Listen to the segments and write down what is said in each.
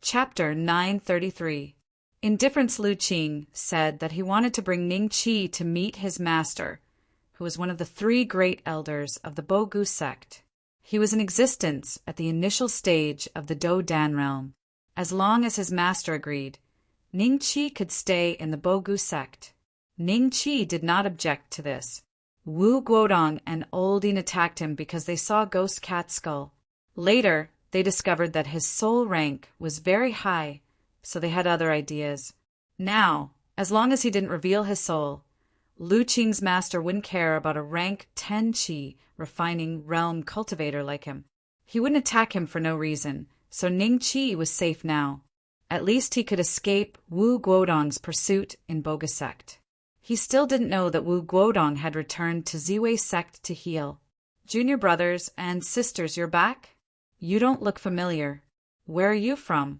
Chapter 933. Indifference Lu Qing said that he wanted to bring Ning Qi to meet his master, who was one of the three great elders of the Bogu sect. He was in existence at the initial stage of the Do Dan realm. As long as his master agreed, Ning Qi could stay in the Bogu sect. Ning Qi did not object to this. Wu Guodong and Olding attacked him because they saw Ghost Cat's skull. Later, they discovered that his soul rank was very high, so they had other ideas. Now, as long as he didn't reveal his soul, Lu Qing's master wouldn't care about a rank 10 Qi refining realm cultivator like him. He wouldn't attack him for no reason, so Ning Qi was safe now. At least he could escape Wu Guodong's pursuit in Boga sect. He still didn't know that Wu Guodong had returned to Ziwei sect to heal. Junior brothers and sisters, you're back? You don't look familiar. Where are you from?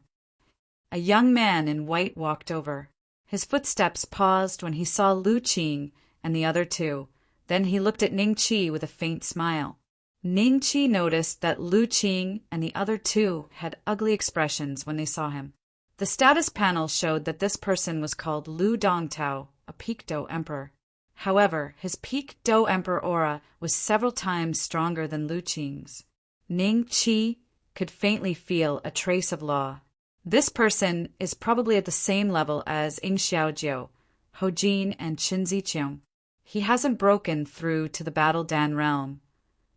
A young man in white walked over. His footsteps paused when he saw Lu Qing and the other two. Then he looked at Ning Qi with a faint smile. Ning Qi noticed that Lu Qing and the other two had ugly expressions when they saw him. The status panel showed that this person was called Lu Dongtao, a peak Do emperor. However, his peak Do emperor aura was several times stronger than Lu Qing's. Ning Qi could faintly feel a trace of law. This person is probably at the same level as Ying Xiaojiu, Ho Jin, and Qin Ziqiang. He hasn't broken through to the Battle Dan realm,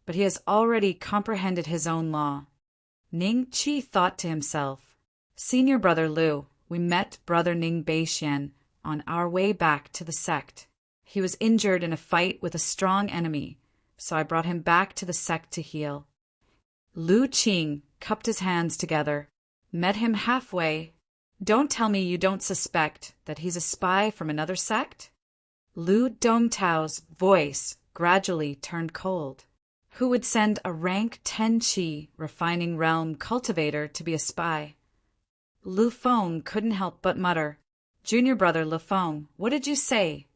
but he has already comprehended his own law. Ning Qi thought to himself, Senior brother Lu, we met brother Ning Beixian on our way back to the sect. He was injured in a fight with a strong enemy, so I brought him back to the sect to heal. Lu Qing cupped his hands together, met him halfway. Don't tell me you don't suspect that he's a spy from another sect? Lu Dongtao's voice gradually turned cold. Who would send a rank 10 Qi refining realm cultivator to be a spy? Lu Feng couldn't help but mutter, Junior brother Lu Feng, what did you say?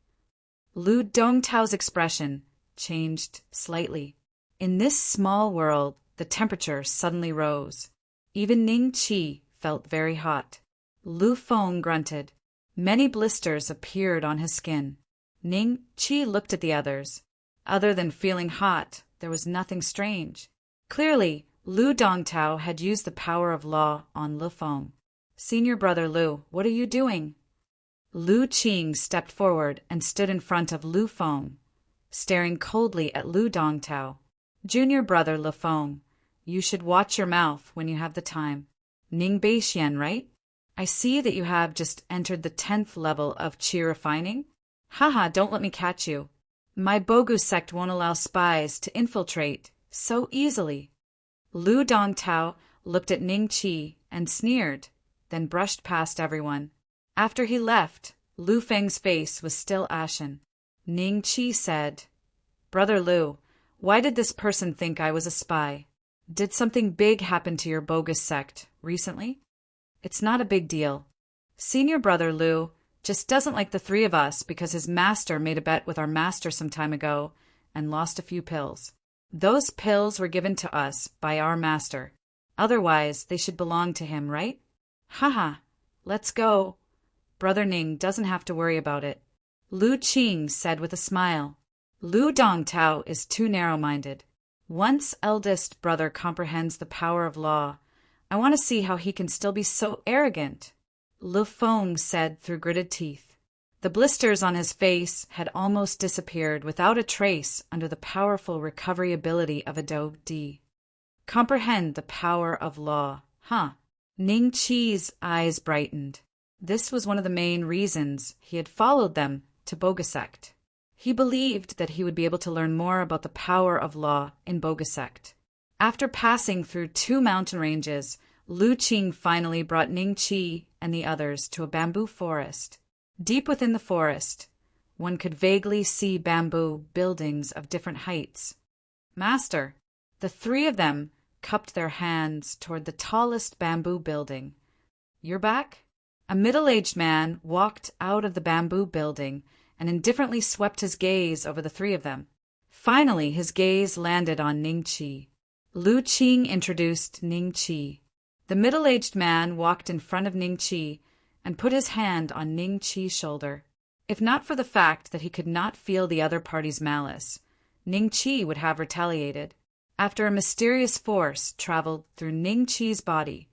Lu Dongtao's expression changed slightly. In this small world, the temperature suddenly rose. Even Ning Qi felt very hot. Lu Feng grunted. Many blisters appeared on his skin. Ning Qi looked at the others. Other than feeling hot, there was nothing strange. Clearly, Lu Dongtao had used the power of law on Lu Feng. Senior brother Lu, what are you doing? Lu Qing stepped forward and stood in front of Lu Feng, staring coldly at Lu Dongtao. Junior brother Lu Feng, you should watch your mouth when you have the time. Ning Beixian, right? I see that you have just entered the 10th level of Qi refining. Haha, don't let me catch you. My Bogu sect won't allow spies to infiltrate so easily. Lu Dongtao looked at Ning Qi and sneered, then brushed past everyone. After he left, Lu Feng's face was still ashen. Ning Qi said, Brother Lu, why did this person think I was a spy? Did something big happen to your bogus sect recently? It's not a big deal. Senior brother Lu just doesn't like the three of us because his master made a bet with our master some time ago and lost a few pills. Those pills were given to us by our master. Otherwise, they should belong to him, right? Haha, let's go. Brother Ning doesn't have to worry about it. Lu Qing said with a smile. Lu Dongtao is too narrow-minded. Once eldest brother comprehends the power of law, I want to see how he can still be so arrogant. Lu Feng said through gritted teeth. The blisters on his face had almost disappeared without a trace under the powerful recovery ability of a Do Di. Comprehend the power of law, huh? Ning Qi's eyes brightened. This was one of the main reasons he had followed them to Boga sect. He believed that he would be able to learn more about the power of law in Boga sect. After passing through 2 mountain ranges, Lu Qing finally brought Ning Qi and the others to a bamboo forest. Deep within the forest, one could vaguely see bamboo buildings of different heights. Master, the three of them cupped their hands toward the tallest bamboo building. You're back? A middle-aged man walked out of the bamboo building and indifferently swept his gaze over the three of them. Finally, his gaze landed on Ning Qi. Lu Qing introduced Ning Qi. The middle-aged man walked in front of Ning Chi and put his hand on Ning Chi's shoulder. If not for the fact that he could not feel the other party's malice, Ning Chi would have retaliated. After a mysterious force traveled through Ning Chi's body,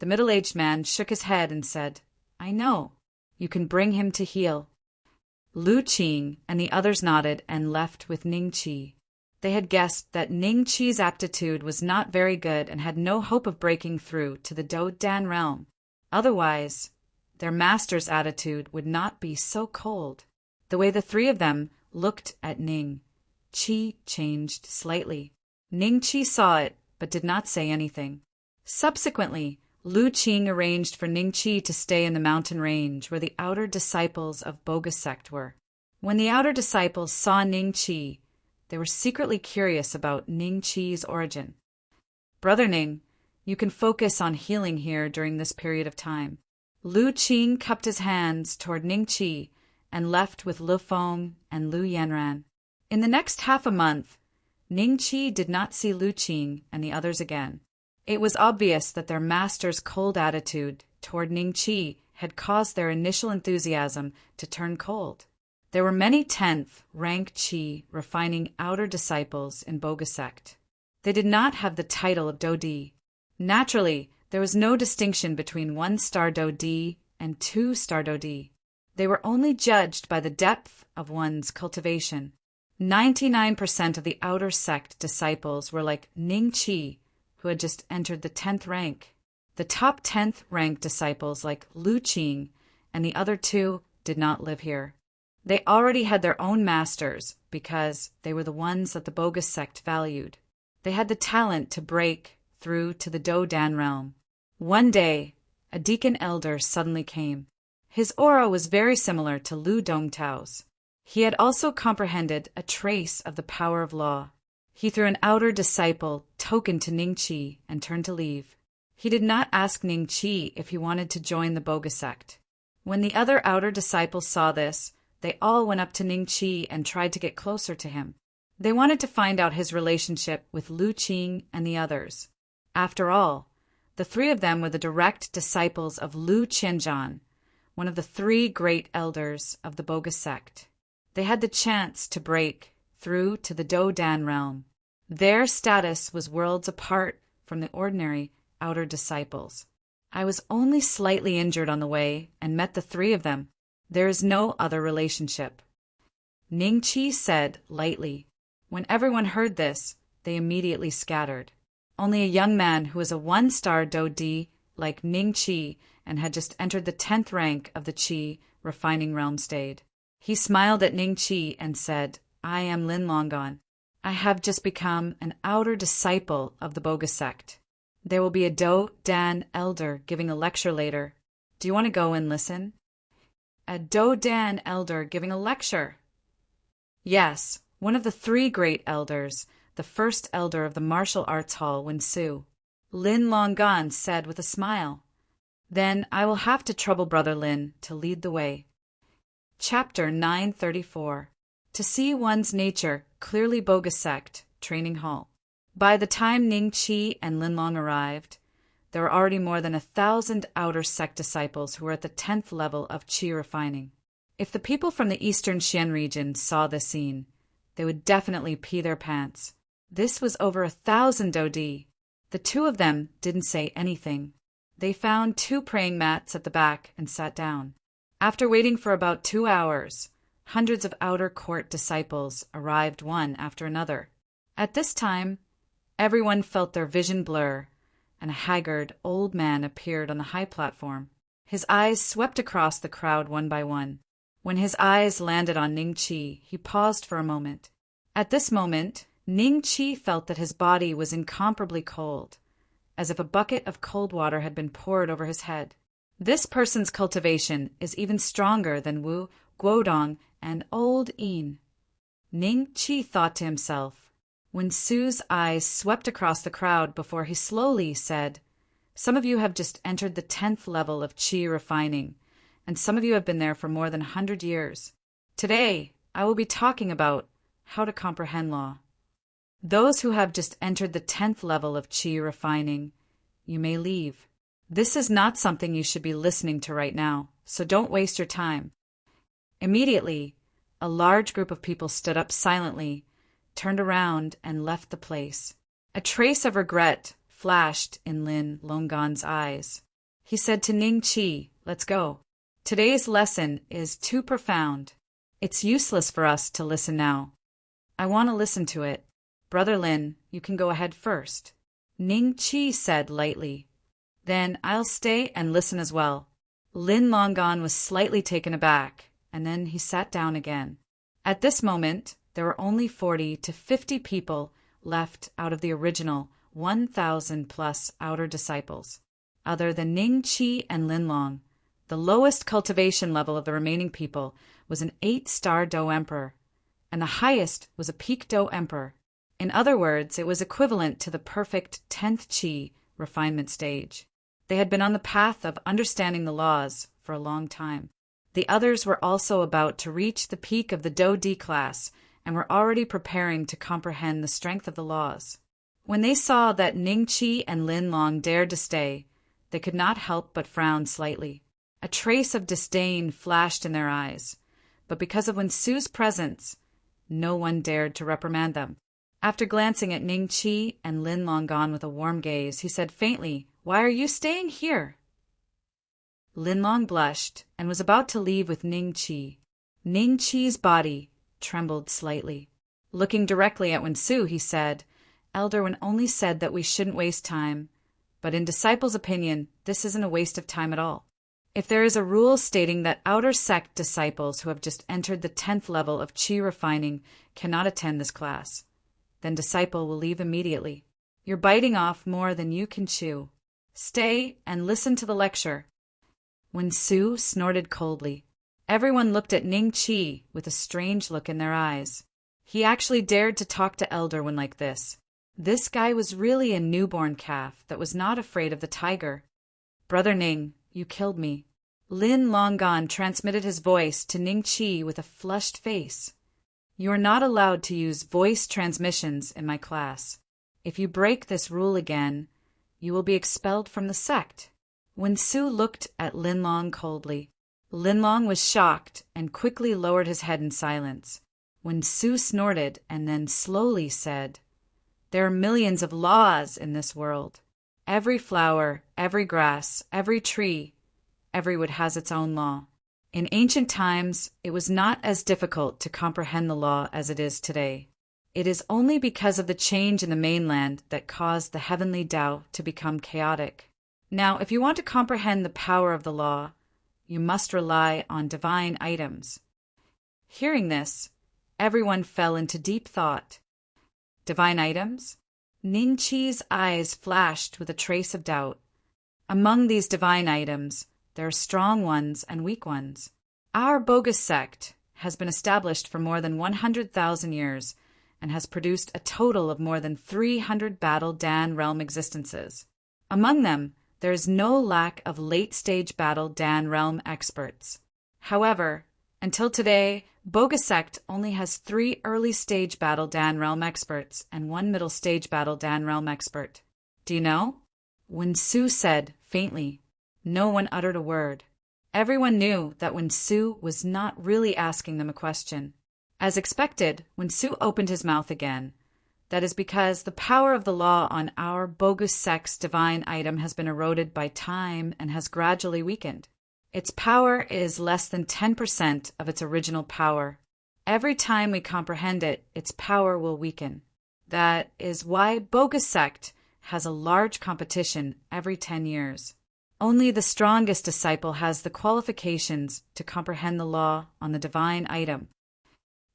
the middle-aged man shook his head and said, "I know. You can bring him to heel." Lu Qing and the others nodded and left with Ning Chi. They had guessed that Ning Chi's aptitude was not very good and had no hope of breaking through to the Do Dan realm. Otherwise, their master's attitude would not be so cold. The way the three of them looked at Ning Chi changed slightly. Ning Chi saw it, but did not say anything. Subsequently, Lu Qing arranged for Ning Chi to stay in the mountain range where the outer disciples of Bogus sect were. When the outer disciples saw Ning Chi, they were secretly curious about Ning Chi's origin. "Brother Ning, you can focus on healing here during this period of time." Lu Qing cupped his hands toward Ning Chi and left with Lu Feng and Lu Yanran. In the next half a month, Ning Chi did not see Lu Qing and the others again. It was obvious that their master's cold attitude toward Ning Chi had caused their initial enthusiasm to turn cold. There were many 10th rank Qi refining outer disciples in Bogus sect. They did not have the title of Dodi. Naturally, there was no distinction between 1-star Dodi and 2-star Dodi. They were only judged by the depth of one's cultivation. 99% of the outer sect disciples were like Ning Chi, who had just entered the 10th rank. The top 10th rank disciples like Lu Qing and the other two did not live here. They already had their own masters because they were the ones that the Bogus sect valued. They had the talent to break through to the Do Dan realm. One day, a deacon elder suddenly came. His aura was very similar to Lu Dongtao's. He had also comprehended a trace of the power of law. He threw an outer disciple token to Ning Chi and turned to leave. He did not ask Ning Chi if he wanted to join the Bogus sect. When the other outer disciples saw this, they all went up to Ning Chi and tried to get closer to him. They wanted to find out his relationship with Lu Qing and the others. After all, the three of them were the direct disciples of Lu Qianzhan, one of the 3 great elders of the Bogus sect. They had the chance to break through to the Do Dan realm. Their status was worlds apart from the ordinary outer disciples. I was only slightly injured on the way and met the 3 of them. There is no other relationship. Ning Chi said lightly. When everyone heard this, they immediately scattered. Only a young man who was a 1-star Dodi like Ning Chi and had just entered the 10th rank of the Qi refining realm stayed. He smiled at Ning Chi and said, "I am Lin Longan. I have just become an outer disciple of the Bogus sect. There will be a Do Dan elder giving a lecture later. Do you want to go and listen?" A Do Dan elder giving a lecture? Yes, one of the 3 great elders, the first elder of the martial arts hall Wensu. Lin Longan said with a smile. "Then I will have to trouble Brother Lin to lead the way." Chapter 934. To see one's nature clearly. Bogus sect training hall. By the time Ning Chi and Lin Long arrived, there were already more than 1,000 outer sect disciples who were at the 10th level of Qi refining. If the people from the eastern Xian region saw this scene, they would definitely pee their pants. This was over 1,000 Dodi. The 2 of them didn't say anything. They found 2 praying mats at the back and sat down. After waiting for about 2 hours, hundreds of outer court disciples arrived one after another. At this time, everyone felt their vision blur, and a haggard old man appeared on the high platform. His eyes swept across the crowd one by one. When his eyes landed on Ning Chi, he paused for a moment. At this moment, Ning Chi felt that his body was incomparably cold, as if a bucket of cold water had been poured over his head. This person's cultivation is even stronger than Wu, Guodong, and Old Yin. Ning Chi thought to himself. When Su's eyes swept across the crowd before he slowly said, "Some of you have just entered the 10th level of Qi refining, and some of you have been there for more than 100 years. Today, I will be talking about how to comprehend law. Those who have just entered the 10th level of Qi refining, you may leave. This is not something you should be listening to right now, so don't waste your time." Immediately, a large group of people stood up silently, turned around, and left the place. A trace of regret flashed in Lin Longgan's eyes. He said to Ning Qi, "Let's go. Today's lesson is too profound. It's useless for us to listen now. I want to listen to it. Brother Lin, you can go ahead first." Ning Qi said lightly, "Then I'll stay and listen as well." Lin Longgan was slightly taken aback, and then he sat down again. At this moment, there were only 40 to 50 people left out of the original 1,000+ outer disciples. Other than Ning Qi and Lin Long, the lowest cultivation level of the remaining people was an 8-star Dough Emperor, and the highest was a Peak Dough Emperor. In other words, it was equivalent to the perfect 10th Qi refinement stage. They had been on the path of understanding the laws for a long time. The others were also about to reach the peak of the Dough D class and were already preparing to comprehend the strength of the laws. When they saw that Ning Qi and Lin Long dared to stay, they could not help but frown slightly. A trace of disdain flashed in their eyes, but because of Wen Su's presence, no one dared to reprimand them. After glancing at Ning Qi and Lin Longgan with a warm gaze, he said faintly, "Why are you staying here?" Lin Long blushed and was about to leave with Ning Qi. Ning Qi's body trembled slightly. Looking directly at Wen Su, he said, "Elder Wen only said that we shouldn't waste time, but in Disciple's opinion, this isn't a waste of time at all. If there is a rule stating that outer sect disciples who have just entered the 10th level of Qi refining cannot attend this class, then Disciple will leave immediately. You're biting off more than you can chew. Stay and listen to the lecture." Wen Su snorted coldly. Everyone looked at Ning Qi with a strange look in their eyes. He actually dared to talk to Elder Wen like this. This guy was really a newborn calf that was not afraid of the tiger. "Brother Ning, you killed me." Lin Longgan transmitted his voice to Ning Qi with a flushed face. "You are not allowed to use voice transmissions in my class. If you break this rule again, you will be expelled from the sect." Wen Su looked at Lin Long coldly. Lin Long was shocked and quickly lowered his head in silence. Wen Su snorted and then slowly said, "There are millions of laws in this world. Every flower, every grass, every tree, every wood has its own law. In ancient times, it was not as difficult to comprehend the law as it is today. It is only because of the change in the mainland that caused the heavenly Tao to become chaotic. Now, if you want to comprehend the power of the law, you must rely on divine items." Hearing this, everyone fell into deep thought. Divine items? Ning Qi's eyes flashed with a trace of doubt. Among these divine items, there are strong ones and weak ones. Our bogus sect has been established for more than 100,000 years and has produced a total of more than 300 Battle Dan realm existences. Among them, there is no lack of late-stage Battle Dan realm experts. However, until today, Bogus Sect only has 3 early-stage Battle Dan realm experts and 1 middle-stage Battle Dan realm expert. Do you know? Wen Su said faintly. No one uttered a word. Everyone knew that Wen Su was not really asking them a question. As expected, Wen Su opened his mouth again. That is because the power of the law on our Bogus Sect's divine item has been eroded by time and has gradually weakened. Its power is less than 10% of its original power. Every time we comprehend it, its power will weaken. That is why Bogus Sect has a large competition every 10 years. Only the strongest disciple has the qualifications to comprehend the law on the divine item.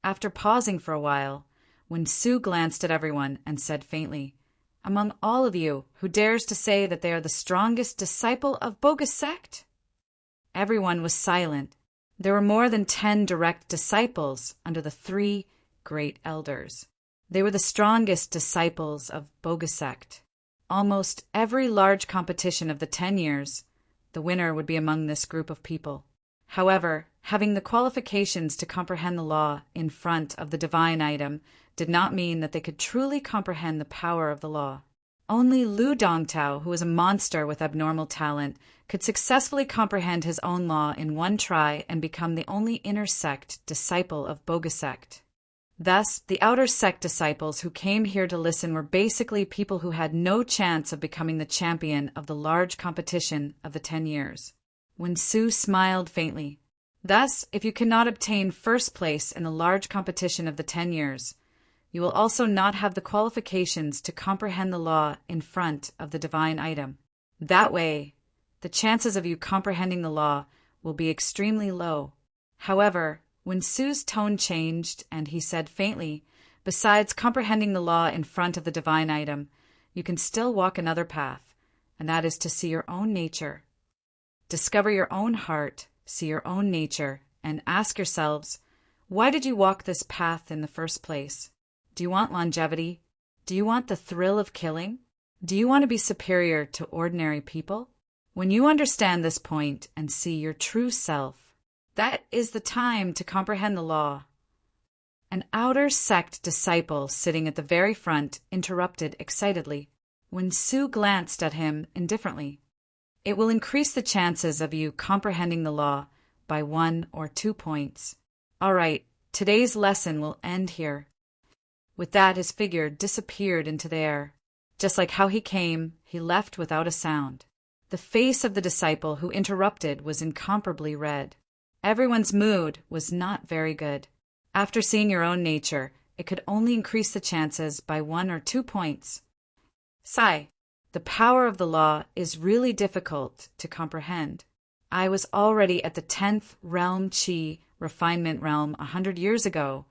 After pausing for a while, Wen Su glanced at everyone and said faintly, "Among all of you, who dares to say that they are the strongest disciple of Bogus Sect?" Everyone was silent. There were more than 10 direct disciples under the 3 great elders. They were the strongest disciples of Bogus Sect. Almost every large competition of the 10 years, the winner would be among this group of people. However, having the qualifications to comprehend the law in front of the divine item did not mean that they could truly comprehend the power of the law. Only Lu Dongtao, who was a monster with abnormal talent, could successfully comprehend his own law in one try and become the only inner sect disciple of Bogus sect. Thus, the outer sect disciples who came here to listen were basically people who had no chance of becoming the champion of the large competition of the 10 years. Wen Su smiled faintly. Thus, if you cannot obtain first place in the large competition of the 10 years, you will also not have the qualifications to comprehend the law in front of the divine item. That way, the chances of you comprehending the law will be extremely low. However, when Su's tone changed and he said faintly, besides comprehending the law in front of the divine item, you can still walk another path, and that is to see your own nature. Discover your own heart, see your own nature, and ask yourselves, why did you walk this path in the first place? Do you want longevity? Do you want the thrill of killing? Do you want to be superior to ordinary people? When you understand this point and see your true self, that is the time to comprehend the law. An outer sect disciple sitting at the very front interrupted excitedly. When Su glanced at him indifferently, it will increase the chances of you comprehending the law by 1 or 2 points. All right, today's lesson will end here. With that, his figure disappeared into the air. Just like how he came, he left without a sound. The face of the disciple who interrupted was incomparably red. Everyone's mood was not very good. After seeing your own nature, it could only increase the chances by 1 or 2 points. Sigh, the power of the law is really difficult to comprehend. I was already at the 10th realm Qi refinement realm 100 years ago,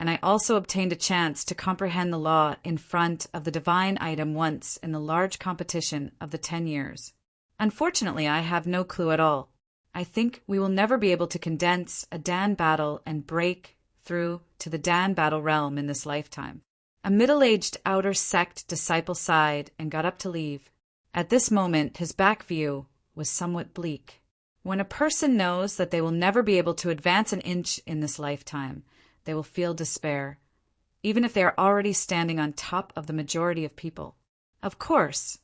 and I also obtained a chance to comprehend the law in front of the divine item once in the large competition of the 10 years. Unfortunately, I have no clue at all. I think we will never be able to condense a Dan battle and break through to the Dan battle realm in this lifetime. A middle-aged outer sect disciple sighed and got up to leave. At this moment, his back view was somewhat bleak. When a person knows that they will never be able to advance an inch in this lifetime, they will feel despair, even if they are already standing on top of the majority of people. Of course,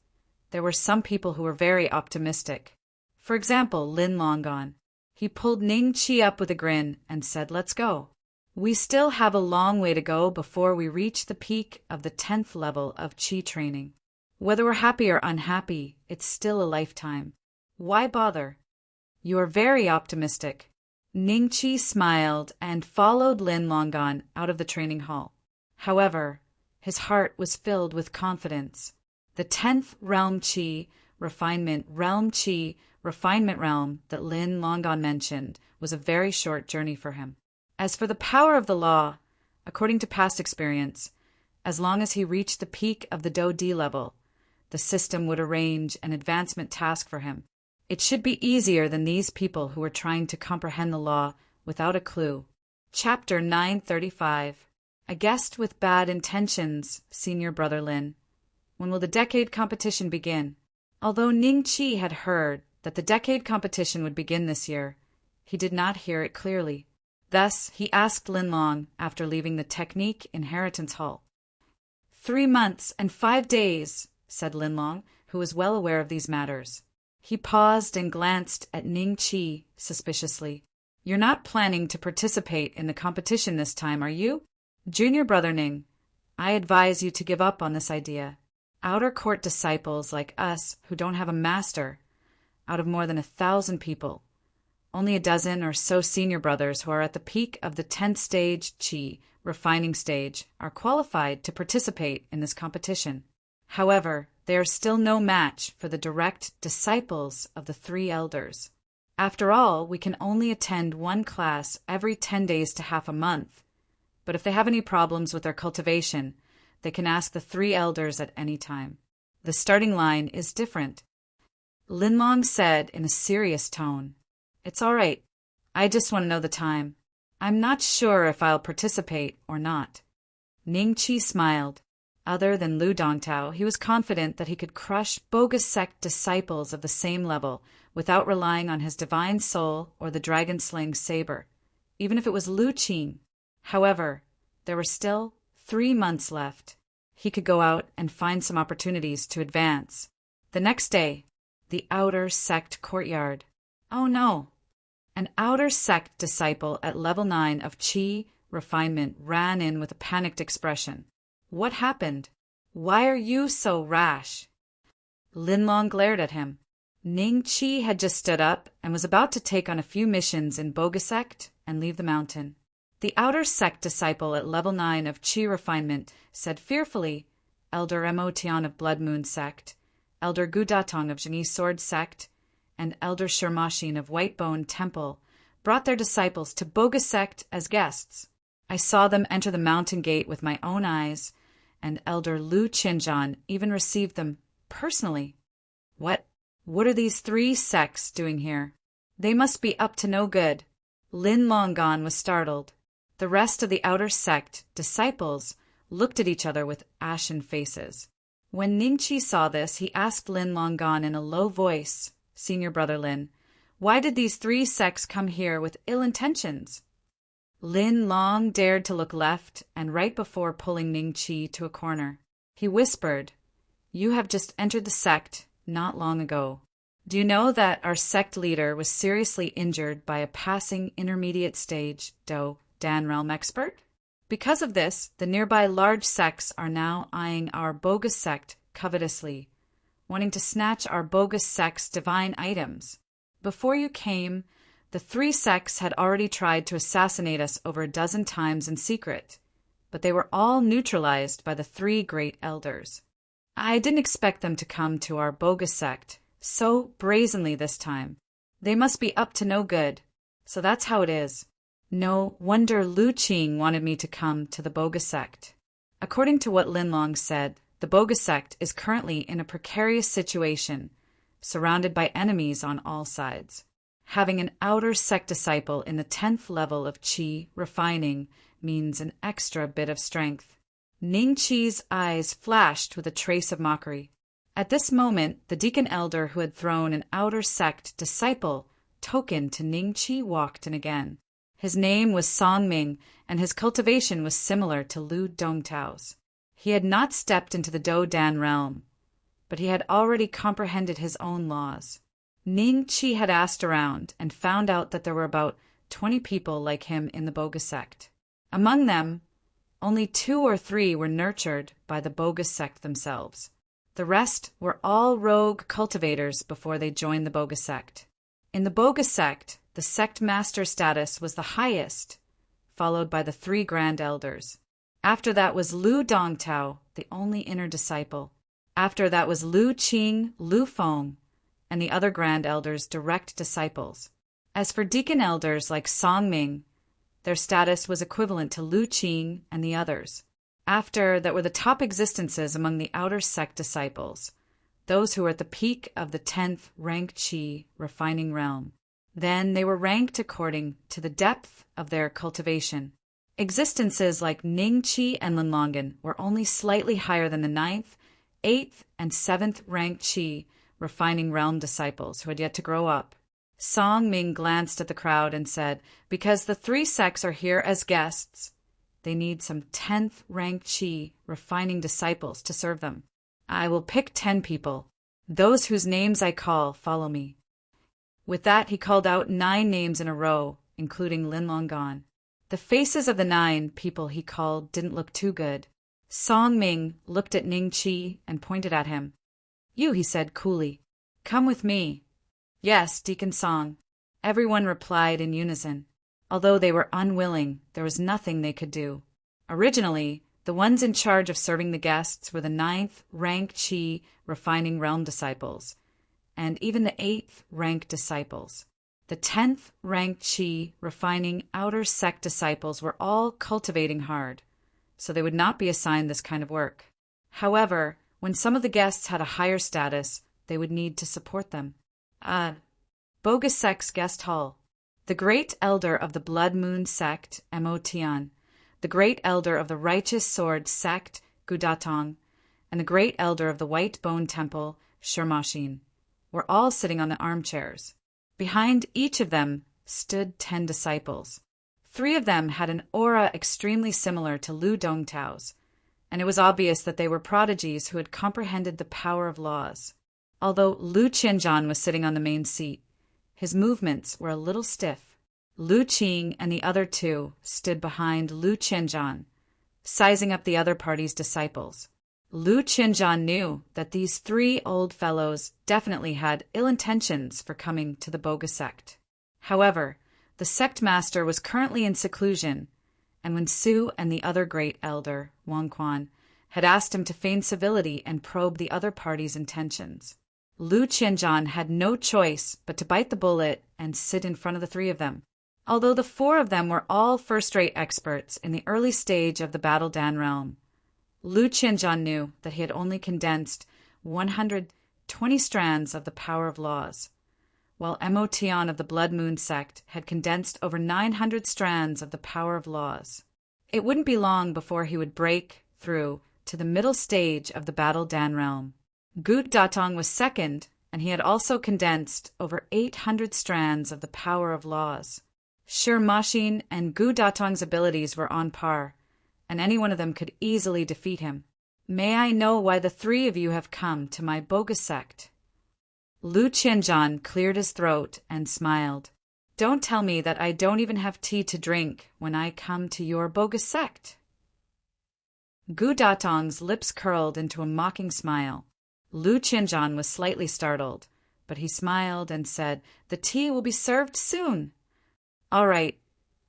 there were some people who were very optimistic. For example, Lin Longon. He pulled Ning Qi up with a grin and said, "Let's go. We still have a long way to go before we reach the peak of the 10th level of Qi training. Whether we're happy or unhappy, it's still a lifetime. Why bother?" "You are very optimistic." Ning Qi smiled and followed Lin Longon out of the training hall. However, his heart was filled with confidence. The 10th realm Qi refinement realm that Lin Longon mentioned was a very short journey for him. As for the power of the law, according to past experience, as long as he reached the peak of the Do D level, the system would arrange an advancement task for him. It should be easier than these people who were trying to comprehend the law without a clue. Chapter 935. A guest with bad intentions, Senior Brother Lin. When will the decade competition begin? Although Ning Qi had heard that the decade competition would begin this year, he did not hear it clearly. Thus, he asked Lin Long after leaving the Technique Inheritance Hall. 3 months and 5 days, said Lin Long, who was well aware of these matters. He paused and glanced at Ning Qi suspiciously. "You're not planning to participate in the competition this time, are you? Junior Brother Ning, I advise you to give up on this idea. Outer court disciples like us who don't have a master, out of more than 1,000 people, only a dozen or so senior brothers who are at the peak of the 10th stage Qi, refining stage, are qualified to participate in this competition. However, they are still no match for the direct disciples of the 3 elders. After all, we can only attend one class every 10 days to half a month. But if they have any problems with their cultivation, they can ask the 3 elders at any time. The starting line is different." Lin Long said in a serious tone, "It's all right. I just want to know the time. I'm not sure if I'll participate or not." Ning Qi smiled. Other than Lu Dongtao, he was confident that he could crush bogus sect disciples of the same level without relying on his divine soul or the dragon-slaying saber, even if it was Lu Qing. However, there were still 3 months left. he could go out and find some opportunities to advance. The next day, the outer sect courtyard. Oh no! An outer sect disciple at level 9 of Qi refinement ran in with a panicked expression. What happened? Why are you so rash? Linlong glared at him. Ning Qi had just stood up and was about to take on a few missions in Boga sect and leave the mountain. The outer sect disciple at level 9 of Qi refinement said fearfully, Elder Emotian of Blood Moon sect, Elder Gudatong of Jani Sword sect, and Elder Shermashin of Whitebone Temple brought their disciples to Boga sect as guests. I saw them enter the mountain gate with my own eyes, and Elder Lu Qinjan even received them personally. What are these 3 sects doing here? They must be up to no good. Lin Longan was startled. The rest of the outer sect disciples looked at each other with ashen faces. When Ningqi saw this, he asked Lin Longan in a low voice, Senior Brother Lin, why did these 3 sects come here with ill intentions? Lin Long dared to look left and right before pulling Ningqi to a corner. He whispered, You have just entered the sect not long ago. Do you know that our sect leader was seriously injured by a passing intermediate stage Dan Realm expert? Because of this, the nearby large sects are now eyeing our bogus sect covetously, wanting to snatch our bogus sect's divine items. Before you came, the 3 sects had already tried to assassinate us over a dozen times in secret, but they were all neutralized by the 3 great elders. I didn't expect them to come to our bogus sect so brazenly this time. They must be up to no good, so that's how it is. No wonder Lu Qing wanted me to come to the bogus sect. According to what Linlong said, the bogus sect is currently in a precarious situation, surrounded by enemies on all sides. Having an outer sect disciple in the 10th level of Qi refining means an extra bit of strength. Ning Qi's eyes flashed with a trace of mockery. At this moment, the deacon elder who had thrown an outer sect disciple token to Ning Qi walked in again. His name was Song Ming, and his cultivation was similar to Lu Dongtao's. He had not stepped into the Do Dan realm, but he had already comprehended his own laws. Ning Qi had asked around and found out that there were about 20 people like him in the bogus sect. Among them, only 2 or 3 were nurtured by the bogus sect themselves. The rest were all rogue cultivators before they joined the bogus sect. In the bogus sect, the sect master status was the highest, followed by the 3 grand elders. After that was Lu Dongtao, the only inner disciple. After that was Lu Qing, Lu Feng, and the other grand elders' direct disciples. As for deacon elders like Song Ming, their status was equivalent to Lu Qing and the others. After that were the top existences among the outer sect disciples, those who were at the peak of the 10th rank Qi refining realm. Then they were ranked according to the depth of their cultivation. Existences like Ning Qi and Linlongan were only slightly higher than the 9th, 8th, and 7th rank Qi refining realm disciples who had yet to grow up. Song Ming glanced at the crowd and said, because the 3 sects are here as guests, they need some 10th rank Qi refining disciples to serve them. I will pick 10 people. Those whose names I call, follow me. With that, he called out 9 names in a row, including Linlongan. The faces of the 9 people he called didn't look too good. Song Ming looked at Ning Qi and pointed at him. You, he said coolly. Come with me. Yes, Deacon Song. Everyone replied in unison. Although they were unwilling, there was nothing they could do. Originally, the ones in charge of serving the guests were the 9th rank Qi refining realm disciples, and even the 8th rank disciples. The 10th rank Qi refining outer sect disciples were all cultivating hard, so they would not be assigned this kind of work. However, when some of the guests had a higher status, they would need to support them. Bogus Sect's guest hall. The great elder of the Blood Moon sect, Emotian, the great elder of the Righteous Sword sect, Gudatong, and the great elder of the White Bone Temple, Shermashin, were all sitting on the armchairs. Behind each of them stood 10 disciples. 3 of them had an aura extremely similar to Lu Dongtao's, and it was obvious that they were prodigies who had comprehended the power of laws. Although Lu Qianzhan was sitting on the main seat, his movements were a little stiff. Lu Qing and the other two stood behind Lu Qianzhan, sizing up the other party's disciples. Lu Qianzhan knew that these three old fellows definitely had ill intentions for coming to the bogus sect. However, the sect master was currently in seclusion, and when Su and the other great elder, Wang Quan, had asked him to feign civility and probe the other party's intentions, Lu Qianzhan had no choice but to bite the bullet and sit in front of the three of them. Although the four of them were all first-rate experts in the early stage of the Battle Dan realm, Lu Qianzhan knew that he had only condensed 120 strands of the power of laws, while Mo Tian of the Blood Moon sect had condensed over 900 strands of the power of laws. It wouldn't be long before he would break through to the middle stage of the Battle Dan realm. Gu Datong was second, and he had also condensed over 800 strands of the power of laws. Shi Maxin and Gu Datong's abilities were on par, and any one of them could easily defeat him. May I know why the three of you have come to my bogus sect? Lu Qianzhan cleared his throat and smiled. Don't tell me that I don't even have tea to drink when I come to your bogus sect. Gu Datong's lips curled into a mocking smile. Lu Qianzhan was slightly startled, but he smiled and said, "The tea will be served soon." "All right,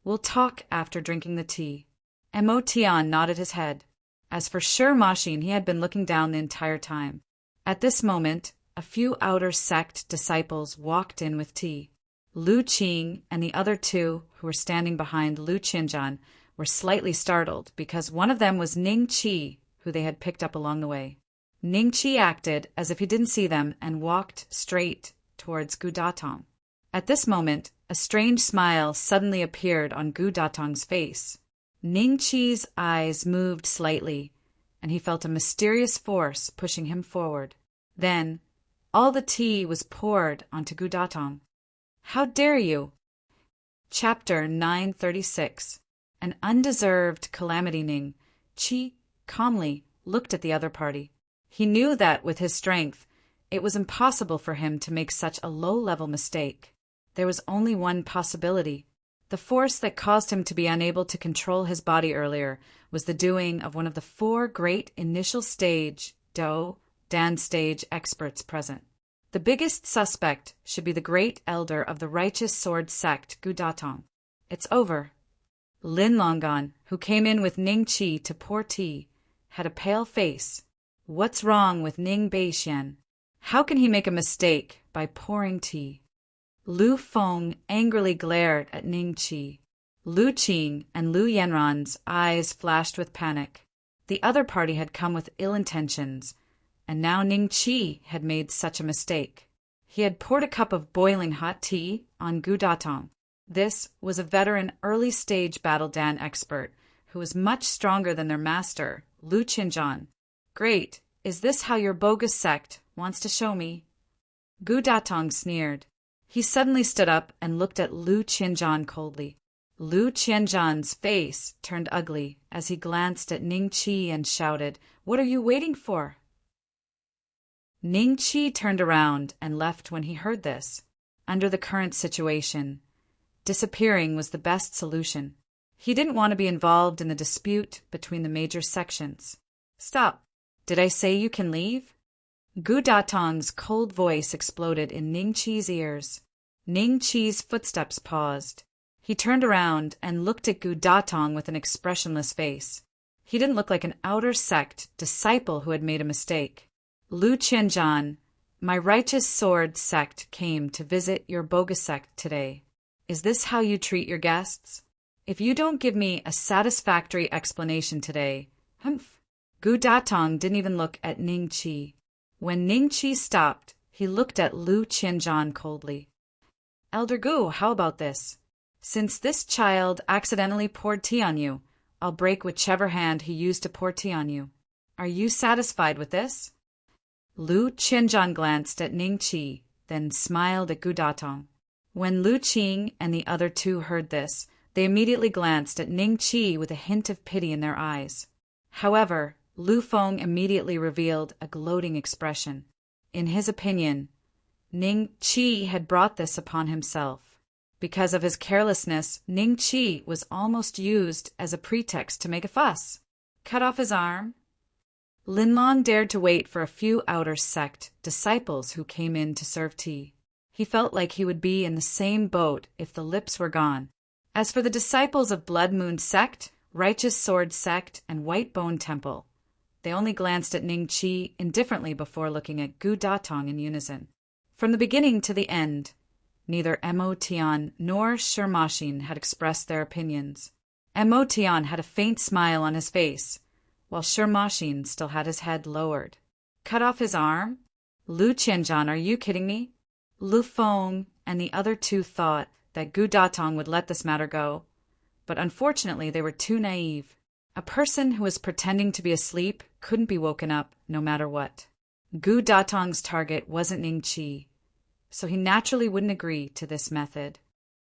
we'll talk after drinking the tea." Mo Tian nodded his head. As for Shi Maxin, he had been looking down the entire time. At this moment, a few outer sect disciples walked in with tea. Lu Qing and the other two who were standing behind Lu Qianzhan were slightly startled because one of them was Ning Qi, who they had picked up along the way. Ning Qi acted as if he didn't see them and walked straight towards Gu Datong. At this moment, a strange smile suddenly appeared on Gu Datong's face. Ning Qi's eyes moved slightly, and he felt a mysterious force pushing him forward. Then, all the tea was poured onto Gu Datong. "How dare you?" Chapter 936. An undeserved calamity. Ning Qi calmly looked at the other party. He knew that, with his strength, it was impossible for him to make such a low-level mistake. There was only one possibility. The force that caused him to be unable to control his body earlier was the doing of one of the four great initial stage, Dan stage experts present. The biggest suspect should be the great elder of the righteous sword sect, Gu Datong. It's over. Lin Longan, who came in with Ning Qi to pour tea, had a pale face. What's wrong with Ning Beixian? How can he make a mistake by pouring tea? Lu Feng angrily glared at Ning Qi. Lu Qing and Lu Yanran's eyes flashed with panic. The other party had come with ill intentions, and now Ning Qi had made such a mistake. He had poured a cup of boiling hot tea on Gu Datong. This was a veteran early-stage Battle Dan expert who was much stronger than their master, Lu Qianzhan. "Great. Is this how your bogus sect wants to show me?" Gu Datong sneered. He suddenly stood up and looked at Lu Qianzhan coldly. Lu Qianzhan's face turned ugly as he glanced at Ning Qi and shouted, "What are you waiting for?" Ning Qi turned around and left when he heard this. Under the current situation, disappearing was the best solution. He didn't want to be involved in the dispute between the major sections. "Stop. Did I say you can leave?" Gu Datong's cold voice exploded in Ning Qi's ears. Ning Qi's footsteps paused. He turned around and looked at Gu Datong with an expressionless face. He didn't look like an outer sect disciple who had made a mistake. "Lu Qianzhan, my righteous sword sect came to visit your bogus sect today. Is this how you treat your guests? If you don't give me a satisfactory explanation today, humph." Gu Datong didn't even look at Ning Qi. When Ning Qi stopped, he looked at Lu Qianzhan coldly. "Elder Gu, how about this? Since this child accidentally poured tea on you, I'll break whichever hand he used to pour tea on you. Are you satisfied with this?" Lu Qianzhan glanced at Ning Qi, then smiled at Gu Datong. When Lu Qing and the other two heard this, they immediately glanced at Ning Qi with a hint of pity in their eyes. However, Lu Feng immediately revealed a gloating expression. In his opinion, Ning Qi had brought this upon himself. Because of his carelessness, Ning Qi was almost used as a pretext to make a fuss. Cut off his arm? Linlong dared to wait for a few outer sect disciples who came in to serve tea. He felt like he would be in the same boat if the lips were gone. As for the disciples of Blood Moon Sect, Righteous Sword Sect, and White Bone Temple, they only glanced at Ning Qi indifferently before looking at Gu Datong in unison. From the beginning to the end, neither Mo Tian nor Sherma Xin had expressed their opinions. Mo Tian had a faint smile on his face, while Sherma Xin still had his head lowered. Cut off his arm? Lu Qianzhan, are you kidding me? Lu Feng and the other two thought that Gu Datong would let this matter go, but unfortunately they were too naive. A person who was pretending to be asleep couldn't be woken up no matter what. Gu Datong's target wasn't Ning Qi, so he naturally wouldn't agree to this method.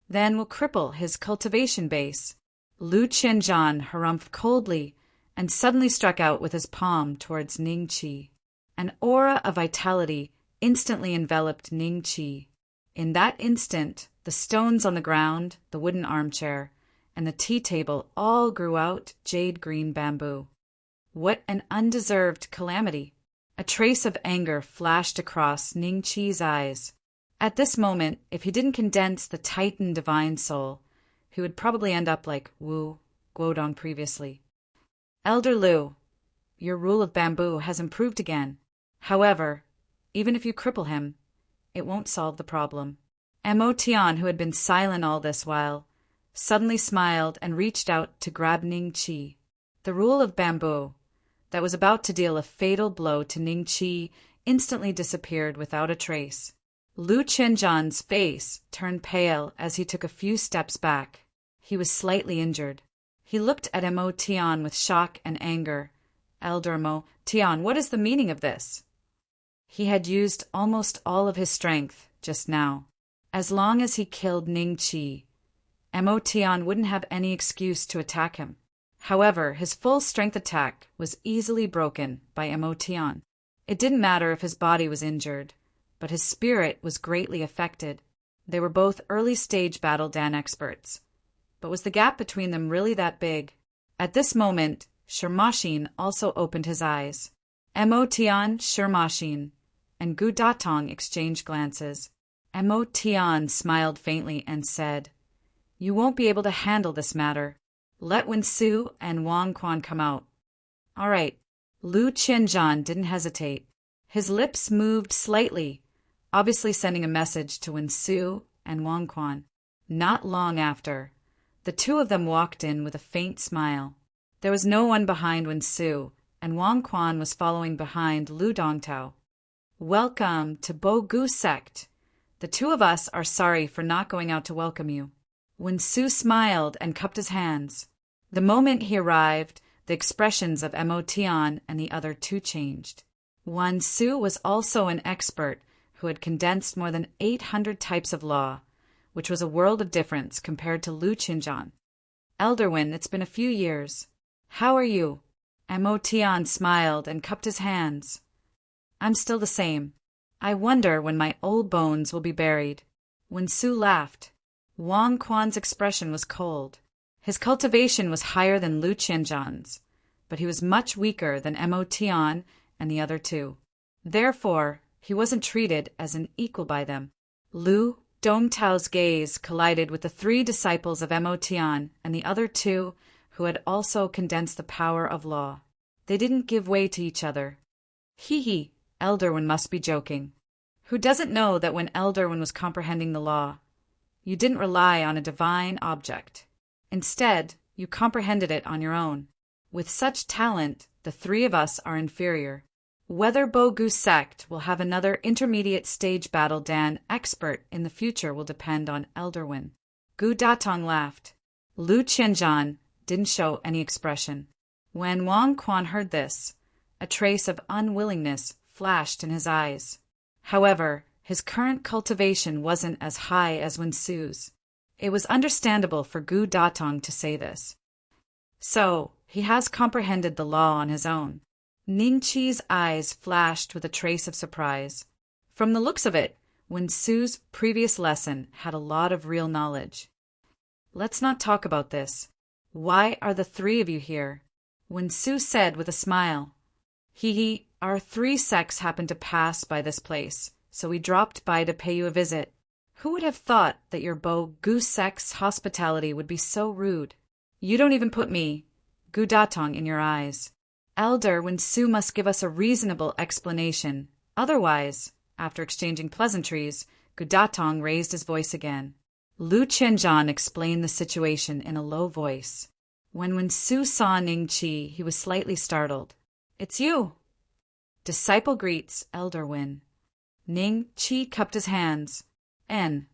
Then we'll cripple his cultivation base. Lu Qianzhan harumphed coldly and suddenly struck out with his palm towards Ning Qi. An aura of vitality instantly enveloped Ning Qi. In that instant, the stones on the ground, the wooden armchair, and the tea table all grew out jade-green bamboo. What an undeserved calamity! A trace of anger flashed across Ning Qi's eyes. At this moment, if he didn't condense the Titan divine soul, he would probably end up like Wu Guodong previously. Elder Lu, your rule of bamboo has improved again. However, even if you cripple him, it won't solve the problem. Mo Tian, who had been silent all this while, suddenly smiled and reached out to grab Ning Qi. The rule of bamboo, that was about to deal a fatal blow to Ning Qi, instantly disappeared without a trace. Lu Qianzhan's face turned pale as he took a few steps back. He was slightly injured. He looked at Mo Tian with shock and anger. Elder Mo Tian, what is the meaning of this? He had used almost all of his strength just now. As long as he killed Ning Qi, Mo Tian wouldn't have any excuse to attack him. However, his full-strength attack was easily broken by Mo Tian. It didn't matter if his body was injured, but his spirit was greatly affected. They were both early-stage Battle Dan experts. But was the gap between them really that big? At this moment, Sherma Xin also opened his eyes. Mo Tian, Sherma Xin, and Gu Datong exchanged glances. Mo Tian smiled faintly and said, "You won't be able to handle this matter. Let Wen Su and Wang Quan come out." All right. Lu Qianzhan didn't hesitate. His lips moved slightly, obviously sending a message to Wen Su and Wang Quan. Not long after, the two of them walked in with a faint smile. There was no one behind Wen Su, and Wang Quan was following behind Lu Dongtao. "Welcome to Bo Gu Sect. The two of us are sorry for not going out to welcome you." Wen Su smiled and cupped his hands. The moment he arrived, the expressions of Mo Tian and the other two changed. Wen Su was also an expert who had condensed more than 800 types of law, which was a world of difference compared to Lu Qianzhan. "Elder Wen, it's been a few years. How are you?" Mo Tian smiled and cupped his hands. "I'm still the same. I wonder when my old bones will be buried." Wen Su laughed. Wang Quan's expression was cold. His cultivation was higher than Lu Qianzhan's, but he was much weaker than Mo Tian and the other two. Therefore, he wasn't treated as an equal by them. Lu Dongtao's gaze collided with the three disciples of Mo Tian and the other two who had also condensed the power of law. They didn't give way to each other. Hee, Elder Wen must be joking. Who doesn't know that when Elder Wen was comprehending the law, you didn't rely on a divine object. Instead, you comprehended it on your own. With such talent, the three of us are inferior. Whether Bo Gu Sect will have another intermediate stage Battle Dan expert in the future will depend on Elder Wen. Gu Datong laughed. Lu Qianzhan didn't show any expression. When Wang Quan heard this, a trace of unwillingness flashed in his eyes. However, his current cultivation wasn't as high as Wen Su's. It was understandable for Gu Datong to say this. So, he has comprehended the law on his own. Ning Qi's eyes flashed with a trace of surprise. From the looks of it, Wen Su's previous lesson had a lot of real knowledge. Let's not talk about this. Why are the three of you here? Wen Su said with a smile. Our 3 sects happened to pass by this place, so we dropped by to pay you a visit. Who would have thought that your Bo-Gu sect's hospitality would be so rude? You don't even put me, Gu Datong, in your eyes. Elder Wen Su must give us a reasonable explanation. Otherwise, after exchanging pleasantries, Gu Datong raised his voice again. Lu Qianzhan explained the situation in a low voice. When Wen Su saw Ning Qi, he was slightly startled. It's you! Disciple greets Elder Wen. Ning Qi cupped his hands. N.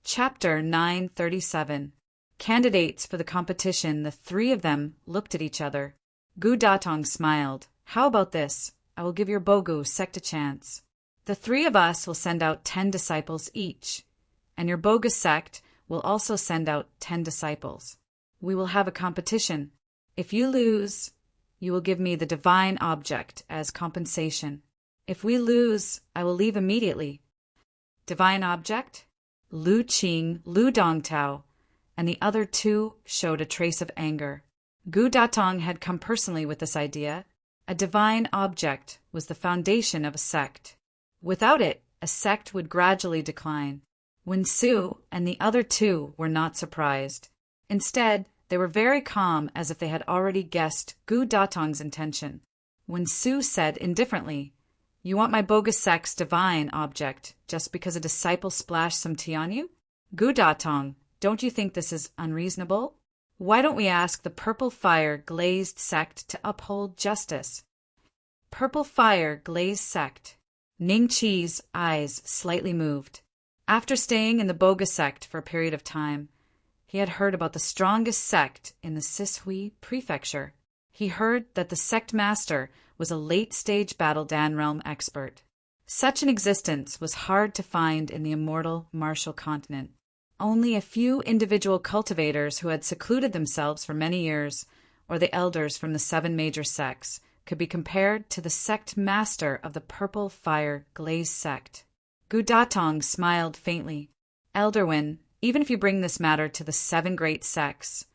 Chapter 937. Candidates for the competition, the 3 of them looked at each other. Gu Datong smiled. How about this? I will give your Bo-Gu sect a chance. The 3 of us will send out 10 disciples each, and your Bo-Gu sect will also send out 10 disciples. We will have a competition. If you lose, you will give me the divine object as compensation. If we lose, I will leave immediately. Divine object? Lu Qing, Lu Dongtao, and the other 2 showed a trace of anger. Gu Datong had come personally with this idea. A divine object was the foundation of a sect. Without it, a sect would gradually decline. Wen Su and the other 2 were not surprised. Instead, they were very calm, as if they had already guessed Gu Datong's intention. Wen Su said indifferently, You want my Bo-Gu sect's divine object just because a disciple splashed some tea on you? Gu Datong, don't you think this is unreasonable? Why don't we ask the Purple Fire Glazed sect to uphold justice? Purple Fire Glazed sect. Ning Qi's eyes slightly moved. After staying in the Bo-Gu sect for a period of time, he had heard about the strongest sect in the Sishui prefecture. He heard that the sect master was a late-stage Battle Dan realm expert. Such an existence was hard to find in the immortal martial continent. Only a few individual cultivators who had secluded themselves for many years, or the elders from the 7 major sects, could be compared to the sect master of the Purple Fire Glazed sect. Gu Datong smiled faintly. Elder Wen, even if you bring this matter to the 7 great sects,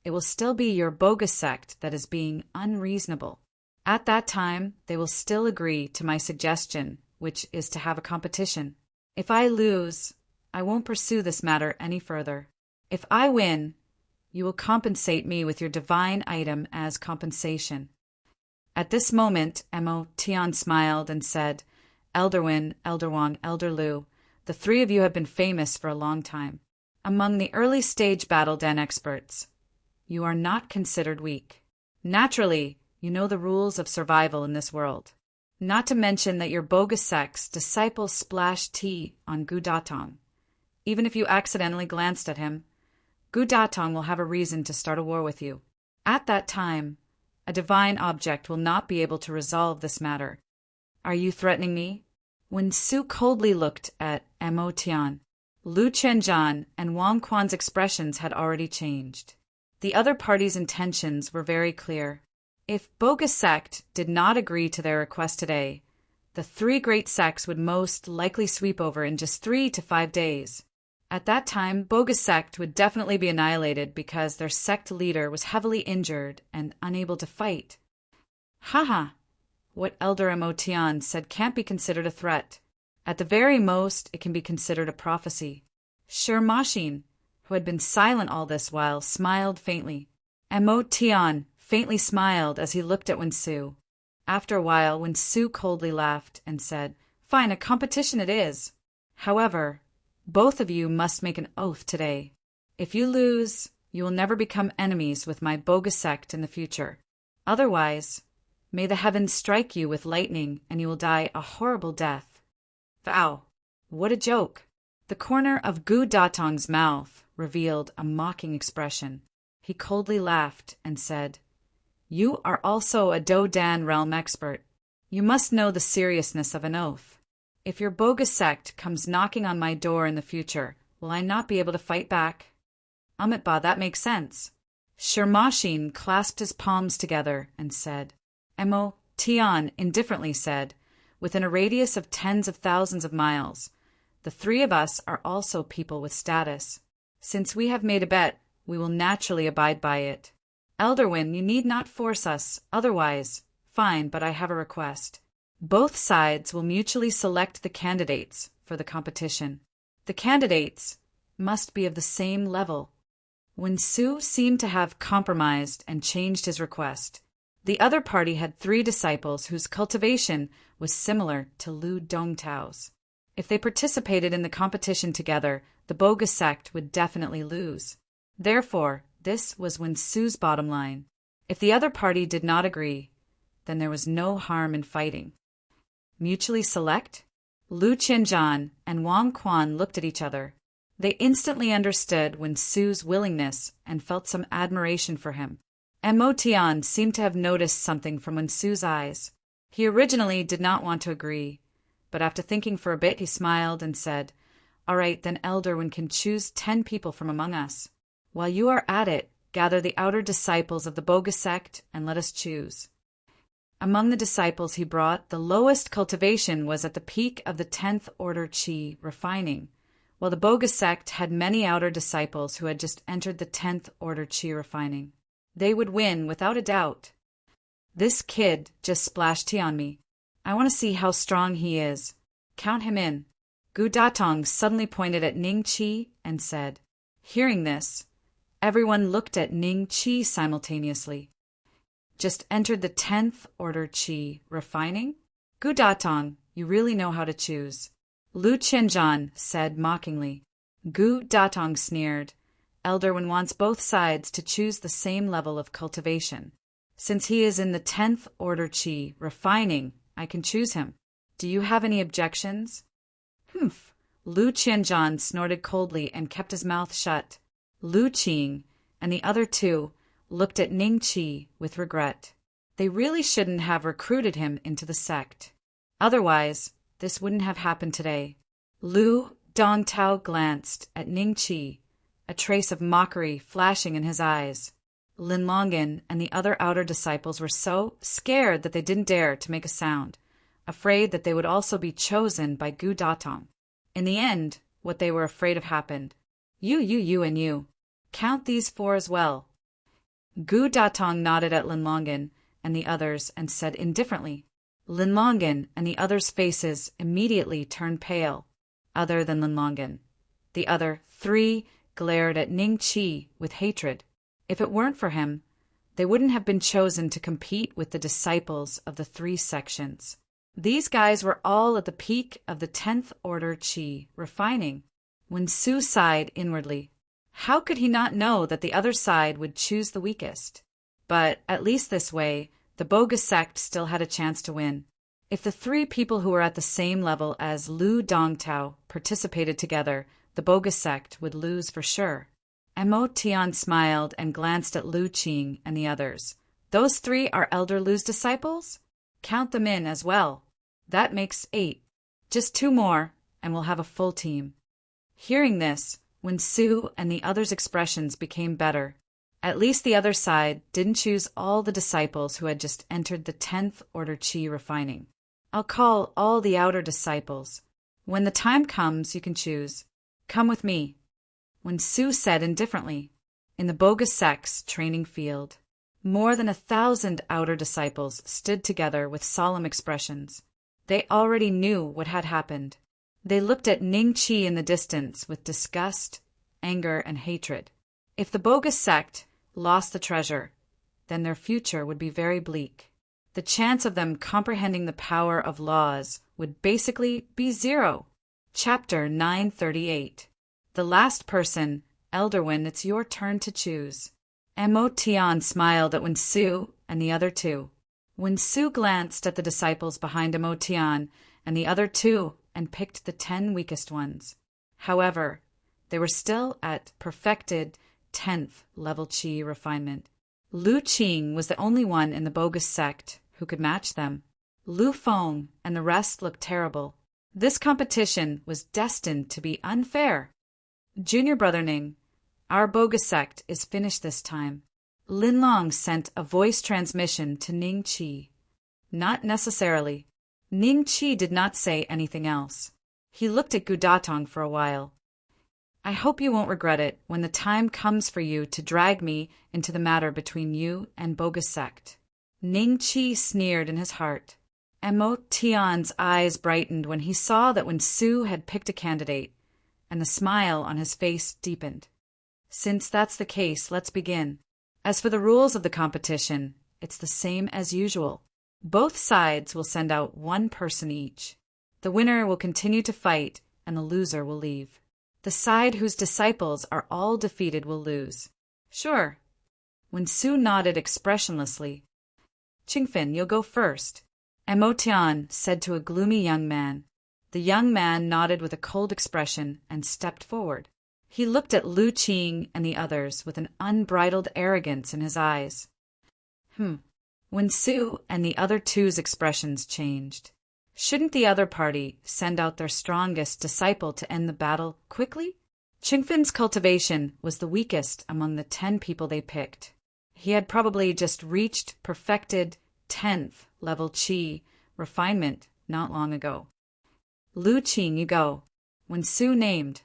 it will still be your Bo-Gu sect that is being unreasonable. At that time, they will still agree to my suggestion, which is to have a competition. If I lose, I won't pursue this matter any further. If I win, you will compensate me with your divine item as compensation. At this moment, Mo Tian smiled and said, Elder Wen, Elder Wang, Elder Lu, the 3 of you have been famous for a long time. Among the early-stage Battle Den experts, you are not considered weak. Naturally, you know the rules of survival in this world. Not to mention that your Bo-Gu sect's disciple splashed tea on Gu Datong. Even if you accidentally glanced at him, Gu Datong will have a reason to start a war with you. At that time, a divine object will not be able to resolve this matter. Are you threatening me? When Su coldly looked at Mo Tian, Lu Qianzhan and Wang Quan's expressions had already changed. The other party's intentions were very clear. If Bo-Gu sect did not agree to their request today, the 3 great sects would most likely sweep over in just 3 to 5 days. At that time, Bo-Gu sect would definitely be annihilated because their sect leader was heavily injured and unable to fight. Haha, what Elder Mo Tian said can't be considered a threat. At the very most, it can be considered a prophecy. Sher Mashin, who had been silent all this while, smiled faintly. Mo Tian faintly smiled as he looked at Wen Su. After a while, Wen Su coldly laughed and said, Fine, a competition it is. However, both of you must make an oath today. If you lose, you will never become enemies with my Bo-Gu sect in the future. Otherwise, may the heavens strike you with lightning and you will die a horrible death. Vow! What a joke! The corner of Gu Datong's mouth revealed a mocking expression. He coldly laughed and said, You are also a Do Dan realm expert. You must know the seriousness of an oath. If your Bo-Gu sect comes knocking on my door in the future, will I not be able to fight back? Amitba, that makes sense. Sher Mashin clasped his palms together and said, Mo Tian indifferently said, "Within a radius of tens of thousands of miles. The three of us are also people with status. Since we have made a bet, we will naturally abide by it. Elderwin, you need not force us, otherwise, fine, but I have a request. Both sides will mutually select the candidates for the competition. The candidates must be of the same level." When Su seemed to have compromised and changed his request, the other party had 3 disciples whose cultivation was similar to Lu Dongtao's. If they participated in the competition together, the bogus sect would definitely lose. Therefore, this was Wen Su's bottom line. If the other party did not agree, then there was no harm in fighting. Mutually select? Lu Qianzhan and Wang Quan looked at each other. They instantly understood Wen Su's willingness and felt some admiration for him. And Mo Tian seemed to have noticed something from Wen Su's eyes. He originally did not want to agree, but after thinking for a bit he smiled and said, "All right, then Elder Wen can choose 10 people from among us. While you are at it, gather the outer disciples of the bogus sect and let us choose." Among the disciples he brought, the lowest cultivation was at the peak of the 10th order qi refining, while the bogus sect had many outer disciples who had just entered the 10th order qi refining. They would win without a doubt. "This kid just splashed tea on me. I want to see how strong he is. Count him in." Gu Datong suddenly pointed at Ning Qi and said. Hearing this, everyone looked at Ning Qi simultaneously. "Just entered the 10th order qi refining? Gu Datong, you really know how to choose." Lu Qianzhan said mockingly. Gu Datong sneered. "Elder Wen wants both sides to choose the same level of cultivation. Since he is in the 10th order qi refining, I can choose him. Do you have any objections?" "Humph." Lu Qianzhan snorted coldly and kept his mouth shut. Lu Qing and the other 2 looked at Ning Qi with regret. They really shouldn't have recruited him into the sect. Otherwise, this wouldn't have happened today. Lu Dongtao glanced at Ning Qi, a trace of mockery flashing in his eyes. Lin Longan and the other outer disciples were so scared that they didn't dare to make a sound, afraid that they would also be chosen by Gu Datong. In the end, what they were afraid of happened. You, and you. Count these 4 as well." Gu Datong nodded at Lin Longan and the others and said indifferently. Lin Longan and the others' faces immediately turned pale, other than Lin Longan. The other 3 glared at Ning Qi with hatred. If it weren't for him, they wouldn't have been chosen to compete with the disciples of the 3 sections. These guys were all at the peak of the 10th order qi refining. When Su sighed inwardly, how could he not know that the other side would choose the weakest? But at least this way, the bogus sect still had a chance to win. If the 3 people who were at the same level as Lu Dongtao participated together, the bogus sect would lose for sure. And Mo Tian smiled and glanced at Lu Qing and the others. "Those 3 are Elder Lu's disciples? Count them in as well. That makes 8. Just 2 more, and we'll have a full team." Hearing this, when Su and the others' expressions became better, at least the other side didn't choose all the disciples who had just entered the 10th order qi refining. "I'll call all the outer disciples. When the time comes, you can choose. Come with me," when Su said indifferently. In the bogus sect's training field, more than 1,000 outer disciples stood together with solemn expressions. They already knew what had happened. They looked at Ning Qi in the distance with disgust, anger, and hatred. If the bogus sect lost the treasure, then their future would be very bleak. The chance of them comprehending the power of laws would basically be 0. Chapter 938. The last person, Elderwin, it's your turn to choose. Mo Tian smiled at Wen Su and the other 2. Wen Su glanced at the disciples behind Mo Tian and the other 2 and picked the 10 weakest ones. However, they were still at perfected 10th level qi refinement. Lu Qing was the only one in the bogus sect who could match them. Lu Feng and the rest looked terrible. This competition was destined to be unfair. "Junior Brother Ning, our bogus sect is finished this time." Lin Long sent a voice transmission to Ning Qi. Not necessarily. Ning Qi did not say anything else. He looked at Gu Datong for a while. I hope you won't regret it when the time comes for you to drag me into the matter between you and bogus sect. Ning Qi sneered in his heart. Mo Tian's eyes brightened when he saw that Wen Su had picked a candidate, and the smile on his face deepened. Since that's the case, let's begin. As for the rules of the competition, it's the same as usual. Both sides will send out one person each. The winner will continue to fight, and the loser will leave. The side whose disciples are all defeated will lose. Sure. Wen Su nodded expressionlessly. Qingfin, you'll go first. Mo Tian said to a gloomy young man. The young man nodded with a cold expression and stepped forward. He looked at Lu Qing and the others with an unbridled arrogance in his eyes. Wen Su and the other two's expressions changed. Shouldn't the other party send out their strongest disciple to end the battle quickly? Qingfin's cultivation was the weakest among the 10 people they picked. He had probably just reached perfected 10th level qi refinement not long ago. Lu Qing, you go. Wen Su named.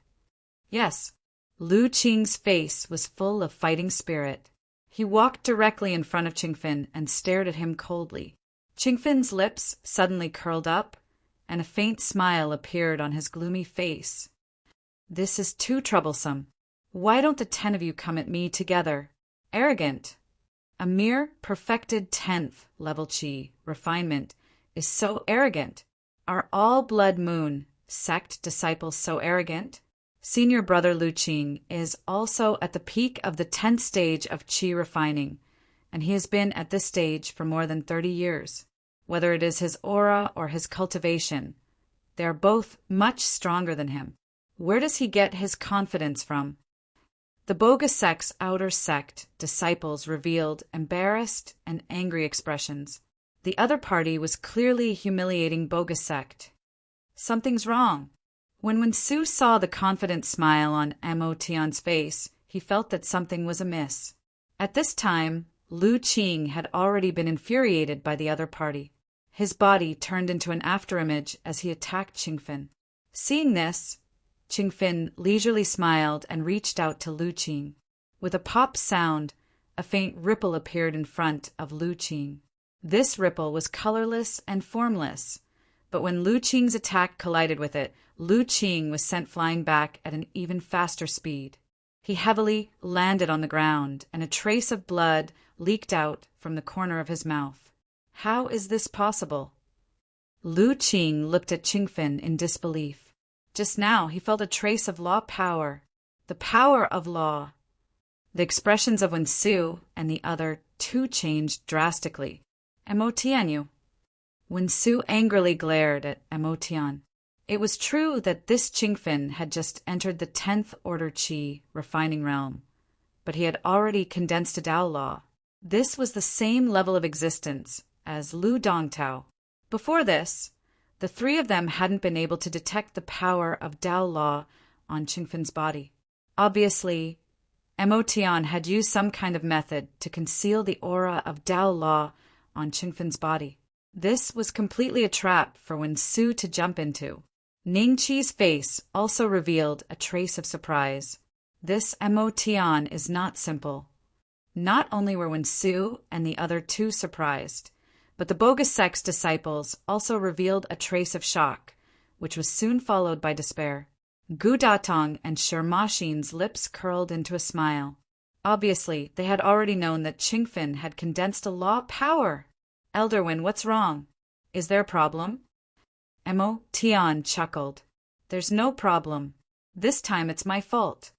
Yes. Lu Qing's face was full of fighting spirit. He walked directly in front of Qingfin and stared at him coldly. Qingfin's lips suddenly curled up, and a faint smile appeared on his gloomy face. This is too troublesome. Why don't the 10 of you come at me together? Arrogant. A mere perfected 10th level qi refinement is so arrogant. Are all Blood Moon sect disciples so arrogant? Senior brother Lu Qing is also at the peak of the 10th stage of qi refining, and he has been at this stage for more than 30 years. Whether it is his aura or his cultivation, they are both much stronger than him. Where does he get his confidence from? The bogus sect's outer sect disciples revealed embarrassed and angry expressions. The other party was clearly humiliating bogus sect. Something's wrong. When Wen Su saw the confident smile on Mo Tian's face, he felt that something was amiss. At this time, Lu Qing had already been infuriated by the other party. His body turned into an afterimage as he attacked Qingfin. Seeing this, Qingfin leisurely smiled and reached out to Lu Qing. With a pop sound, a faint ripple appeared in front of Lu Qing. This ripple was colorless and formless, but when Lu Qing's attack collided with it, Lu Qing was sent flying back at an even faster speed. He heavily landed on the ground, and a trace of blood leaked out from the corner of his mouth. How is this possible? Lu Qing looked at Qingfin in disbelief. Just now he felt a trace of law power. The power of law. The expressions of Wen Su and the other two changed drastically. Mo Tian, you. Wen Su angrily glared at Mo Tian. It was true that this Qingfin had just entered the 10th order qi refining realm, but he had already condensed a Dao law. This was the same level of existence as Lu Dongtao. Before this, the 3 of them hadn't been able to detect the power of Dao law on Qingfin's body. Obviously, Mo Tian had used some kind of method to conceal the aura of Dao law on Qingfin's body. This was completely a trap for Wen Su to jump into. Ning Qi's face also revealed a trace of surprise. This Mo Tian is not simple. Not only were Wen Su and the other 2 surprised, but the bogus sect's disciples also revealed a trace of shock, which was soon followed by despair. Gu Datong and Sherma Xin's lips curled into a smile. Obviously, they had already known that Qingfin had condensed a law power. Elder Wen, what's wrong? Is there a problem? Mo Tian chuckled. There's no problem. This time it's my fault.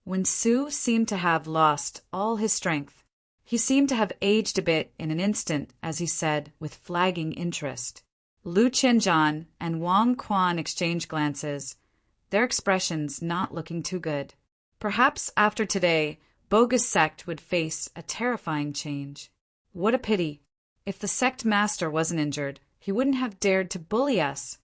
Wen Su seemed to have lost all his strength. He seemed to have aged a bit in an instant as he said, with flagging interest. Lu Qianzhan and Wang Quan exchanged glances, their expressions not looking too good. Perhaps after today, bogus sect would face a terrifying change. What a pity. If the sect master wasn't injured, he wouldn't have dared to bully us.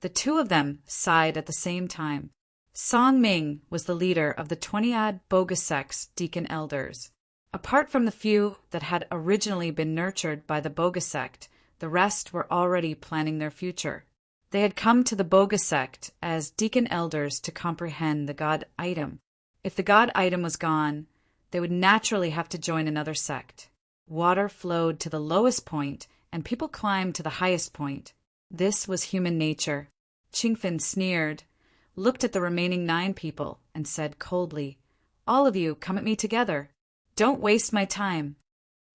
The 2 of them sighed at the same time. Song Ming was the leader of the 20-odd bogus sect's deacon elders. Apart from the few that had originally been nurtured by the bogus sect, The rest were already planning their future. They had come to the Boga sect as deacon elders to comprehend the god item. If the god item was gone, they would naturally have to join another sect. Water flowed to the lowest point, and people climbed to the highest point. This was human nature. Qingfen sneered, looked at the remaining 9 people, and said coldly, "All of you, come at me together. Don't waste my time."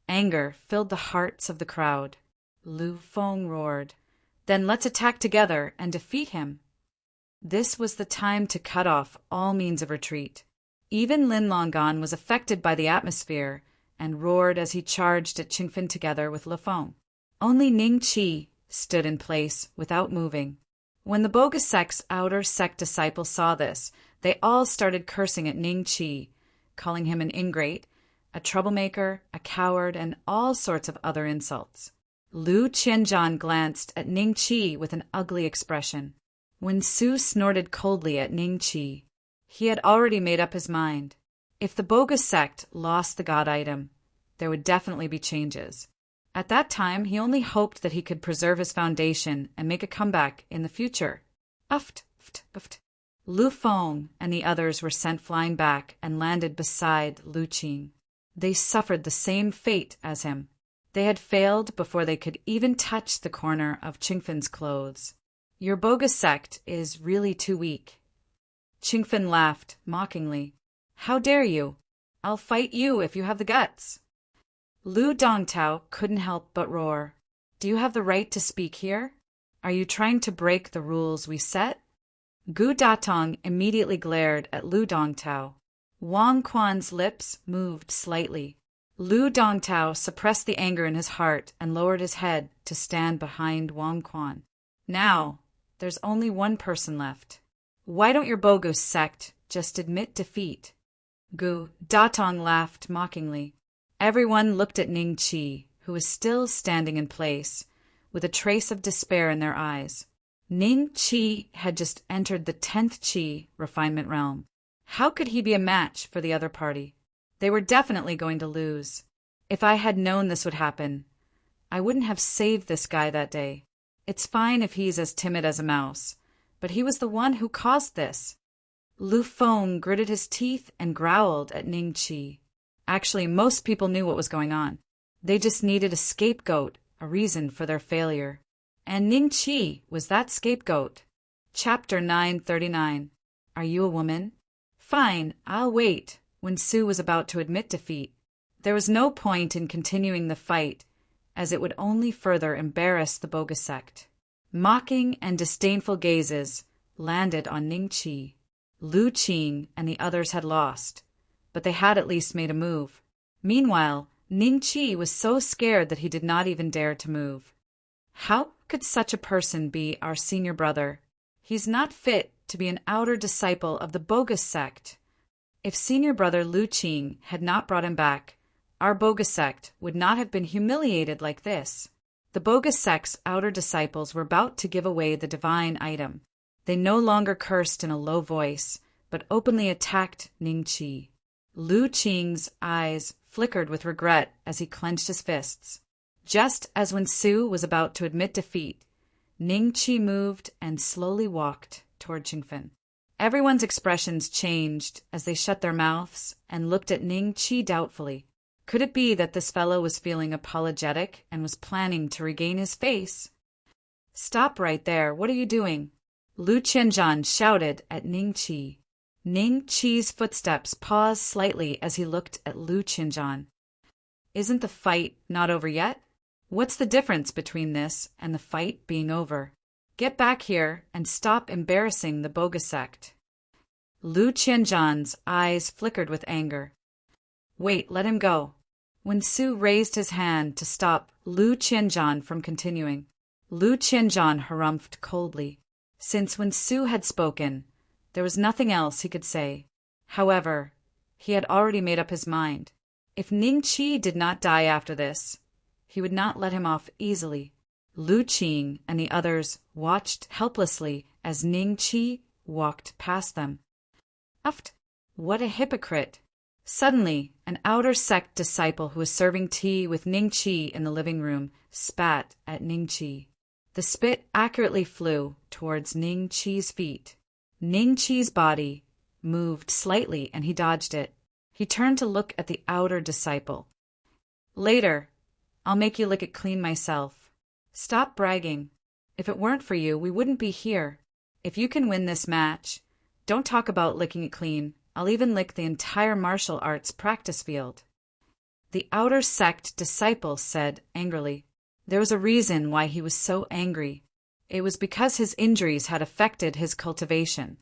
Anger filled the hearts of the crowd. Lu Feng roared, "Then let's attack together and defeat him." This was the time to cut off all means of retreat. Even Lin Longan was affected by the atmosphere and roared as he charged at Qingfen together with Lu Feng. Only Ning Qi stood in place without moving. When the Boga sect's outer sect disciples saw this, they all started cursing at Ning Qi, calling him an ingrate, a troublemaker, a coward, and all sorts of other insults. Lu Qianzhan glanced at Ning Qi with an ugly expression. When Su snorted coldly at Ning Qi, he had already made up his mind. If the Boga sect lost the god item, there would definitely be changes. At that time, he only hoped that he could preserve his foundation and make a comeback in the future. Uft, uft, uft. Lu Feng and the others were sent flying back and landed beside Lu Qing. They suffered the same fate as him. They had failed before they could even touch the corner of Qingfen's clothes. "Your Boga sect is really too weak." Qingfen laughed mockingly. "How dare you? I'll fight you if you have the guts." Lu Dongtao couldn't help but roar. "Do you have the right to speak here? Are you trying to break the rules we set?" Gu Datong immediately glared at Lu Dongtao. Wang Quan's lips moved slightly. Lu Dongtao suppressed the anger in his heart and lowered his head to stand behind Wang Quan. "Now, there's only one person left. Why don't your Boga sect just admit defeat?" Gu Datong laughed mockingly. Everyone looked at Ning Qi, who was still standing in place, with a trace of despair in their eyes. Ning Qi had just entered the 10th Qi refinement realm. How could he be a match for the other party? They were definitely going to lose. If I had known this would happen, I wouldn't have saved this guy that day. It's fine if he's as timid as a mouse, but he was the one who caused this. Lu Feng gritted his teeth and growled at Ning Qi. Actually, most people knew what was going on. They just needed a scapegoat, a reason for their failure. And Ning Qi was that scapegoat. Chapter 939. Are you a woman? Fine, I'll wait. When Su was about to admit defeat, there was no point in continuing the fight, as it would only further embarrass the Boga sect. Mocking and disdainful gazes landed on Ning Qi. Lu Qing and the others had lost, but they had at least made a move. Meanwhile, Ning Qi was so scared that he did not even dare to move. How could such a person be our senior brother? He's not fit to be an outer disciple of the Boga sect. If senior brother Lu Qing had not brought him back, our Boga sect would not have been humiliated like this. The Boga sect's outer disciples were about to give away the divine item. They no longer cursed in a low voice, but openly attacked Ning Qi. Lu Qing's eyes flickered with regret as he clenched his fists. Just as when Su was about to admit defeat, Ning Qi moved and slowly walked toward Qingfen. Everyone's expressions changed as they shut their mouths and looked at Ning Qi doubtfully. Could it be that this fellow was feeling apologetic and was planning to regain his face? "Stop right there, what are you doing?" Lu Qianzhan shouted at Ning Qi. Ning Qi's footsteps paused slightly as he looked at Lu Qianzhan. "Isn't the fight not over yet? What's the difference between this and the fight being over? Get back here and stop embarrassing the Boga sect." Lu Qianzhan's eyes flickered with anger. "Wait, let him go." When Su raised his hand to stop Lu Qianzhan from continuing, Lu Qianzhan harumphed coldly. Since when Su had spoken, there was nothing else he could say. However, he had already made up his mind. If Ning Qi did not die after this, he would not let him off easily. Lu Qing and the others watched helplessly as Ning Qi walked past them. Uft! What a hypocrite! Suddenly, an outer sect disciple who was serving tea with Ning Qi in the living room spat at Ning Qi. The spit accurately flew towards Ning Qi's feet. Ning Qi's body moved slightly and he dodged it. He turned to look at the outer disciple. Later, I'll make you lick it clean myself. Stop bragging. If it weren't for you, we wouldn't be here. If you can win this match, don't talk about licking it clean. I'll even lick the entire martial arts practice field. The outer sect disciple said angrily. There was a reason why he was so angry. It was because his injuries had affected his cultivation.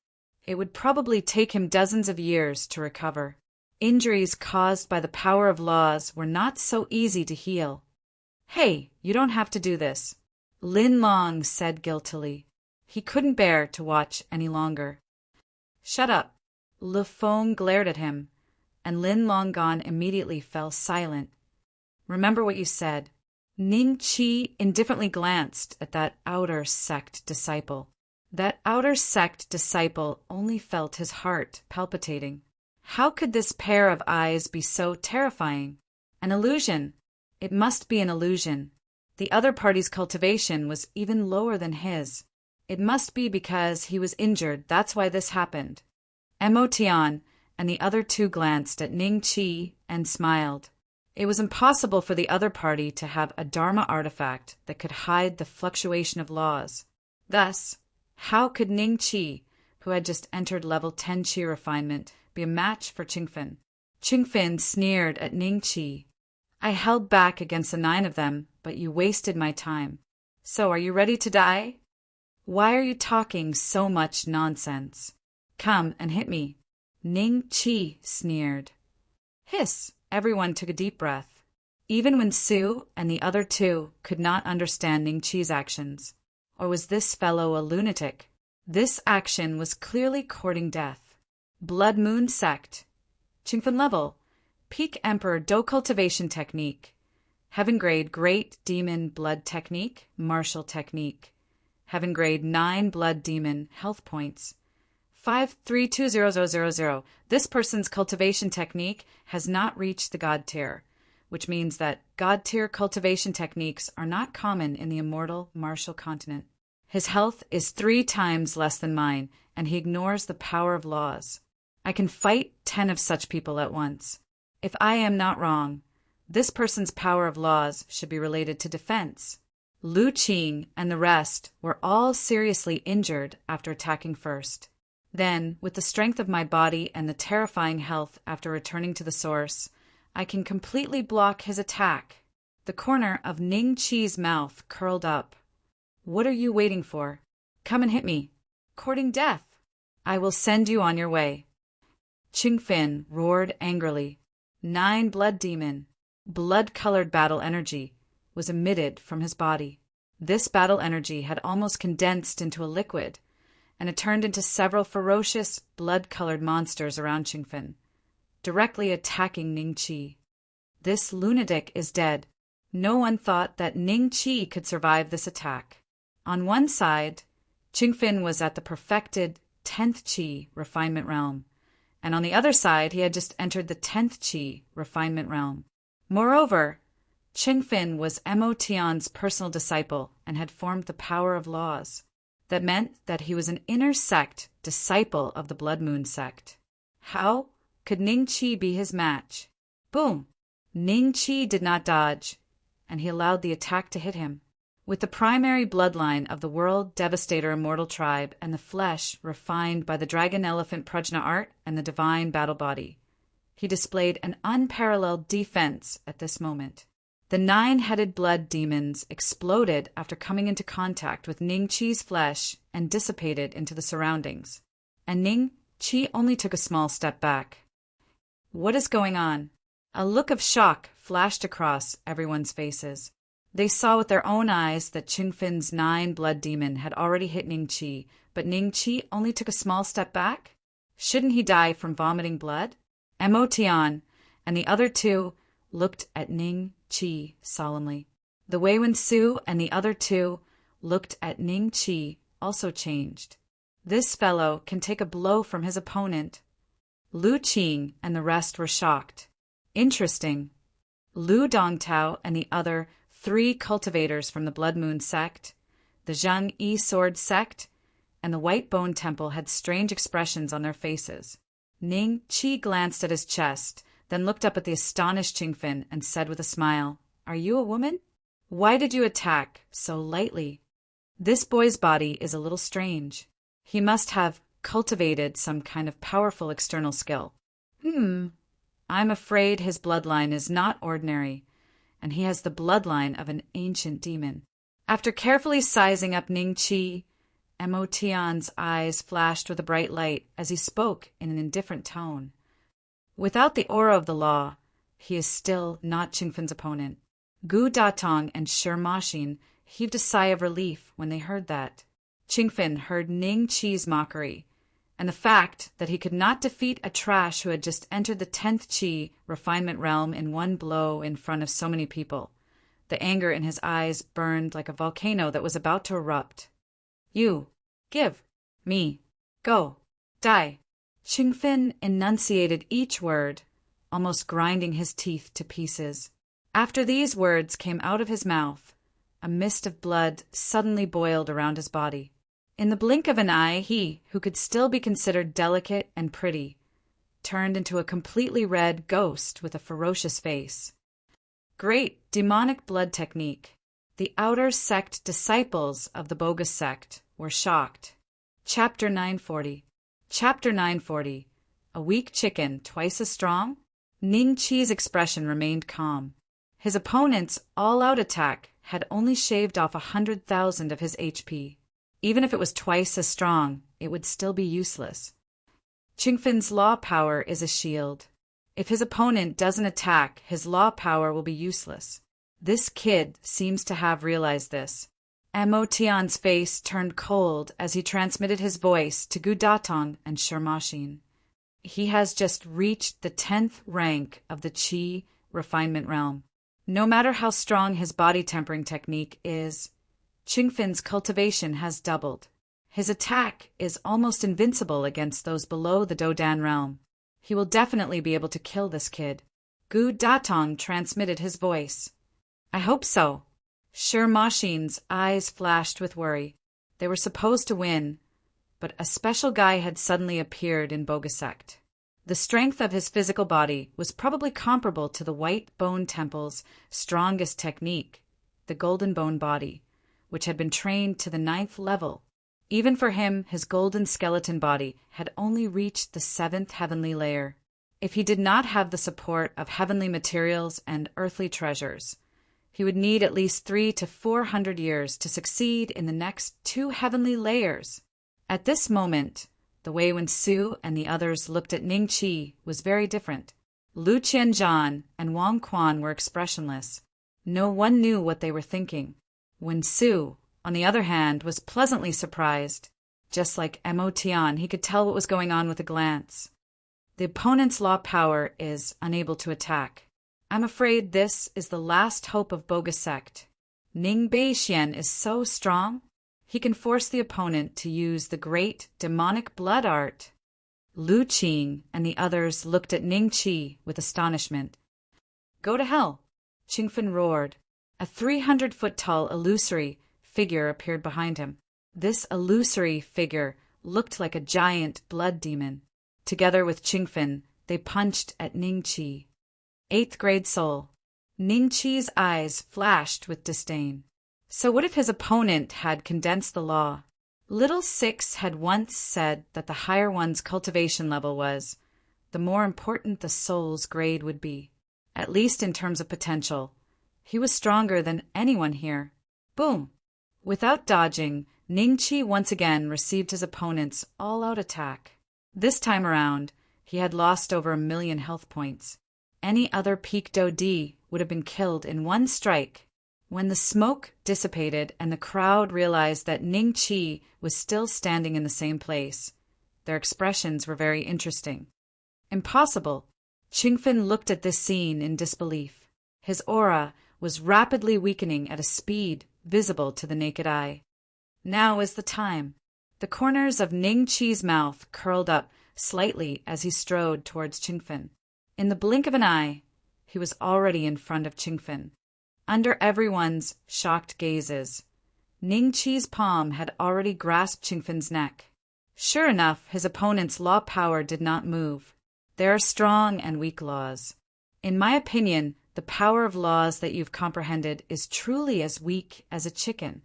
It would probably take him dozens of years to recover. Injuries caused by the power of laws were not so easy to heal. Hey, you don't have to do this, Lin Long said guiltily. He couldn't bear to watch any longer. Shut up. Le Fong glared at him, and Lin Longan immediately fell silent. Remember what you said. Ning Qi indifferently glanced at that outer sect disciple. That outer sect disciple only felt his heart palpitating. How could this pair of eyes be so terrifying? An illusion. It must be an illusion. The other party's cultivation was even lower than his. It must be because he was injured, that's why this happened. Mo Tian and the other two glanced at Ning Qi and smiled. It was impossible for the other party to have a Dharma artifact that could hide the fluctuation of laws. Thus, how could Ning Qi, who had just entered level 10 Qi refinement, be a match for Qingfen? Qingfen sneered at Ning Qi. I held back against the 9 of them, but you wasted my time. So are you ready to die? Why are you talking so much nonsense? Come and hit me. Ning Qi sneered. Hiss! Everyone took a deep breath. Even when Su and the other two could not understand Ning Qi's actions. Or was this fellow a lunatic? This action was clearly courting death. Blood Moon Sect. Qingfen level. Peak Emperor Do Cultivation Technique. Heaven Grade Great Demon Blood Technique, Martial Technique. Heaven Grade 9 Blood Demon Health Points. 532000. This person's cultivation technique has not reached the God tier, which means that God tier cultivation techniques are not common in the immortal martial continent. His health is 3 times less than mine, and he ignores the power of laws. I can fight 10 of such people at once. If I am not wrong, this person's power of laws should be related to defense. Lu Qing and the rest were all seriously injured after attacking first. Then, with the strength of my body and the terrifying health after returning to the source, I can completely block his attack. The corner of Ning Qi's mouth curled up. What are you waiting for? Come and hit me. Courting death. I will send you on your way. Qingfen roared angrily. 9 blood demon, blood-colored battle energy, was emitted from his body. This battle energy had almost condensed into a liquid, and it turned into several ferocious, blood-colored monsters around Qingfen, directly attacking Ning Qi. This lunatic is dead. No one thought that Ning Qi could survive this attack. On one side, Qingfen was at the perfected 10th Qi refinement realm, and on the other side he had just entered the 10th Qi refinement realm. Moreover, Qingfen was Mo Tian's personal disciple and had formed the power of laws. That meant that he was an inner sect disciple of the Blood Moon sect. How could Ning Qi be his match? Boom! Ning Qi did not dodge, and he allowed the attack to hit him. With the primary bloodline of the World Devastator Immortal Tribe and the flesh refined by the Dragon Elephant Prajna art and the Divine Battle Body, he displayed an unparalleled defense at this moment. The 9-headed blood demons exploded after coming into contact with Ning Qi's flesh and dissipated into the surroundings. And Ning Qi only took a small step back. What is going on? A look of shock flashed across everyone's faces. They saw with their own eyes that Qingfen's 9 blood demon had already hit Ning Qi, but Ning Qi only took a small step back? Shouldn't he die from vomiting blood? Mo Tian and the other two looked at Ning Qi solemnly. The Wei Wen Su and the other two looked at Ning Qi also changed. This fellow can take a blow from his opponent. Lu Qing and the rest were shocked. Interesting. Lu Dongtao and the other 3 cultivators from the Blood Moon sect, the Zhang Yi Sword sect, and the White Bone Temple had strange expressions on their faces. Ning Qi glanced at his chest, then looked up at the astonished Qingfen and said with a smile, "Are you a woman? Why did you attack so lightly? This boy's body is a little strange. He must have cultivated some kind of powerful external skill. I'm afraid his bloodline is not ordinary, and he has the bloodline of an ancient demon." After carefully sizing up Ning Qi, Mo Tian's eyes flashed with a bright light as he spoke in an indifferent tone. Without the aura of the law, he is still not Qingfen's opponent. Gu Datong and Shi Maxin heaved a sigh of relief when they heard that. Qingfen heard Ning Qi's mockery, and the fact that he could not defeat a trash who had just entered the 10th Qi refinement realm in one blow in front of so many people. The anger in his eyes burned like a volcano that was about to erupt. "You, give, me, go, die." Qingfen enunciated each word, almost grinding his teeth to pieces. After these words came out of his mouth, a mist of blood suddenly boiled around his body. In the blink of an eye, he, who could still be considered delicate and pretty, turned into a completely red ghost with a ferocious face. Great demonic blood technique. The outer sect disciples of the bogus sect were shocked. Chapter 940. Chapter 940. A weak chicken twice as strong? Ning Qi's expression remained calm. His opponent's all-out attack had only shaved off 100,000 of his HP. Even if it was twice as strong, it would still be useless. Qingfen's law power is a shield. If his opponent doesn't attack, his law power will be useless. This kid seems to have realized this. Mo Tian's face turned cold as he transmitted his voice to Gu Datong and Shi Maxin. He has just reached the 10th rank of the Qi refinement realm. No matter how strong his body tempering technique is, Qingfen's cultivation has doubled. His attack is almost invincible against those below the Dodan realm. He will definitely be able to kill this kid. Gu Datong transmitted his voice. "I hope so." Shi Maxin's eyes flashed with worry. They were supposed to win, but a special guy had suddenly appeared in Bogasect. The strength of his physical body was probably comparable to the White Bone Temple's strongest technique, the Golden Bone Body, which had been trained to the 9th level. Even for him, his golden skeleton body had only reached the 7th heavenly layer. If he did not have the support of heavenly materials and earthly treasures, he would need at least 300 to 400 years to succeed in the next 2 heavenly layers. At this moment, the Wei Wensu and the others looked at Ning Qi was very different. Lu Qianzhan and Wang Quan were expressionless. No one knew what they were thinking. Wensu, on the other hand, was pleasantly surprised. Just like Mo Tian, he could tell what was going on with a glance. The opponent's law power is unable to attack. I'm afraid this is the last hope of Bogasect. Ning Beixian is so strong, he can force the opponent to use the great demonic blood art. Lu Qing and the others looked at Ning Qi with astonishment. "Go to hell!" Qingfen roared. A 300-foot-tall illusory figure appeared behind him. This illusory figure looked like a giant blood demon. Together with Qingfen, they punched at Ning Qi. 8th grade soul. Ning Qi's eyes flashed with disdain. So what if his opponent had condensed the law? Little Six had once said that the higher one's cultivation level was, the more important the soul's grade would be. At least in terms of potential. He was stronger than anyone here. Boom! Without dodging, Ning Qi once again received his opponent's all-out attack. This time around, he had lost over 1 million health points. Any other Peak Do Di would have been killed in one strike. When the smoke dissipated and the crowd realized that Ning Qi was still standing in the same place, their expressions were very interesting. Impossible! Qingfen looked at this scene in disbelief. His aura was rapidly weakening at a speed visible to the naked eye. Now is the time. The corners of Ning Qi's mouth curled up slightly as he strode towards Qingfen. In the blink of an eye, he was already in front of Qingfen. Under everyone's shocked gazes, Ning Qi's palm had already grasped Qingfen's neck. Sure enough, his opponent's law power did not move. There are strong and weak laws. In my opinion, the power of laws that you've comprehended is truly as weak as a chicken.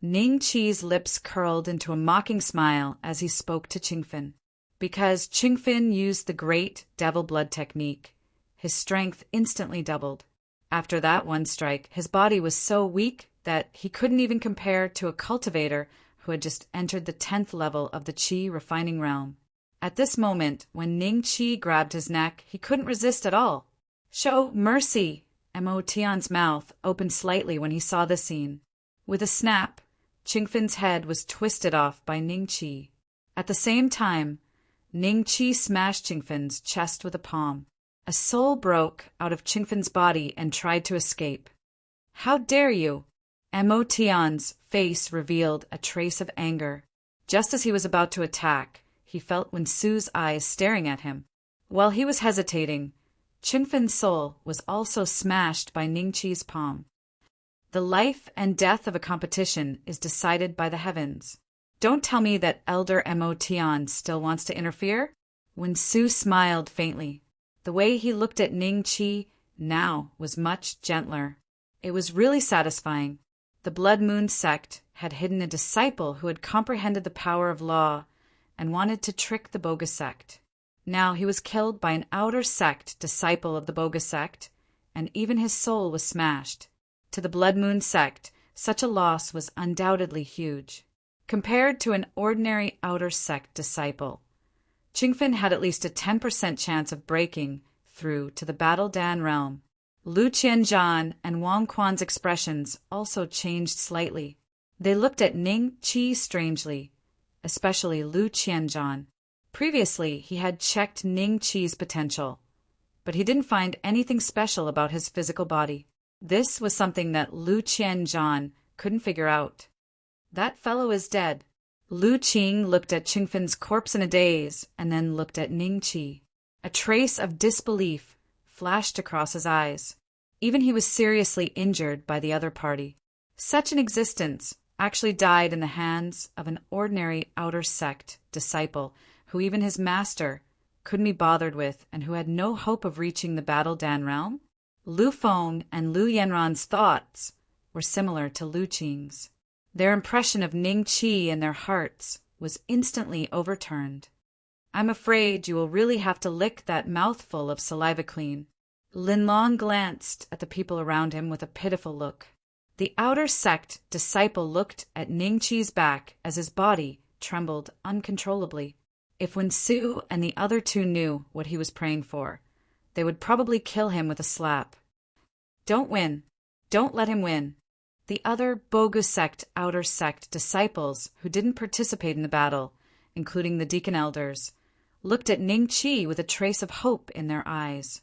Ning Qi's lips curled into a mocking smile as he spoke to Qingfen. Because Qingfen used the great devil blood technique, his strength instantly doubled. After that one strike, his body was so weak that he couldn't even compare to a cultivator who had just entered the 10th level of the Qi refining realm. At this moment, when Ning Qi grabbed his neck, he couldn't resist at all. "Show mercy!" Mo Tian's mouth opened slightly when he saw the scene. With a snap, Qingfen's head was twisted off by Ning Qi. At the same time, Ning Qi smashed Qingfen's chest with a palm. A soul broke out of Qingfen's body and tried to escape. "How dare you!" Mo Tian's face revealed a trace of anger. Just as he was about to attack, he felt Wen Su's eyes staring at him. While he was hesitating, Qingfen's soul was also smashed by Ning Qi's palm. The life and death of a competition is decided by the heavens. Don't tell me that Elder Mo Tian still wants to interfere? Wen Su smiled faintly. The way he looked at Ning Qi now was much gentler. It was really satisfying. The Blood Moon sect had hidden a disciple who had comprehended the power of law and wanted to trick the bogus sect. Now he was killed by an outer sect disciple of the bogus sect, and even his soul was smashed. To the Blood Moon sect, such a loss was undoubtedly huge. Compared to an ordinary outer sect disciple, Qingfen had at least a 10% chance of breaking through to the Battle Dan realm. Lu Qianzhan and Wang Quan's expressions also changed slightly. They looked at Ning Qi strangely, especially Lu Qianzhan. Previously, he had checked Ning Qi's potential, but he didn't find anything special about his physical body. This was something that Lu Qianzhan couldn't figure out. "That fellow is dead." Lu Qing looked at Qingfen's corpse in a daze and then looked at Ning Qi. A trace of disbelief flashed across his eyes. Even he was seriously injured by the other party. Such an existence actually died in the hands of an ordinary outer sect disciple who even his master couldn't be bothered with and who had no hope of reaching the Battle Dan realm? Lu Feng and Lu Yanran's thoughts were similar to Lu Qing's. Their impression of Ning Qi in their hearts was instantly overturned. "I'm afraid you will really have to lick that mouthful of saliva clean." Lin Long glanced at the people around him with a pitiful look. The outer sect disciple looked at Ning Qi's back as his body trembled uncontrollably. If Wen Su and the other two knew what he was praying for, they would probably kill him with a slap. "Don't win. Don't let him win." The other bogus sect outer sect disciples who didn't participate in the battle, including the deacon elders, looked at Ning Qi with a trace of hope in their eyes.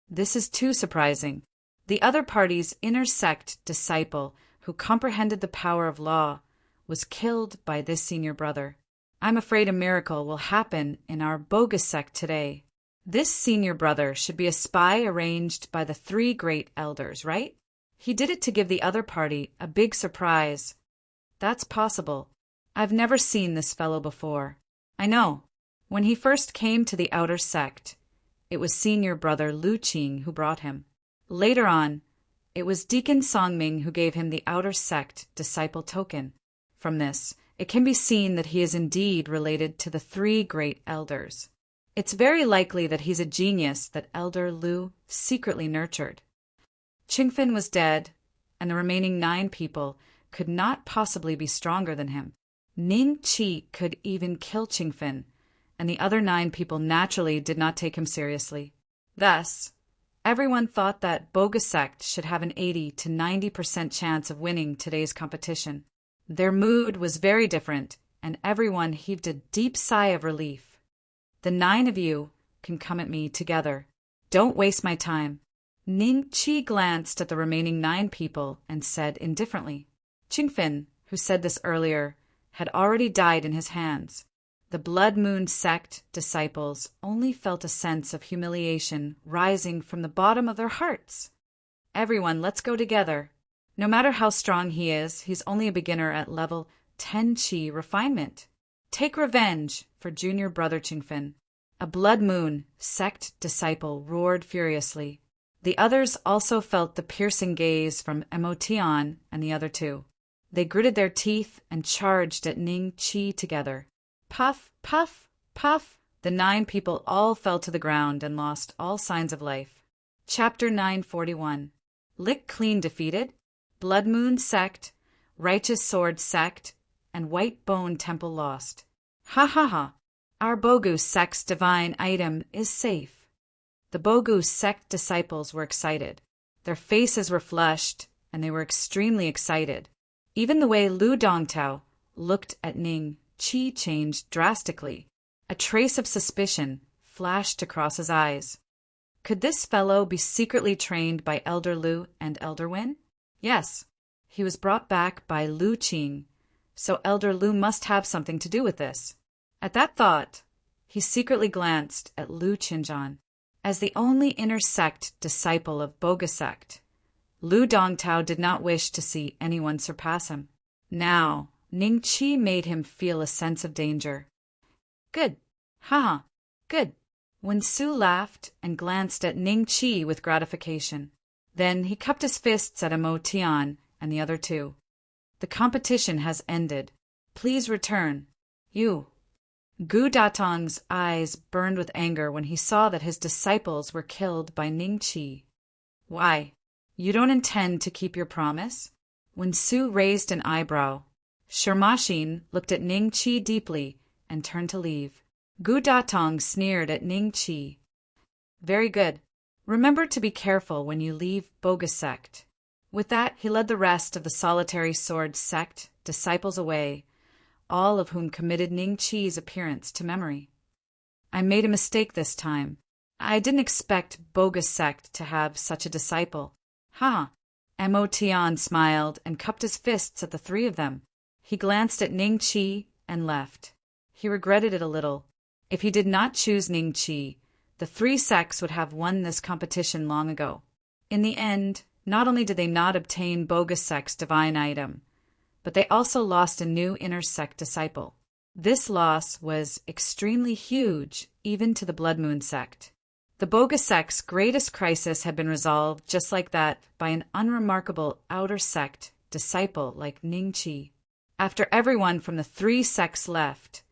This is too surprising. The other party's inner sect disciple who comprehended the power of law was killed by this senior brother. I'm afraid a miracle will happen in our bogus sect today. This senior brother should be a spy arranged by the three great elders, right? He did it to give the other party a big surprise. That's possible. I've never seen this fellow before. I know. When he first came to the outer sect, it was senior brother Lu Qing who brought him. Later on, it was Deacon Songming who gave him the outer sect disciple token. From this, it can be seen that he is indeed related to the three great elders. It's very likely that he's a genius that Elder Lu secretly nurtured. Qingfen was dead, and the remaining 9 people could not possibly be stronger than him. Ning Qi could even kill Qingfen, and the other 9 people naturally did not take him seriously. Thus, everyone thought that bogus sect should have an 80 to 90% chance of winning today's competition. Their mood was very different, and everyone heaved a deep sigh of relief. The 9 of you can come at me together. Don't waste my time. Ning Qi glanced at the remaining 9 people and said indifferently. Qingfen, who said this earlier, had already died in his hands. The Blood Moon sect disciples only felt a sense of humiliation rising from the bottom of their hearts. Everyone, let's go together. No matter how strong he is, he's only a beginner at level 10 Qi refinement. Take revenge for junior brother Qingfen. A Blood Moon sect disciple roared furiously. The others also felt the piercing gaze from Emotion and the other two. They gritted their teeth and charged at Ning Qi together. Puff, puff, puff. The 9 people all fell to the ground and lost all signs of life. Chapter 941. Lick Clean defeated, Blood Moon sect, Righteous Sword sect, and White Bone Temple lost. Ha ha ha. Our Bogu sect's divine item is safe. The Bogu sect disciples were excited. Their faces were flushed, and they were extremely excited. Even the way Lu Dongtao looked at Ning Qi changed drastically. A trace of suspicion flashed across his eyes. Could this fellow be secretly trained by Elder Lu and Elder Wen? Yes, he was brought back by Lu Qing, so Elder Lu must have something to do with this. At that thought, he secretly glanced at Lu Qinzhan. As the only inner sect disciple of Boga sect, Lu Dongtao did not wish to see anyone surpass him. Now, Ning Qi made him feel a sense of danger. Good. Haha. Good. Wen Su laughed and glanced at Ning Qi with gratification. Then he cupped his fists at Mo Tian and the other two. The competition has ended. Please return. You. Gu Datong's eyes burned with anger when he saw that his disciples were killed by Ning Qi. Why? You don't intend to keep your promise? Wen Su raised an eyebrow. Shermashin looked at Ning Qi deeply and turned to leave. Gu Datong sneered at Ning Qi. Very good. Remember to be careful when you leave Boga sect. With that, he led the rest of the Solitary Sword sect disciples away, all of whom committed Ning Qi's appearance to memory. I made a mistake this time. I didn't expect Boga sect to have such a disciple. Ha! Mo Tian smiled and cupped his fists at the 3 of them. He glanced at Ning Qi and left. He regretted it a little. If he did not choose Ning Qi, the 3 sects would have won this competition long ago. In the end, not only did they not obtain Boga sect's divine item, but they also lost a new inner sect disciple. This loss was extremely huge, even to the Blood Moon sect. The Boga sect's greatest crisis had been resolved just like that by an unremarkable outer sect disciple like Ning Qi. After everyone from the 3 sects left,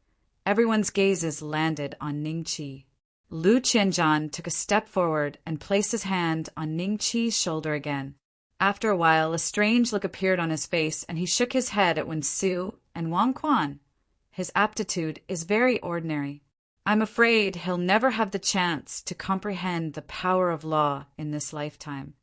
everyone's gazes landed on Ning Qi. Lu Qianzhan took a step forward and placed his hand on Ning Qi's shoulder again. After a while, a strange look appeared on his face, and he shook his head at Wen Su and Wang Quan. His aptitude is very ordinary. I'm afraid he'll never have the chance to comprehend the power of law in this lifetime.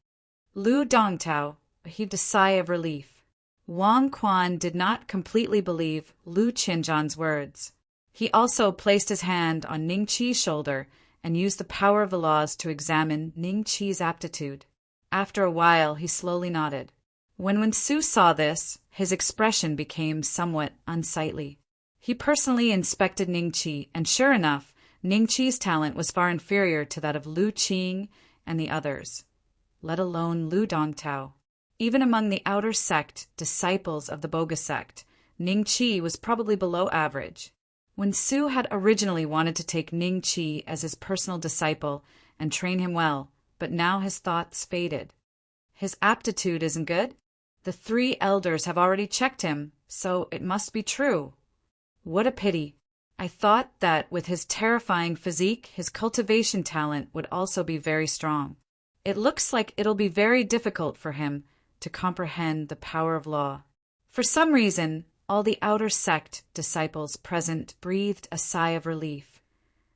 Lu Dongtao heaved a sigh of relief. Wang Quan did not completely believe Lu Qianzhan's words. He also placed his hand on Ning Qi's shoulder and used the power of the laws to examine Ning Qi's aptitude. After a while, he slowly nodded. When Wen Su saw this, his expression became somewhat unsightly. He personally inspected Ning Qi, and sure enough, Ning Qi's talent was far inferior to that of Lu Qing and the others, let alone Lu Dongtao. Even among the outer sect disciples of the Boga sect, Ning Qi was probably below average. Wen Su had originally wanted to take Ning Qi as his personal disciple and train him well, but now his thoughts faded. His aptitude isn't good. The 3 elders have already checked him, so it must be true. What a pity. I thought that with his terrifying physique, his cultivation talent would also be very strong. It looks like it'll be very difficult for him to comprehend the power of law. For some reason, all the outer sect disciples present breathed a sigh of relief,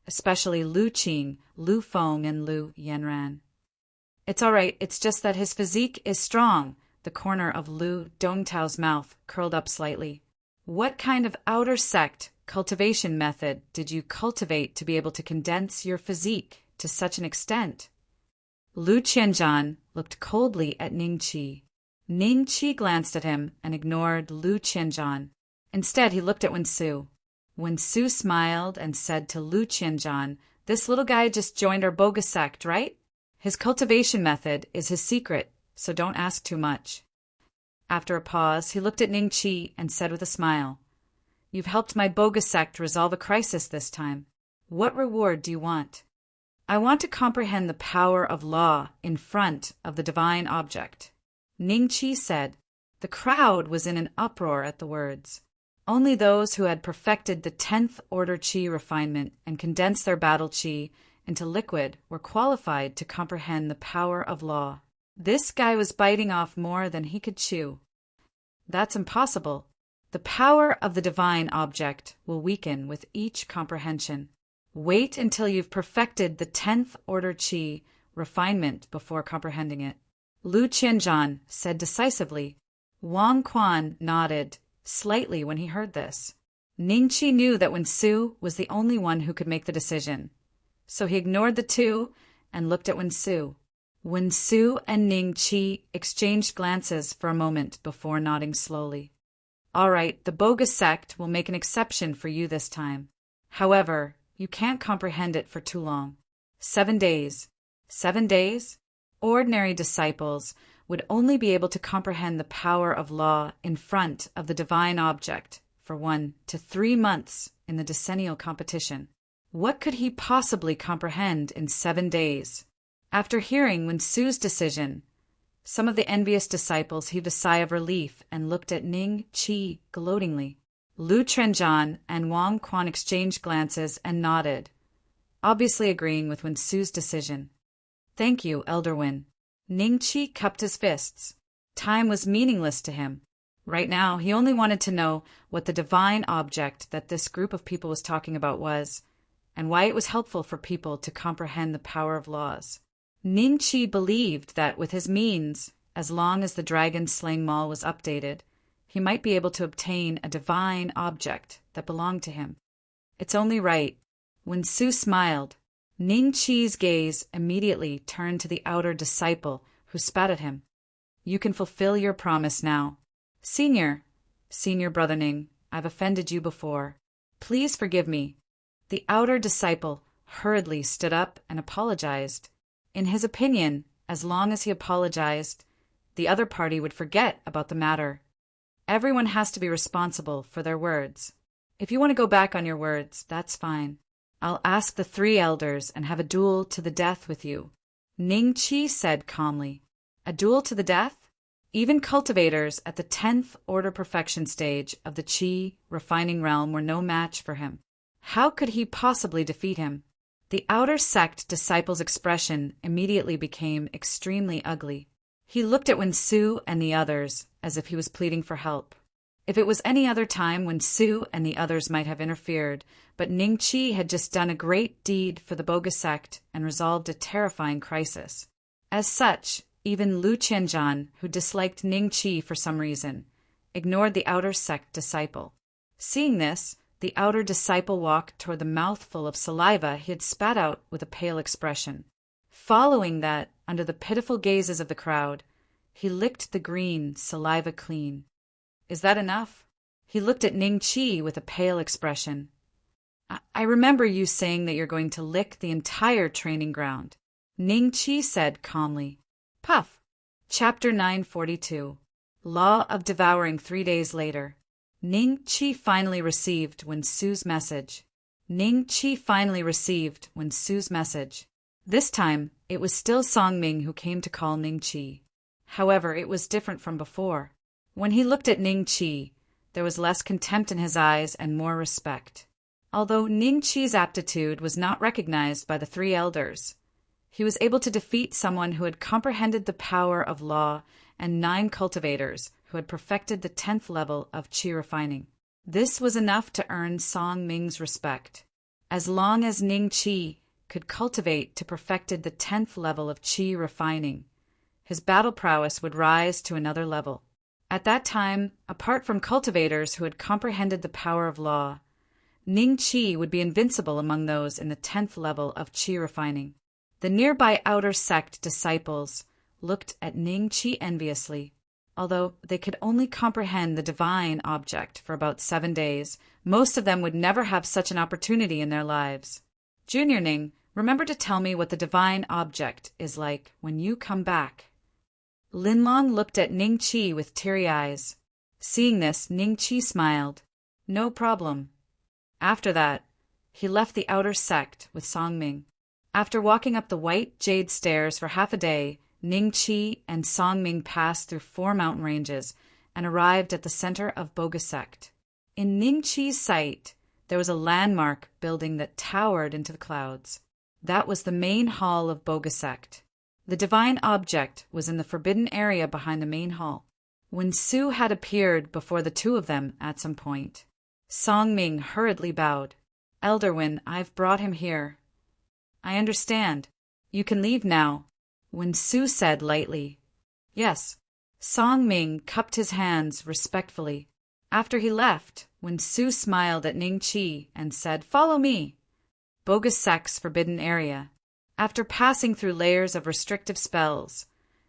especially Lu Qing, Lu Feng, and Lu Yanran. It's all right, it's just that his physique is strong. The corner of Lu Dongtao's mouth curled up slightly. What kind of outer sect cultivation method did you cultivate to be able to condense your physique to such an extent? Lu Qianzhan looked coldly at Ning Qi. Ning Qi glanced at him and ignored Lu Qianzhan. Instead, he looked at Wen Su. Wen Su smiled and said to Lu Qianzhan, "This little guy just joined our boga sect, right? His cultivation method is his secret, so don't ask too much." After a pause, he looked at Ning Qi and said with a smile, "You've helped my boga sect resolve a crisis this time. What reward do you want?" "I want to comprehend the power of law in front of the divine object." Ning Qi said. The crowd was in an uproar at the words. Only those who had perfected the 10th order qi refinement and condensed their battle qi into liquid were qualified to comprehend the power of law. This guy was biting off more than he could chew. "That's impossible. The power of the divine object will weaken with each comprehension. Wait until you've perfected the 10th order qi refinement before comprehending it." Lu Qianzhan said decisively. Wang Quan nodded slightly when he heard this. Ning Qi knew that Wen Su was the only one who could make the decision, so he ignored the two and looked at Wen Su. Wen Su and Ning Qi exchanged glances for a moment before nodding slowly. "All right, the bogus sect will make an exception for you this time. However, you can't comprehend it for too long. 7 days. 7 days? Ordinary disciples would only be able to comprehend the power of law in front of the divine object for 1 to 3 months in the decennial competition. What could he possibly comprehend in 7 days?" After hearing Wen Su's decision, some of the envious disciples heaved a sigh of relief and looked at Ning Qi gloatingly. Lu Qianzhan and Wang Quan exchanged glances and nodded, obviously agreeing with Wen Su's decision. "Thank you, Elder Wen." Ning Qi cupped his fists. Time was meaningless to him. Right now, he only wanted to know what the divine object that this group of people was talking about was, and why it was helpful for people to comprehend the power of laws. Ning Qi believed that with his means, as long as the dragon-slaying mall was updated, he might be able to obtain a divine object that belonged to him. "It's only right." Wen Su smiled. Ning Qi's gaze immediately turned to the outer disciple, who spat at him. "You can fulfill your promise now. Senior Brother Ning, I've offended you before. Please forgive me." The outer disciple hurriedly stood up and apologized. In his opinion, as long as he apologized, the other party would forget about the matter. Everyone has to be responsible for their words. If you want to go back on your words, that's fine. I'll ask the 3 elders and have a duel to the death with you," Ning Qi said calmly. "A duel to the death?" Even cultivators at the 10th order perfection stage of the qi refining realm were no match for him. How could he possibly defeat him? The outer sect disciple's expression immediately became extremely ugly. He looked at Wen Su and the others as if he was pleading for help. If it was any other time, Wen Su and the others might have interfered, but Ning Qi had just done a great deed for the boga sect and resolved a terrifying crisis. As such, even Lu Qianzhan, who disliked Ning Qi for some reason, ignored the outer sect disciple. Seeing this, the outer disciple walked toward the mouthful of saliva he had spat out with a pale expression. Following that, under the pitiful gazes of the crowd, he licked the green saliva clean. "Is that enough?" He looked at Ning Qi with a pale expression. I remember you saying that you're going to lick the entire training ground," Ning Qi said calmly. Puff. Chapter 942. Law of Devouring 3 days later. Ning Qi finally received Wen Su's message. This time, it was still Song Ming who came to call Ning Qi. However, it was different from before. When he looked at Ning Qi, there was less contempt in his eyes and more respect. Although Ning Qi's aptitude was not recognized by the 3 elders, he was able to defeat someone who had comprehended the power of law and 9 cultivators who had perfected the 10th level of qi refining. This was enough to earn Song Ming's respect. As long as Ning Qi could cultivate to perfected the 10th level of qi refining, his battle prowess would rise to another level. At that time, apart from cultivators who had comprehended the power of law, Ning Qi would be invincible among those in the 10th level of qi refining. The nearby outer sect disciples looked at Ning Qi enviously. Although they could only comprehend the divine object for about 7 days, most of them would never have such an opportunity in their lives. Junior Ning, remember to tell me what the divine object is like when you come back. Linlong looked at Ning Chi with teary eyes. Seeing this, Ning Chi smiled. No problem. After that, he left the outer sect with Song Ming. After walking up the white jade stairs for half a day, Ning Chi and Song Ming passed through 4 mountain ranges and arrived at the center of Boga sect. In Ning Chi's sight, there was a landmark building that towered into the clouds. That was the main hall of Boga sect. The divine object was in the forbidden area behind the main hall. When Su had appeared before the two of them at some point, Song Ming hurriedly bowed. Elder Wen, I've brought him here. I understand. You can leave now. When Su said lightly, Yes, Song Ming cupped his hands respectfully. After he left, when Su smiled at Ning Chi and said, Follow me. Boga sect's forbidden area. After passing through layers of restrictive spells,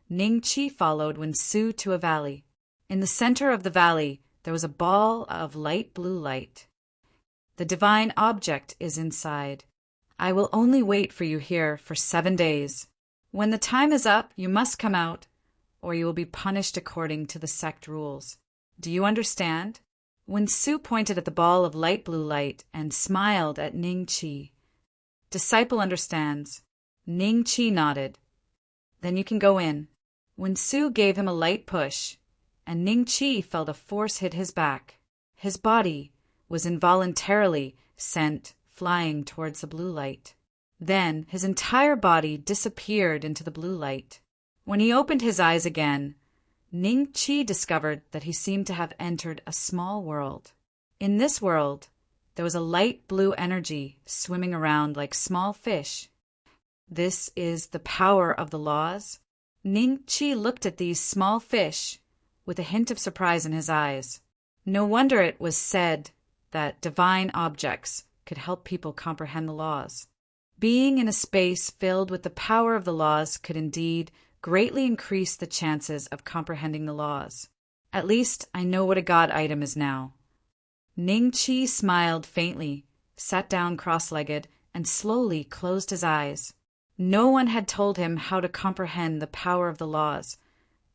Ning Chi followed Wen Su to a valley. In the center of the valley, there was a ball of light blue light. The divine object is inside. I will only wait for you here for 7 days. When the time is up, you must come out, or you will be punished according to the sect rules. Do you understand? When Su pointed at the ball of light blue light and smiled at Ning Chi. Disciple understands. Ning Chi nodded. Then you can go in. When Su gave him a light push, and Ning Chi felt a force hit his back. His body was involuntarily sent flying towards the blue light. Then his entire body disappeared into the blue light. When he opened his eyes again, Ning Chi discovered that he seemed to have entered a small world. In this world, there was a light blue energy swimming around like small fish. This is the power of the laws. Ning Chi looked at these small fish with a hint of surprise in his eyes. No wonder it was said that divine objects could help people comprehend the laws. Being in a space filled with the power of the laws could indeed greatly increase the chances of comprehending the laws. At least I know what a god item is now. Ning Chi smiled faintly, sat down cross-legged, and slowly closed his eyes. No one had told him how to comprehend the power of the laws,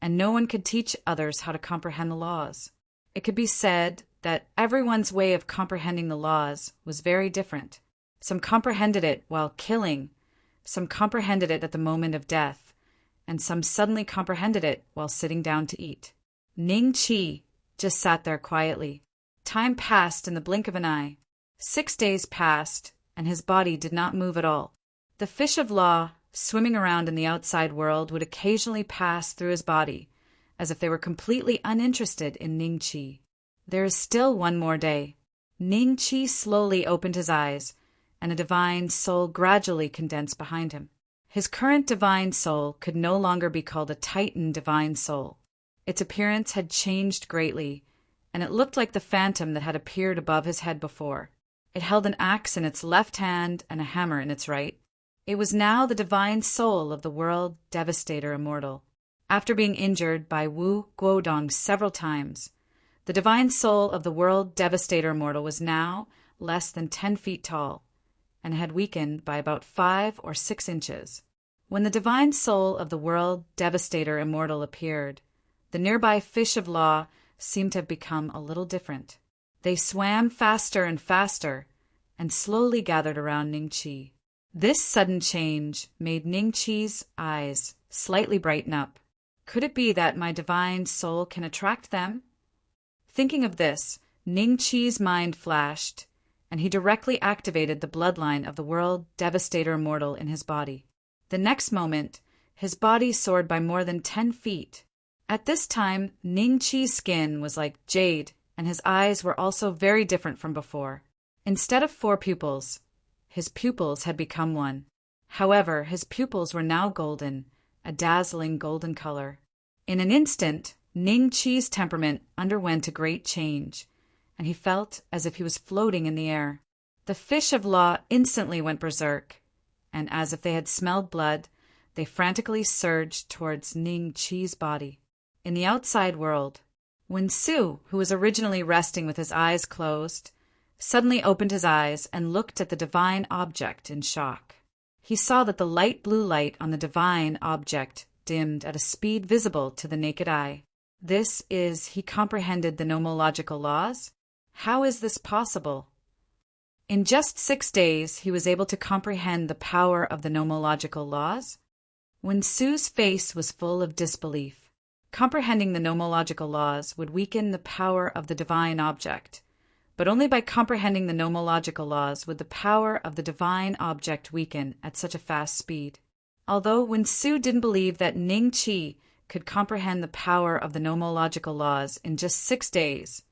and no one could teach others how to comprehend the laws. It could be said that everyone's way of comprehending the laws was very different. Some comprehended it while killing, some comprehended it at the moment of death, and some suddenly comprehended it while sitting down to eat. Ning Chi just sat there quietly. Time passed in the blink of an eye. 6 days passed, and his body did not move at all. The fish of law, swimming around in the outside world, would occasionally pass through his body, as if they were completely uninterested in Ning Chi. There is still 1 more day. Ning Chi slowly opened his eyes, and a divine soul gradually condensed behind him. His current divine soul could no longer be called a Titan divine soul. Its appearance had changed greatly, and it looked like the phantom that had appeared above his head before. It held an axe in its left hand and a hammer in its right. It was now the divine soul of the world devastator immortal. After being injured by Wu Guodong several times, the divine soul of the world devastator immortal was now less than 10 feet tall, and had weakened by about 5 or 6 inches. When the divine soul of the world devastator immortal appeared, the nearby fish of law seemed to have become a little different. They swam faster and faster, and slowly gathered around Ning Chi. This sudden change made Ning Chi's eyes slightly brighten up. Could it be that my divine soul can attract them? Thinking of this, Ning Chi's mind flashed, and he directly activated the bloodline of the world devastator immortal in his body. The next moment, his body soared by more than 10 feet. At this time, Ning Chi's skin was like jade, and his eyes were also very different from before. Instead of 4 pupils, his pupils had become 1. However, his pupils were now golden, a dazzling golden color. In an instant, Ning Chi's temperament underwent a great change, and he felt as if he was floating in the air. The fish of law instantly went berserk, and as if they had smelled blood, they frantically surged towards Ning Chi's body. In the outside world, when Su, who was originally resting with his eyes closed, suddenly opened his eyes and looked at the divine object in shock. He saw that the light blue light on the divine object dimmed at a speed visible to the naked eye. He comprehended the nomological laws? How is this possible? In just 6 days, he was able to comprehend the power of the nomological laws? When Su's face was full of disbelief, comprehending the nomological laws would weaken the power of the divine object, but only by comprehending the nomological laws would the power of the divine object weaken at such a fast speed. Although when Su didn't believe that Ning Qi could comprehend the power of the nomological laws in just 6 days,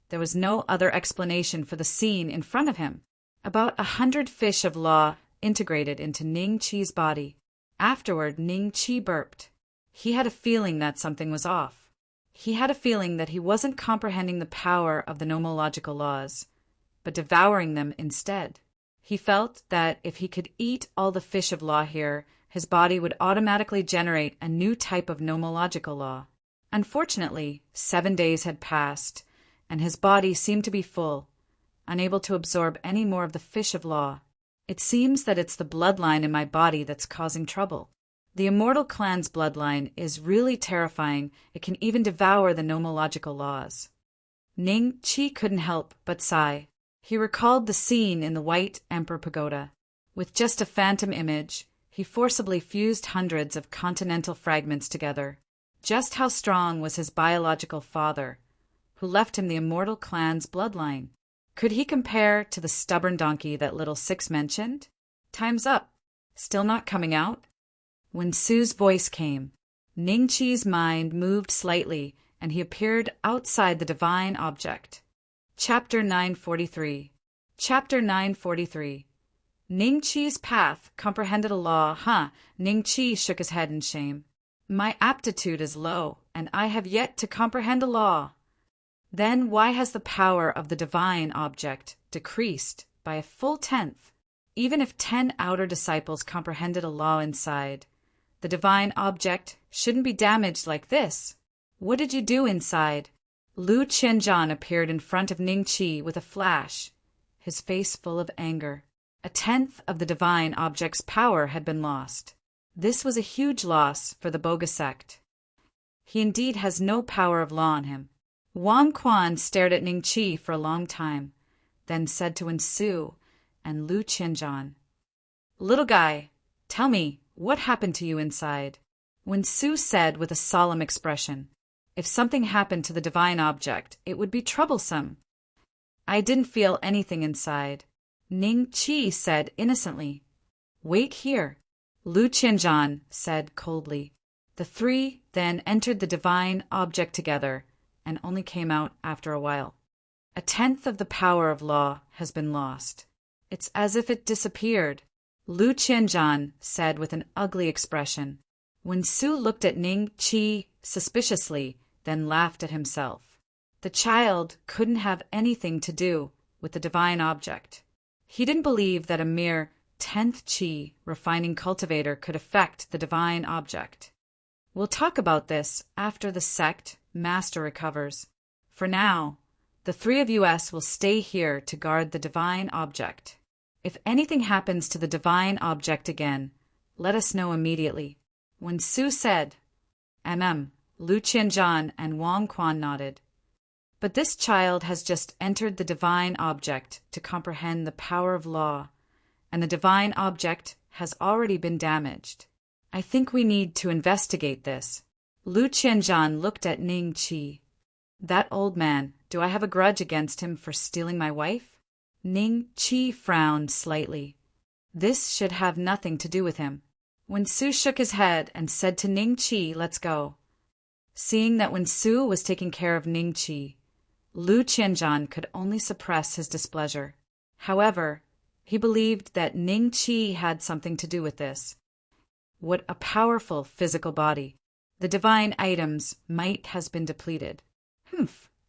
there was no other explanation for the scene in front of him. About 100 fish of law integrated into Ning Qi's body. Afterward, Ning Qi burped. He had a feeling that something was off. He had a feeling that he wasn't comprehending the power of the nomological laws, but devouring them instead. He felt that if he could eat all the fish of law here, his body would automatically generate a new type of nomological law. Unfortunately, 7 days had passed, and his body seemed to be full, unable to absorb any more of the fish of law. It seems that it's the bloodline in my body that's causing trouble. The immortal clan's bloodline is really terrifying. It can even devour the nomological laws. Ning Qi couldn't help but sigh. He recalled the scene in the White Emperor Pagoda. With just a phantom image, he forcibly fused hundreds of continental fragments together. Just how strong was his biological father, who left him the immortal clan's bloodline? Could he compare to the stubborn donkey that little Six mentioned? Time's up. Still not coming out? When Su's voice came, Ning Qi's mind moved slightly, and he appeared outside the divine object. Chapter 943. Chapter 943. Ning Qi's path comprehended a law, Ning Qi shook his head in shame. My aptitude is low, and I have yet to comprehend a law. Then why has the power of the divine object decreased by a full 10th? Even if 10 outer disciples comprehended a law inside, the divine object shouldn't be damaged like this. What did you do inside? Lu Qianzhan appeared in front of Ning Qi with a flash, his face full of anger. A 10th of the divine object's power had been lost. This was a huge loss for the Boga sect. He indeed has no power of law on him. Wang Quan stared at Ning Qi for a long time, then said to Su and Lu Qianzhan, "Little guy, tell me, what happened to you inside?" Su said with a solemn expression, "If something happened to the divine object, it would be troublesome." "I didn't feel anything inside," Ning Qi said innocently. "Wait here," Lu Qianzhan said coldly. The three then entered the divine object together, and only came out after a while. A 10th of the power of law has been lost. It's as if it disappeared, Lu Qianzhan said with an ugly expression. Su looked at Ning Qi suspiciously, then laughed at himself. The child couldn't have anything to do with the divine object. He didn't believe that a mere 10th Qi refining cultivator could affect the divine object. We'll talk about this after the sect master recovers. For now, the three of us will stay here to guard the divine object. If anything happens to the divine object again, let us know immediately. When Su said, Lu Qianzhan and Wang Quan nodded. But this child has just entered the divine object to comprehend the power of law, and the divine object has already been damaged. I think we need to investigate this. Lu Qianzhan looked at Ning Qi. That old man, do I have a grudge against him for stealing my wife? Ning Qi frowned slightly. This should have nothing to do with him. Su shook his head and said to Ning Qi, "Let's go." Seeing that Su was taking care of Ning Qi, Lu Qianzhan could only suppress his displeasure. However, he believed that Ning Qi had something to do with this. What a powerful physical body. The divine item's might has been depleted.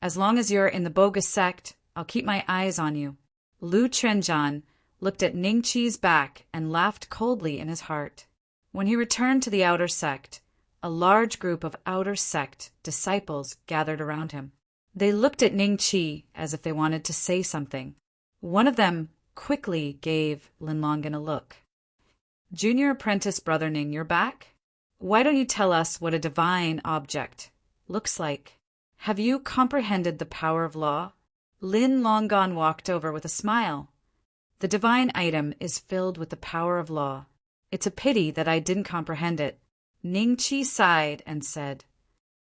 As long as you're in the Boga sect, I'll keep my eyes on you. Lu Qianzhan looked at Ning Qi's back and laughed coldly in his heart. When he returned to the outer sect, a large group of outer sect disciples gathered around him. They looked at Ning Chi as if they wanted to say something. One of them quickly gave Lin Longan a look. "Junior apprentice Brother Ning, you're back? Why don't you tell us what a divine object looks like? Have you comprehended the power of law?" Lin Longan walked over with a smile. "The divine item is filled with the power of law. It's a pity that I didn't comprehend it." Ning Chi sighed and said,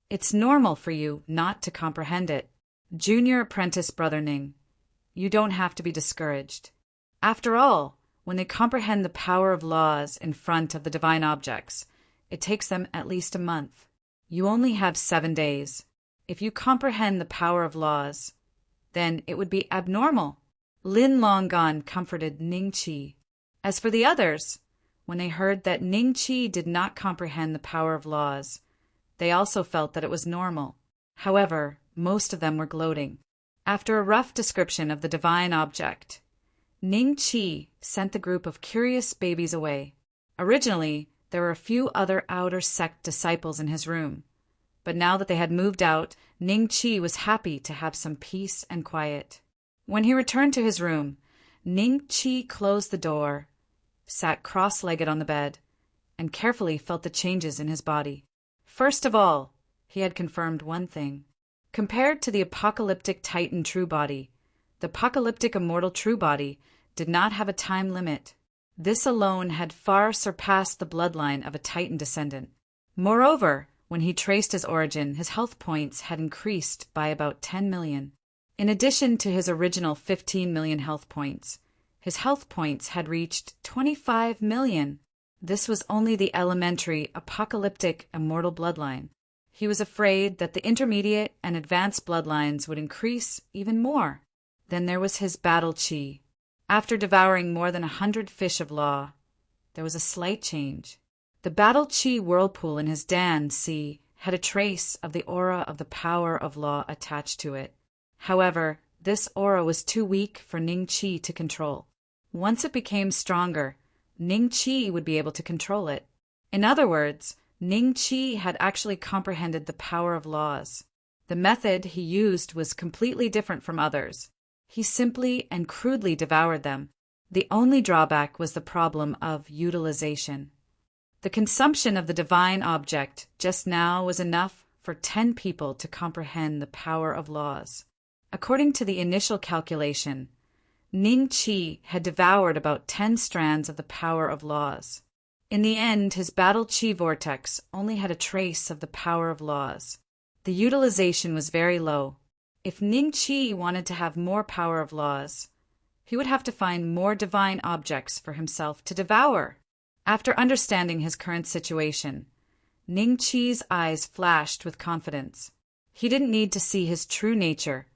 "It's normal for you not to comprehend it. Junior apprentice Brother Ning, you don't have to be discouraged. After all, when they comprehend the power of laws in front of the divine objects, it takes them at least a month. You only have 7 days. If you comprehend the power of laws, then it would be abnormal." Lin Longan comforted Ning Chi. As for the others, when they heard that Ning Chi did not comprehend the power of laws, they also felt that it was normal. However, most of them were gloating. After a rough description of the divine object, Ning Chi sent the group of curious babies away. Originally, there were a few other outer sect disciples in his room, but now that they had moved out, Ning Chi was happy to have some peace and quiet. When he returned to his room, Ning Chi closed the door, sat cross-legged on the bed, and carefully felt the changes in his body. First of all, he had confirmed one thing. Compared to the apocalyptic Titan true body, the apocalyptic immortal true body did not have a time limit. This alone had far surpassed the bloodline of a Titan descendant. Moreover, when he traced his origin, his health points had increased by about 10 million. In addition to his original 15 million health points, his health points had reached 25 million. This was only the elementary apocalyptic immortal bloodline. He was afraid that the intermediate and advanced bloodlines would increase even more. Then there was his battle chi. After devouring more than 100 fish of law, there was a slight change. The battle chi whirlpool in his Dan sea had a trace of the aura of the power of law attached to it. However, this aura was too weak for Ning Chi to control. Once it became stronger, Ning Chi would be able to control it. In other words, Ning Chi had actually comprehended the power of laws. The method he used was completely different from others. He simply and crudely devoured them. The only drawback was the problem of utilization. The consumption of the divine object just now was enough for 10 people to comprehend the power of laws. According to the initial calculation, Ning Chi had devoured about 10 strands of the power of laws. In the end, his battle chi vortex only had a trace of the power of laws. The utilization was very low. If Ning Chi wanted to have more power of laws, he would have to find more divine objects for himself to devour. After understanding his current situation, Ning Chi's eyes flashed with confidence. He didn't need to see his true nature,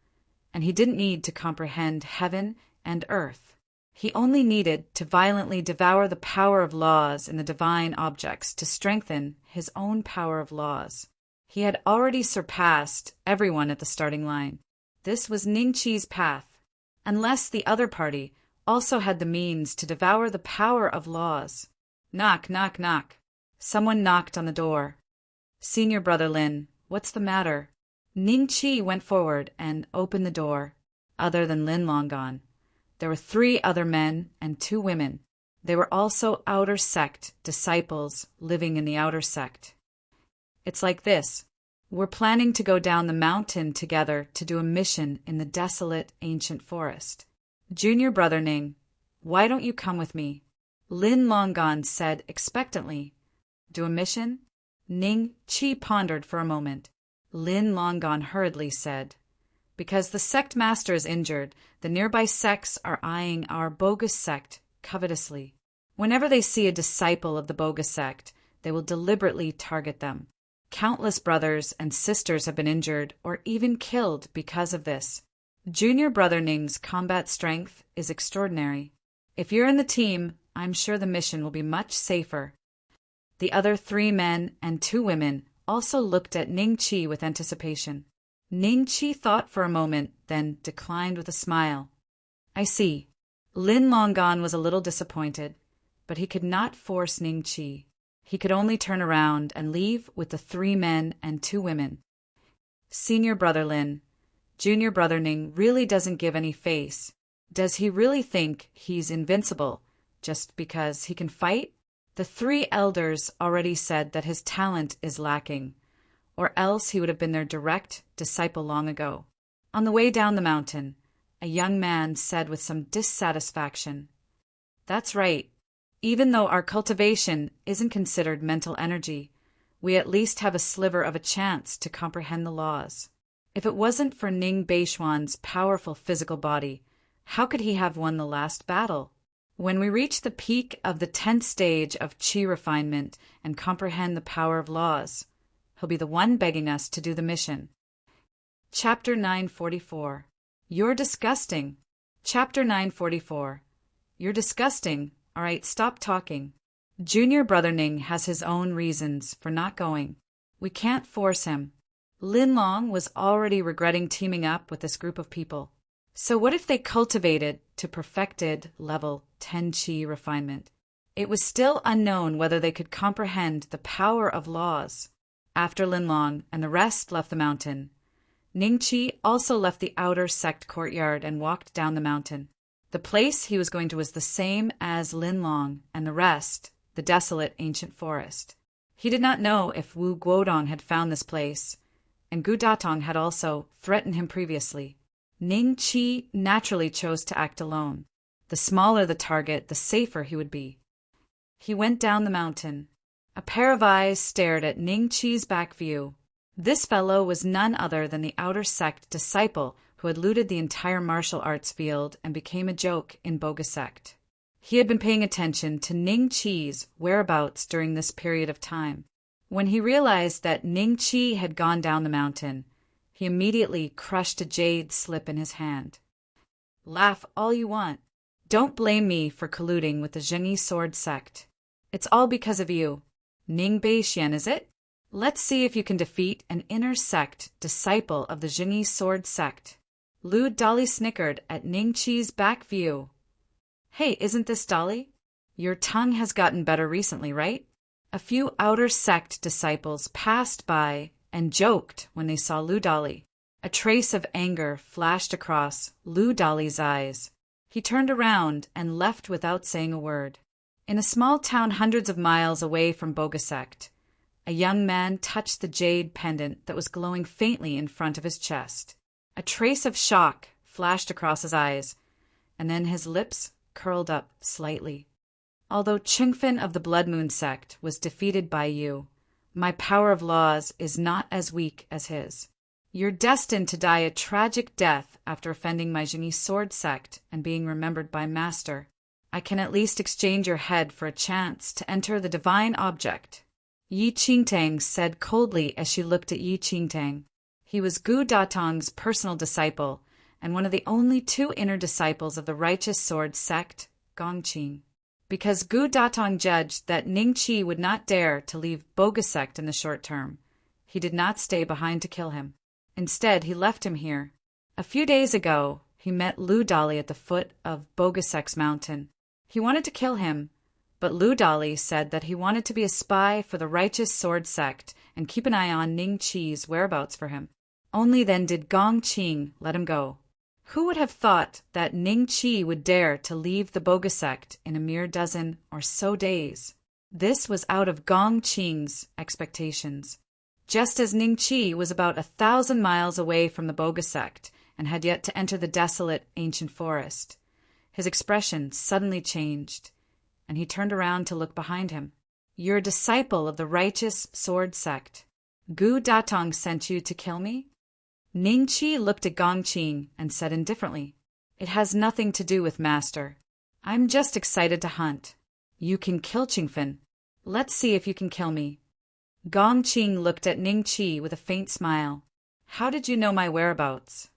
and he didn't need to comprehend heaven and earth. He only needed to violently devour the power of laws in the divine objects to strengthen his own power of laws. He had already surpassed everyone at the starting line. This was Ning Chi's path, unless the other party also had the means to devour the power of laws. Knock, knock, knock. Someone knocked on the door. "Senior Brother Lin, what's the matter?" Ning Chi went forward and opened the door. Other than Lin Longan, there were 3 other men and 2 women. They were also outer sect disciples living in the outer sect. "It's like this. We're planning to go down the mountain together to do a mission in the desolate ancient forest. Junior Brother Ning, why don't you come with me?" Lin Longan said expectantly. "Do a mission?" Ning Chi pondered for a moment. Lin Longan hurriedly said, "Because the sect master is injured, the nearby sects are eyeing our bogus sect covetously. Whenever they see a disciple of the bogus sect, they will deliberately target them. Countless brothers and sisters have been injured or even killed because of this. Junior Brother Ning's combat strength is extraordinary. If you're in the team, I'm sure the mission will be much safer." The other 3 men and 2 women also looked at Ning Chi with anticipation. Ning Chi thought for a moment, then declined with a smile. "I see." Lin Longan was a little disappointed, but he could not force Ning Chi. He could only turn around and leave with the 3 men and 2 women. Senior brother Lin, junior brother Ning really doesn't give any face. Does he really think he's invincible just because he can fight? The 3 elders already said that his talent is lacking, or else he would have been their direct disciple long ago. On the way down the mountain, a young man said with some dissatisfaction, "That's right. Even though our cultivation isn't considered mental energy, we at least have a sliver of a chance to comprehend the laws. If it wasn't for Ning Beishuan's powerful physical body, how could he have won the last battle? When we reach the peak of the 10th stage of qi refinement and comprehend the power of laws, he'll be the one begging us to do the mission." Chapter 944. You're disgusting. Chapter 944. You're disgusting. All right, stop talking. Junior brother Ning has his own reasons for not going. We can't force him. Lin Long was already regretting teaming up with this group of people. So what if they cultivated to perfected level 10 qi refinement? It was still unknown whether they could comprehend the power of laws. After Lin Long and the rest left the mountain, Ning Qi also left the outer sect courtyard and walked down the mountain. The place he was going to was the same as Lin Long and the rest, the desolate ancient forest. He did not know if Wu Guodong had found this place, and Gu Datong had also threatened him previously. Ning Qi naturally chose to act alone. The smaller the target, the safer he would be. He went down the mountain. A pair of eyes stared at Ning Qi's back view. This fellow was none other than the outer sect disciple who had looted the entire martial arts field and became a joke in Boga sect. He had been paying attention to Ning Qi's whereabouts during this period of time. When he realized that Ning Qi had gone down the mountain, he immediately crushed a jade slip in his hand. Laugh all you want. Don't blame me for colluding with the Zhengyi sword sect. It's all because of you. Ning Beixian, is it? Let's see if you can defeat an inner sect disciple of the Zhengyi sword sect. Lu Dali snickered at Ning Qi's back view. Hey, isn't this Dali? Your tongue has gotten better recently, right? A few outer sect disciples passed by and joked when they saw Lu Dali. A trace of anger flashed across Lu Dali's eyes. He turned around and left without saying a word. In a small town hundreds of miles away from Boga sect, a young man touched the jade pendant that was glowing faintly in front of his chest. A trace of shock flashed across his eyes, and then his lips curled up slightly. Although Qingfen of the Blood Moon sect was defeated by you, my power of laws is not as weak as his. You're destined to die a tragic death after offending my Zhengyi sword sect and being remembered by Master. I can at least exchange your head for a chance to enter the divine object. Yi Qingtang said coldly as she looked at Yi Qingtang. He was Gu Datong's personal disciple and one of the only 2 inner disciples of the righteous sword sect, Gongqing. Because Gu Datong judged that Ning Qi would not dare to leave Boga sect in the short term, he did not stay behind to kill him. Instead, he left him here. A few days ago, he met Lu Dali at the foot of Boga sect's mountain. He wanted to kill him, but Lu Dali said that he wanted to be a spy for the righteous sword sect and keep an eye on Ning Qi's whereabouts for him. Only then did Gongqing let him go. Who would have thought that Ning Qi would dare to leave the Boga sect in a mere dozen or so days? This was out of Gongqing's expectations. Just as Ning Qi was about 1,000 miles away from the Boga sect and had yet to enter the desolate ancient forest, his expression suddenly changed, and he turned around to look behind him. You're a disciple of the righteous sword sect. Gu Datong sent you to kill me? Ning Qi looked at Gongqing and said indifferently, It has nothing to do with Master. I'm just excited to hunt. You can kill Qingfen. Let's see if you can kill me. Gongqing looked at Ning Qi with a faint smile. How did you know my whereabouts?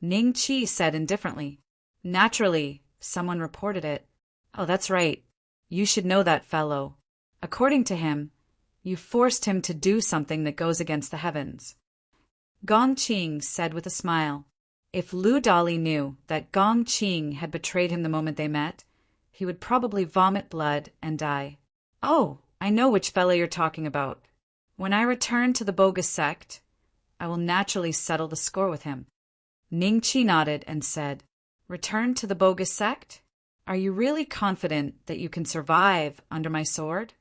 Ning Qi said indifferently, Naturally, someone reported it. Oh, that's right. You should know that fellow. According to him, you forced him to do something that goes against the heavens. Gongqing said with a smile. If Lu Dali knew that Gongqing had betrayed him the moment they met, he would probably vomit blood and die. Oh, I know which fellow you're talking about. When I return to the bogus sect, I will naturally settle the score with him." Ning Chi nodded and said, "Return to the bogus sect? Are you really confident that you can survive under my sword?"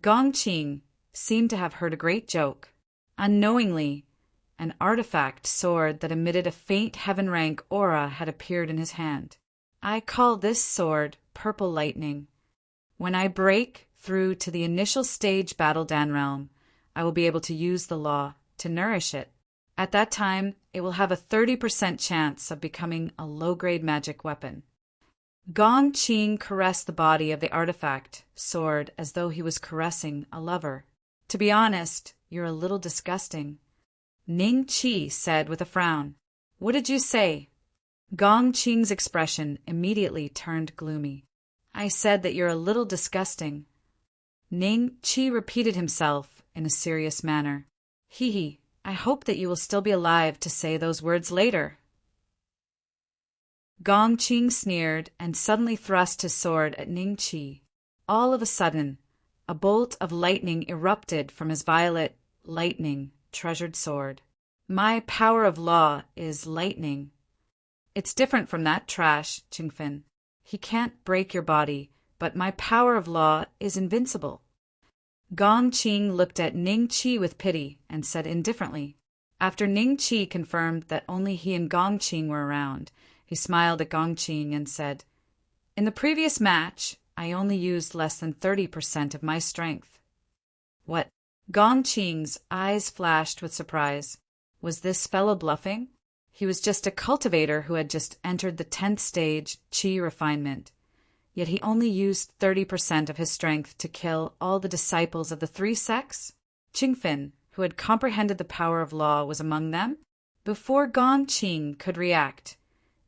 Gong Qing seemed to have heard a great joke. Unknowingly, an artifact sword that emitted a faint heaven-rank aura had appeared in his hand. "I call this sword Purple Lightning. When I break through to the initial stage Battle Dan realm, I will be able to use the law to nourish it. At that time, it will have a 30% chance of becoming a low-grade magic weapon." Gong Qing caressed the body of the artifact sword as though he was caressing a lover. "To be honest, you're a little disgusting," Ning Chi said with a frown. "What did you say?" Gong Qing's expression immediately turned gloomy. "I said that you're a little disgusting." Ning Chi repeated himself in a serious manner. "Hee, I hope that you will still be alive to say those words later." Gong Qing sneered and suddenly thrust his sword at Ning Chi. All of a sudden, a bolt of lightning erupted from his violet, lightning, treasured sword. "My power of law is lightning. It's different from that trash, Qingfen. He can't break your body, but my power of law is invincible." Gong Qing looked at Ning Chi with pity and said indifferently. After Ning Chi confirmed that only he and Gong Qing were around, he smiled at Gong Qing and said, "In the previous match, I only used less than 30% of my strength." "What?" Gong Qing's eyes flashed with surprise. Was this fellow bluffing? He was just a cultivator who had just entered the 10th stage Qi refinement. Yet he only used 30% of his strength to kill all the disciples of the three sects? Qingfen, who had comprehended the power of law, was among them? Before Gong Qing could react,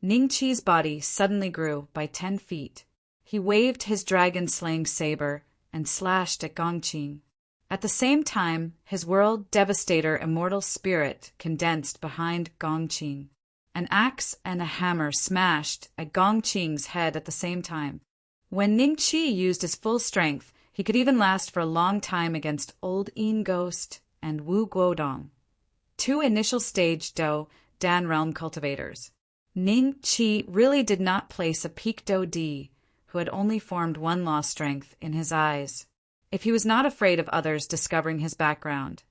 Ning Chi's body suddenly grew by 10 feet. He waved his dragon-slaying saber and slashed at Gong Qing. At the same time, his world devastator immortal spirit condensed behind Gong Qing. An axe and a hammer smashed at Gong Qing's head at the same time. When Ning Chi used his full strength, he could even last for a long time against Old Yin Ghost and Wu Guodong, two initial stage Do Dan realm cultivators. Ning Chi really did not place a peak Do Di, who had only formed one law strength, in his eyes. If he was not afraid of others discovering his background,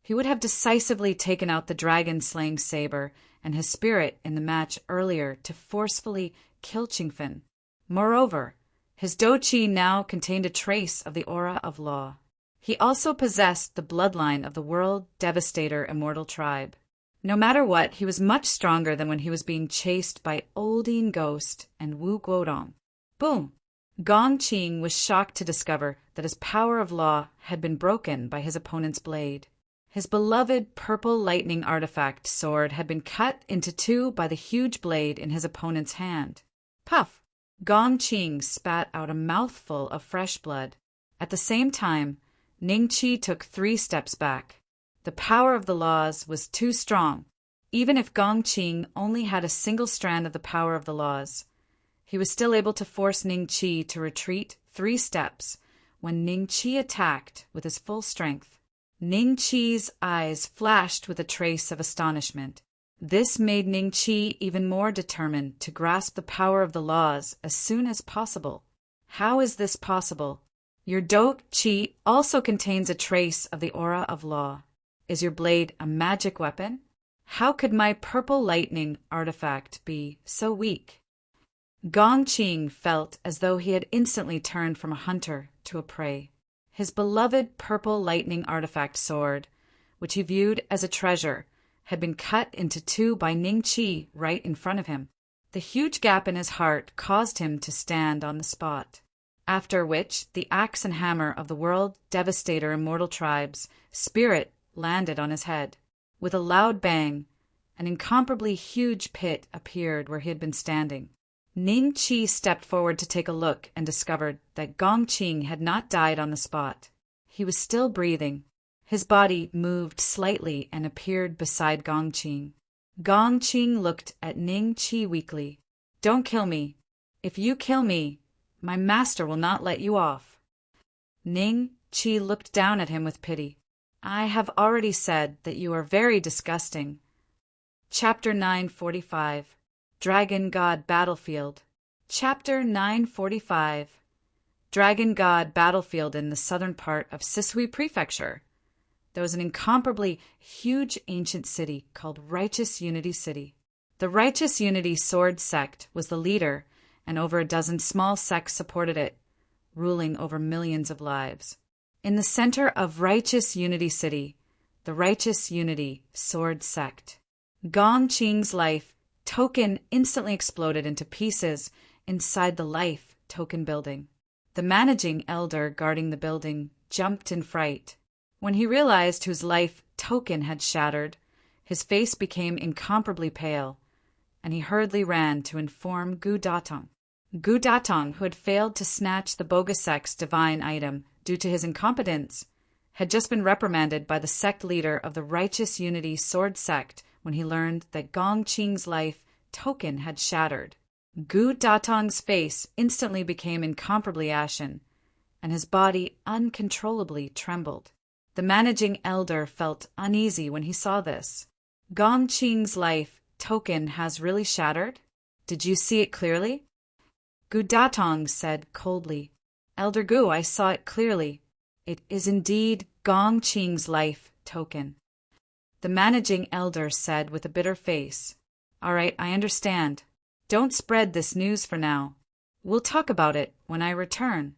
he would have decisively taken out the dragon-slaying saber and his spirit in the match earlier to forcefully kill Qingfen. Moreover, his Do Qi now contained a trace of the aura of law. He also possessed the bloodline of the world devastator immortal tribe. No matter what, he was much stronger than when he was being chased by Old Yin Ghost and Wu Guodong. Boom! Gong Qing was shocked to discover that his power of law had been broken by his opponent's blade. His beloved purple lightning artifact sword had been cut into two by the huge blade in his opponent's hand. Puff! Gong Qing spat out a mouthful of fresh blood. At the same time, Ning Chi took 3 steps back. The power of the laws was too strong. Even if Gong Qing only had a single strand of the power of the laws, he was still able to force Ning Chi to retreat 3 steps when Ning Chi attacked with his full strength. Ning Chi's eyes flashed with a trace of astonishment. This made Ning Chi even more determined to grasp the power of the laws as soon as possible. How is this possible? Your Do Qi also contains a trace of the aura of law. Is your blade a magic weapon? How could my purple lightning artifact be so weak? Gong Qing felt as though he had instantly turned from a hunter to a prey. His beloved purple lightning artifact sword, which he viewed as a treasure, had been cut into 2 by Ning Chi right in front of him. The huge gap in his heart caused him to stand on the spot. After which, the axe and hammer of the world devastator immortal tribe's spirit landed on his head. With a loud bang, an incomparably huge pit appeared where he had been standing. Ning Chi stepped forward to take a look and discovered that Gong Qing had not died on the spot. He was still breathing. His body moved slightly and appeared beside Gong Qing. Gong Qing looked at Ning Chi weakly. "Don't kill me. If you kill me, my master will not let you off." Ning Qi looked down at him with pity. I have already said that you are very disgusting. Chapter 945. Dragon God Battlefield. Chapter 945. Dragon God Battlefield in the southern part of Sisui Prefecture. There was an incomparably huge ancient city called Righteous Unity City. The Righteous Unity Sword Sect was the leader, and over a dozen small sects supported it, ruling over millions of lives. In the center of Righteous Unity City, the Righteous Unity Sword Sect, Gong Qing's life token instantly exploded into pieces inside the life token building. The managing elder guarding the building jumped in fright. When he realized whose life token had shattered, his face became incomparably pale, and he hurriedly ran to inform Gu Datong. Gu Datong, who had failed to snatch the bogus sect's divine item due to his incompetence, had just been reprimanded by the sect leader of the Righteous Unity Sword Sect when he learned that Gong Qing's life token had shattered. Gu Datong's face instantly became incomparably ashen, and his body uncontrollably trembled. The managing elder felt uneasy when he saw this. Gong Qing's life token has really shattered? Did you see it clearly? Gu Datong said coldly. Elder Gu, I saw it clearly. It is indeed Gong Qing's life token. The managing elder said with a bitter face, All right, I understand. Don't spread this news for now. We'll talk about it when I return.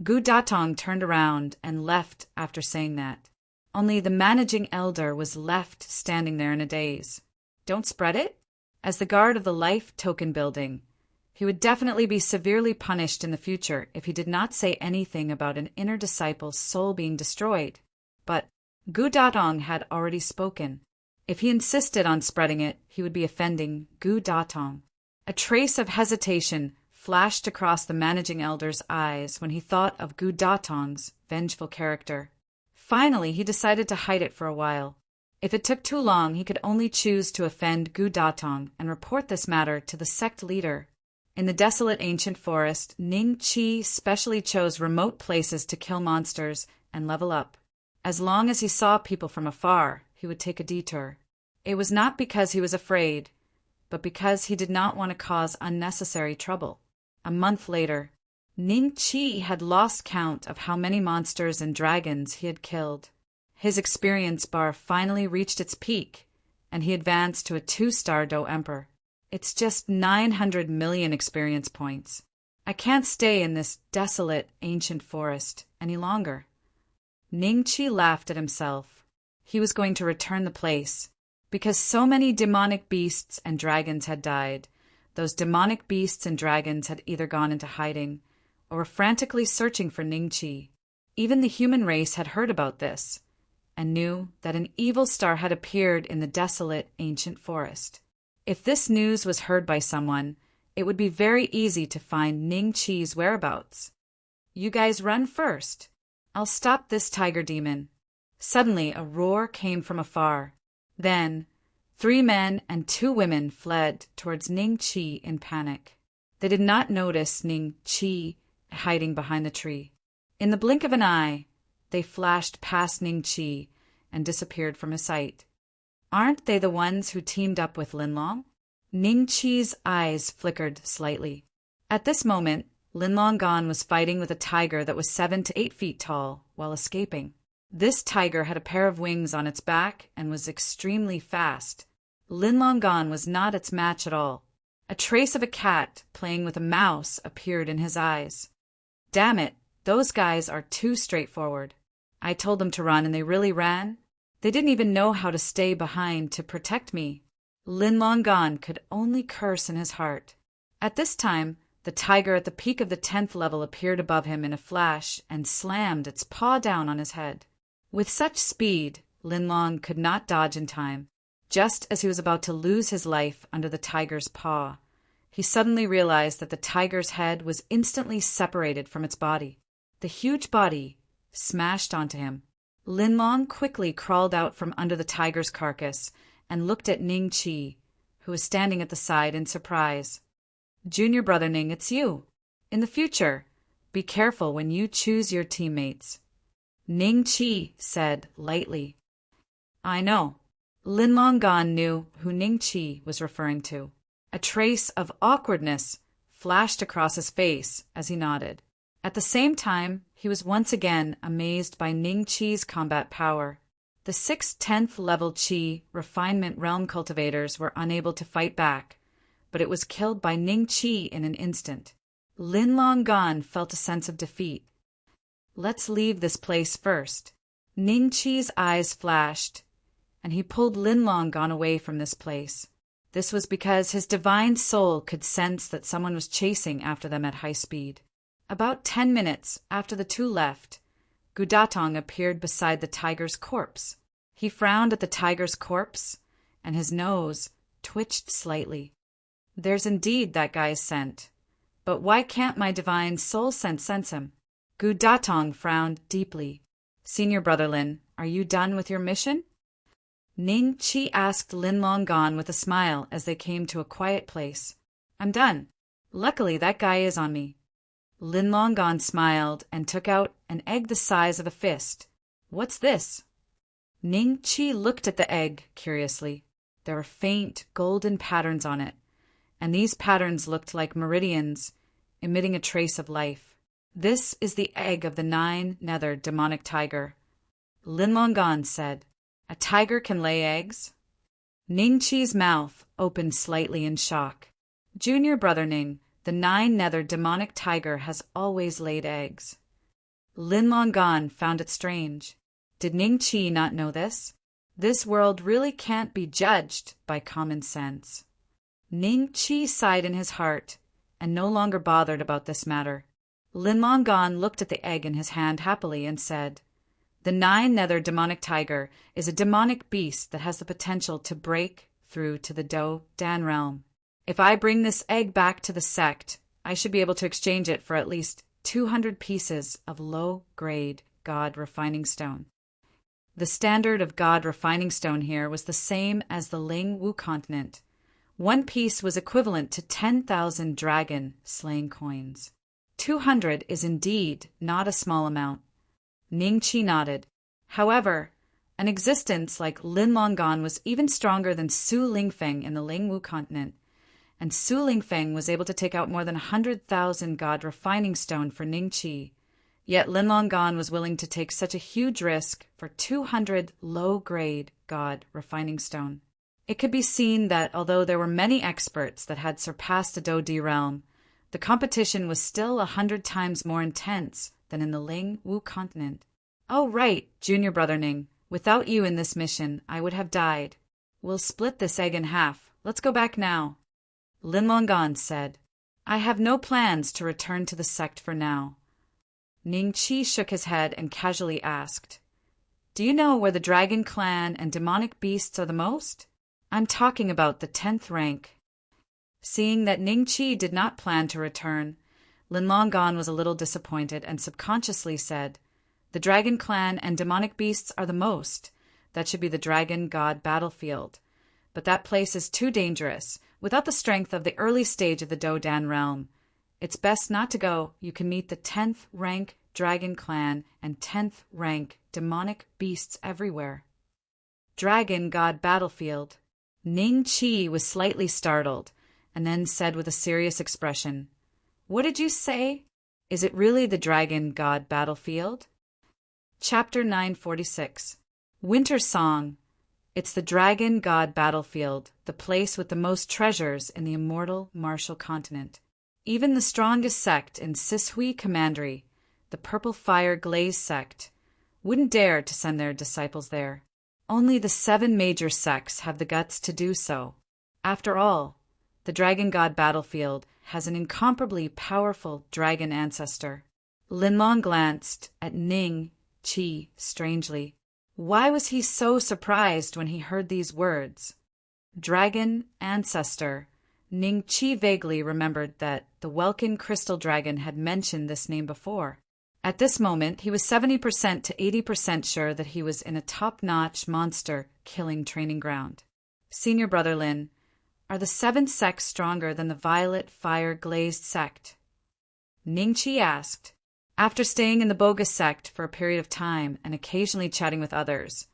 Gu Datong turned around and left after saying that. Only the managing elder was left standing there in a daze. Don't spread it? As the guard of the life token building, he would definitely be severely punished in the future if he did not say anything about an inner disciple's soul being destroyed. But Gu Datong had already spoken. If he insisted on spreading it, he would be offending Gu Datong. A trace of hesitation flashed across the managing elder's eyes when he thought of Gu Datong's vengeful character. Finally, he decided to hide it for a while. If it took too long, he could only choose to offend Gu Datong and report this matter to the sect leader. In the desolate ancient forest, Ning Qi specially chose remote places to kill monsters and level up. As long as he saw people from afar, he would take a detour. It was not because he was afraid, but because he did not want to cause unnecessary trouble. A month later, Ning Qi had lost count of how many monsters and dragons he had killed. His experience bar finally reached its peak, and he advanced to a 2-star Do Emperor. It's just 900 million experience points. I can't stay in this desolate ancient forest any longer. Ning Qi laughed at himself. He was going to return the place. Because so many demonic beasts and dragons had died, those demonic beasts and dragons had either gone into hiding or were frantically searching for Ning Qi. Even the human race had heard about this and knew that an evil star had appeared in the desolate ancient forest. If this news was heard by someone, it would be very easy to find Ning Qi's whereabouts. You guys run first. I'll stop this tiger demon. Suddenly, a roar came from afar. Then, 3 men and 2 women fled towards Ning Qi in panic. They did not notice Ning Qi hiding behind the tree. In the blink of an eye, they flashed past Ning Qi and disappeared from his sight. Aren't they the ones who teamed up with Linlong? Ning Qi's eyes flickered slightly. At this moment, Linlong Gan was fighting with a tiger that was 7 to 8 feet tall while escaping. This tiger had a pair of wings on its back and was extremely fast. Linlong Gan was not its match at all. A trace of a cat playing with a mouse appeared in his eyes. Damn it, those guys are too straightforward. I told them to run and they really ran. They didn't even know how to stay behind to protect me. Linlong Gan could only curse in his heart. At this time, the tiger at the peak of the 10th level appeared above him in a flash and slammed its paw down on his head. With such speed, Linlong could not dodge in time. Just as he was about to lose his life under the tiger's paw, he suddenly realized that the tiger's head was instantly separated from its body. The huge body smashed onto him. Linlong quickly crawled out from under the tiger's carcass and looked at Ning Qi, who was standing at the side in surprise. Junior brother Ning, it's you. In the future, be careful when you choose your teammates. Ning Chi said lightly. I know. Lin Longan knew who Ning Chi was referring to. A trace of awkwardness flashed across his face as he nodded. At the same time, he was once again amazed by Ning Chi's combat power. The 6th 10th level Chi refinement realm cultivators were unable to fight back, but it was killed by Ning Chi in an instant. Lin Longan felt a sense of defeat. Let's leave this place first. Ning Chi's eyes flashed, and he pulled Lin Longan away from this place. This was because his divine soul could sense that someone was chasing after them at high speed. About 10 minutes after the two left, Gudatong appeared beside the tiger's corpse. He frowned at the tiger's corpse, and his nose twitched slightly. There's indeed that guy's scent. But why can't my divine soul sense him? Gudatong frowned deeply. Senior Brother Lin, are you done with your mission? Ning Chi asked Lin Longan with a smile as they came to a quiet place. I'm done. Luckily, that guy is on me. Lin Longan smiled and took out an egg the size of a fist. What's this? Ning Chi looked at the egg curiously. There were faint golden patterns on it, and these patterns looked like meridians, emitting a trace of life. This is the egg of the 9-nethered demonic tiger. Lin Longan said, A tiger can lay eggs? Ning Chi's mouth opened slightly in shock. Junior Brother Ning, the 9-nethered demonic tiger has always laid eggs. Lin Longan found it strange. Did Ning Chi not know this? This world really can't be judged by common sense. Ning Chi sighed in his heart and no longer bothered about this matter. Lin Longan looked at the egg in his hand happily and said, The 9-nethered demonic tiger is a demonic beast that has the potential to break through to the Do Dan realm. If I bring this egg back to the sect, I should be able to exchange it for at least 200 pieces of low-grade God refining stone. The standard of God refining stone here was the same as the Ling Wu continent. One piece was equivalent to 10,000 dragon slaying coins. 200 is indeed not a small amount. Ning Chi nodded. However, an existence like Lin Longan was even stronger than Su Lingfeng in the Ling Wu continent, and Su Lingfeng was able to take out more than 100,000 God refining stone for Ning Chi. Yet Lin Longan was willing to take such a huge risk for 200 low-grade God refining stone. It could be seen that although there were many experts that had surpassed the Do-Di realm, the competition was still 100 times more intense than in the Ling Wu continent. Oh right, Junior Brother Ning, without you in this mission, I would have died. We'll split this egg in half. Let's go back now. Lin Longan said, I have no plans to return to the sect for now. Ning Chi shook his head and casually asked, Do you know where the dragon clan and demonic beasts are the most? I'm talking about the 10th rank. Seeing that Ning Chi did not plan to return, Lin Longan was a little disappointed and subconsciously said, The dragon clan and demonic beasts are the most. That should be the dragon god battlefield. But that place is too dangerous. Without the strength of the early stage of the Do Dan realm, it's best not to go. You can meet the 10th rank dragon clan and 10th rank demonic beasts everywhere. Dragon god battlefield. Ning Chi was slightly startled and then said with a serious expression, What did you say? Is it really the dragon god battlefield? Chapter 946. Winter Song. It's the dragon god battlefield, the place with the most treasures in the immortal martial continent. Even the strongest sect in Sishui Commandery, the Purple Fire Glaze sect, wouldn't dare to send their disciples there. Only the 7 major sects have the guts to do so. After all, the dragon god battlefield has an incomparably powerful dragon ancestor. Lin Long glanced at Ning Chi strangely. Why was he so surprised when he heard these words? Dragon ancestor. Ning Chi vaguely remembered that the Welkin crystal dragon had mentioned this name before. At this moment, he was 70% to 80% sure that he was in a top-notch monster-killing training ground. Senior Brother Lin, are the 7 sects stronger than the Violet Fire Glazed sect? Ning Chi asked. After staying in the Bogus sect for a period of time and occasionally chatting with others,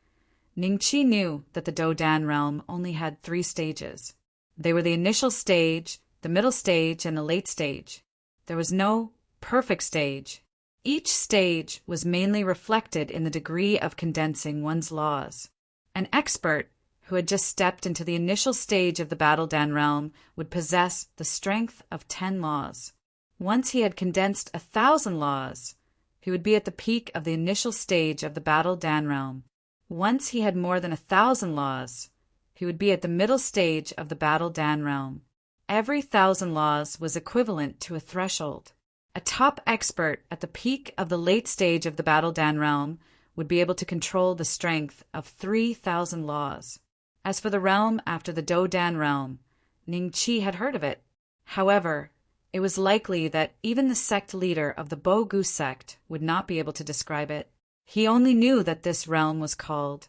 Ningqi knew that the Dodan realm only had 3 stages. They were the initial stage, the middle stage, and the late stage. There was no perfect stage. Each stage was mainly reflected in the degree of condensing one's laws. An expert who had just stepped into the initial stage of the Battle Dan realm would possess the strength of 10 laws. Once he had condensed 1,000 laws, he would be at the peak of the initial stage of the Battle Dan realm. Once he had more than 1,000 laws, he would be at the middle stage of the Battle Dan realm. Every 1,000 laws was equivalent to a threshold. A top expert at the peak of the late stage of the Battle Dan realm would be able to control the strength of 3,000 laws. As for the realm after the Dodan realm, Ningqi had heard of it. However, it was likely that even the sect leader of the Bogu sect would not be able to describe it. He only knew that this realm was called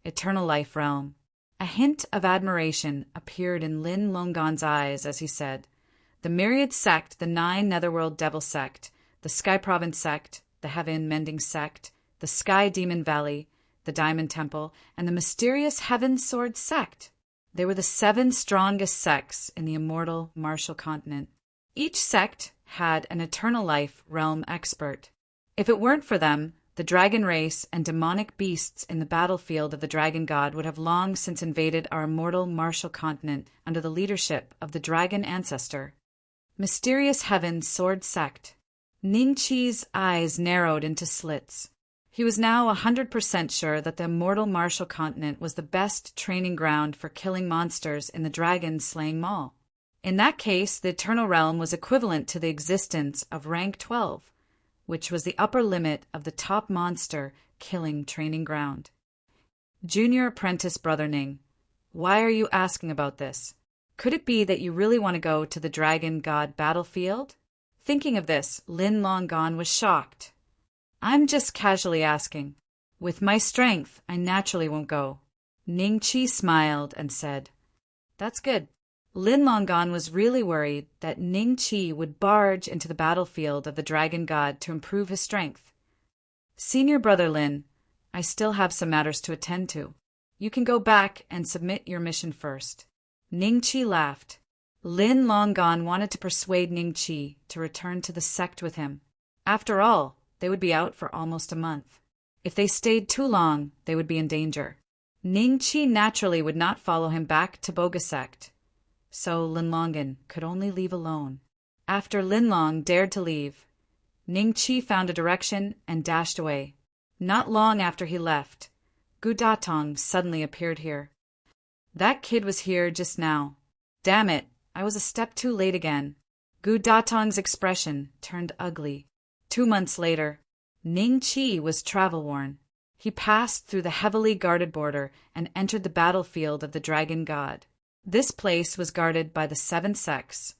Eternal Life Realm. A hint of admiration appeared in Lin Longan's eyes as he said, "The Myriad sect, the 9 Netherworld Devil sect, the Sky Province sect, the Heaven Mending sect, the Sky Demon Valley, the Diamond Temple, and the mysterious Heaven Sword sect. They were the 7 strongest sects in the immortal martial continent. Each sect had an Eternal Life Realm expert. If it weren't for them, the dragon race and demonic beasts in the battlefield of the Dragon God would have long since invaded our immortal martial continent under the leadership of the Dragon Ancestor." Mysterious Heaven Sword Sect. Ningqi's eyes narrowed into slits. He was now 100% sure that the immortal martial continent was the best training ground for killing monsters in the dragon-slaying maw. In that case, the Eternal Realm was equivalent to the existence of Rank 12, which was the upper limit of the top monster killing training ground. Junior Apprentice Brother Ning, why are you asking about this? Could it be that you really want to go to the Dragon God battlefield? Thinking of this, Lin Longan was shocked. I'm just casually asking. With my strength, I naturally won't go. Ningqi smiled and said, That's good. Lin Longan was really worried that Ningqi would barge into the battlefield of the Dragon God to improve his strength. Senior Brother Lin, I still have some matters to attend to. You can go back and submit your mission first. Ningqi laughed. Lin Longan wanted to persuade Ningqi to return to the sect with him. After all, they would be out for almost a month. If they stayed too long, they would be in danger. Ningqi naturally would not follow him back to Boga sect. So Lin Longan could only leave alone. After Lin Long dared to leave, Ningqi found a direction and dashed away. Not long after he left, Gu Datong suddenly appeared here. That kid was here just now. Damn it, I was a step too late again. Gu Datong's expression turned ugly. 2 months later, Ningqi was travel-worn. He passed through the heavily guarded border and entered the battlefield of the Dragon God. This place was guarded by the 7 sects,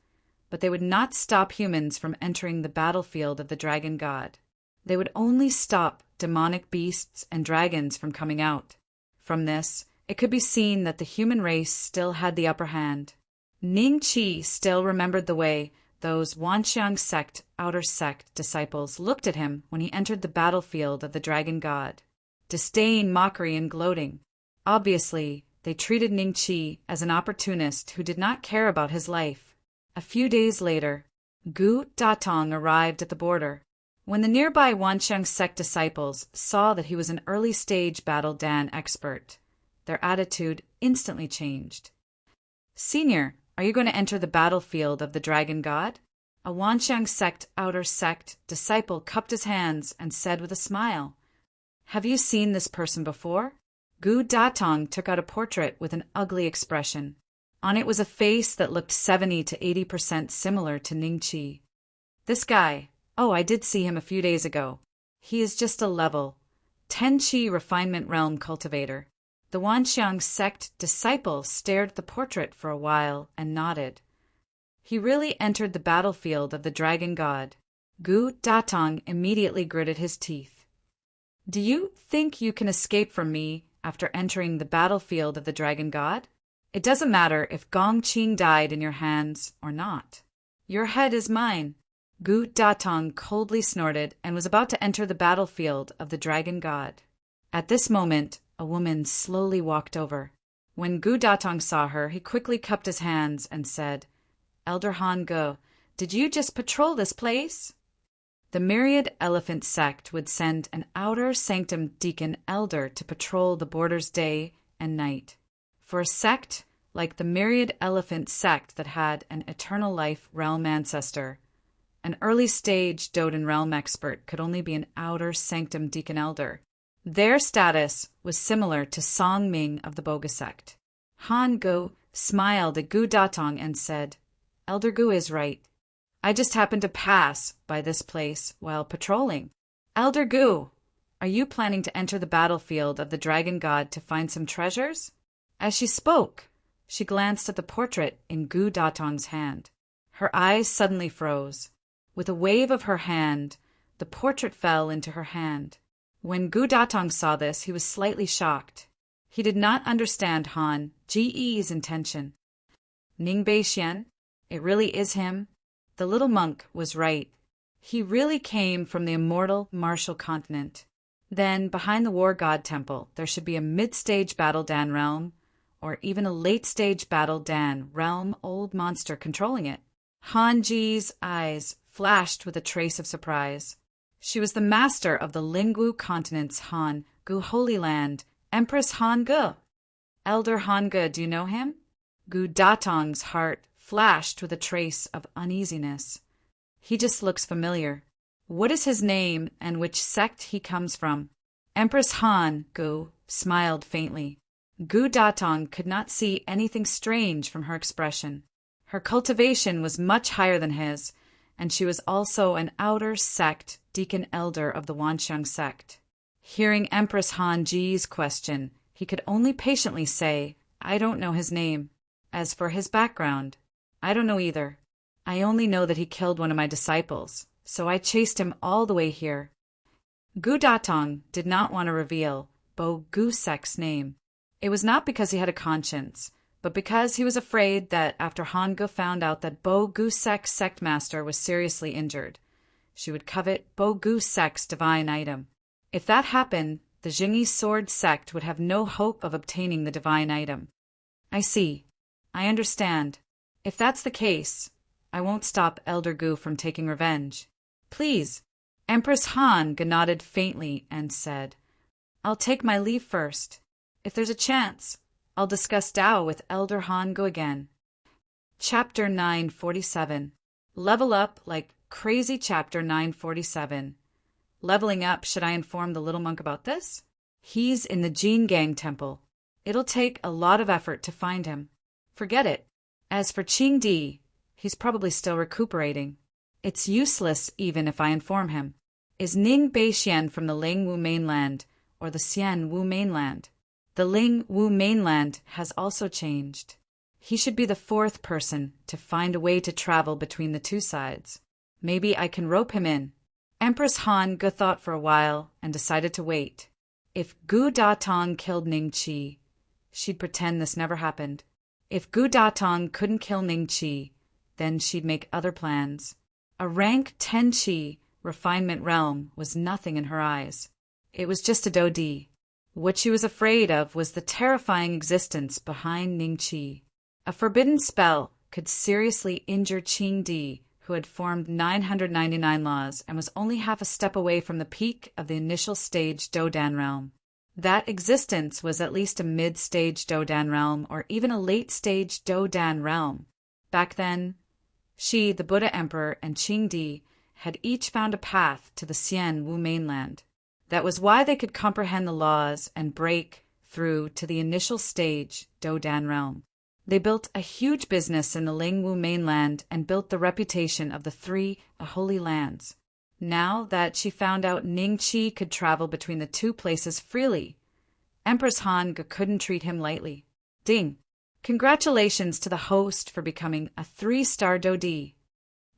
but they would not stop humans from entering the battlefield of the Dragon God. They would only stop demonic beasts and dragons from coming out. From this, it could be seen that the human race still had the upper hand. Ningqi still remembered the way those Wanxiang sect, outer sect disciples looked at him when he entered the battlefield of the Dragon God. Disdain, mockery, and gloating. Obviously, they treated Ningqi as an opportunist who did not care about his life. A few days later, Gu Datong arrived at the border. When the nearby Wanxiang sect disciples saw that he was an early-stage Battle Dan expert, their attitude instantly changed. Senior, are you going to enter the battlefield of the Dragon God? A Wanxiang sect, outer sect disciple cupped his hands and said with a smile, Have you seen this person before? Gu Datong took out a portrait with an ugly expression. On it was a face that looked 70 to 80% similar to Ningqi. This guy, I did see him a few days ago. He is just a level 10 Qi refinement realm cultivator. The Wanxiang sect disciple stared at the portrait for a while and nodded. He really entered the battlefield of the Dragon God. Gu Datong immediately gritted his teeth. Do you think you can escape from me after entering the battlefield of the Dragon God? It doesn't matter if Gongqing died in your hands or not. Your head is mine. Gu Datong coldly snorted and was about to enter the battlefield of the dragon god. At this moment, a woman slowly walked over. When Gu Datong saw her, he quickly cupped his hands and said, "Elder Han Ge, did you just patrol this place?" The Myriad Elephant sect would send an outer sanctum deacon elder to patrol the borders day and night. For a sect like the Myriad Elephant sect that had an eternal life realm ancestor, an early stage Doden realm expert could only be an outer sanctum deacon elder. Their status was similar to Song Ming of the Boga sect. Han Ge smiled at Gu Datong and said, "Elder Gu is right. I just happened to pass by this place while patrolling. Elder Gu, are you planning to enter the battlefield of the dragon god to find some treasures?" As she spoke, she glanced at the portrait in Gu Datong's hand. Her eyes suddenly froze. With a wave of her hand, the portrait fell into her hand. When Gu Datong saw this, he was slightly shocked. He did not understand Han Ge's intention. Ning Beixian, it really is him. The little monk was right. He really came from the immortal martial continent. Then, behind the war god temple, there should be a mid-stage battle Dan realm, or even a late-stage battle Dan realm old monster controlling it. Han Ji's eyes flashed with a trace of surprise. She was the master of the Lingwu continent's Han Gu Holy Land, Empress Han Ge. Elder Han Ge, do you know him? Gu Datong's heart flashed with a trace of uneasiness. He just looks familiar. What is his name and which sect he comes from? Empress Han Gu smiled faintly. Gu Datong could not see anything strange from her expression. Her cultivation was much higher than his, and she was also an outer sect deacon elder of the Wanxiang sect. Hearing Empress Han Ji's question, he could only patiently say, "I don't know his name. As for his background, I don't know either. I only know that he killed one of my disciples, so I chased him all the way here." Gu Datong did not want to reveal Bo Gusek's name. It was not because he had a conscience, but because he was afraid that after Han Ge found out that Bo Gusek's sect master was seriously injured, she would covet Bo Gusek's divine item. If that happened, the Jingyi sword sect would have no hope of obtaining the divine item. "I see. I understand. If that's the case, I won't stop Elder Gu from taking revenge. Please." Empress Han Ge nodded faintly and said, "I'll take my leave first. If there's a chance, I'll discuss Tao with Elder Han Ge again." Chapter 947. Level Up Like Crazy. Chapter 947. Leveling up, should I inform the little monk about this? He's in the Jingang Temple. It'll take a lot of effort to find him. Forget it. As for Qing Di, he's probably still recuperating. It's useless even if I inform him. Is Ning Beixian from the Lingwu mainland or the Xian Wu mainland? The Lingwu mainland has also changed. He should be the fourth person to find a way to travel between the two sides. Maybe I can rope him in. Empress Han Ge thought for a while and decided to wait. If Gu Datong killed Ning Qi, she'd pretend this never happened. If Gu Datong couldn't kill Ning Qi, then she'd make other plans. A rank 10 Qi refinement realm was nothing in her eyes. It was just a Dodi. What she was afraid of was the terrifying existence behind Ning Qi. A forbidden spell could seriously injure Qing Di, who had formed 999 laws and was only half a step away from the peak of the initial stage Dodan realm. That existence was at least a mid-stage Dodan realm or even a late-stage Dodan realm. Back then, she, the Buddha Emperor, and Qing Di had each found a path to the Xian Wu mainland. That was why they could comprehend the laws and break through to the initial stage Dodan realm. They built a huge business in the Lingwu mainland and built the reputation of the three holy lands. Now that she found out Ning Qi could travel between the two places freely, Empress Han Ge couldn't treat him lightly. Ding! Congratulations to the host for becoming a 3-star Dodi.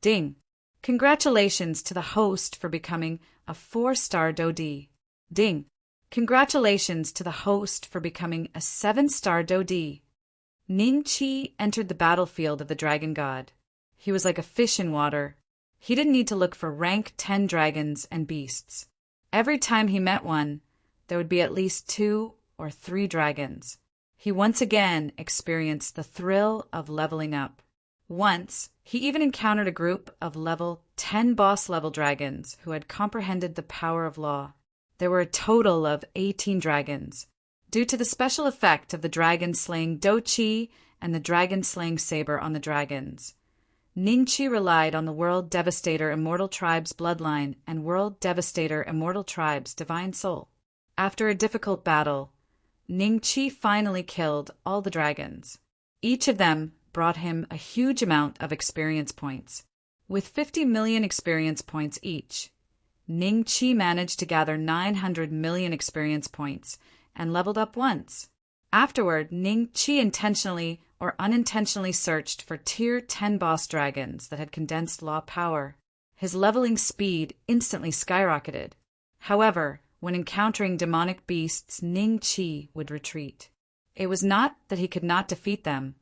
Ding! Congratulations to the host for becoming a 4-star Dodi. Ding! Congratulations to the host for becoming a 7-star Dodi. Ning Qi entered the battlefield of the dragon god. He was like a fish in water. He didn't need to look for rank 10 dragons and beasts. Every time he met one, there would be at least 2 or 3 dragons. He once again experienced the thrill of leveling up. Once, he even encountered a group of level 10 boss-level dragons who had comprehended the power of law. There were a total of 18 dragons. Due to the special effect of the dragon-slaying Do-Chi and the dragon-slaying saber on the dragons, Ning-Chi relied on the World Devastator Immortal Tribe's bloodline and World Devastator Immortal Tribe's divine soul. After a difficult battle, Ning-Chi finally killed all the dragons. Each of them brought him a huge amount of experience points. With 50 million experience points each, Ning-Chi managed to gather 900 million experience points and leveled up once. Afterward, Ning-Chi intentionally or unintentionally searched for tier 10 boss dragons that had condensed law power. His leveling speed instantly skyrocketed. However, when encountering demonic beasts, Ning-Chi would retreat. It was not that he could not defeat them,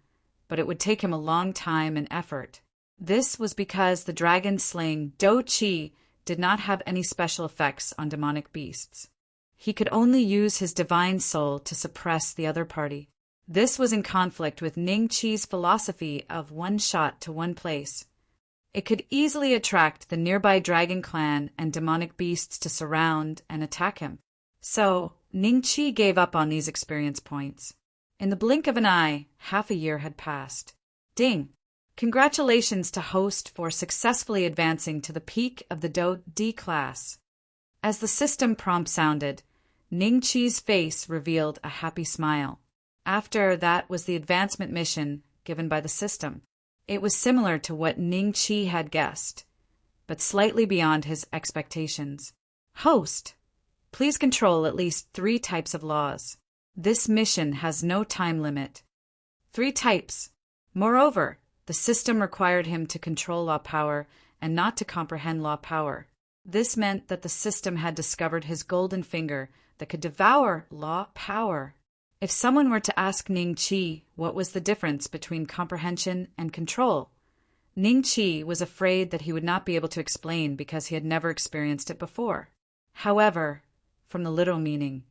but it would take him a long time and effort. This was because the dragon-slaying Do-Chi did not have any special effects on demonic beasts. He could only use his divine soul to suppress the other party. This was in conflict with Ning-Chi's philosophy of one shot to one place. It could easily attract the nearby dragon clan and demonic beasts to surround and attack him. So, Ning-Chi gave up on these experience points. In the blink of an eye, half a year had passed. Ding! Congratulations to host for successfully advancing to the peak of the Do-D class. As the system prompt sounded, Ning-Chi's face revealed a happy smile. After that was the advancement mission given by the system. It was similar to what Ning-Chi had guessed, but slightly beyond his expectations. Host, please control at least 3 types of laws. This mission has no time limit. 3 types. Moreover, the system required him to control law power and not to comprehend law power. This meant that the system had discovered his golden finger that could devour law power. If someone were to ask Ning-Chi what was the difference between comprehension and control, Ning-Chi was afraid that he would not be able to explain because he had never experienced it before. However, from the literal meaning,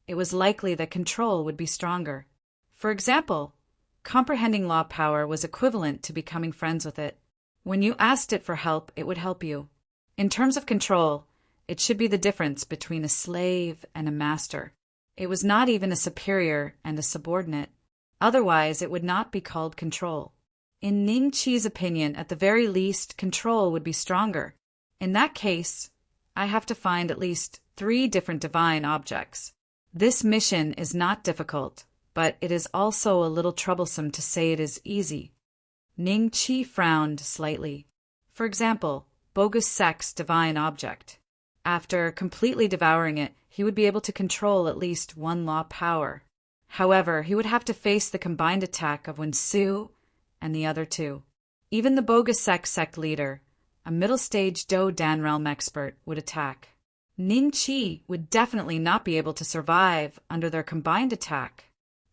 it was likely that control would be stronger. For example, comprehending law power was equivalent to becoming friends with it. When you asked it for help, it would help you. In terms of control, it should be the difference between a slave and a master. It was not even a superior and a subordinate. Otherwise, it would not be called control. In Ning-Chi's opinion, at the very least, control would be stronger. In that case, I have to find at least 3 different divine objects. This mission is not difficult, but it is also a little troublesome to say it is easy. Ning-Chi frowned slightly. For example, Bogus Sek's divine object. After completely devouring it, he would be able to control at least 1 law power. However, he would have to face the combined attack of Wensu and the other 2. Even the Bogus sect leader, a middle-stage Do Dan realm expert, would attack. Ning-Chi would definitely not be able to survive under their combined attack.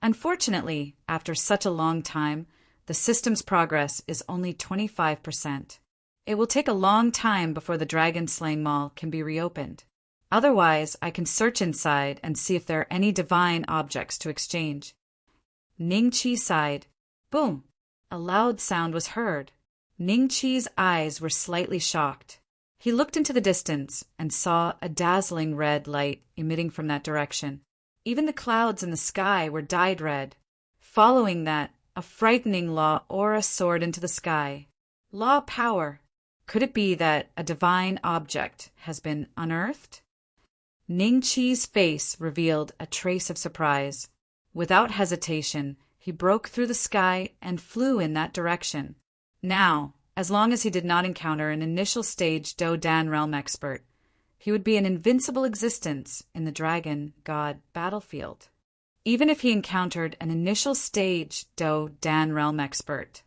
Unfortunately, after such a long time, the system's progress is only 25%. It will take a long time before the dragon-slaying mall can be reopened. Otherwise, I can search inside and see if there are any divine objects to exchange. Ning-Chi sighed. Boom! A loud sound was heard. Ning-Chi's eyes were slightly shocked. He looked into the distance and saw a dazzling red light emitting from that direction. Even the clouds in the sky were dyed red. Following that, a frightening law aura soared into the sky. Law power. Could it be that a divine object has been unearthed? Ning-Chi's face revealed a trace of surprise. Without hesitation, he broke through the sky and flew in that direction. Now, as long as he did not encounter an initial stage Do Dan realm expert, he would be an invincible existence in the dragon god battlefield. Even if he encountered an initial stage Do Dan realm expert,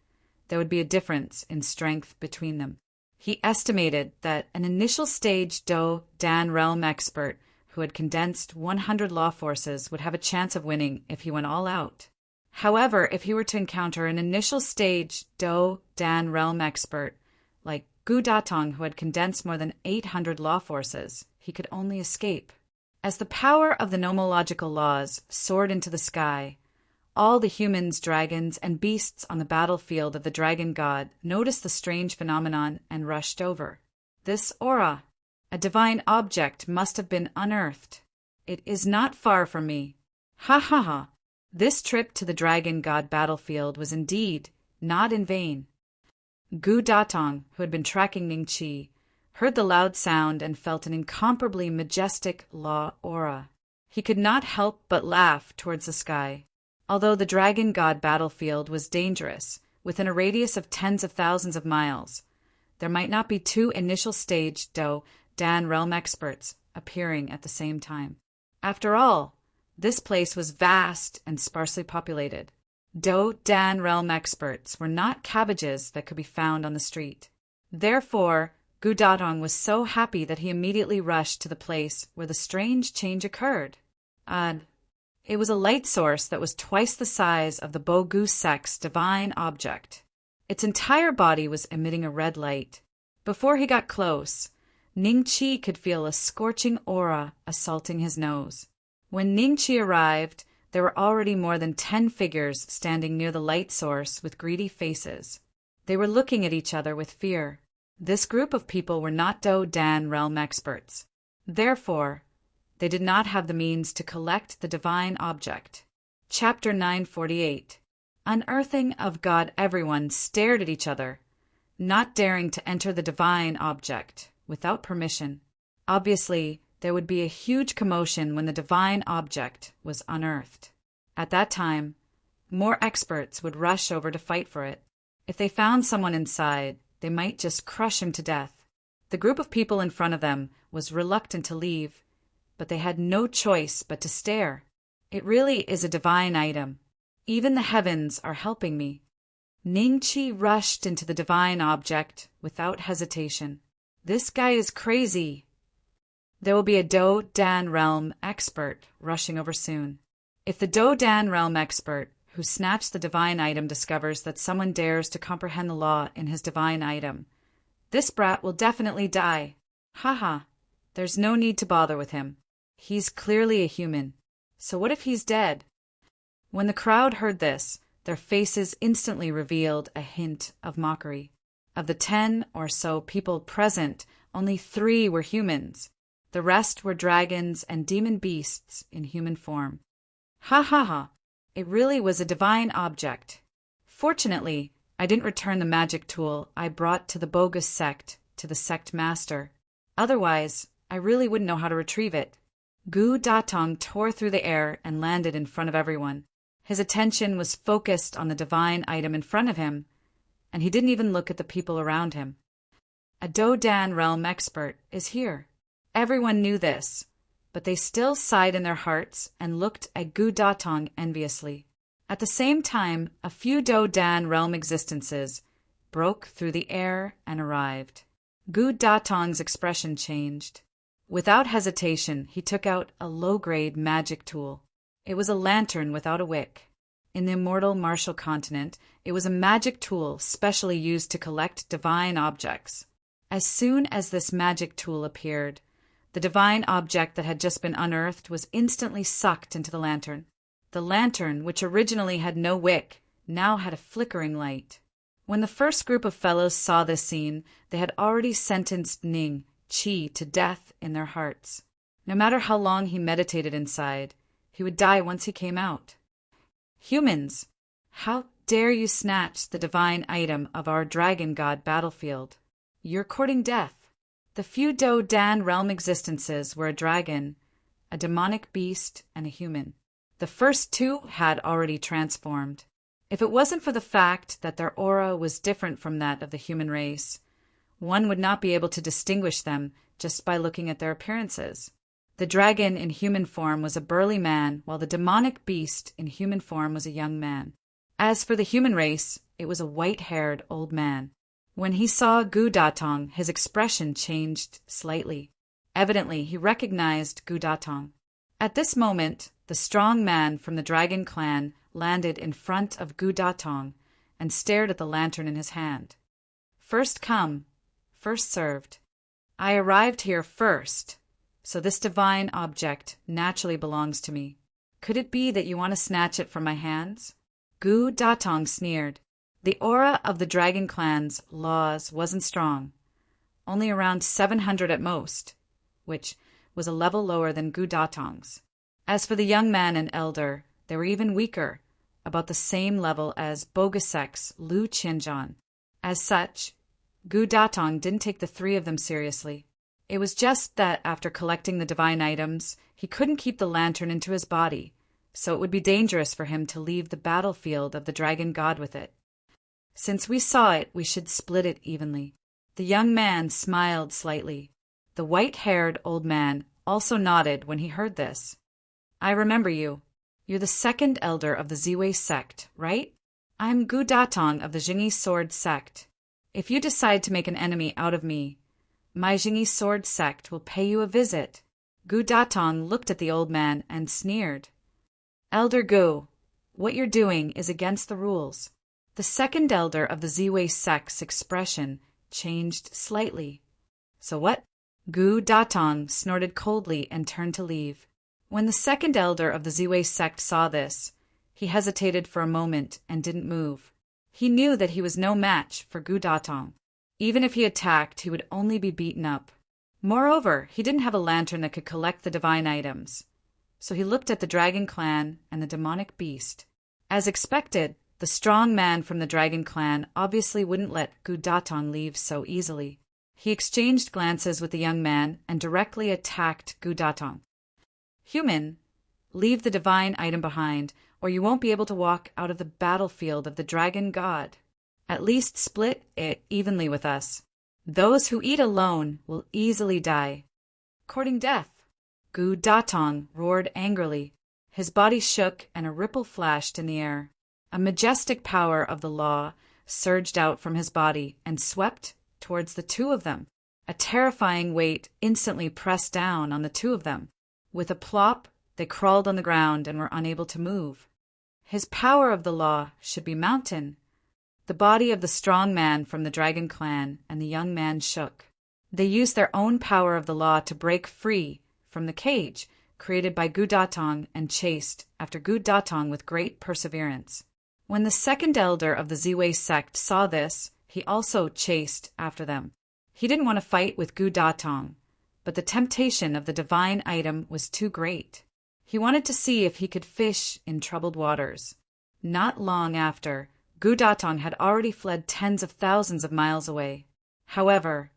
there would be a difference in strength between them. He estimated that an initial stage Do Dan realm expert who had condensed 100 law forces would have a chance of winning if he went all out. However, if he were to encounter an initial stage Do Dan realm expert, like Gu Datong, who had condensed more than 800 law forces, he could only escape. As the power of the nomological laws soared into the sky, all the humans, dragons, and beasts on the battlefield of the dragon god noticed the strange phenomenon and rushed over. This aura, a divine object, must have been unearthed. It is not far from me. Ha ha ha! This trip to the dragon god battlefield was indeed not in vain. Gu Datong, who had been tracking Ning Qi, heard the loud sound and felt an incomparably majestic law aura. He could not help but laugh towards the sky. Although the dragon god battlefield was dangerous, within a radius of tens of thousands of miles, there might not be two initial stage Do Dan realm experts appearing at the same time. After all, this place was vast and sparsely populated. Do Dan realm experts were not cabbages that could be found on the street. Therefore, Gu Datong was so happy that he immediately rushed to the place where the strange change occurred. It was a light source that was twice the size of the Bo-Gu sect's divine object. Its entire body was emitting a red light. Before he got close, Ning Qi could feel a scorching aura assaulting his nose. When Ning Qi arrived, there were already more than 10 figures standing near the light source with greedy faces. They were looking at each other with fear. This group of people were not Do Dan realm experts. Therefore, they did not have the means to collect the divine object. Chapter 948. Unearthing of God. Everyone stared at each other, not daring to enter the divine object without permission. Obviously, there would be a huge commotion when the divine object was unearthed. At that time, more experts would rush over to fight for it. If they found someone inside, they might just crush him to death. The group of people in front of them was reluctant to leave, but they had no choice but to stare. It really is a divine item. Even the heavens are helping me. Ning Qi rushed into the divine object without hesitation. This guy is crazy. There will be a Do Dan realm expert rushing over soon. If the Do Dan realm expert who snatched the divine item discovers that someone dares to comprehend the law in his divine item, this brat will definitely die. Haha, there's no need to bother with him. He's clearly a human. So what if he's dead? When the crowd heard this, their faces instantly revealed a hint of mockery. Of the 10 or so people present, only 3 were humans. The rest were dragons and demon beasts in human form. Ha ha ha! It really was a divine object. Fortunately, I didn't return the magic tool I brought to the bogus sect to the sect master. Otherwise, I really wouldn't know how to retrieve it. Gu Datong tore through the air and landed in front of everyone. His attention was focused on the divine item in front of him, and he didn't even look at the people around him. A Do Dan realm expert is here. Everyone knew this, but they still sighed in their hearts and looked at Gu Datong enviously. At the same time, a few Do Dan realm existences broke through the air and arrived. Gu Datong's expression changed. Without hesitation, he took out a low-grade magic tool. It was a lantern without a wick. In the immortal martial continent, it was a magic tool specially used to collect divine objects. As soon as this magic tool appeared, the divine object that had just been unearthed was instantly sucked into the lantern. The lantern, which originally had no wick, now had a flickering light. When the first group of fellows saw this scene, they had already sentenced Ning Qi to death in their hearts. No matter how long he meditated inside, he would die once he came out. Humans, how dare you snatch the divine item of our dragon god battlefield? You're courting death. The few Do Dan realm existences were a dragon, a demonic beast, and a human. The first 2 had already transformed. If it wasn't for the fact that their aura was different from that of the human race, one would not be able to distinguish them just by looking at their appearances. The dragon in human form was a burly man, while the demonic beast in human form was a young man. As for the human race, it was a white-haired old man. When he saw Gu Datong, his expression changed slightly. Evidently, he recognized Gu Datong. At this moment, the strong man from the dragon clan landed in front of Gu Datong and stared at the lantern in his hand. First come, first served. I arrived here first, so this divine object naturally belongs to me. Could it be that you want to snatch it from my hands?" Gu Datong sneered. The aura of the Dragon Clan's laws wasn't strong, only around 700 at most, which was a level lower than Gu Datong's. As for the young man and elder, they were even weaker, about the same level as Bogusek's Lu Qianzhan. As such, Gu Datong didn't take the three of them seriously. It was just that after collecting the divine items, he couldn't keep the lantern into his body, so it would be dangerous for him to leave the battlefield of the dragon god with it. Since we saw it, we should split it evenly. The young man smiled slightly. The white-haired old man also nodded when he heard this. "I remember you. You're the second elder of the Ziwei sect, right? I'm Gu Datong of the Jingyi Sword sect. If you decide to make an enemy out of me, my Jingyi Sword sect will pay you a visit." Gu Datong looked at the old man and sneered. "Elder Gu, what you're doing is against the rules." The second elder of the Ziwei sect's expression changed slightly. "So what?" Gu Datong snorted coldly and turned to leave. When the second elder of the Ziwei sect saw this, he hesitated for a moment and didn't move. He knew that he was no match for Gu Datong. Even if he attacked, he would only be beaten up. Moreover, he didn't have a lantern that could collect the divine items. So he looked at the Dragon Clan and the demonic beast. As expected, the strong man from the Dragon Clan obviously wouldn't let Gu Datong leave so easily. He exchanged glances with the young man and directly attacked Gu Datong. "Human, leave the divine item behind, or you won't be able to walk out of the battlefield of the dragon god. At least split it evenly with us. Those who eat alone will easily die." "Courting death!" Gu Datong roared angrily. His body shook and a ripple flashed in the air. A majestic power of the law surged out from his body and swept towards the two of them. A terrifying weight instantly pressed down on the two of them. With a plop, they crawled on the ground and were unable to move. His power of the law should be mountain. The body of the strong man from the Dragon Clan and the young man shook. They used their own power of the law to break free from the cage created by Gu Datong and chased after Gu Datong with great perseverance. When the second elder of the Ziwei sect saw this, he also chased after them. He didn't want to fight with Gu Datong, but the temptation of the divine item was too great. He wanted to see if he could fish in troubled waters. Not long after, Gu Datong had already fled tens of thousands of miles away. However,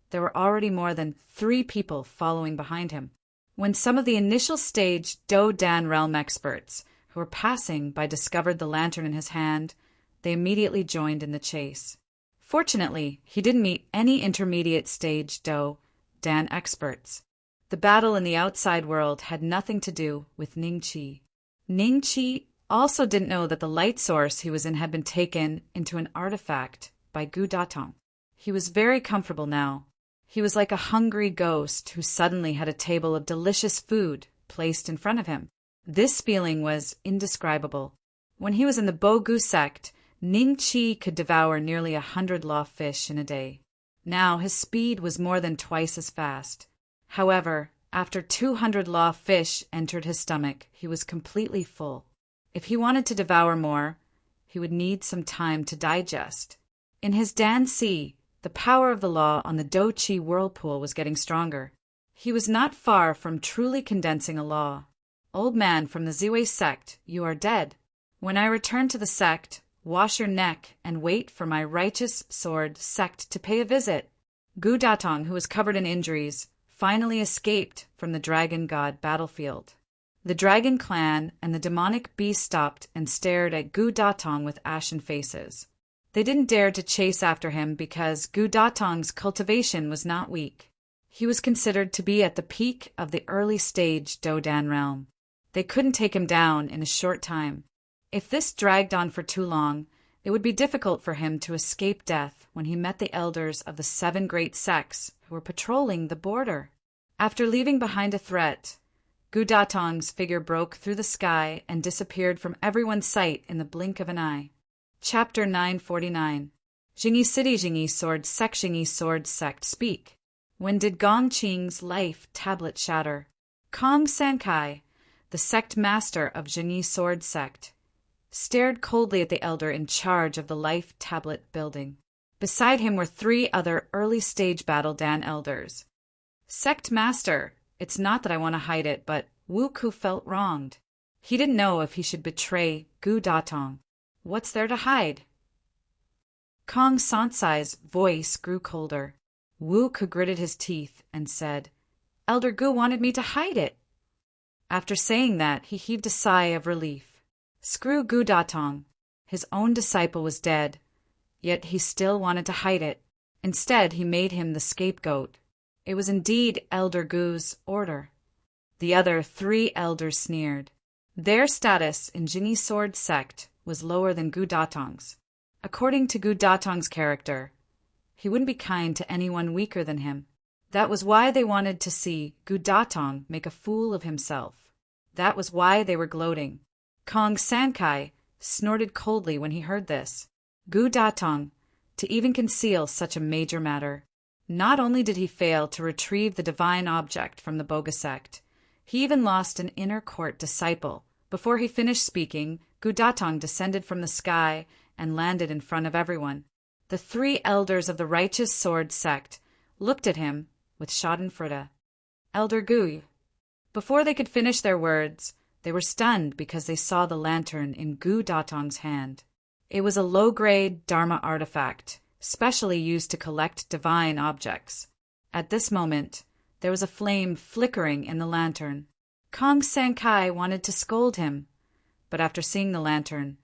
there were already more than 3 people following behind him. When some of the initial stage Do Dan realm experts who were passing by discovered the lantern in his hand, they immediately joined in the chase. Fortunately, he didn't meet any intermediate stage Do Dan experts. The battle in the outside world had nothing to do with Ningqi. Ningqi also didn't know that the light source he was in had been taken into an artifact by Gu Datong. He was very comfortable now. He was like a hungry ghost who suddenly had a table of delicious food placed in front of him. This feeling was indescribable. When he was in the Bogu sect, Ningqi could devour nearly 100 law fish in a day. Now his speed was more than twice as fast. However, after 200 law fish entered his stomach, he was completely full. If he wanted to devour more, he would need some time to digest. In his Dan Si, the power of the law on the Do Chi whirlpool was getting stronger. He was not far from truly condensing a law. "Old man from the Ziwei sect, you are dead. When I return to the sect, wash your neck and wait for my righteous sword sect to pay a visit." Gu Datong, who was covered in injuries, finally escaped from the dragon god battlefield. The Dragon Clan and the demonic beast stopped and stared at Gu Datong with ashen faces. They didn't dare to chase after him because Gu Datong's cultivation was not weak. He was considered to be at the peak of the early stage Dodan realm. They couldn't take him down in a short time. If this dragged on for too long, it would be difficult for him to escape death when he met the elders of the 7 great sects who were patrolling the border. After leaving behind a threat, Gu Datong's figure broke through the sky and disappeared from everyone's sight in the blink of an eye. Chapter 949. Jingyi City Jingyi Sword Sect speak. When did Gong Qing's life tablet shatter? Kong Sankai, the sect master of Jingyi Sword Sect, stared coldly at the elder in charge of the life tablet building. Beside him were 3 other early-stage Battle Dan elders. Sect master, it's not that I want to hide it, but Wu Ku felt wronged. He didn't know if he should betray Gu Datong. What's there to hide? Kong Sansai's voice grew colder. Wu Ku gritted his teeth and said, Elder Gu wanted me to hide it. After saying that, he heaved a sigh of relief. Screw Gu Datong. His own disciple was dead, yet he still wanted to hide it. Instead, he made him the scapegoat. It was indeed Elder Gu's order. The other 3 elders sneered. Their status in Jingyi Sword Sect was lower than Gu Datong's. According to Gu Datong's character, he wouldn't be kind to anyone weaker than him. That was why they wanted to see Gu Datong make a fool of himself. That was why they were gloating. Kong Sankai snorted coldly when he heard this. Gu Datong, to even conceal such a major matter. Not only did he fail to retrieve the divine object from the Boga sect, he even lost an inner court disciple. Before he finished speaking, Gu Datong descended from the sky and landed in front of everyone. The 3 elders of the Righteous Sword Sect looked at him with Schadenfreude. Elder Gu. Before they could finish their words, they were stunned because they saw the lantern in Gu Datong's hand. It was a low-grade Dharma artifact, specially used to collect divine objects. At this moment, there was a flame flickering in the lantern. Kong Sankai wanted to scold him, but after seeing the lantern,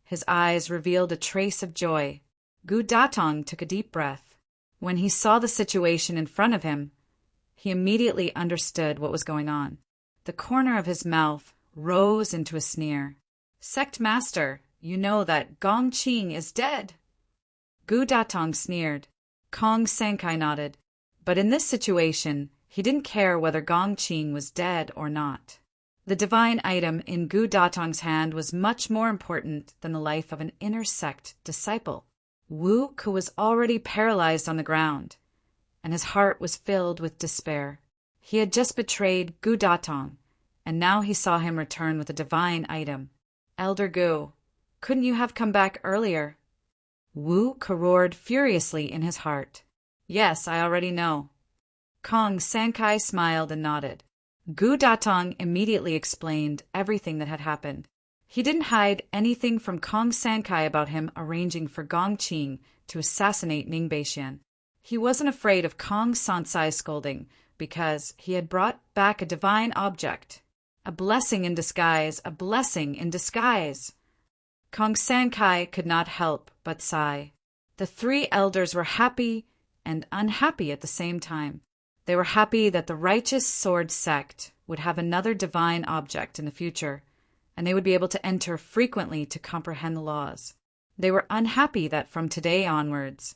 his eyes revealed a trace of joy. Gu Datong took a deep breath. When he saw the situation in front of him, he immediately understood what was going on. The corner of his mouth rose into a sneer. Sect Master, you know that Gong Qing is dead. Gu Datong sneered. Kong Sankai nodded. But in this situation, he didn't care whether Gong Qing was dead or not. The divine item in Gu Datong's hand was much more important than the life of an inner sect disciple. Wu Ku was already paralyzed on the ground, and his heart was filled with despair. He had just betrayed Gu Datong, and now he saw him return with a divine item. Elder Gu, couldn't you have come back earlier? Wu Ku roared furiously in his heart. Yes, I already know. Kong Sankai smiled and nodded. Gu Datong immediately explained everything that had happened. He didn't hide anything from Kong Sankai about him arranging for Gong Qing to assassinate Ning Beixian. He wasn't afraid of Kong Sansai's scolding because he had brought back a divine object. A blessing in disguise, a blessing in disguise. Kong Sankai could not help but sigh. The 3 elders were happy and unhappy at the same time. They were happy that the Righteous Sword Sect would have another divine object in the future, and they would be able to enter frequently to comprehend the laws. They were unhappy that from today onwards,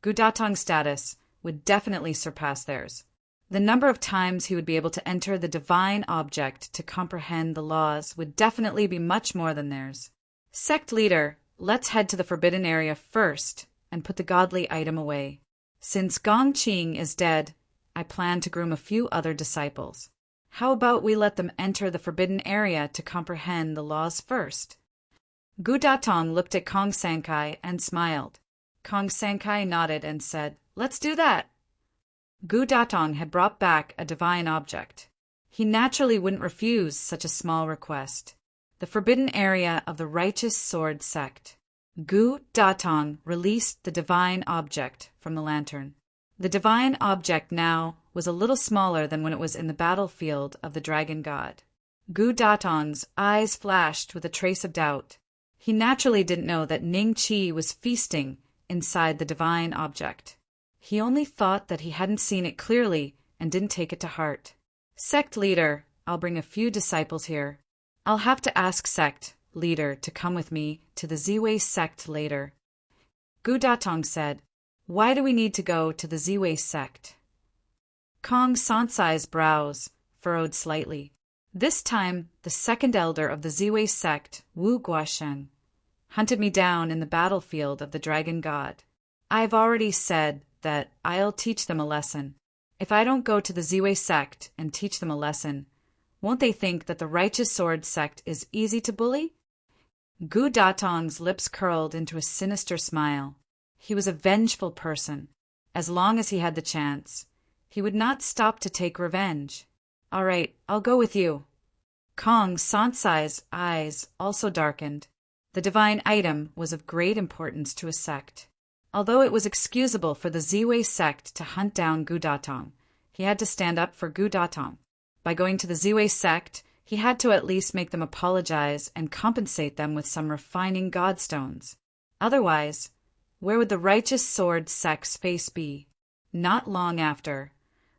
Gu Datong's status would definitely surpass theirs. The number of times he would be able to enter the divine object to comprehend the laws would definitely be much more than theirs. Sect leader, let's head to the forbidden area first and put the godly item away. Since Gong Qing is dead, I plan to groom a few other disciples. How about we let them enter the forbidden area to comprehend the laws first? Gu Datong looked at Kong Sankai and smiled. Kong Sankai nodded and said, Let's do that. Gu Datong had brought back a divine object. He naturally wouldn't refuse such a small request. The forbidden area of the Righteous Sword Sect. Gu Datong released the divine object from the lantern. The divine object now was a little smaller than when it was in the battlefield of the Dragon God. Gu Datong's eyes flashed with a trace of doubt. He naturally didn't know that Ning Qi was feasting inside the divine object. He only thought that he hadn't seen it clearly and didn't take it to heart. Sect leader, I'll bring a few disciples here. I'll have to ask sect leader to come with me to the Ziwei sect later. Gu Datong said, Why do we need to go to the Ziwei sect? Kong Sansai's brows furrowed slightly. This time, the second elder of the Ziwei sect, Wu Guosheng, hunted me down in the battlefield of the Dragon God. I've already said that I'll teach them a lesson. If I don't go to the Ziwei sect and teach them a lesson, won't they think that the Righteous Sword sect is easy to bully? Gu Datong's lips curled into a sinister smile. He was a vengeful person. As long as he had the chance, he would not stop to take revenge. All right, I'll go with you. Kong Sansai's eyes also darkened. The divine item was of great importance to his sect. Although it was excusable for the Ziwei sect to hunt down Gu Datong, he had to stand up for Gu Datong. By going to the Ziwei sect, he had to at least make them apologize and compensate them with some refining godstones. Otherwise, where would the Righteous Sword sect's face be? Not long after,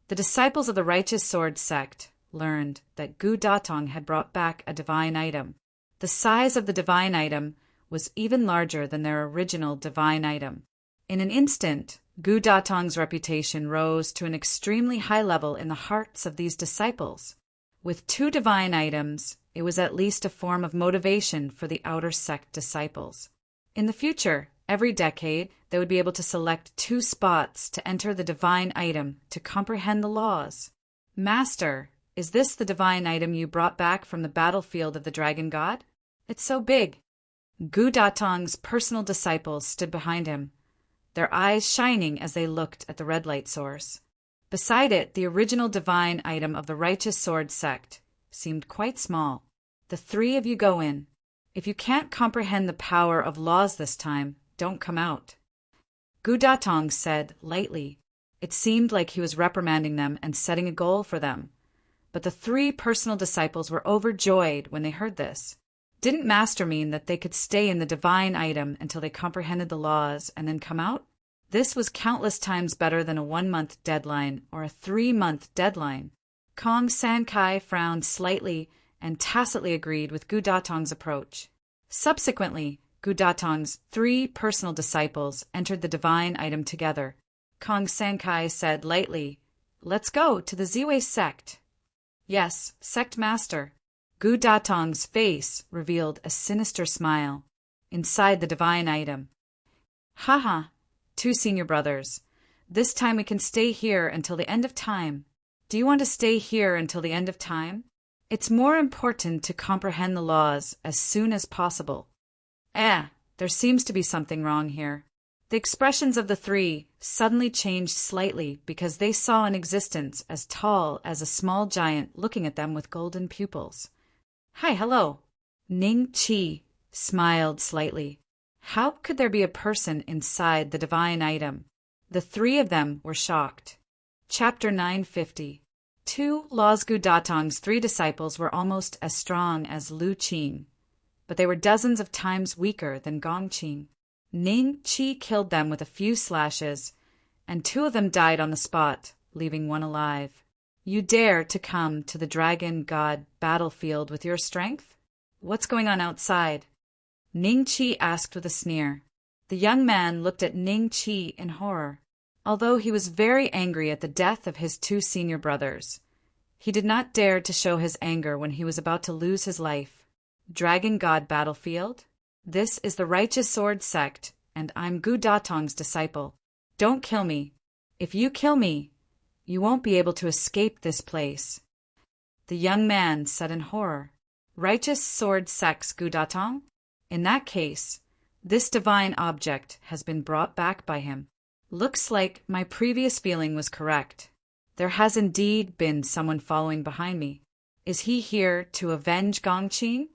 the disciples of the Righteous Sword sect learned that Gu Datong had brought back a divine item. The size of the divine item was even larger than their original divine item. In an instant, Gu Datong's reputation rose to an extremely high level in the hearts of these disciples. With 2 divine items, it was at least a form of motivation for the outer sect disciples. In the future, every decade, they would be able to select 2 spots to enter the divine item to comprehend the laws. Master, is this the divine item you brought back from the battlefield of the dragon god? It's so big. Gu Datong's personal disciples stood behind him, their eyes shining as they looked at the red light source. Beside it, the original divine item of the Righteous Sword sect seemed quite small. The 3 of you go in. If you can't comprehend the power of laws this time, don't come out. Gu Datong said lightly. It seemed like he was reprimanding them and setting a goal for them. But the 3 personal disciples were overjoyed when they heard this. Didn't Master mean that they could stay in the divine item until they comprehended the laws and then come out? This was countless times better than a 1-month deadline or a 3-month deadline. Kong Sankai frowned slightly and tacitly agreed with Gu Datong's approach. Subsequently, Gu Datong's 3 personal disciples entered the divine item together. Kong Sankai said lightly, "Let's go to the Ziwei sect." "Yes, sect master." Gu Datong's face revealed a sinister smile. Inside the divine item. "Haha, 2 senior brothers. This time we can stay here until the end of time. Do you want to stay here until the end of time? It's more important to comprehend the laws as soon as possible." There seems to be something wrong here. The expressions of the 3 suddenly changed slightly because they saw an existence as tall as a small giant looking at them with golden pupils. "Hi, hello." Ning Qi smiled slightly. How could there be a person inside the divine item? The 3 of them were shocked. Chapter 950. 2 Gu Datong's 3 disciples were almost as strong as Lu Qing, but they were dozens of times weaker than Gong Qing. Ning Qi killed them with a few slashes, and 2 of them died on the spot, leaving 1 alive. "You dare to come to the dragon god battlefield with your strength? What's going on outside?" Ning Qi asked with a sneer. The young man looked at Ning Qi in horror. Although he was very angry at the death of his 2 senior brothers, he did not dare to show his anger when he was about to lose his life. "Dragon god battlefield? This is the Righteous Sword sect, and I'm Gu Datong's disciple. Don't kill me. If you kill me, you won't be able to escape this place." The young man said in horror, "Righteous Sword sect's Gu Datong? In that case, this divine object has been brought back by him. Looks like my previous feeling was correct. There has indeed been someone following behind me. Is he here to avenge Gong Qing?"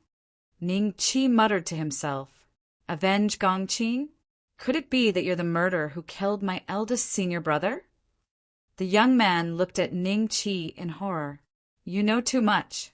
Ning Qi muttered to himself. "Avenge Gong Qing? Could it be that you're the murderer who killed my eldest senior brother?" The young man looked at Ning Qi in horror. "You know too much."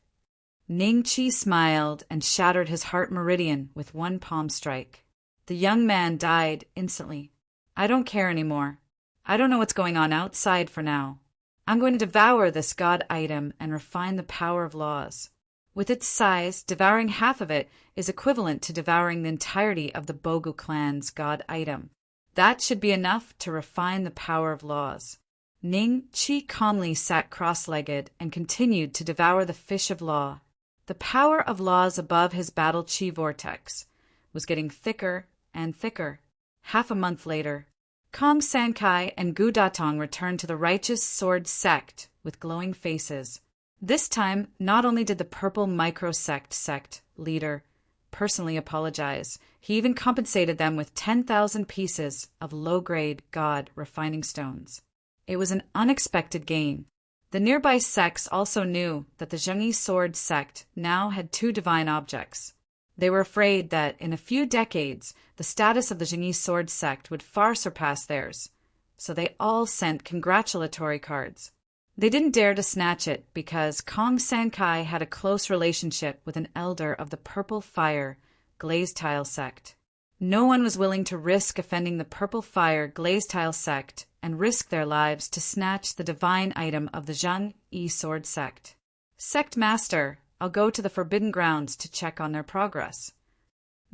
Ning Qi smiled and shattered his heart meridian with 1 palm strike. The young man died instantly. "I don't care anymore. I don't know what's going on outside for now. I'm going to devour this god item and refine the power of laws. With its size, devouring half of it is equivalent to devouring the entirety of the Bogu clan's god item. That should be enough to refine the power of laws." Ning Qi calmly sat cross-legged and continued to devour the fish of law. The power of laws above his battle chi vortex was getting thicker and thicker. Half a month later, Kong Sankai and Gu Datong returned to the Righteous Sword Sect with glowing faces. This time, not only did the Purple Microsect leader personally apologize, he even compensated them with 10,000 pieces of low-grade God refining stones. It was an unexpected gain. The nearby sects also knew that the Zhengyi Sword Sect now had 2 divine objects. They were afraid that, in a few decades, the status of the Zhengyi Sword Sect would far surpass theirs, so they all sent congratulatory cards. They didn't dare to snatch it because Kong Sankai had a close relationship with an elder of the Purple Fire Glazed Tile Sect. No one was willing to risk offending the Purple Fire Glazed Tile Sect and risk their lives to snatch the divine item of the Zhengyi Sword Sect. Sect Master, I'll go to the Forbidden Grounds to check on their progress.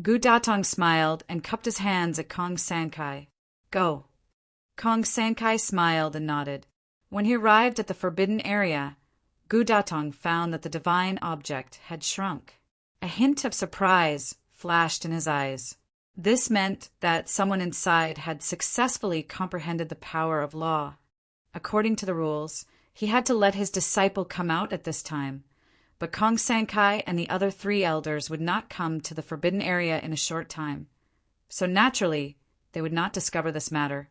Gu Datong smiled and cupped his hands at Kong Sankai. Go. Kong Sankai smiled and nodded. When he arrived at the forbidden area, Gu Datong found that the divine object had shrunk. A hint of surprise flashed in his eyes. This meant that someone inside had successfully comprehended the power of law. According to the rules, he had to let his disciple come out at this time, but Kong Sankai and the other 3 elders would not come to the forbidden area in a short time. So naturally, they would not discover this matter.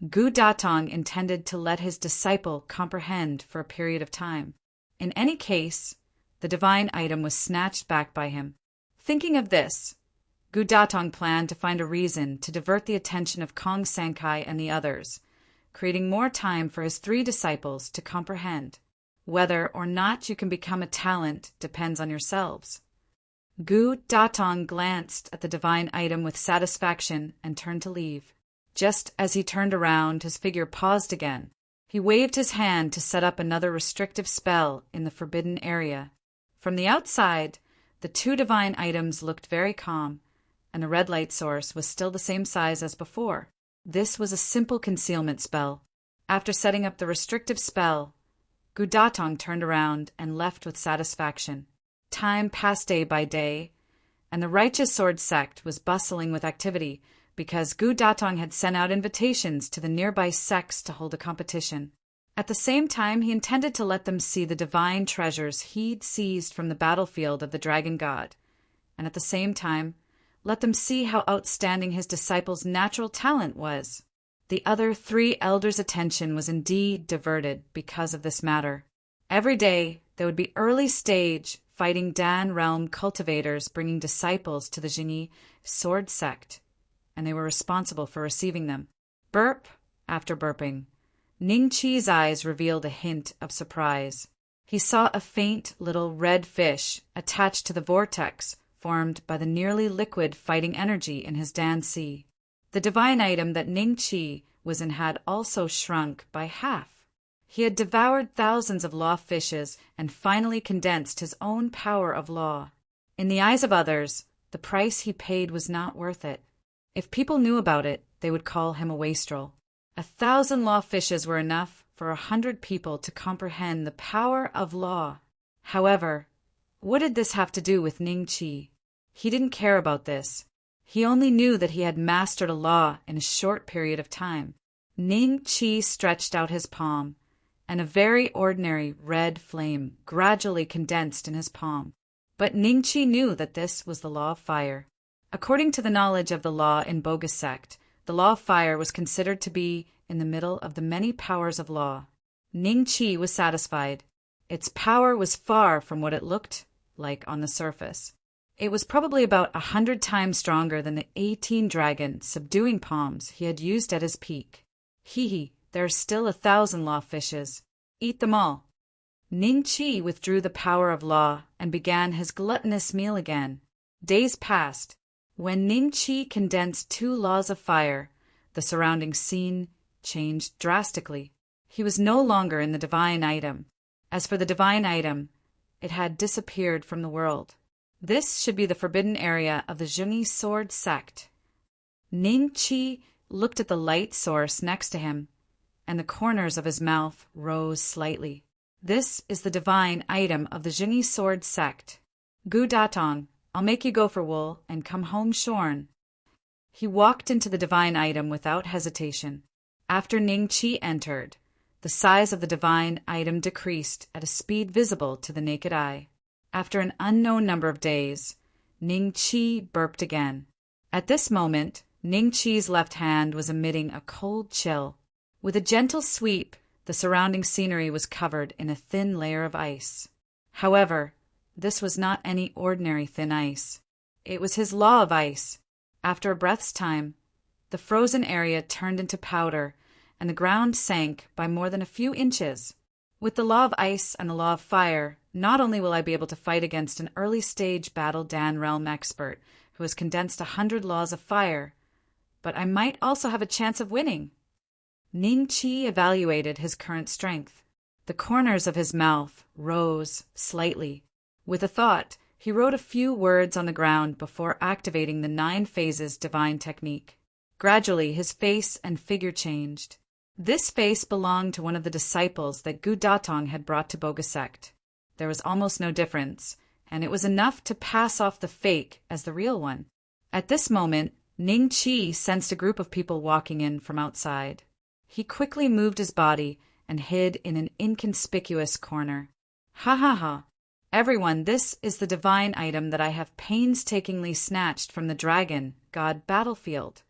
Gu Datong intended to let his disciple comprehend for a period of time. In any case, the divine item was snatched back by him. Thinking of this, Gu Datong planned to find a reason to divert the attention of Kong Sankai and the others, creating more time for his 3 disciples to comprehend. Whether or not you can become a talent depends on yourselves. Gu Datong glanced at the divine item with satisfaction and turned to leave. Just as he turned around, his figure paused again. He waved his hand to set up another restrictive spell in the forbidden area. From the outside, the 2 divine items looked very calm, and the red light source was still the same size as before. This was a simple concealment spell. After setting up the restrictive spell, Gu Datong turned around and left with satisfaction. Time passed day by day, and the Righteous Sword Sect was bustling with activity because Gu Datong had sent out invitations to the nearby sects to hold a competition. At the same time, he intended to let them see the divine treasures he'd seized from the battlefield of the Dragon God, and at the same time, let them see how outstanding his disciple's natural talent was. The other 3 elders' attention was indeed diverted because of this matter. Every day, there would be early-stage fighting Dan realm cultivators bringing disciples to the Zhengyi Sword Sect, and they were responsible for receiving them. Burp after burping, Ning Qi's eyes revealed a hint of surprise. He saw a faint little red fish attached to the vortex formed by the nearly liquid fighting energy in his Dan Sea. The divine item that Ning Qi was in had also shrunk by half. He had devoured thousands of law fishes and finally condensed his own power of law. In the eyes of others, the price he paid was not worth it. If people knew about it, they would call him a wastrel. 1,000 law fishes were enough for 100 people to comprehend the power of law. However, what did this have to do with Ning Qi? He didn't care about this. He only knew that he had mastered a law in a short period of time. Ning Qi stretched out his palm, and a very ordinary red flame gradually condensed in his palm. But Ning Qi knew that this was the law of fire. According to the knowledge of the law in Bogus Sect, the law of fire was considered to be in the middle of the many powers of law. Ning Qi was satisfied. Its power was far from what it looked like on the surface. It was probably about 100 times stronger than the 18 dragon subduing palms he had used at his peak. Hee, there are still 1,000 law fishes. Eat them all. Ning Qi withdrew the power of law and began his gluttonous meal again. Days passed. When Ning Qi condensed 2 laws of fire, the surrounding scene changed drastically. He was no longer in the divine item. As for the divine item, it had disappeared from the world. This should be the forbidden area of the Zhengyi Sword Sect. Ning Qi looked at the light source next to him, and the corners of his mouth rose slightly. This is the divine item of the Zhengyi Sword Sect. Gu Datong, I'll make you go for wool and come home shorn. He walked into the divine item without hesitation. After Ning Qi entered, the size of the divine item decreased at a speed visible to the naked eye. After an unknown number of days, Ning Qi burped again. At this moment, Ning Qi's left hand was emitting a cold chill. With a gentle sweep, the surrounding scenery was covered in a thin layer of ice. However, this was not any ordinary thin ice. It was his law of ice. After a breath's time, the frozen area turned into powder, and the ground sank by more than a few inches. With the law of ice and the law of fire, not only will I be able to fight against an early-stage battle Dan realm expert who has condensed 100 laws of fire, but I might also have a chance of winning. Ning Qi evaluated his current strength. The corners of his mouth rose slightly. With a thought, he wrote a few words on the ground before activating the 9 phases divine technique. Gradually, his face and figure changed. This face belonged to one of the disciples that Gu Datong had brought to Boga sect. There was almost no difference, and it was enough to pass off the fake as the real one. At this moment, Ning Qi sensed a group of people walking in from outside. He quickly moved his body and hid in an inconspicuous corner. Ha ha ha! Everyone, this is the divine item that I have painstakingly snatched from the dragon god battlefield.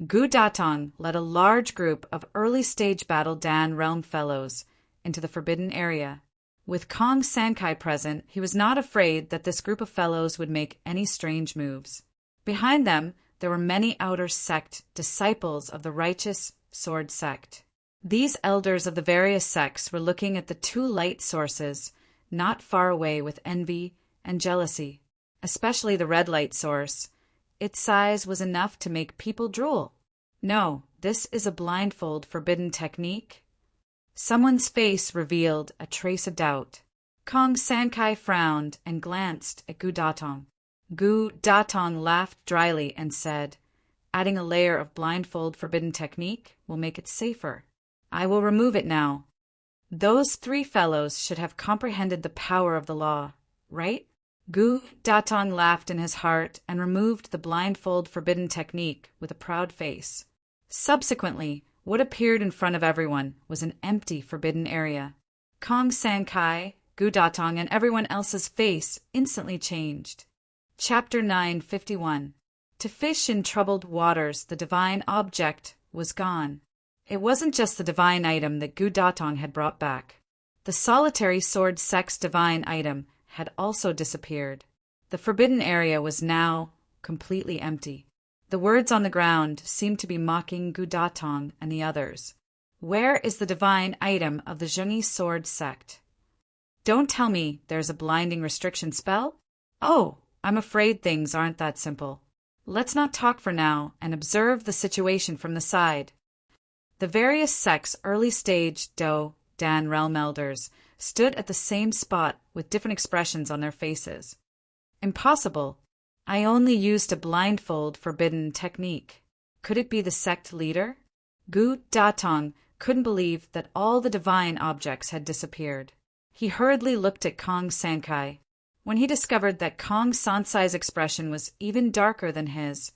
Gu Datong led a large group of early-stage battle Dan realm fellows into the forbidden area. With Kong Sankai present, he was not afraid that this group of fellows would make any strange moves. Behind them, there were many outer sect disciples of the righteous sword sect. These elders of the various sects were looking at the 2 light sources not far away with envy and jealousy, especially the red light source. Its size was enough to make people drool. No, this is a blindfold forbidden technique. Someone's face revealed a trace of doubt. Kong Sankai frowned and glanced at Gu Datong. Gu Datong laughed dryly and said, "Adding a layer of blindfold forbidden technique will make it safer. I will remove it now. Those 3 fellows should have comprehended the power of the law, right?" Gu Datong laughed in his heart and removed the blindfold forbidden technique with a proud face. Subsequently, what appeared in front of everyone was an empty forbidden area. Kong Sankai, Gu Datong, and everyone else's face instantly changed. Chapter 951. To fish in troubled waters, the divine object was gone. It wasn't just the divine item that Gu Datong had brought back. The solitary sword sex divine item had also disappeared. The forbidden area was now completely empty. The words on the ground seemed to be mocking Gu Datong and the others. Where is the divine item of the Zhengyi sword sect? Don't tell me there's a blinding restriction spell? Oh, I'm afraid things aren't that simple. Let's not talk for now and observe the situation from the side. The various sects' early-stage Dan realm elders stood at the same spot with different expressions on their faces. Impossible. I only used a blindfold forbidden technique. Could it be the sect leader? Gu Datong couldn't believe that all the divine objects had disappeared. He hurriedly looked at Kong Sankai. When he discovered that Kong Sansai's expression was even darker than his,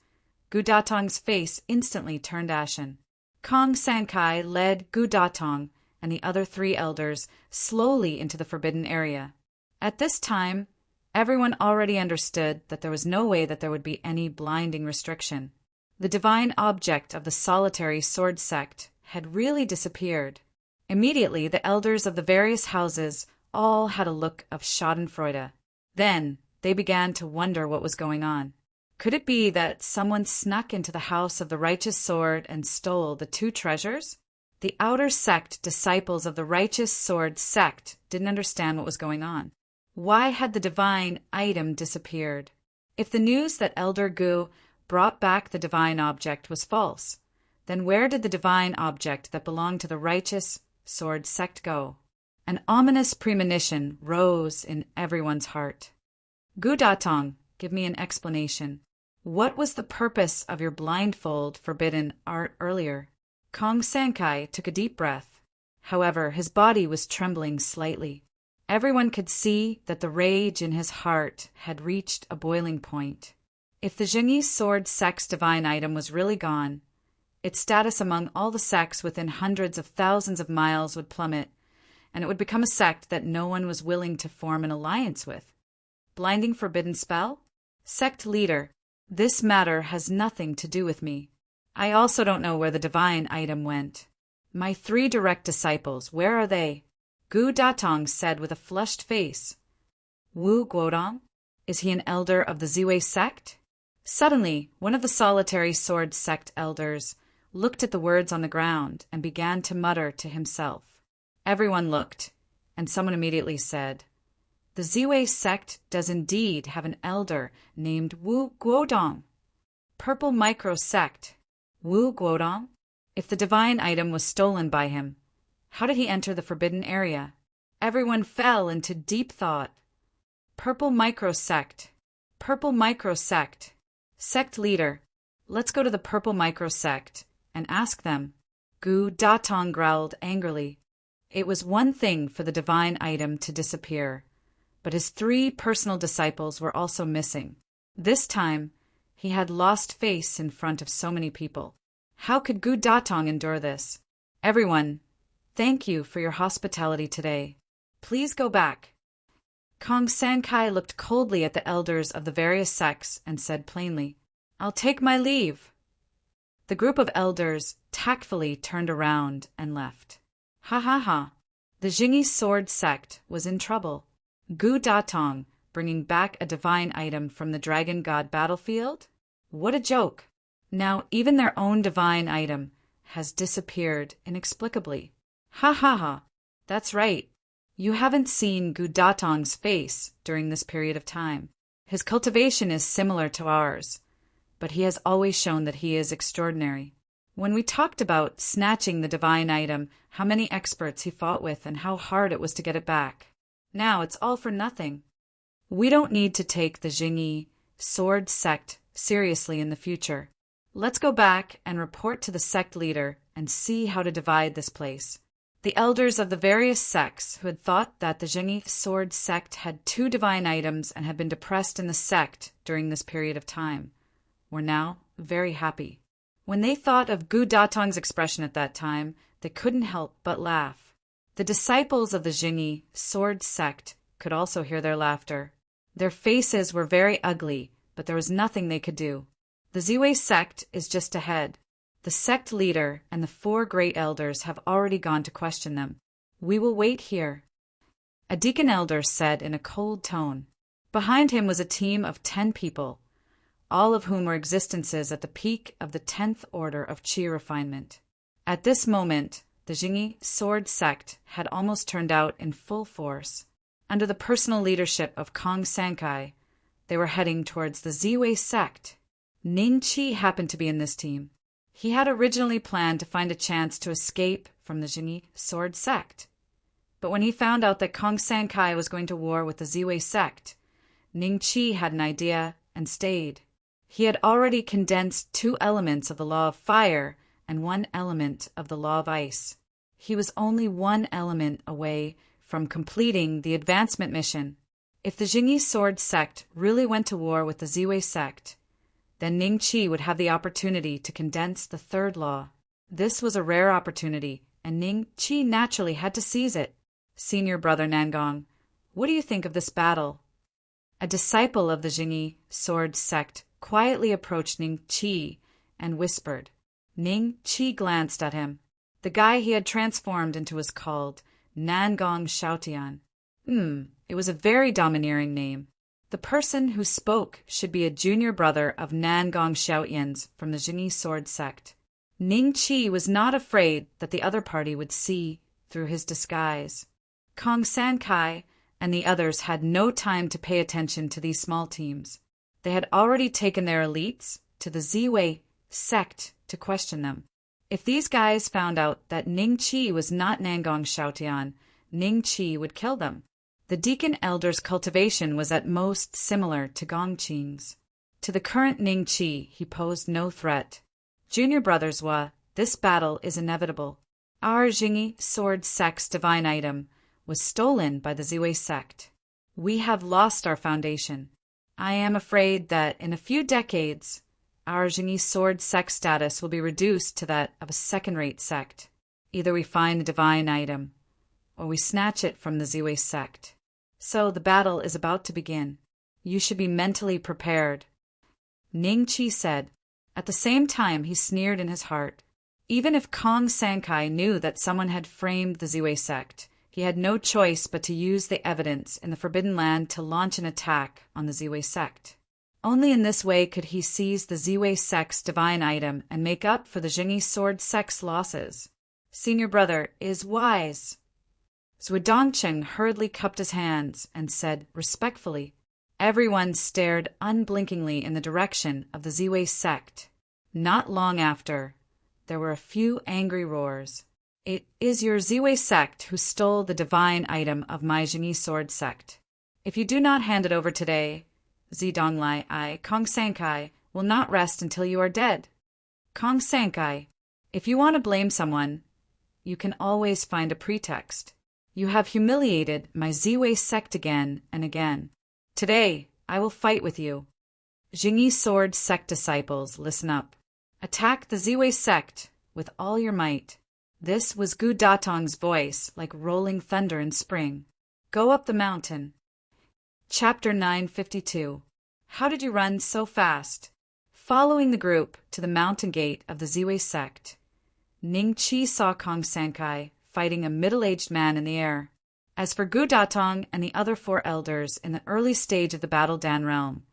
Gu Datong's face instantly turned ashen. Kong Sankai led Gu Datong and the other 3 elders slowly into the forbidden area. At this time, everyone already understood that there was no way that there would be any blinding restriction. The divine object of the solitary sword sect had really disappeared. Immediately, the elders of the various houses all had a look of schadenfreude. Then, they began to wonder what was going on. Could it be that someone snuck into the house of the righteous sword and stole the 2 treasures? The outer sect disciples of the righteous sword sect didn't understand what was going on. Why had the divine item disappeared? If the news that Elder Gu brought back the divine object was false, then where did the divine object that belonged to the righteous sword sect go? An ominous premonition rose in everyone's heart. Gu Datong, give me an explanation. What was the purpose of your blindfold forbidden art earlier? Kong Sankai took a deep breath. However, his body was trembling slightly. Everyone could see that the rage in his heart had reached a boiling point. If the Zhengyi sword sex divine item was really gone, its status among all the sects within hundreds of thousands of miles would plummet, and it would become a sect that no one was willing to form an alliance with. Blinding forbidden spell? Sect leader, this matter has nothing to do with me. I also don't know where the divine item went. My 3 direct disciples, where are they? Gu Datong said with a flushed face. Wu Guodong? Is he an elder of the Ziwei sect? Suddenly, one of the solitary sword sect elders looked at the words on the ground and began to mutter to himself. Everyone looked, and someone immediately said, "The Ziwei sect does indeed have an elder named Wu Guodong. Purple Micro Sect. Wu Guodong? If the divine item was stolen by him, how did he enter the forbidden area?" Everyone fell into deep thought. Purple Micro Sect. Purple Micro Sect. Sect leader, let's go to the Purple Micro Sect and ask them. Gu Datong growled angrily. It was one thing for the divine item to disappear, but his 3 personal disciples were also missing. This time, he had lost face in front of so many people. How could Gu Datong endure this? Everyone, thank you for your hospitality today. Please go back. Kong Sankai looked coldly at the elders of the various sects and said plainly, "I'll take my leave." The group of elders tactfully turned around and left. Ha ha ha. The Jingyi sword sect was in trouble. Gu Datong bringing back a divine item from the dragon god battlefield? What a joke. Now even their own divine item has disappeared inexplicably. Ha ha ha. That's right. You haven't seen Gu Datong's face during this period of time. His cultivation is similar to ours, but he has always shown that he is extraordinary. When we talked about snatching the divine item, how many experts he fought with and how hard it was to get it back. Now it's all for nothing. We don't need to take the Jingyi sword sect seriously in the future. Let's go back and report to the sect leader and see how to divide this place. The elders of the various sects who had thought that the Jingyi sword sect had 2 divine items and had been depressed in the sect during this period of time were now very happy. When they thought of Gu Datong's expression at that time, they couldn't help but laugh. The disciples of the Jingyi sword sect could also hear their laughter. Their faces were very ugly, but there was nothing they could do. The Ziwei sect is just ahead. The sect leader and the 4 great elders have already gone to question them. We will wait here. A deacon elder said in a cold tone. Behind him was a team of 10 people, all of whom were existences at the peak of the 10th order of Qi refinement. At this moment, the Jingyi sword sect had almost turned out in full force. Under the personal leadership of Kong Sankai, they were heading towards the Ziwei sect. Ning Qi happened to be in this team. He had originally planned to find a chance to escape from the Jingyi sword sect. But when he found out that Kong Sankai was going to war with the Ziwei sect, Ning Qi had an idea and stayed. He had already condensed 2 elements of the law of fire and 1 element of the law of ice. He was only 1 element away from completing the advancement mission. If the Jingyi sword sect really went to war with the Ziwei sect, then Ning Qi would have the opportunity to condense the 3rd law. This was a rare opportunity, and Ning Qi naturally had to seize it. Senior brother Nangong, what do you think of this battle? A disciple of the Jingyi sword sect quietly approached Ning Qi and whispered. Ning Qi glanced at him. The guy he had transformed into was called Nangong Xiaotian. It was a very domineering name. The person who spoke should be a junior brother of Nangong Xiaotian's from the Jingyi sword sect. Ning Qi was not afraid that the other party would see through his disguise. Kong Sankai and the others had no time to pay attention to these small teams. They had already taken their elites to the Ziwei sect to question them. If these guys found out that Ning Qi was not Nangong Xiaotian, Ning Qi would kill them. The deacon elder's cultivation was at most similar to Gongqing's. To the current Ning Qi, he posed no threat. Junior brothers Wa, this battle is inevitable. Our Jingyi sword sect's divine item was stolen by the Ziwei sect. We have lost our foundation. I am afraid that in a few decades, our Jingyi sword sect status will be reduced to that of a second-rate sect. Either we find the divine item, or we snatch it from the Ziwei sect. So the battle is about to begin. You should be mentally prepared. Ning Qi said. At the same time, he sneered in his heart. Even if Kong Sankai knew that someone had framed the Ziwei sect, he had no choice but to use the evidence in the Forbidden Land to launch an attack on the Ziwei sect. Only in this way could he seize the Ziwei sect's divine item and make up for the Jingyi sword sect's losses. Senior brother is wise. Zhu Dongcheng hurriedly cupped his hands and said respectfully. Everyone stared unblinkingly in the direction of the Ziwei sect. Not long after, there were a few angry roars. It is your Ziwei sect who stole the divine item of my Jingyi sword sect. If you do not hand it over today, Zidonglai I, Kong Sankai, will not rest until you are dead. Kong Sankai, if you want to blame someone, you can always find a pretext. You have humiliated my Ziwei sect again and again. Today, I will fight with you. Jingyi sword sect disciples, listen up. Attack the Ziwei sect with all your might. This was Gu Datong's voice, like rolling thunder in spring. Go up the mountain. Chapter 952. How did you run so fast? Following the group to the mountain gate of the Ziwei sect, Ning Qi saw Kong Sankai fighting a middle-aged man in the air. As for Gu Datong and the other 4 elders in the early stage of the Battle Dan realm,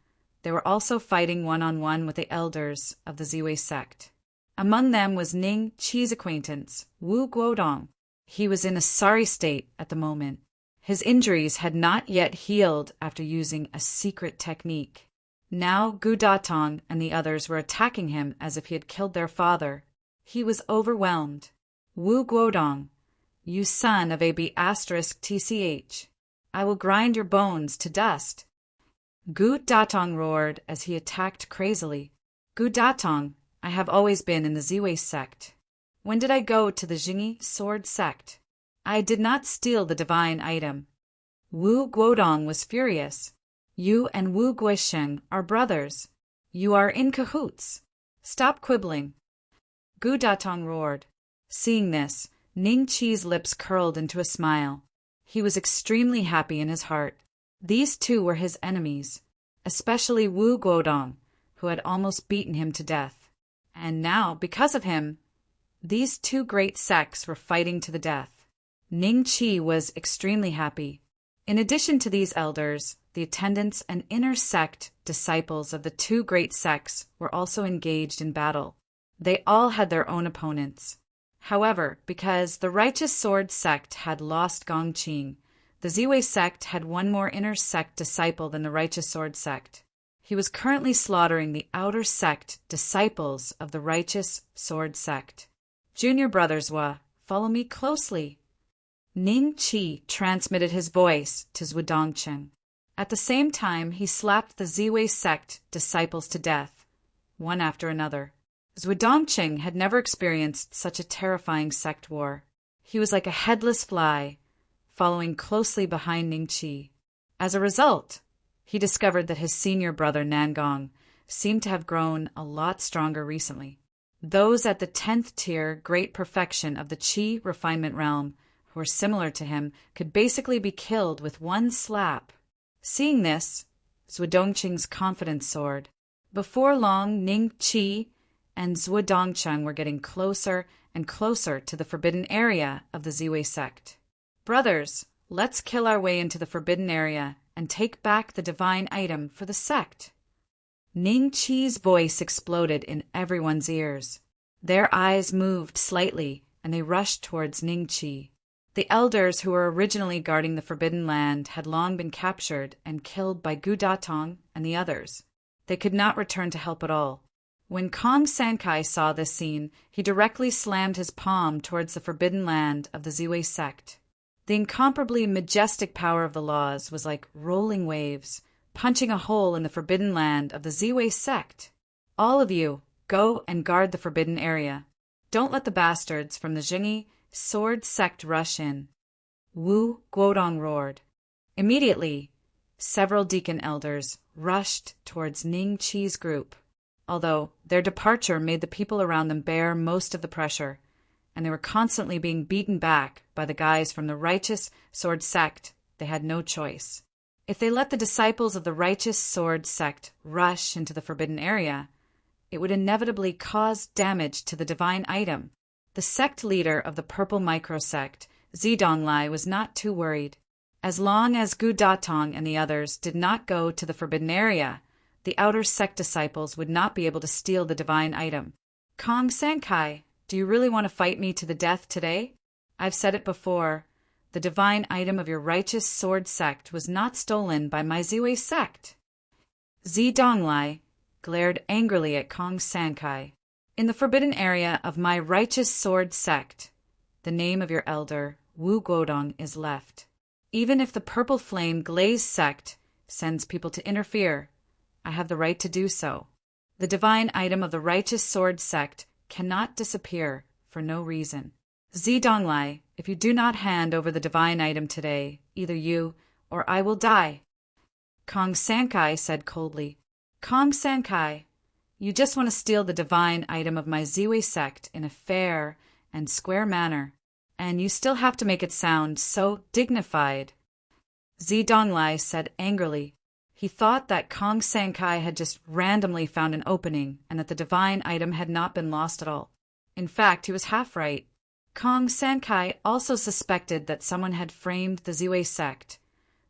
they were also fighting one-on-one with the elders of the Ziwei sect. Among them was Ning Qi's acquaintance, Wu Guodong. He was in a sorry state at the moment. His injuries had not yet healed after using a secret technique. Now Gu Datong and the others were attacking him as if he had killed their father. He was overwhelmed. Wu Guodong, you son of AB*TCH, I will grind your bones to dust. Gu Datong roared as he attacked crazily. Gu Datong, I have always been in the Ziwei sect. When did I go to the Jingyi sword sect? I did not steal the divine item. Wu Guodong was furious. You and Wu Guisheng are brothers. You are in cahoots. Stop quibbling. Gu Datong roared. Seeing this, Ning Qi's lips curled into a smile. He was extremely happy in his heart. These 2 were his enemies, especially Wu Guodong, who had almost beaten him to death. And now, because of him, these 2 great sects were fighting to the death. Ning Qi was extremely happy. In addition to these elders, the attendants and inner sect disciples of the 2 great sects were also engaged in battle. They all had their own opponents. However, because the righteous sword sect had lost Gongqing, the Ziwei sect had one more inner sect disciple than the righteous sword sect. He was currently slaughtering the outer sect disciples of the righteous sword sect. Junior brothers follow me closely. Ning Qi transmitted his voice to Zhu Dongcheng. At the same time, he slapped the Ziwei sect disciples to death, one after another. Zhu Dongcheng had never experienced such a terrifying sect war. He was like a headless fly, following closely behind Ning Qi. As a result, he discovered that his senior brother Nangong seemed to have grown a lot stronger recently. Those at the 10th tier great perfection of the Qi refinement realm who were similar to him could basically be killed with one slap. Seeing this, Zhu Dongcheng's confidence soared. Before long, Ning Qi and Zhu Dongcheng were getting closer and closer to the forbidden area of the Ziwei sect. Brothers, let's kill our way into the forbidden area and take back the divine item for the sect. Ning Qi's voice exploded in everyone's ears. Their eyes moved slightly, and they rushed towards Ning Qi. The elders who were originally guarding the Forbidden Land had long been captured and killed by Gu Datong and the others. They could not return to help at all. When Kong Sankai saw this scene, he directly slammed his palm towards the Forbidden Land of the Ziwei sect. The incomparably majestic power of the laws was like rolling waves, punching a hole in the Forbidden Land of the Ziwei sect. All of you, go and guard the forbidden area. Don't let the bastards from the Jingyi sword sect rush in. Wu Guodong roared. Immediately, several deacon elders rushed towards Ning Qi's group. although their departure made the people around them bear most of the pressure, and they were constantly being beaten back by the guys from the righteous sword sect. They had no choice. If they let the disciples of the righteous sword sect rush into the forbidden area, it would inevitably cause damage to the divine item. The sect leader of the purple microsect, Zedonglai, was not too worried. As long as Gu Datong and the others did not go to the forbidden area, the outer sect disciples would not be able to steal the divine item. Kong Sankai, do you really want to fight me to the death today? I've said it before. The divine item of your righteous sword sect was not stolen by my Ziwei sect. Zedonglai glared angrily at Kong Sankai. In the forbidden area of my righteous sword sect, the name of your elder, Wu Guodong, is left. Even if the purple flame glaze sect sends people to interfere, I have the right to do so. The divine item of the righteous sword sect cannot disappear for no reason. Zedonglai, if you do not hand over the divine item today, either you or I will die. Kong Sankai said coldly, Kong Sankai, you just want to steal the divine item of my Ziwei sect in a fair and square manner, and you still have to make it sound so dignified. Zedonglai said angrily. He thought that Kong Sankai had just randomly found an opening and that the divine item had not been lost at all. In fact, he was half right. Kong Sankai also suspected that someone had framed the Ziwei sect,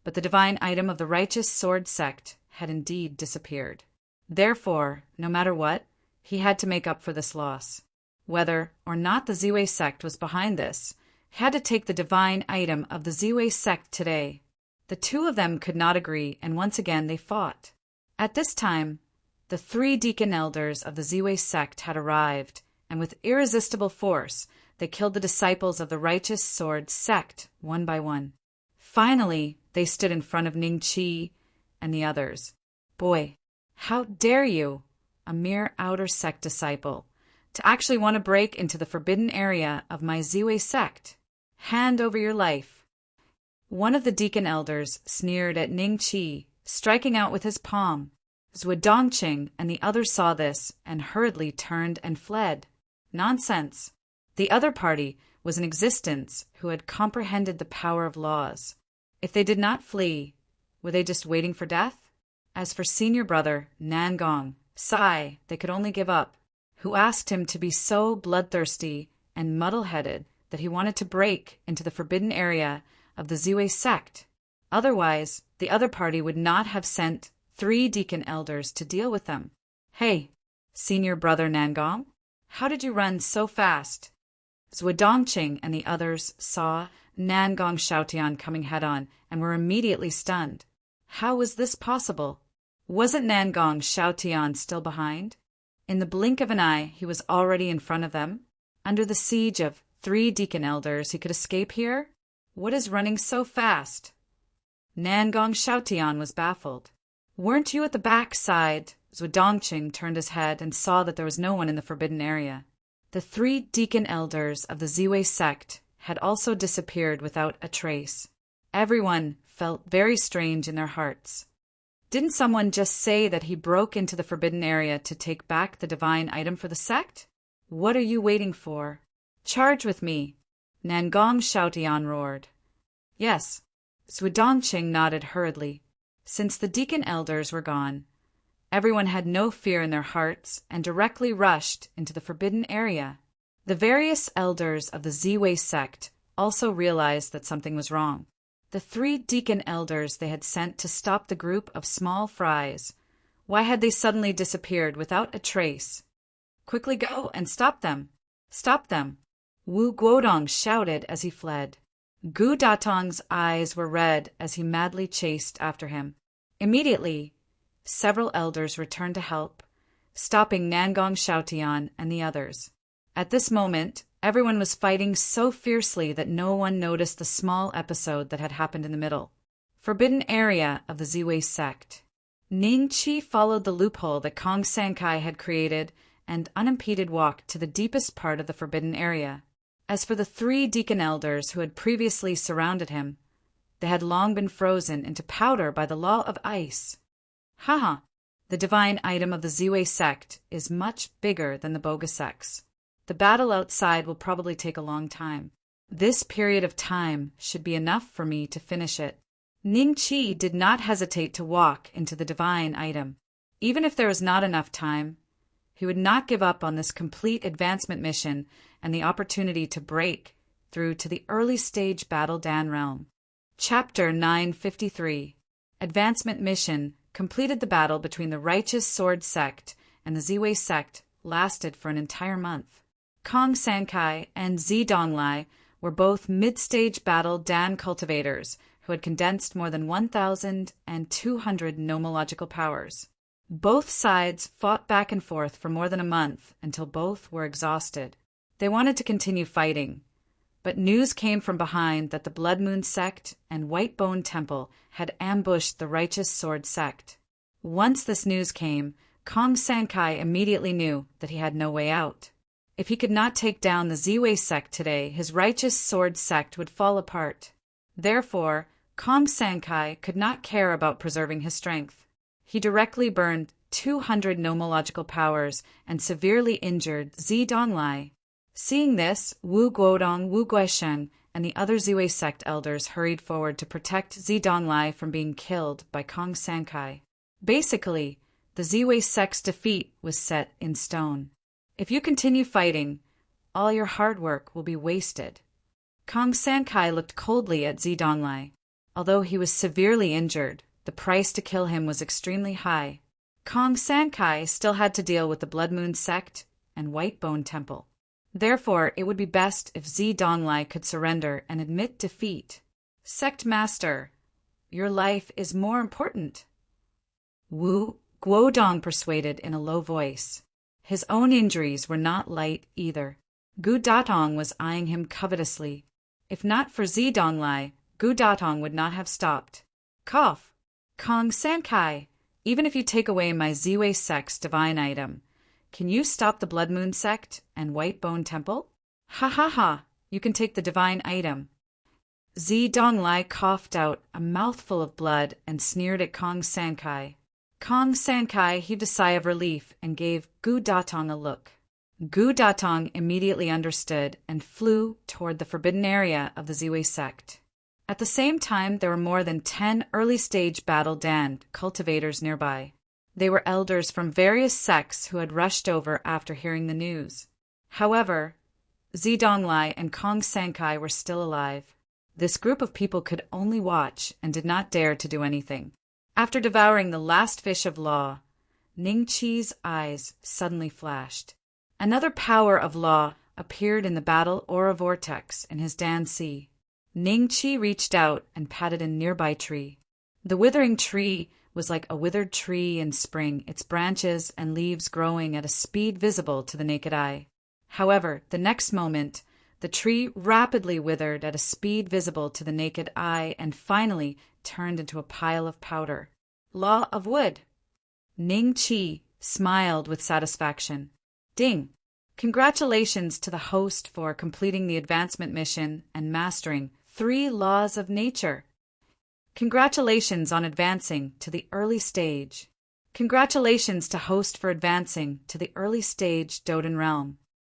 but the divine item of the righteous sword sect had indeed disappeared. Therefore, no matter what, he had to make up for this loss. Whether or not the Ziwei sect was behind this, he had to take the divine item of the Ziwei sect today. The two of them could not agree, and once again they fought. At this time, the 3 deacon elders of the Ziwei sect had arrived, and with irresistible force, they killed the disciples of the righteous sword sect one by one. Finally, they stood in front of Ning Qi and the others. Boy, how dare you, a mere outer sect disciple, to actually want to break into the forbidden area of my Ziwei sect? Hand over your life. One of the deacon elders sneered at Ning Qi, striking out with his palm. Zhuo Dongqing and the others saw this and hurriedly turned and fled. Nonsense. The other party was in existence who had comprehended the power of laws. If they did not flee, were they just waiting for death? As for senior brother Nangong, Sai, they could only give up, who asked him to be so bloodthirsty and muddle-headed that he wanted to break into the forbidden area of the Ziwei sect. Otherwise, the other party would not have sent 3 deacon elders to deal with them. Hey, senior brother Nangong, how did you run so fast? Zhuo Dongqing and the others saw Nangong Xiaotian coming head-on and were immediately stunned. How was this possible? Wasn't Nangong Xiaotian still behind? In the blink of an eye, he was already in front of them. Under the siege of 3 deacon elders, he could escape here? What is running so fast? Nangong Xiaotian was baffled. Weren't you at the back side? Zhuo Dongqing turned his head and saw that there was no one in the forbidden area. The 3 deacon elders of the Ziwei sect had also disappeared without a trace. Everyone felt very strange in their hearts. Didn't someone just say that he broke into the forbidden area to take back the divine item for the sect? What are you waiting for? Charge with me, Nangong Xiaotian roared. Yes, Zhuo Dongqing nodded hurriedly. Since the deacon elders were gone, everyone had no fear in their hearts and directly rushed into the forbidden area. The various elders of the Ziwei sect also realized that something was wrong. The 3 deacon elders they had sent to stop the group of small fries, why had they suddenly disappeared without a trace? Quickly go and stop them! Stop them! Wu Guodong shouted as he fled. Gu Datong's eyes were red as he madly chased after him. Immediately, several elders returned to help, stopping Nangong Xiaotian and the others. At this moment, everyone was fighting so fiercely that no one noticed the small episode that had happened in the middle. Forbidden area of the Ziwei sect. Ning Qi followed the loophole that Kong Sankai had created and unimpeded walked to the deepest part of the forbidden area. As for the 3 deacon elders who had previously surrounded him, they had long been frozen into powder by the law of ice. Haha, The divine item of the Ziwei sect is much bigger than the Boga sects. The battle outside will probably take a long time. This period of time should be enough for me to finish it. Ning Qi did not hesitate to walk into the divine item. Even if there was not enough time, he would not give up on this complete advancement mission and the opportunity to break through to the early stage Battle Dan realm. Chapter 953. Advancement Mission completed. The battle between the Righteous Sword Sect and the Ziwei sect lasted for an entire month. Kong Sankai and Zi Donglai were both mid-stage Battle Dan cultivators who had condensed more than 1,200 nomological powers. Both sides fought back and forth for more than a month until both were exhausted. They wanted to continue fighting, but news came from behind that the Blood Moon sect and White Bone Temple had ambushed the Righteous Sword sect. Once this news came, Kong Sankai immediately knew that he had no way out. If he could not take down the Ziwei sect today, his Righteous Sword sect would fall apart. Therefore, Kong Sankai could not care about preserving his strength. He directly burned 200 nomological powers and severely injured Zi Donglai. Seeing this, Wu Guodong, Wu Guisheng, and the other Ziwei sect elders hurried forward to protect Zi Donglai from being killed by Kong Sankai. Basically, the Ziwei sect's defeat was set in stone. If you continue fighting, all your hard work will be wasted. Kong Sankai looked coldly at Zi Donglai. Although he was severely injured, the price to kill him was extremely high. Kong Sankai still had to deal with the Blood Moon sect and White Bone Temple. Therefore, it would be best if Zi Donglai could surrender and admit defeat. Sect Master, your life is more important. Wu Guodong persuaded in a low voice. His own injuries were not light either. Gu Datong was eyeing him covetously. If not for Zi Donglai, Gu Datong would not have stopped. Cough. Kong Sankai, even if you take away my Ziwei sect's divine item, can you stop the Blood Moon sect and White Bone Temple? Ha ha ha, you can take the divine item. Zi Donglai coughed out a mouthful of blood and sneered at Kong Sankai. Kong Sankai heaved a sigh of relief and gave Gu Datong a look. Gu Datong immediately understood and flew toward the forbidden area of the Ziwei sect. At the same time, there were more than 10 early-stage Battle Dan cultivators nearby. They were elders from various sects who had rushed over after hearing the news. However, Zi Donglai and Kong Sankai were still alive. This group of people could only watch and did not dare to do anything. After devouring the last fish of law, Ning Qi's eyes suddenly flashed. Another power of law appeared in the battle aura vortex in his Dan Sea. Ning Qi reached out and patted a nearby tree. The withering tree was like a withered tree in spring, its branches and leaves growing at a speed visible to the naked eye. However, the next moment, the tree rapidly withered at a speed visible to the naked eye and finally turned into a pile of powder. Law of wood. Ning Qi smiled with satisfaction. Ding! Congratulations to the host for completing the advancement mission and mastering 3 laws of nature. Congratulations on advancing to the early stage. Congratulations to host for advancing to the early stage Doden realm.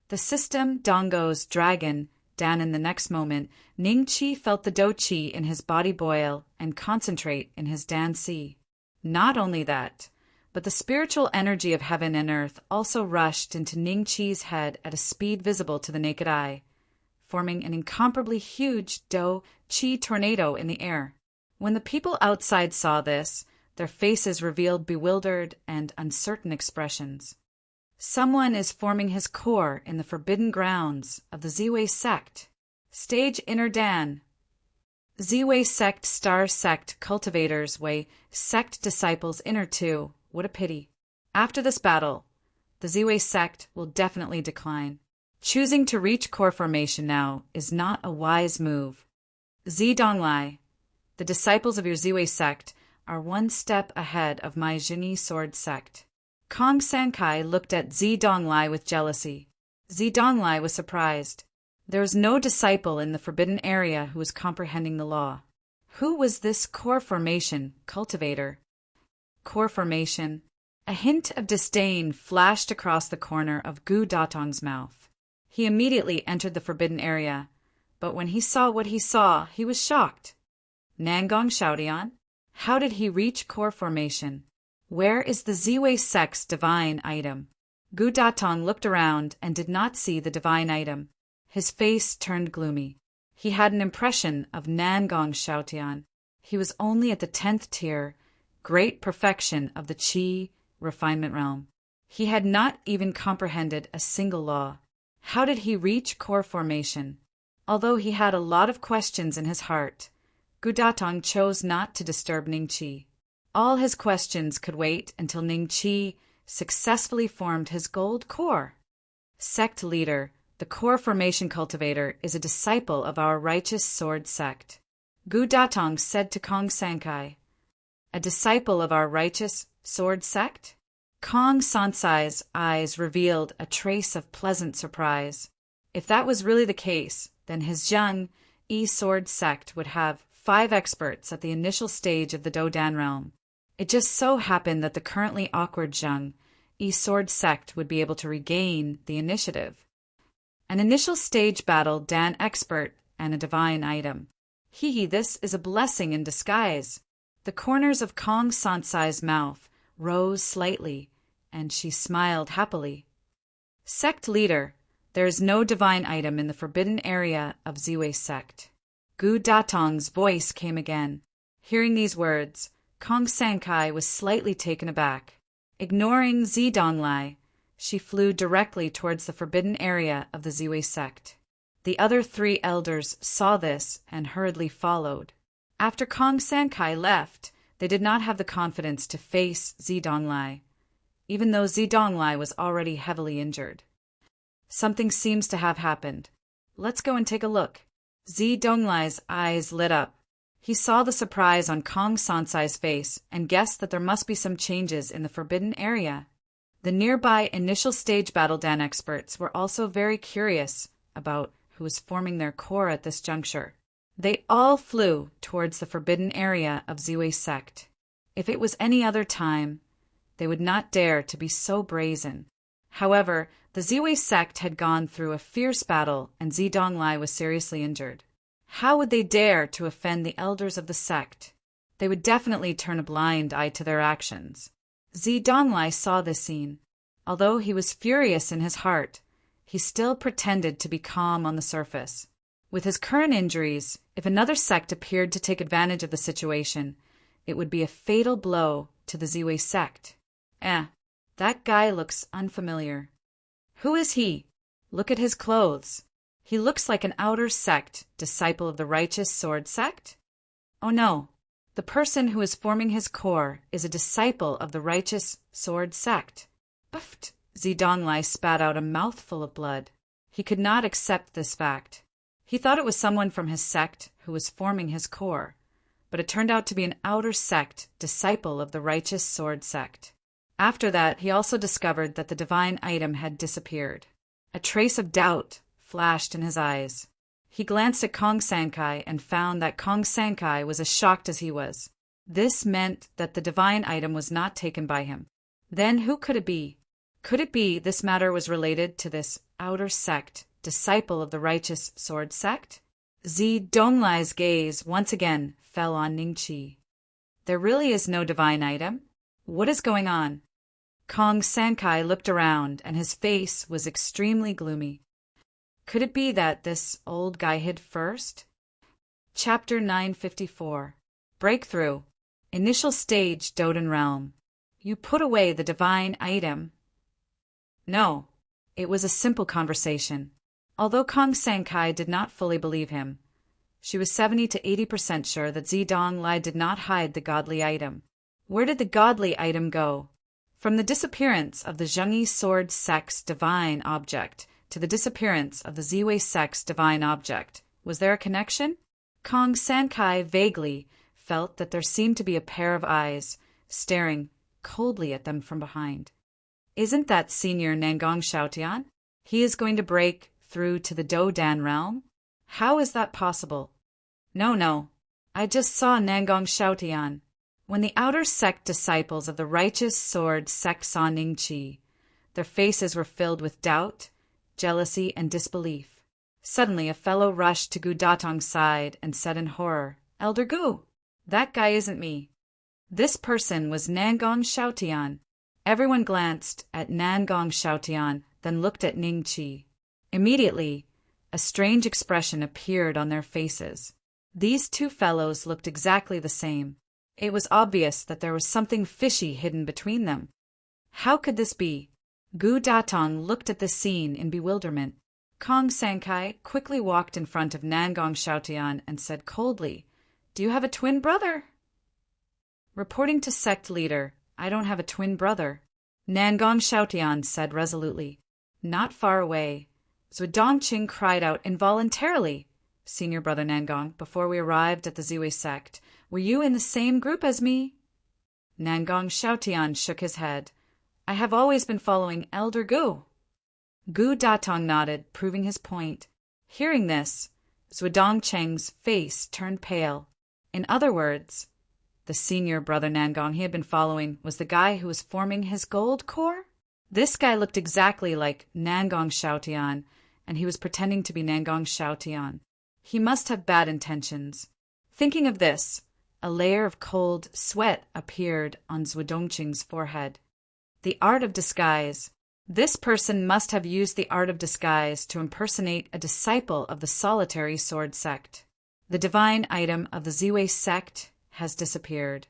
The system Dongo's dragon, Dan. In the next moment, Ning Qi felt the Do Qi in his body boil and concentrate in his Dan Sea. Not only that, but the spiritual energy of heaven and earth also rushed into Ning Qi's head at a speed visible to the naked eye, forming an incomparably huge Do Qi tornado in the air. When the people outside saw this, their faces revealed bewildered and uncertain expressions. Someone is forming his core in the forbidden grounds of the Ziwei sect. Stage Inner Dan. Ziwei sect star sect cultivators Wei sect disciples Inner 2. What a pity. After this battle, the Ziwei sect will definitely decline. Choosing to reach core formation now is not a wise move. Zi Donglai, the disciples of your Ziwei sect are one step ahead of my Jingyi sword sect. Kong Sankai looked at Zi Donglai with jealousy. Zi Donglai was surprised. There was no disciple in the forbidden area who was comprehending the law. Who was this core formation cultivator? Core formation. A hint of disdain flashed across the corner of Gu Datong's mouth. He immediately entered the forbidden area, but when he saw what he saw, he was shocked. Nangong Xiaotian? How did he reach core formation? Where is the Ziwei sect's divine item? Gu Datong looked around and did not see the divine item. His face turned gloomy. He had an impression of Nangong Xiaotian. He was only at the 10th tier, great perfection of the Qi refinement realm. He had not even comprehended a single law. How did he reach core formation? Although he had a lot of questions in his heart, Gu Datong chose not to disturb Ningqi. All his questions could wait until Ningqi successfully formed his gold core. Sect leader, the core formation cultivator, is a disciple of our righteous sword sect. Gu Datong said to Kong Sankai. A disciple of our righteous sword sect? Kong Sansai's eyes revealed a trace of pleasant surprise. If that was really the case, then his Zheng Yi sword sect would have 5 experts at the initial stage of the Dodan realm. It just so happened that the currently awkward Zheng Yi sword sect would be able to regain the initiative. An initial stage battle Dan expert and a divine item. This is a blessing in disguise. The corners of Kong Sansai's mouth rose slightly, and she smiled happily. Sect leader, there is no divine item in the forbidden area of Ziwei sect. Gu Datong's voice came again. Hearing these words, Kong Sankai was slightly taken aback. Ignoring Zidonglai, she flew directly towards the forbidden area of the Ziwei sect. The other 3 elders saw this and hurriedly followed. After Kong Sankai left, they did not have the confidence to face Zidonglai, even though Zidonglai was already heavily injured. Something seems to have happened. Let's go and take a look. Zidonglai's eyes lit up. He saw the surprise on Kong Sansai's face and guessed that there must be some changes in the forbidden area. The nearby initial stage battle Dan experts were also very curious about who was forming their core at this juncture. They all flew towards the forbidden area of Ziwei sect. If it was any other time, they would not dare to be so brazen. However, the Ziwei sect had gone through a fierce battle and Zidonglai was seriously injured. How would they dare to offend the elders of the sect? They would definitely turn a blind eye to their actions. Zidonglai saw this scene. Although he was furious in his heart, he still pretended to be calm on the surface. With his current injuries, if another sect appeared to take advantage of the situation, it would be a fatal blow to the Ziwei sect. That guy looks unfamiliar. Who is he? Look at his clothes. He looks like an outer sect, disciple of the righteous sword sect? Oh no, the person who is forming his core is a disciple of the righteous sword sect. Buffed! Zidonglai spat out a mouthful of blood. He could not accept this fact. He thought it was someone from his sect who was forming his core, but it turned out to be an outer sect, disciple of the righteous sword sect. After that, he also discovered that the divine item had disappeared. A trace of doubt flashed in his eyes. He glanced at Kong Sankai and found that Kong Sankai was as shocked as he was. This meant that the divine item was not taken by him. Then who could it be? Could it be this matter was related to this outer sect, disciple of the righteous sword sect? Zidonglai's gaze once again fell on Ningqi. There really is no divine item? What is going on? Kong Sankai looked around and his face was extremely gloomy. Could it be that this old guy hid first? Chapter 954. Breakthrough. Initial stage Dodan realm. You put away the divine item. No, it was a simple conversation. Although Kong Sankai did not fully believe him, she was 70 to 80% sure that Zidonglai did not hide the godly item. Where did the godly item go? From the disappearance of the Zhengyi sword sect's divine object to the disappearance of the Ziwei sect's divine object, was there a connection? Kong Sankai vaguely felt that there seemed to be a pair of eyes staring coldly at them from behind. Isn't that Senior Nangong Xiaotian? He is going to break through to the Dodan realm? How is that possible? No, I just saw Nangong Xiaotian. When the outer sect disciples of the righteous sword sect saw Ningqi, their faces were filled with doubt, jealousy, and disbelief. Suddenly, a fellow rushed to Gu Datong's side and said in horror, "Elder Gu, that guy isn't me." This person was Nangong Xiaotian. Everyone glanced at Nangong Xiaotian, then looked at Ningqi. Immediately, a strange expression appeared on their faces. These two fellows looked exactly the same. It was obvious that there was something fishy hidden between them. How could this be? Gu Datong looked at the scene in bewilderment. Kong Sankai quickly walked in front of Nangong Xiaotian and said coldly, "Do you have a twin brother?" Reporting to sect leader, "I don't have a twin brother," Nangong Xiaotian said resolutely. Not far away, Zhuangqing cried out involuntarily, "Senior brother Nangong, before we arrived at the Ziwei sect, were you in the same group as me?" Nangong Xiaotian shook his head. "I have always been following Elder Gu." Gu Datong nodded, proving his point. Hearing this, Zhuangqing's face turned pale. In other words, the senior brother Nangong he had been following was the guy who was forming his gold core? This guy looked exactly like Nangong Xiaotian, and he was pretending to be Nangong Xiaotian. He must have bad intentions. Thinking of this, a layer of cold sweat appeared on Zhuangqing's forehead. The art of disguise. This person must have used the art of disguise to impersonate a disciple of the solitary sword sect. The divine item of the Ziwei sect has disappeared,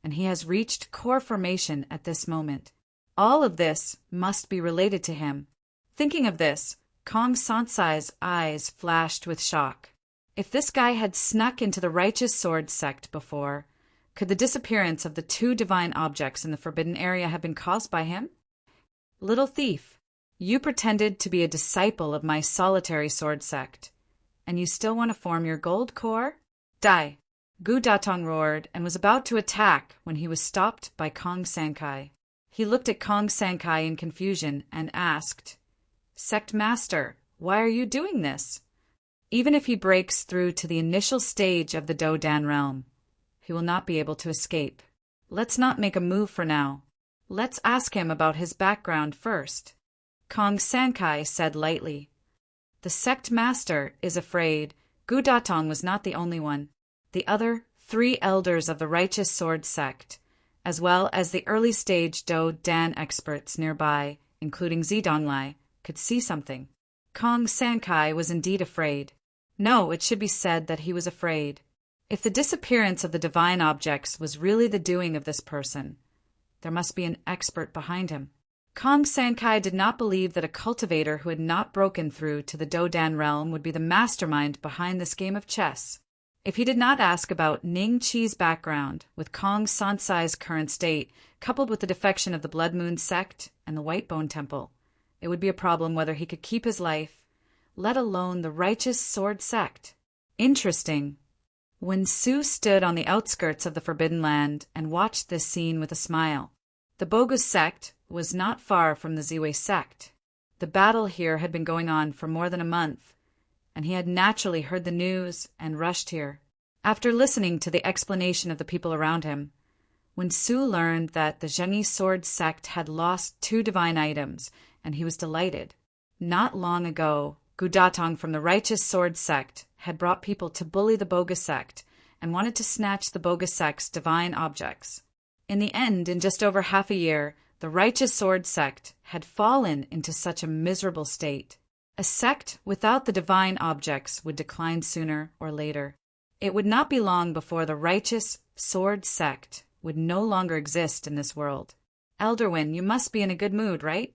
and he has reached core formation at this moment. All of this must be related to him. Thinking of this, Kong Sansai's eyes flashed with shock. If this guy had snuck into the righteous sword sect before, could the disappearance of the two divine objects in the forbidden area have been caused by him? "Little thief, you pretended to be a disciple of my solitary sword sect, and you still want to form your gold core? Die!" Gu Datong roared and was about to attack when he was stopped by Kong Sankai. He looked at Kong Sankai in confusion and asked, "Sect Master, why are you doing this?" Even if he breaks through to the initial stage of the Dodan realm, he will not be able to escape. Let's not make a move for now. Let's ask him about his background first. Kong Sankai said lightly. The sect master is afraid. Gu Datong was not the only one. The other 3 elders of the righteous sword sect, as well as the early stage Do-Dan experts nearby, including Zidonglai, could see something. Kong Sankai was indeed afraid. No, it should be said that he was afraid. If the disappearance of the divine objects was really the doing of this person, there must be an expert behind him. Kong Sankai did not believe that a cultivator who had not broken through to the Dodan realm would be the mastermind behind this game of chess. If he did not ask about Ning Qi's background, with Kong Sansai's current state, coupled with the defection of the Blood Moon sect and the White Bone Temple, it would be a problem whether he could keep his life, let alone the righteous sword sect. Interesting. When Su stood on the outskirts of the Forbidden Land and watched this scene with a smile, the Bogus sect was not far from the Ziwei sect. The battle here had been going on for more than a month, and he had naturally heard the news and rushed here. After listening to the explanation of the people around him, when Su learned that the Zhengi sword sect had lost 2 divine items, and he was delighted. Not long ago, Gu Datong from the righteous sword sect had brought people to bully the Bogus sect and wanted to snatch the Bogus sect's divine objects. In the end, in just over half a year, the righteous sword sect had fallen into such a miserable state. A sect without the divine objects would decline sooner or later. It would not be long before the righteous sword sect would no longer exist in this world. Elderwin, you must be in a good mood, right?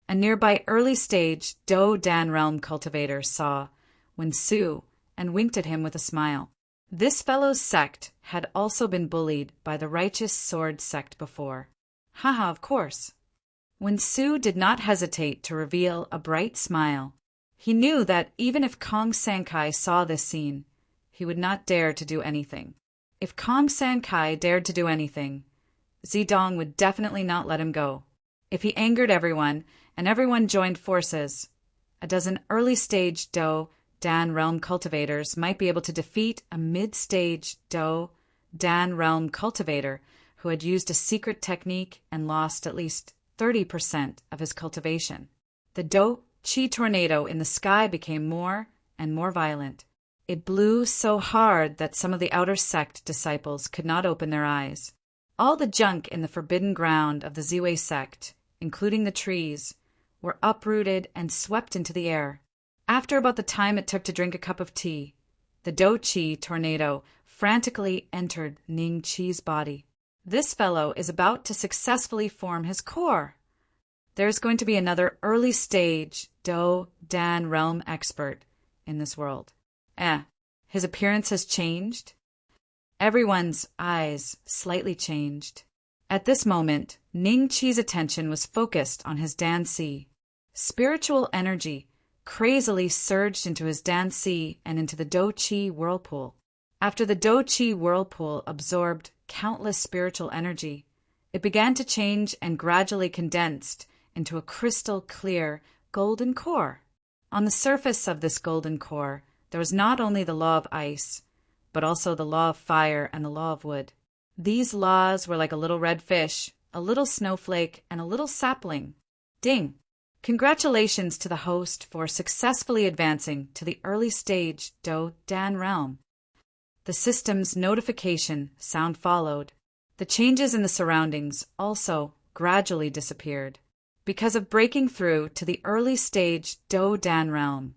A nearby early-stage Do-Dan realm cultivator saw when Su and winked at him with a smile. This fellow's sect had also been bullied by the righteous sword sect before. Haha, of course. When Su did not hesitate to reveal a bright smile, he knew that even if Kong Sankai saw this scene, he would not dare to do anything. If Kong Sankai dared to do anything, Zidong would definitely not let him go. If he angered everyone, and everyone joined forces, a dozen early-stage Do-Dan realm cultivators might be able to defeat a mid-stage Dan realm cultivator who had used a secret technique and lost at least 30% of his cultivation. The Do Chi tornado in the sky became more and more violent. It blew so hard that some of the outer sect disciples could not open their eyes. All the junk in the forbidden ground of the Ziwei sect, including the trees, were uprooted and swept into the air. After about the time it took to drink a cup of tea, the Do Chi tornado frantically entered Ning Chi's body. This fellow is about to successfully form his core. There's going to be another early stage Do Dan realm expert in this world. His appearance has changed. Everyone's eyes slightly changed. At this moment, Ning Chi's attention was focused on his Dan Si. Spiritual energy crazily surged into his Dan Si and into the Do Chi whirlpool. After the Do Chi whirlpool absorbed countless spiritual energy, it began to change and gradually condensed into a crystal clear golden core. On the surface of this golden core, there was not only the law of ice, but also the law of fire and the law of wood. These laws were like a little red fish, a little snowflake, and a little sapling. Ding! Congratulations to the host for successfully advancing to the early stage Do Dan realm. The system's notification sound followed. The changes in the surroundings also gradually disappeared. Because of breaking through to the early stage Do Dan realm,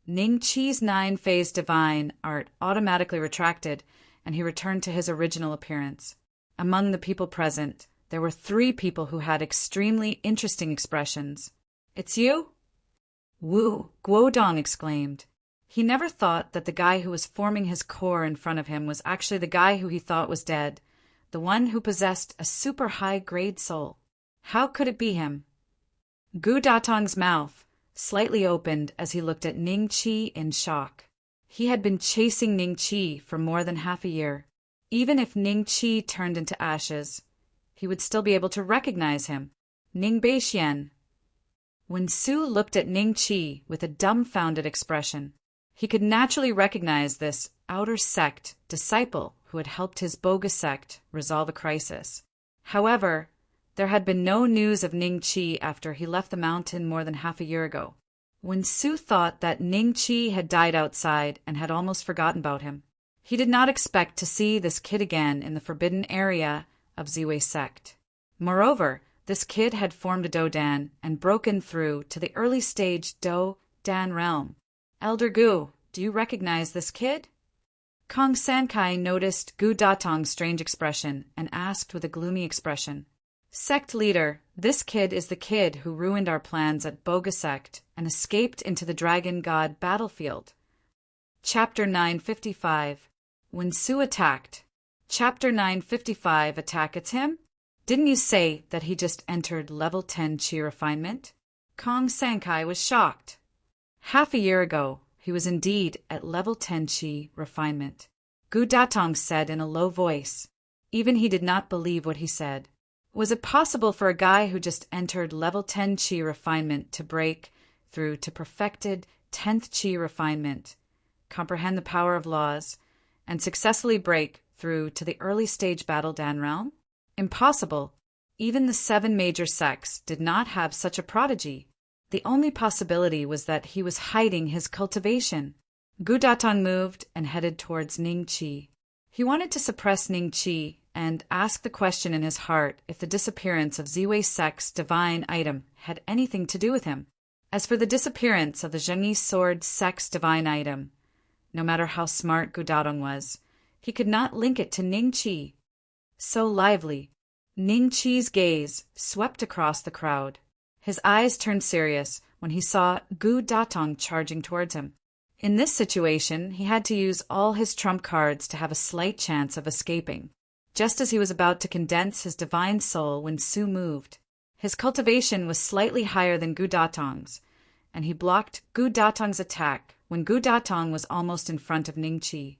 Ning Chi's 9-phase divine art automatically retracted, and he returned to his original appearance. Among the people present, there were 3 people who had extremely interesting expressions. "It's you?" "Wu," Guodong exclaimed. He never thought that the guy who was forming his core in front of him was actually the guy who he thought was dead, the one who possessed a super high-grade soul. How could it be him? Gu Datong's mouth slightly opened as he looked at Ning Chi in shock. He had been chasing Ning Chi for more than half a year. Even if Ning Chi turned into ashes, he would still be able to recognize him. Ning Beixian. When Su looked at Ning Chi with a dumbfounded expression, he could naturally recognize this outer sect disciple who had helped his bogus sect resolve a crisis. However, there had been no news of Ning Chi after he left the mountain more than half a year ago. When Su thought that Ning Chi had died outside and had almost forgotten about him, he did not expect to see this kid again in the forbidden area of Ziwei sect. Moreover, this kid had formed a Do Dan and broken through to the early stage Do Dan realm. "Elder Gu, do you recognize this kid?" Kong Sankai noticed Gu Datong's strange expression and asked with a gloomy expression, "Sect leader, this kid is the kid who ruined our plans at Boga sect and escaped into the Dragon God battlefield." Chapter 955. When Su attacked. Chapter 955. Attack. It's him? Didn't you say that he just entered level 10 Chi refinement? Kong Sankai was shocked. Half a year ago, he was indeed at level 10 Chi refinement. Gu Datong said in a low voice. Even he did not believe what he said. Was it possible for a guy who just entered level 10 Chi refinement to break through to perfected 10th Chi refinement, comprehend the power of laws, and successfully break through to the early stage Battle Dan realm? Impossible. Even the 7 major sects did not have such a prodigy. The only possibility was that he was hiding his cultivation. Gu Datong moved and headed towards Ning Chi. He wanted to suppress Ning Chi and ask the question in his heart if the disappearance of Ziwei sect's divine item had anything to do with him. As for the disappearance of the Zhengyi sword sect's divine item, no matter how smart Gu Datong was, he could not link it to Ning Chi. So lively, Ning Chi's gaze swept across the crowd. His eyes turned serious when he saw Gu Datong charging towards him. In this situation, he had to use all his trump cards to have a slight chance of escaping. Just as he was about to condense his divine soul when Su moved, his cultivation was slightly higher than Gu Datong's, and he blocked Gu Datong's attack when Gu Datong was almost in front of Ning Chi.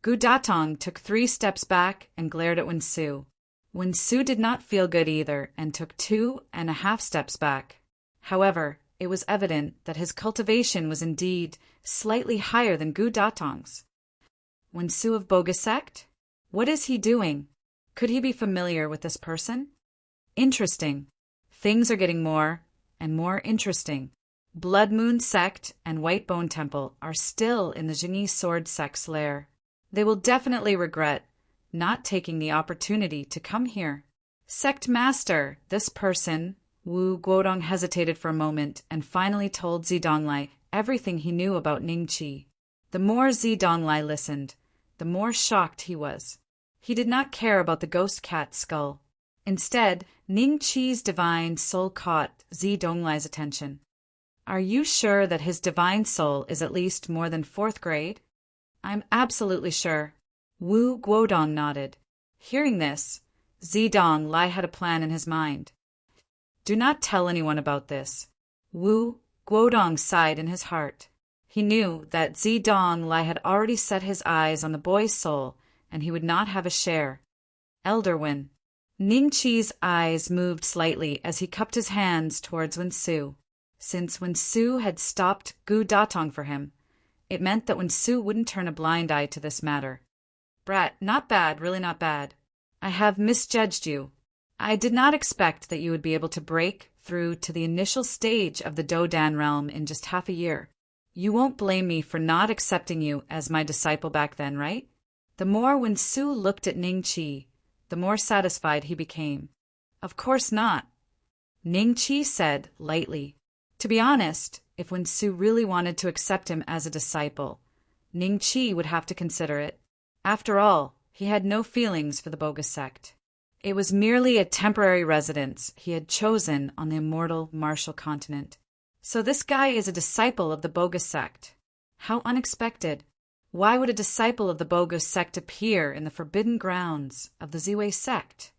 Gu Datong took 3 steps back and glared at Wensu. Wensu did not feel good either and took 2.5 steps back. However, it was evident that his cultivation was indeed slightly higher than Gu Datong's. Wensu of Bogus Sect? What is he doing? Could he be familiar with this person? Interesting. Things are getting more and more interesting. Blood Moon Sect and White Bone Temple are still in the Jingyi Sword Sect's lair. They will definitely regret not taking the opportunity to come here. Sect Master, this person, Wu Guodong hesitated for a moment and finally told Zidonglai everything he knew about Ningqi. The more Zidonglai listened, the more shocked he was. He did not care about the ghost cat skull. Instead, Ningqi's divine soul caught Zidonglai's attention. Are you sure that his divine soul is at least more than 4th grade? I'm absolutely sure. Wu Guodong nodded. Hearing this, Zidonglai had a plan in his mind. Do not tell anyone about this. Wu Guodong sighed in his heart. He knew that Zidonglai had already set his eyes on the boy's soul, and he would not have a share. Elder Wen. Ningqi's eyes moved slightly as he cupped his hands towards Wensu. Since Wensu had stopped Gu Datong for him, it meant that Wensu wouldn't turn a blind eye to this matter. Brat, not bad, really not bad. I have misjudged you. I did not expect that you would be able to break through to the initial stage of the Dodan realm in just half a year. You won't blame me for not accepting you as my disciple back then, right? The more Wensu looked at Ningqi, the more satisfied he became. Of course not, Ningqi said lightly. To be honest, if Wensu really wanted to accept him as a disciple, Ningqi would have to consider it. After all, he had no feelings for the Bogus Sect. It was merely a temporary residence he had chosen on the immortal martial continent. So this guy is a disciple of the Bogus Sect. How unexpected. Why would a disciple of the Bogus Sect appear in the forbidden grounds of the Ziwei Sect?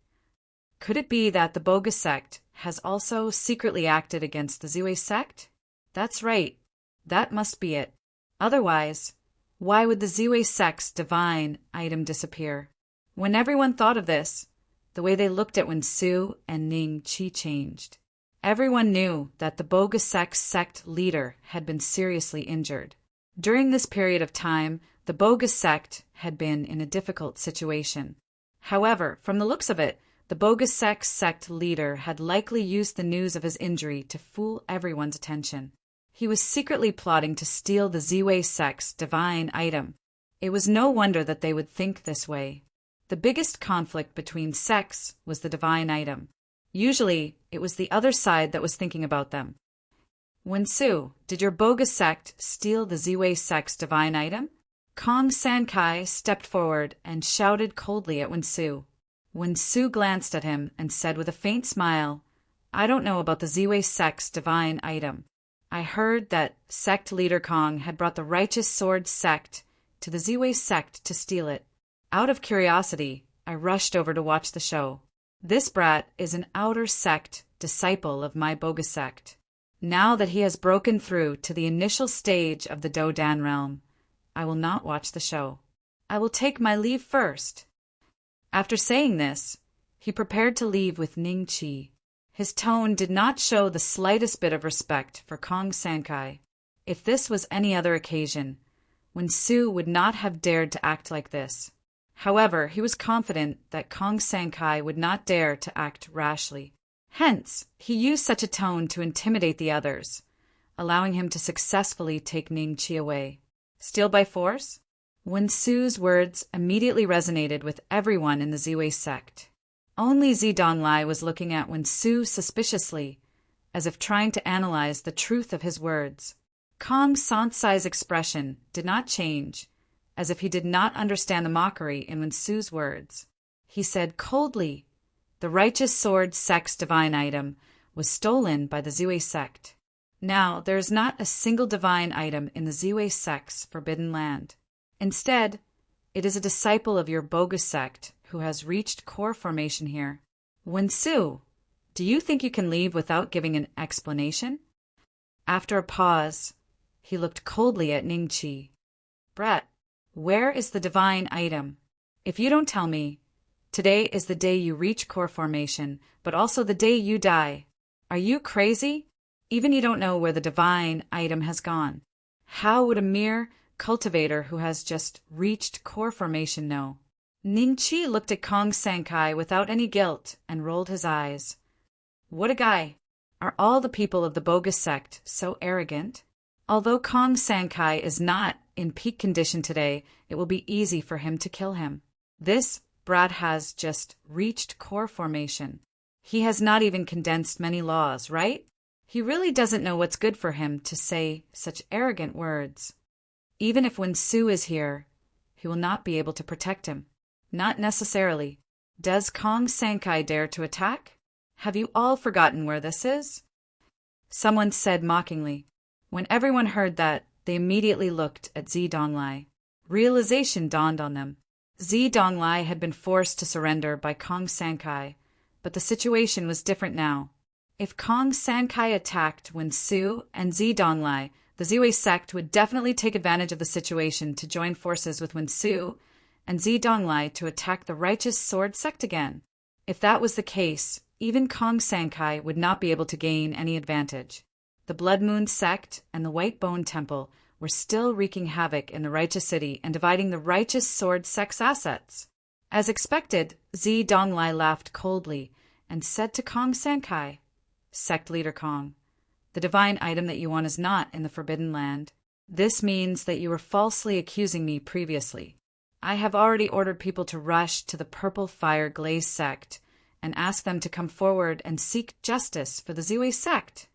Could it be that the Bogus Sect has also secretly acted against the Ziwei Sect? That's right. That must be it. Otherwise, why would the Ziwei Sect's divine item disappear? When everyone thought of this, the way they looked at Wensu and Ningqi changed. Everyone knew that the Bogus sect leader had been seriously injured. During this period of time, the Bogus Sect had been in a difficult situation. However, from the looks of it, the Bogus sect leader had likely used the news of his injury to fool everyone's attention. He was secretly plotting to steal the Ziwei Sect's divine item. It was no wonder that they would think this way. The biggest conflict between sects was the divine item. Usually, it was the other side that was thinking about them. Wensu, did your Bogus Sect steal the Ziwei Sect's divine item? Kong Sankai stepped forward and shouted coldly at Wensu. Wensu glanced at him and said with a faint smile, I don't know about the Ziwei Sect's divine item. I heard that sect leader Kong had brought the Righteous Sword Sect to the Ziwei Sect to steal it. Out of curiosity, I rushed over to watch the show. This brat is an outer sect disciple of my Bogus Sect. Now that he has broken through to the initial stage of the Dodan realm, I will not watch the show. I will take my leave first. After saying this, he prepared to leave with Ningqi. His tone did not show the slightest bit of respect for Kong Sankai. If this was any other occasion, Wensu would not have dared to act like this. However, he was confident that Kong Sankai would not dare to act rashly. Hence, he used such a tone to intimidate the others, allowing him to successfully take Ningqi away. Steal by force? Wensu's words immediately resonated with everyone in the Ziwei Sect. Only Zidonglai was looking at Wensu suspiciously, as if trying to analyze the truth of his words. Kong Sansai's expression did not change, as if he did not understand the mockery in Wensu's words. He said coldly, the Righteous Sword Sect's divine item was stolen by the Ziwei Sect. Now, there is not a single divine item in the Ziwei Sect's forbidden land. Instead, it is a disciple of your Bogus Sect who has reached core formation here. Wensu, do you think you can leave without giving an explanation? After a pause, he looked coldly at Ningqi. Brat, where is the divine item? If you don't tell me, today is the day you reach core formation, but also the day you die. Are you crazy? Even you don't know where the divine item has gone. How would a mere cultivator who has just reached core formation know? Ning Qi looked at Kong Sankai without any guilt and rolled his eyes. What a guy! Are all the people of the bogus sect so arrogant? Although Kong Sankai is not in peak condition today, it will be easy for him to kill him. This brat has just reached core formation. He has not even condensed many laws, right? He really doesn't know what's good for him to say such arrogant words. Even if when Su is here, he will not be able to protect him. Not necessarily. Does Kong Sankai dare to attack? Have you all forgotten where this is? Someone said mockingly. When everyone heard that, they immediately looked at Zidonglai. Realization dawned on them. Zidonglai had been forced to surrender by Kong Sankai, but the situation was different now. If Kong Sankai attacked when Su and Zidonglai, the Ziwei sect would definitely take advantage of the situation to join forces with Wen Su and Zidonglai to attack the Righteous Sword sect again. If that was the case, even Kong Sankai would not be able to gain any advantage. The Blood Moon sect and the White Bone Temple were still wreaking havoc in the Righteous City and dividing the Righteous Sword sect's assets. As expected, Zidonglai laughed coldly and said to Kong Sankai, "Sect leader Kong, the divine item that you want is not in the Forbidden Land. This means that you were falsely accusing me previously. I have already ordered people to rush to the Purple Fire Glaze sect and ask them to come forward and seek justice for the Ziwei sect."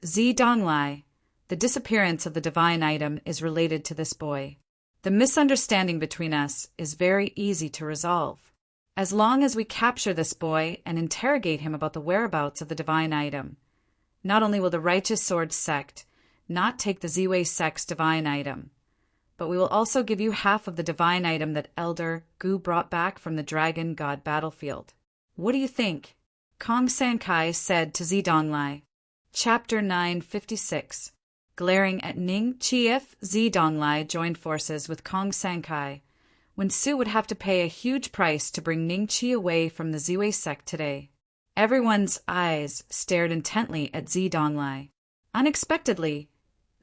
Zidonglai, the disappearance of the divine item is related to this boy. The misunderstanding between us is very easy to resolve. As long as we capture this boy and interrogate him about the whereabouts of the divine item, not only will the Righteous Sword sect not take the Ziwei sect's divine item, but we will also give you half of the divine item that Elder Gu brought back from the Dragon God battlefield. What do you think? Kong Sankai said to Zidonglai. Chapter 956. Glaring at Ning Qi. If Zidonglai joined forces with Kong Sankai, Wen Su would have to pay a huge price to bring Ning Qi away from the Ziwei sect today. Everyone's eyes stared intently at Zidonglai. Unexpectedly,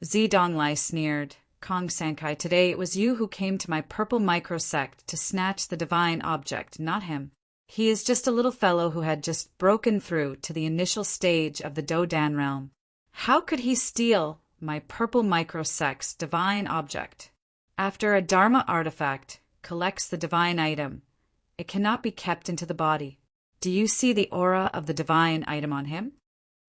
Zidonglai sneered. Kong Sankai, today it was you who came to my purple microsect to snatch the divine object, not him. He is just a little fellow who had just broken through to the initial stage of the Dodan realm. How could he steal my purple microsect's divine object? After a Dharma artifact collects the divine item, it cannot be kept into the body. Do you see the aura of the divine item on him?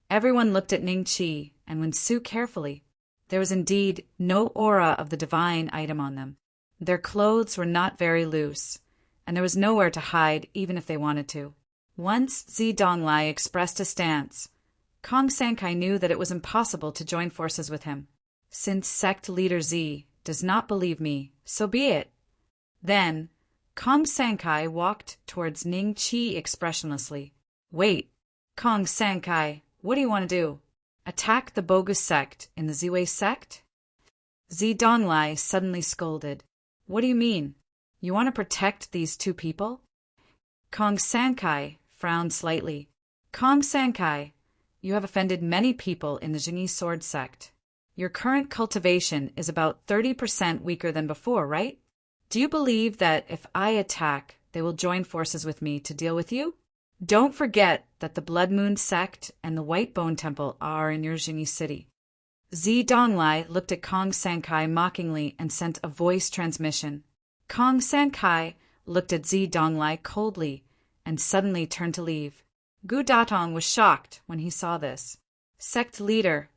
Everyone looked at Ning Qi and Wen Su carefully. There was indeed no aura of the divine item on them. Their clothes were not very loose, and there was nowhere to hide even if they wanted to. Once Zidonglai expressed a stance, Kong Sankai knew that it was impossible to join forces with him. Since sect leader Z does not believe me, so be it. Then, Kong Sankai walked towards Ning Qi expressionlessly. Wait, Kong Sankai, what do you want to do? Attack the bogus sect in the Ziwei sect? Zidonglai suddenly scolded. What do you mean? You want to protect these two people? Kong Sankai frowned slightly. Kong Sankai, you have offended many people in the Jingyi Sword sect. Your current cultivation is about 30% weaker than before, right? Do you believe that if I attack, they will join forces with me to deal with you? Don't forget that the Blood Moon sect and the White Bone Temple are in your Jingyi city. Zidonglai looked at Kong Sankai mockingly and sent a voice transmission. Kong Sankai looked at Zidonglai coldly and suddenly turned to leave. Gu Datong was shocked when he saw this. Sect leader.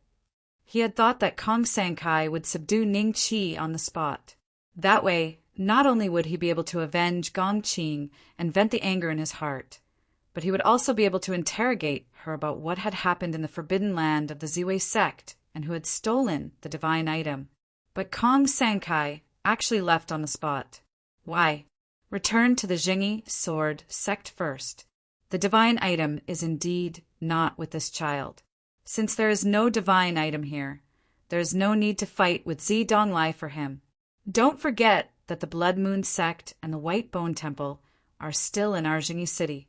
He had thought that Kong Sankai would subdue Ning Qi on the spot. That way, not only would he be able to avenge Gong Qing and vent the anger in his heart, but he would also be able to interrogate her about what had happened in the Forbidden Land of the Ziwei sect and who had stolen the divine item. But Kong Sankai actually left on the spot. Why? Return to the Jingyi Sword sect first. The divine item is indeed not with this child. Since there is no divine item here, there is no need to fight with Zidonglai for him. Don't forget that the Blood Moon sect and the White Bone Temple are still in our Jingyi city.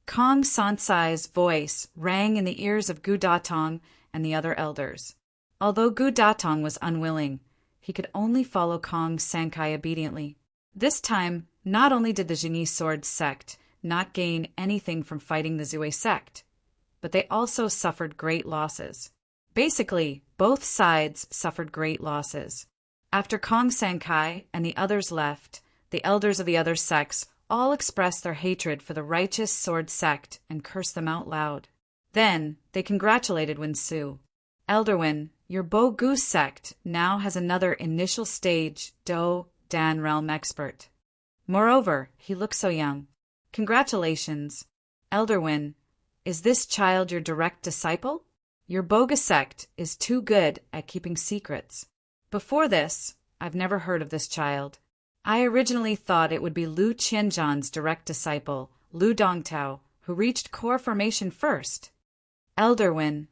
Kong Sansai's voice rang in the ears of Gu Datong and the other elders. Although Gu Datong was unwilling, he could only follow Kong Sankai obediently. This time, not only did the Jingyi Sword sect not gain anything from fighting the Zhui sect, but they also suffered great losses. Basically, both sides suffered great losses. After Kong Sankai and the others left, the elders of the other sects all expressed their hatred for the righteous sword sect and cursed them out loud. Then they congratulated Wen Su. Elder Wen, your Bo Goose sect now has another initial stage Do Dan realm expert. Moreover, he looks so young. Congratulations. Elder Wen, is this child your direct disciple? Your Boga sect is too good at keeping secrets. Before this, I've never heard of this child. I originally thought it would be Lu Qianzhan's direct disciple, Lu Dongtao, who reached core formation first. Elder Wen.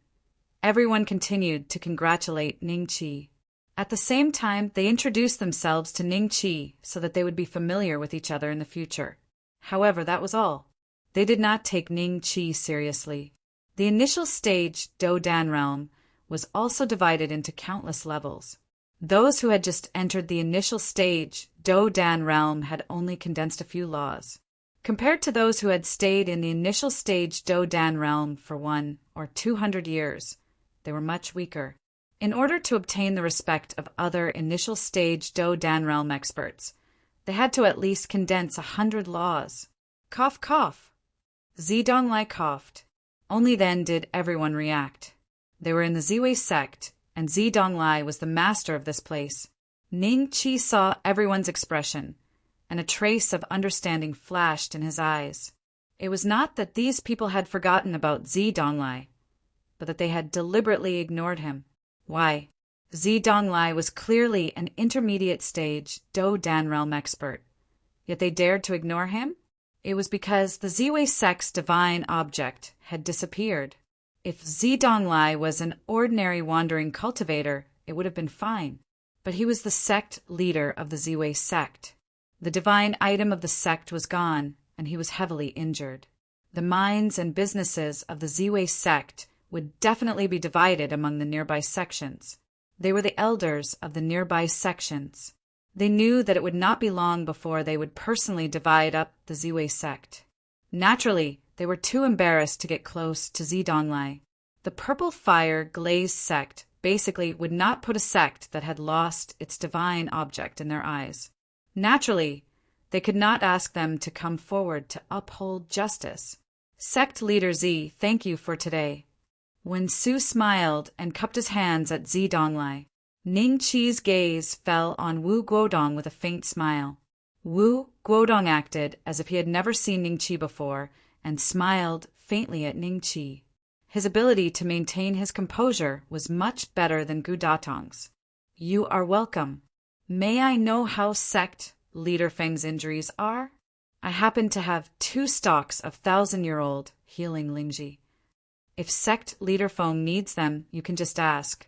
Everyone continued to congratulate Ning Qi. At the same time, they introduced themselves to Ning Qi so that they would be familiar with each other in the future. However, that was all. They did not take Ning Qi seriously. The initial stage, Do Dan realm, was also divided into countless levels. Those who had just entered the initial stage, Do Dan realm, had only condensed a few laws. Compared to those who had stayed in the initial stage Do Dan realm for 1 or 200 years, they were much weaker. In order to obtain the respect of other initial stage Do Dan realm experts, they had to at least condense 100 laws. Cough, cough. Zidonglai coughed. Only then did everyone react. They were in the Ziwei sect, and Zidonglai was the master of this place. Ning Qi saw everyone's expression, and a trace of understanding flashed in his eyes. It was not that these people had forgotten about Zidonglai, but that they had deliberately ignored him. Why? Zidonglai was clearly an intermediate stage Do Dan realm expert, yet they dared to ignore him? It was because the Ziwei sect's divine object had disappeared. If Zidonglai was an ordinary wandering cultivator, it would have been fine. But he was the sect leader of the Ziwei sect. The divine item of the sect was gone, and he was heavily injured. The mines and businesses of the Ziwei sect would definitely be divided among the nearby sections. They were the elders of the nearby sections. They knew that it would not be long before they would personally divide up the Ziwei sect. Naturally, they were too embarrassed to get close to Zidonglai. The purple fire glazed sect basically would not put a sect that had lost its divine object in their eyes. Naturally, they could not ask them to come forward to uphold justice. Sect leader Z, thank you for today. When Su smiled and cupped his hands at Zidonglai, Ning Qi's gaze fell on Wu Guodong with a faint smile. Wu Guodong acted as if he had never seen Ning Qi before and smiled faintly at Ning Qi. His ability to maintain his composure was much better than Gu Datong's. You are welcome. May I know how sect leader Feng's injuries are? I happen to have 2 stalks of 1,000-year-old healing Lingji. If sect leader Feng needs them, you can just ask.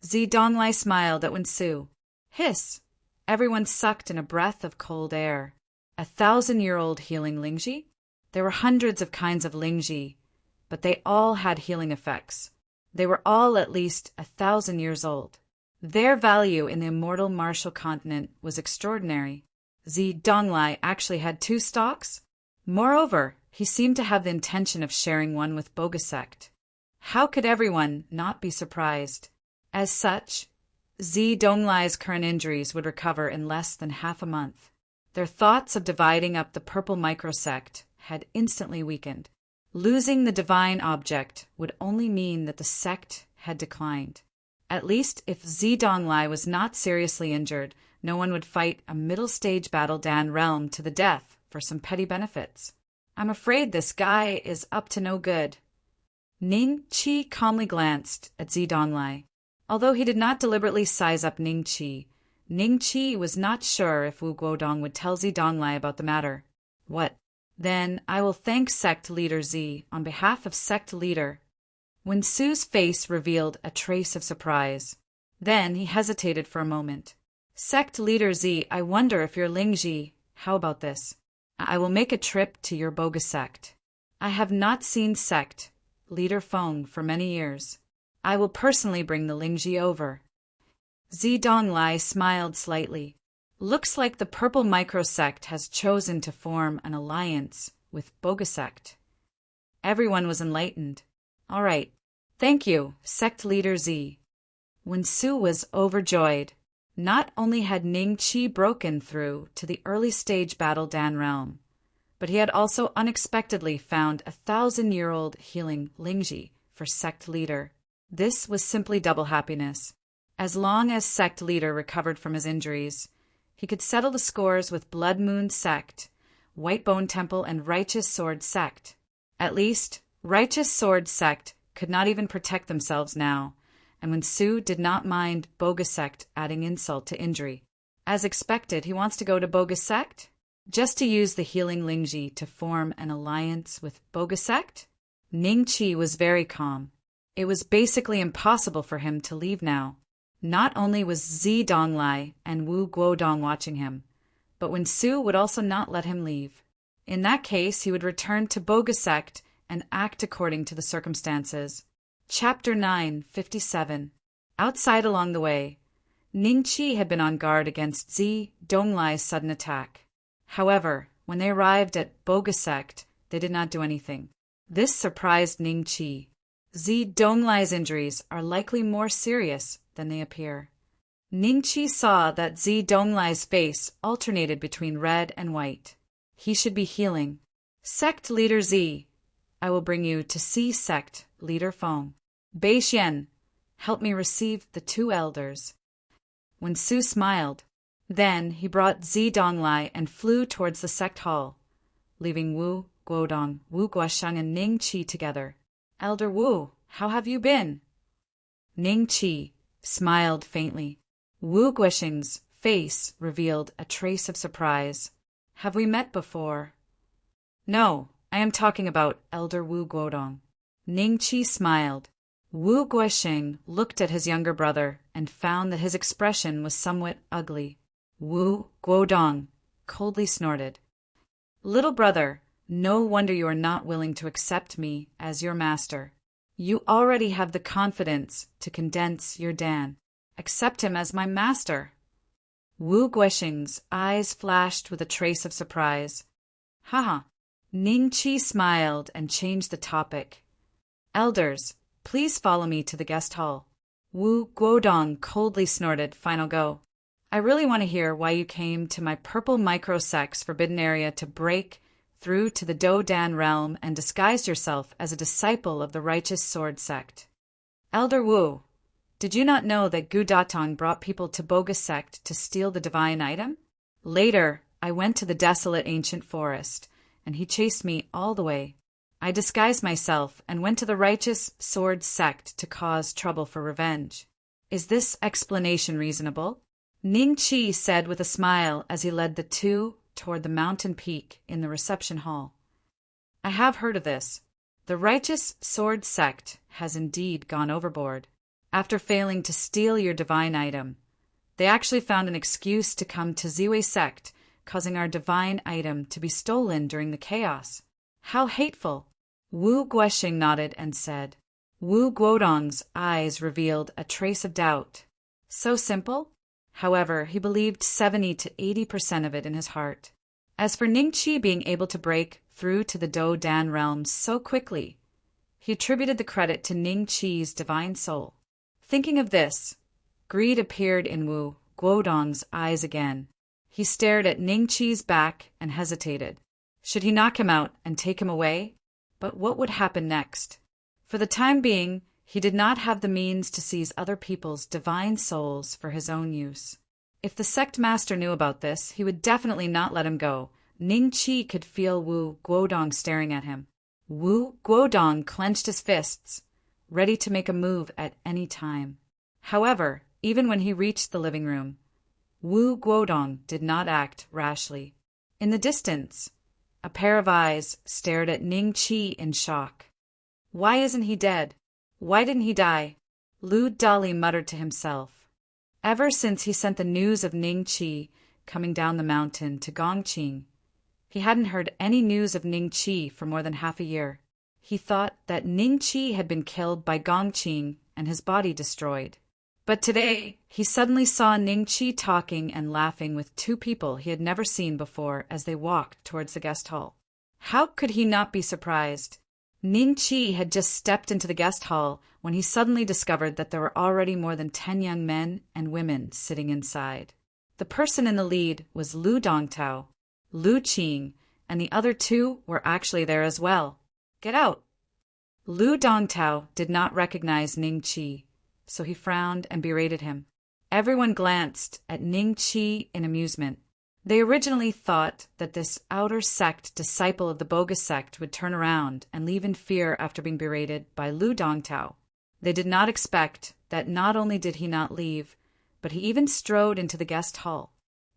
Zidonglai smiled at Wen Su. Hiss! Everyone sucked in a breath of cold air. 1,000-year-old healing Lingji? There were hundreds of kinds of Lingji, but they all had healing effects. They were all at least 1,000 years old. Their value in the immortal martial continent was extraordinary. Zidonglai actually had 2 stalks? Moreover, he seemed to have the intention of sharing one with Boga sect. How could everyone not be surprised? As such, Zidonglai's current injuries would recover in less than half a month. Their thoughts of dividing up the purple microsect had instantly weakened. Losing the divine object would only mean that the sect had declined. At least if Zidonglai was not seriously injured, no one would fight a middle-stage battle Dan realm to the death for some petty benefits. I'm afraid this guy is up to no good. Ning Qi calmly glanced at Zidonglai. Although he did not deliberately size up Ning Qi was not sure if Wu Guodong would tell Zidonglai about the matter. What? Then I will thank sect leader Z on behalf of sect leader. Wen Su's face revealed a trace of surprise. Then he hesitated for a moment. Sect leader Z, I wonder if your Lingji. How about this? I will make a trip to your Boga sect. I have not seen sect leader Feng for many years. I will personally bring the Lingji over. Zedong smiled slightly. Looks like the purple microsect has chosen to form an alliance with Bogasect. Everyone was enlightened. All right. Thank you, sect leader Z. When Su was overjoyed, not only had Ning Qi broken through to the early stage Battle Dan realm, but he had also unexpectedly found 1,000-year-old healing Lingji for sect leader. This was simply double happiness. As long as sect leader recovered from his injuries, he could settle the scores with Blood Moon Sect, White Bone Temple, and Righteous Sword Sect. At least, Righteous Sword Sect could not even protect themselves now, and when Su did not mind Bogasect adding insult to injury. As expected, he wants to go to Bogasect? Just to use the healing Lingji to form an alliance with Bogasect? Ning Qi was very calm. It was basically impossible for him to leave now. Not only was Zi Donglai and Wu Guodong watching him, but when Su would also not let him leave. In that case, he would return to Bogasect and act according to the circumstances. Chapter 9:57. Outside along the way, Ning Qi had been on guard against Zi Donglai's sudden attack. However, when they arrived at Bogasect, they did not do anything. This surprised Ning Qi. Zi Donglai's injuries are likely more serious than they appear. Ning Qi saw that Zi Donglai's face alternated between red and white. He should be healing. Sect leader Zi, I will bring you to see sect leader Feng. Bei Xian, help me receive the two elders. When Su smiled, then he brought Zi Donglai and flew towards the sect hall, leaving Wu Guodong, Wu Guosheng, and Ning Qi together. Elder Wu, how have you been? Ning Qi smiled faintly. Wu Guosheng's face revealed a trace of surprise. Have we met before? No, I am talking about Elder Wu Guodong. Ning Qi smiled. Wu Guosheng looked at his younger brother and found that his expression was somewhat ugly. Wu Guodong coldly snorted. Little brother, no wonder you are not willing to accept me as your master. You already have the confidence to condense your Dan. Accept him as my master. Wu Guosheng's eyes flashed with a trace of surprise. Haha. Ning Qi smiled and changed the topic. Elders, please follow me to the guest hall. Wu Guodong coldly snorted, final go. I really want to hear why you came to my purple microsect's forbidden area to break through to the Do Dan realm and disguised yourself as a disciple of the Righteous Sword Sect. Elder Wu, did you not know that Gu Datong brought people to Bogasect to steal the divine item? Later, I went to the desolate ancient forest, and he chased me all the way. I disguised myself and went to the Righteous Sword Sect to cause trouble for revenge. Is this explanation reasonable? Ning Qi said with a smile as he led the two toward the mountain peak in the reception hall. I have heard of this. The Righteous Sword Sect has indeed gone overboard. After failing to steal your divine item, they actually found an excuse to come to Ziwei Sect, causing our divine item to be stolen during the chaos. How hateful! Wu Guosheng nodded and said. Wu Guodong's eyes revealed a trace of doubt. So simple? However, he believed 70 to 80% of it in his heart. As for Ning Qi being able to break through to the Do Dan realm so quickly, he attributed the credit to Ning Qi's divine soul. Thinking of this, greed appeared in Wu Guodong's eyes again. He stared at Ning Qi's back and hesitated. Should he knock him out and take him away? But what would happen next? For the time being, he did not have the means to seize other people's divine souls for his own use. If the sect master knew about this, he would definitely not let him go. Ning Qi could feel Wu Guodong staring at him. Wu Guodong clenched his fists, ready to make a move at any time. However, even when he reached the living room, Wu Guodong did not act rashly. In the distance, a pair of eyes stared at Ning Qi in shock. Why isn't he dead? Why didn't he die? Lu Dali muttered to himself. Ever since he sent the news of Ning Qi coming down the mountain to Gongqing, he hadn't heard any news of Ning Qi for more than half a year. He thought that Ning Qi had been killed by Gongqing and his body destroyed. But today, he suddenly saw Ning Chi talking and laughing with two people he had never seen before as they walked towards the guest hall. How could he not be surprised? Ning Chi had just stepped into the guest hall when he suddenly discovered that there were already more than 10 young men and women sitting inside. The person in the lead was Lu Dongtao, Lu Qing, and the other two were actually there as well. Get out! Lu Dongtao did not recognize Ning Chi, so he frowned and berated him. Everyone glanced at Ning Chi in amusement. They originally thought that this outer sect disciple of the bogus sect would turn around and leave in fear after being berated by Lu Dongtao. They did not expect that not only did he not leave, but he even strode into the guest hall.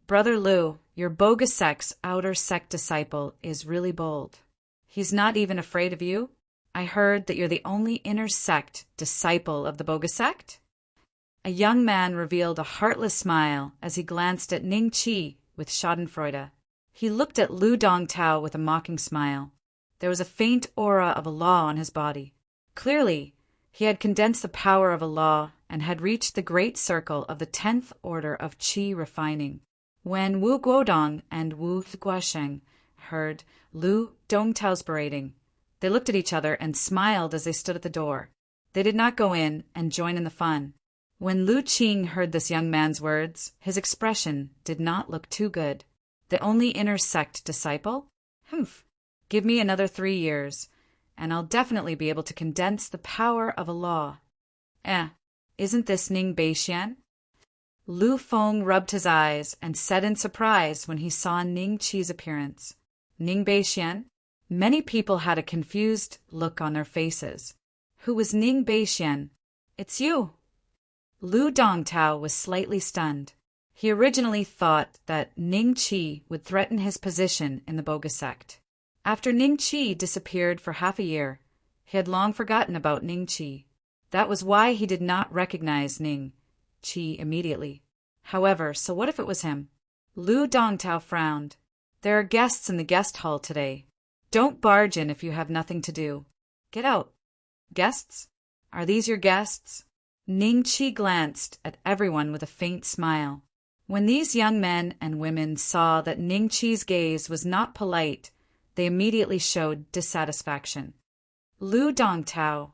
Brother Lu, your bogus sect's outer sect disciple is really bold. He's not even afraid of you? I heard that you're the only inner sect disciple of the bogus sect? A young man revealed a heartless smile as he glanced at Ning Chi with schadenfreude. He looked at Lu Dongtao with a mocking smile. There was a faint aura of a law on his body. Clearly, he had condensed the power of a law and had reached the great circle of the 10th order of Qi refining. When Wu Guodong and Wu Guosheng heard Lu Dongtao's berating, they looked at each other and smiled as they stood at the door. They did not go in and join in the fun. When Lu Qing heard this young man's words, his expression did not look too good. The only inner sect disciple? Humph! Give me another 3 years, and I'll definitely be able to condense the power of a law. Isn't this Ning Beixian? Lu Feng rubbed his eyes and said in surprise when he saw Ning Chi's appearance. Ning Beixian? Many people had a confused look on their faces. Who was Ning Beixian? It's you. Lu Dongtao was slightly stunned. He originally thought that Ning Chi would threaten his position in the bogus sect. After Ning Chi disappeared for half a year, he had long forgotten about Ning Chi. That was why he did not recognize Ning Chi immediately. However, so what if it was him? Lu Dongtao frowned. There are guests in the guest hall today. Don't barge in if you have nothing to do. Get out. Guests? Are these your guests? Ning Chi glanced at everyone with a faint smile. When these young men and women saw that Ning Chi's gaze was not polite, they immediately showed dissatisfaction. Lu Dongtao,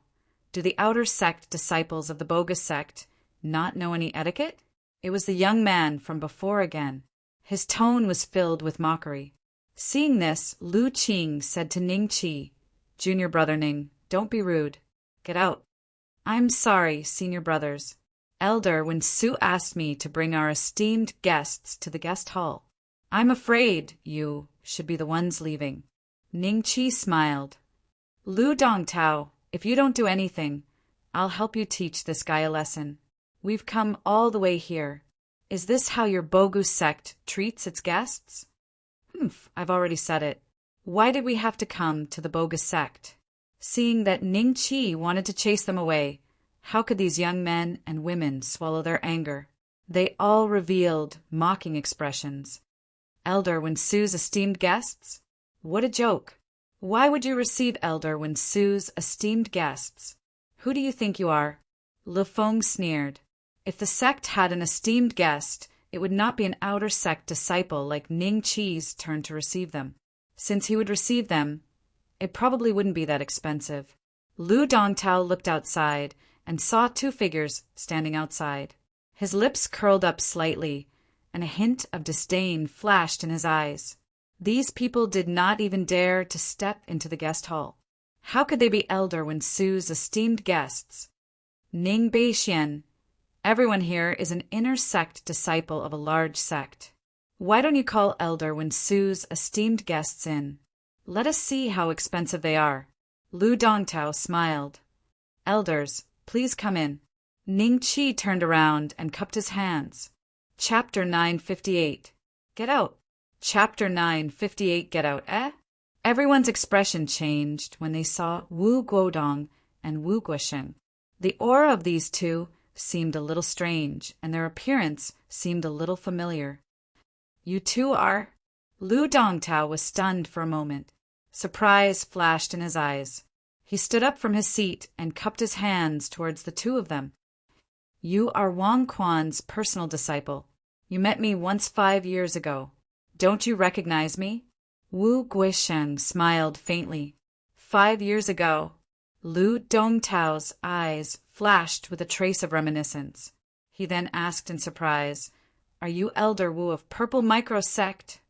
do the outer sect disciples of the bogus sect not know any etiquette? It was the young man from before again. His tone was filled with mockery. Seeing this, Lu Qing said to Ning Chi, Junior brother Ning, don't be rude. Get out. I'm sorry, senior brothers. Elder, when Su asked me to bring our esteemed guests to the guest hall, I'm afraid you should be the ones leaving. Ning Chi smiled. Lu Dongtao, if you don't do anything, I'll help you teach this guy a lesson. We've come all the way here. Is this how your bogus sect treats its guests? Humph, I've already said it. Why did we have to come to the bogus sect? Seeing that Ning Chi wanted to chase them away, how could these young men and women swallow their anger? They all revealed mocking expressions. Elder, when Su's esteemed guests? What a joke. Why would you receive Elder when Su's esteemed guests? Who do you think you are? Le Feng sneered. If the sect had an esteemed guest, it would not be an outer sect disciple like Ning Chi's turn to receive them. Since he would receive them, it probably wouldn't be that expensive. Lu Dongtao looked outside and saw 2 figures standing outside. His lips curled up slightly, and a hint of disdain flashed in his eyes. These people did not even dare to step into the guest hall. How could they be Elder when Su's esteemed guests? Ning Beixian, everyone here is an inner sect disciple of a large sect. Why don't you call Elder when Su's esteemed guests in? Let us see how expensive they are. Lu Dongtao smiled. Elders, please come in. Ning Chi turned around and cupped his hands. Chapter 958. Get out. Chapter 958. Get out, eh? Everyone's expression changed when they saw Wu Guodong and Wu Guosheng. The aura of these two seemed a little strange, and their appearance seemed a little familiar. You two are... Lu Dongtao was stunned for a moment. Surprise flashed in his eyes. He stood up from his seat and cupped his hands towards the two of them. You are Wang Quan's personal disciple. You met me once 5 years ago. Don't you recognize me? Wu Guisheng smiled faintly. 5 years ago. Lu Dongtao's eyes flashed with a trace of reminiscence. He then asked in surprise, Are you Elder Wu of Purple Microsect?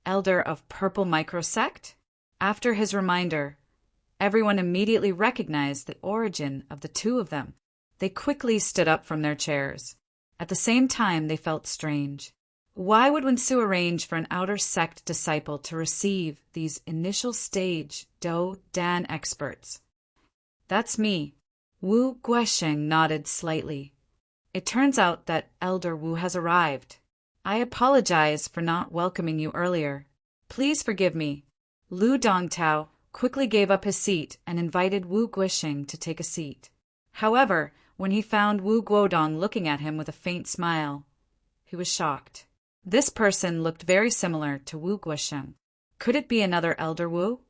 Elder of Purple Microsect? After his reminder, everyone immediately recognized the origin of the two of them. They quickly stood up from their chairs. At the same time, they felt strange. Why would Wensu arrange for an outer sect disciple to receive these initial stage Do Dan experts? That's me. Wu Guisheng nodded slightly. It turns out that Elder Wu has arrived. I apologize for not welcoming you earlier. Please forgive me. Lu Dongtao quickly gave up his seat and invited Wu Guisheng to take a seat. However, when he found Wu Guodong looking at him with a faint smile, he was shocked. This person looked very similar to Wu Guisheng. Could it be another Elder Wu?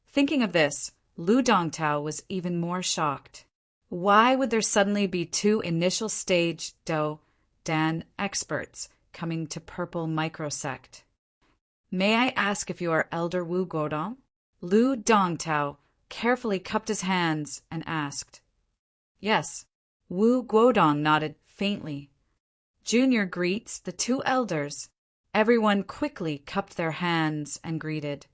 Thinking of this, Lu Dongtao was even more shocked. Why would there suddenly be two initial stage Do Dan experts coming to Purple Microsect? May I ask if you are Elder Wu Guodong? Lu Dongtao carefully cupped his hands and asked. Yes. Wu Guodong nodded faintly. Junior greets the two elders. Everyone quickly cupped their hands and greeted.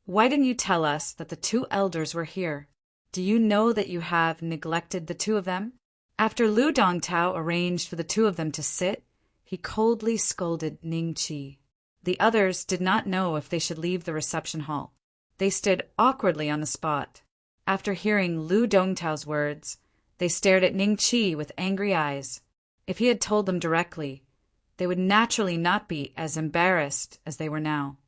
Why didn't you tell us that the two elders were here? Do you know that you have neglected the two of them? After Lu Dongtao arranged for the two of them to sit, he coldly scolded Ning Qi. The others did not know if they should leave the reception hall. They stood awkwardly on the spot. After hearing Lu Dongtao's words, they stared at Ning Qi with angry eyes. If he had told them directly, they would naturally not be as embarrassed as they were now.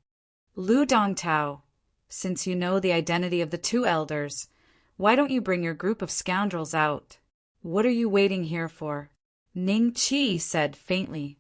Lu Dongtao, since you know the identity of the two elders, why don't you bring your group of scoundrels out? What are you waiting here for? Ning Qi said faintly.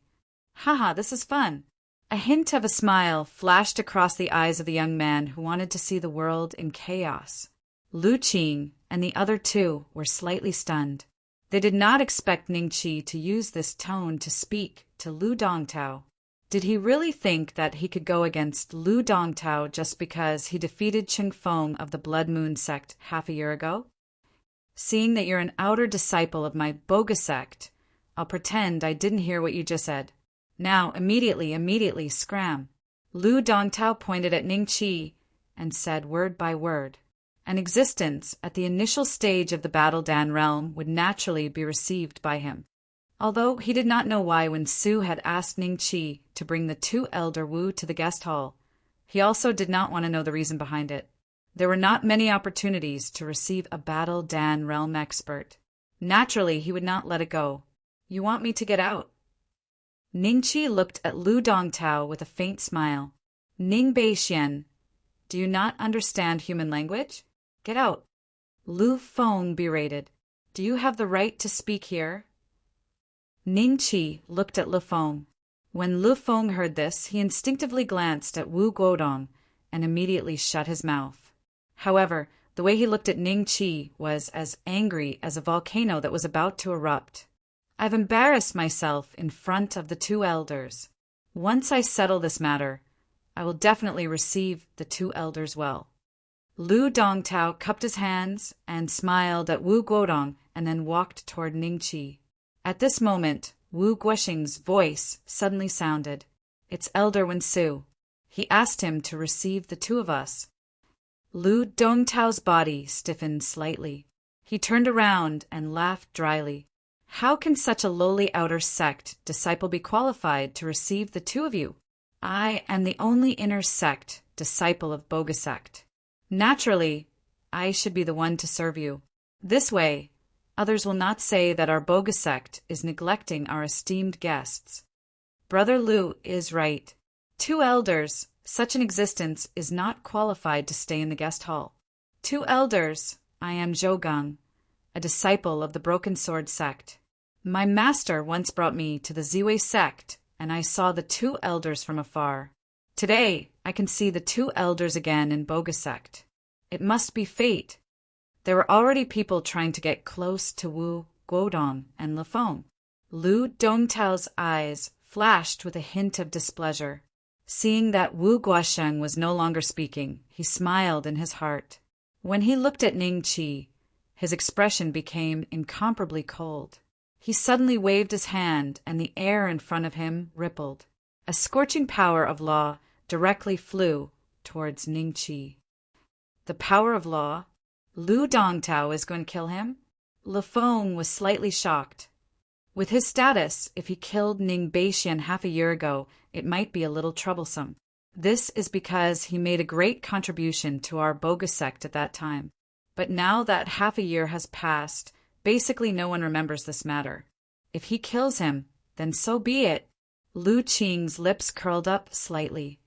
Haha, this is fun. A hint of a smile flashed across the eyes of the young man who wanted to see the world in chaos. Lu Qing and the other two were slightly stunned. They did not expect Ning Qi to use this tone to speak to Lu Dongtao. Did he really think that he could go against Lu Dongtao just because he defeated Ching Feng of the Blood Moon sect half a year ago? Seeing that you're an outer disciple of my Boga sect, I'll pretend I didn't hear what you just said. Now, immediately, scram. Lu Dongtao pointed at Ning Qi and said word by word. An existence at the initial stage of the Battle Dan realm would naturally be received by him. Although he did not know why when Su had asked Ning Qi to bring the two Elder Wu to the guest hall, he also did not want to know the reason behind it. There were not many opportunities to receive a Battle Dan realm expert. Naturally, he would not let it go. You want me to get out? Ning Qi looked at Lu Dongtao with a faint smile. Ning Beixian, do you not understand human language? Get out. Lu Feng berated. Do you have the right to speak here? Ning Qi looked at Lu Feng. When Lu Feng heard this, he instinctively glanced at Wu Guodong and immediately shut his mouth. However, the way he looked at Ning Qi was as angry as a volcano that was about to erupt. I've embarrassed myself in front of the two elders. Once I settle this matter, I will definitely receive the two elders well. Lu Dongtao cupped his hands and smiled at Wu Guodong and then walked toward Ning Qi. At this moment, Wu Guisheng's voice suddenly sounded. It's Elder Wensu. He asked him to receive the two of us. Lu Dongtao's body stiffened slightly. He turned around and laughed dryly. How can such a lowly outer sect disciple be qualified to receive the two of you? I am the only inner sect disciple of Boga sect. Naturally, I should be the one to serve you. This way, others will not say that our Boga sect is neglecting our esteemed guests. Brother Lu is right. Two elders, such an existence is not qualified to stay in the guest hall. Two elders, I am Zhougang, a disciple of the Broken Sword sect. My master once brought me to the Ziwei sect, and I saw the two elders from afar. Today, I can see the two elders again in Boga sect. It must be fate. There were already people trying to get close to Wu Guodong and Lifeng. Lu Dongtao's eyes flashed with a hint of displeasure. Seeing that Wu Guosheng was no longer speaking, he smiled in his heart. When he looked at Ning Qi, his expression became incomparably cold. He suddenly waved his hand, and the air in front of him rippled. A scorching power of law directly flew towards Ning Qi. The power of law? Lu Dongtao is going to kill him? Lifeng was slightly shocked. With his status, if he killed Ning Beixian half a year ago, it might be a little troublesome. This is because he made a great contribution to our bogus sect at that time. But now that half a year has passed, basically no one remembers this matter. If he kills him, then so be it. Lu Qing's lips curled up slightly.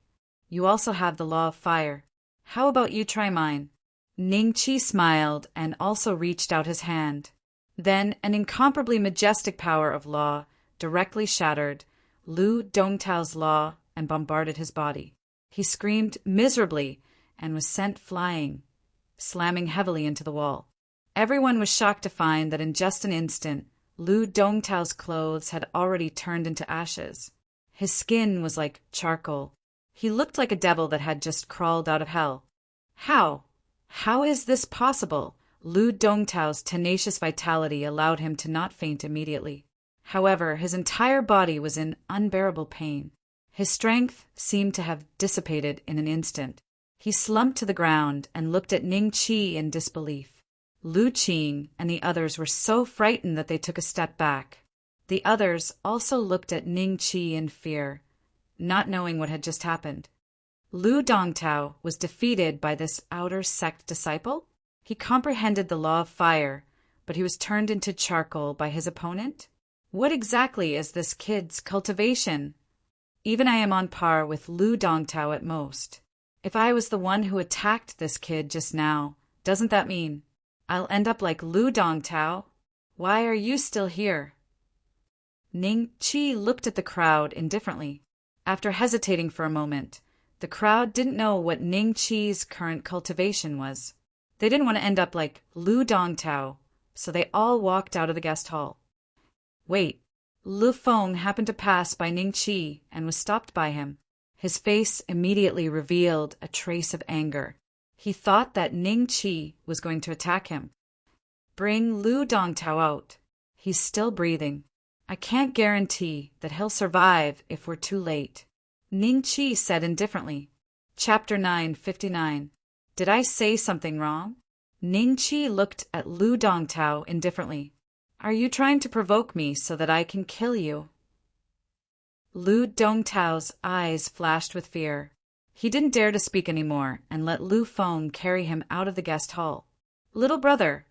You also have the law of fire. How about you try mine? Ning Qi smiled and also reached out his hand. Then an incomparably majestic power of law directly shattered Lu Dongtao's law and bombarded his body. He screamed miserably and was sent flying, slamming heavily into the wall. Everyone was shocked to find that in just an instant, Lu Dongtao's clothes had already turned into ashes. His skin was like charcoal. He looked like a devil that had just crawled out of hell. How? How is this possible? Lu Dongtao's tenacious vitality allowed him to not faint immediately. However, his entire body was in unbearable pain. His strength seemed to have dissipated in an instant. He slumped to the ground and looked at Ning Qi in disbelief. Lu Qing and the others were so frightened that they took a step back. The others also looked at Ning Qi in fear, not knowing what had just happened. Lu Dongtao was defeated by this outer sect disciple? He comprehended the law of fire, but he was turned into charcoal by his opponent? What exactly is this kid's cultivation? Even I am on par with Lu Dongtao at most. If I was the one who attacked this kid just now, doesn't that mean I'll end up like Lu Dongtao? Why are you still here? Ning Qi looked at the crowd indifferently. After hesitating for a moment, the crowd didn't know what Ning Qi's current cultivation was. They didn't want to end up like Lu Dongtao, so they all walked out of the guest hall. Wait, Lifeng happened to pass by Ning Qi and was stopped by him. His face immediately revealed a trace of anger. He thought that Ning Qi was going to attack him. Bring Lu Dongtao out. He's still breathing. I can't guarantee that he'll survive if we're too late. Ning Qi said indifferently. Chapter 959. Did I say something wrong? Ning Qi looked at Lu Dongtao indifferently. Are you trying to provoke me so that I can kill you? Lu Dongtao's eyes flashed with fear. He didn't dare to speak anymore and let Lifeng carry him out of the guest hall. Little brother,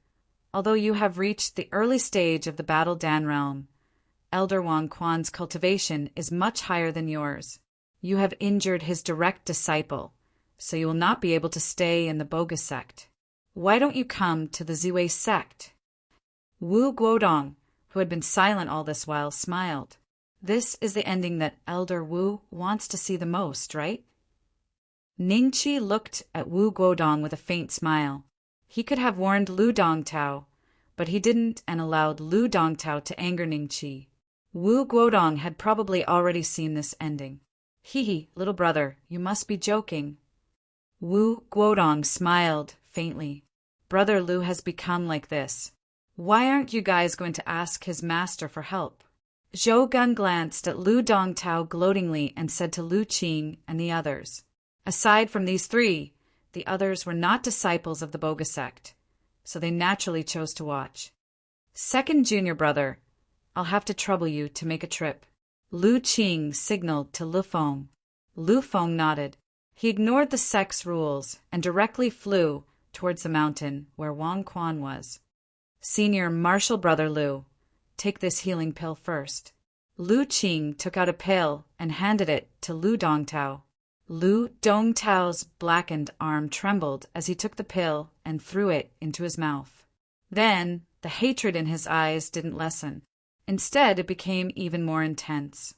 although you have reached the early stage of the Battle Dan realm, Elder Wang Quan's cultivation is much higher than yours. You have injured his direct disciple, so you will not be able to stay in the bogus sect. Why don't you come to the Ziwei sect? Wu Guodong, who had been silent all this while, smiled. This is the ending that Elder Wu wants to see the most, right? Ning Qi looked at Wu Guodong with a faint smile. He could have warned Lu Dongtao, but he didn't and allowed Lu Dongtao to anger Ning Qi. Wu Guodong had probably already seen this ending. Hee, little brother, you must be joking. Wu Guodong smiled faintly. Brother Lu has become like this. Why aren't you guys going to ask his master for help? Zhou Gun glanced at Lu Dongtao gloatingly and said to Lu Qing and the others. Aside from these three, the others were not disciples of the bogus sect, so they naturally chose to watch. Second junior brother, I'll have to trouble you to make a trip. Lu Qing signaled to Lifeng. Lifeng nodded. He ignored the sect's rules and directly flew towards the mountain where Wang Quan was. Senior martial brother Lu, take this healing pill first. Lu Qing took out a pill and handed it to Lu Dongtao. Lu Dongtao's blackened arm trembled as he took the pill and threw it into his mouth. Then, the hatred in his eyes didn't lessen. Instead, it became even more intense.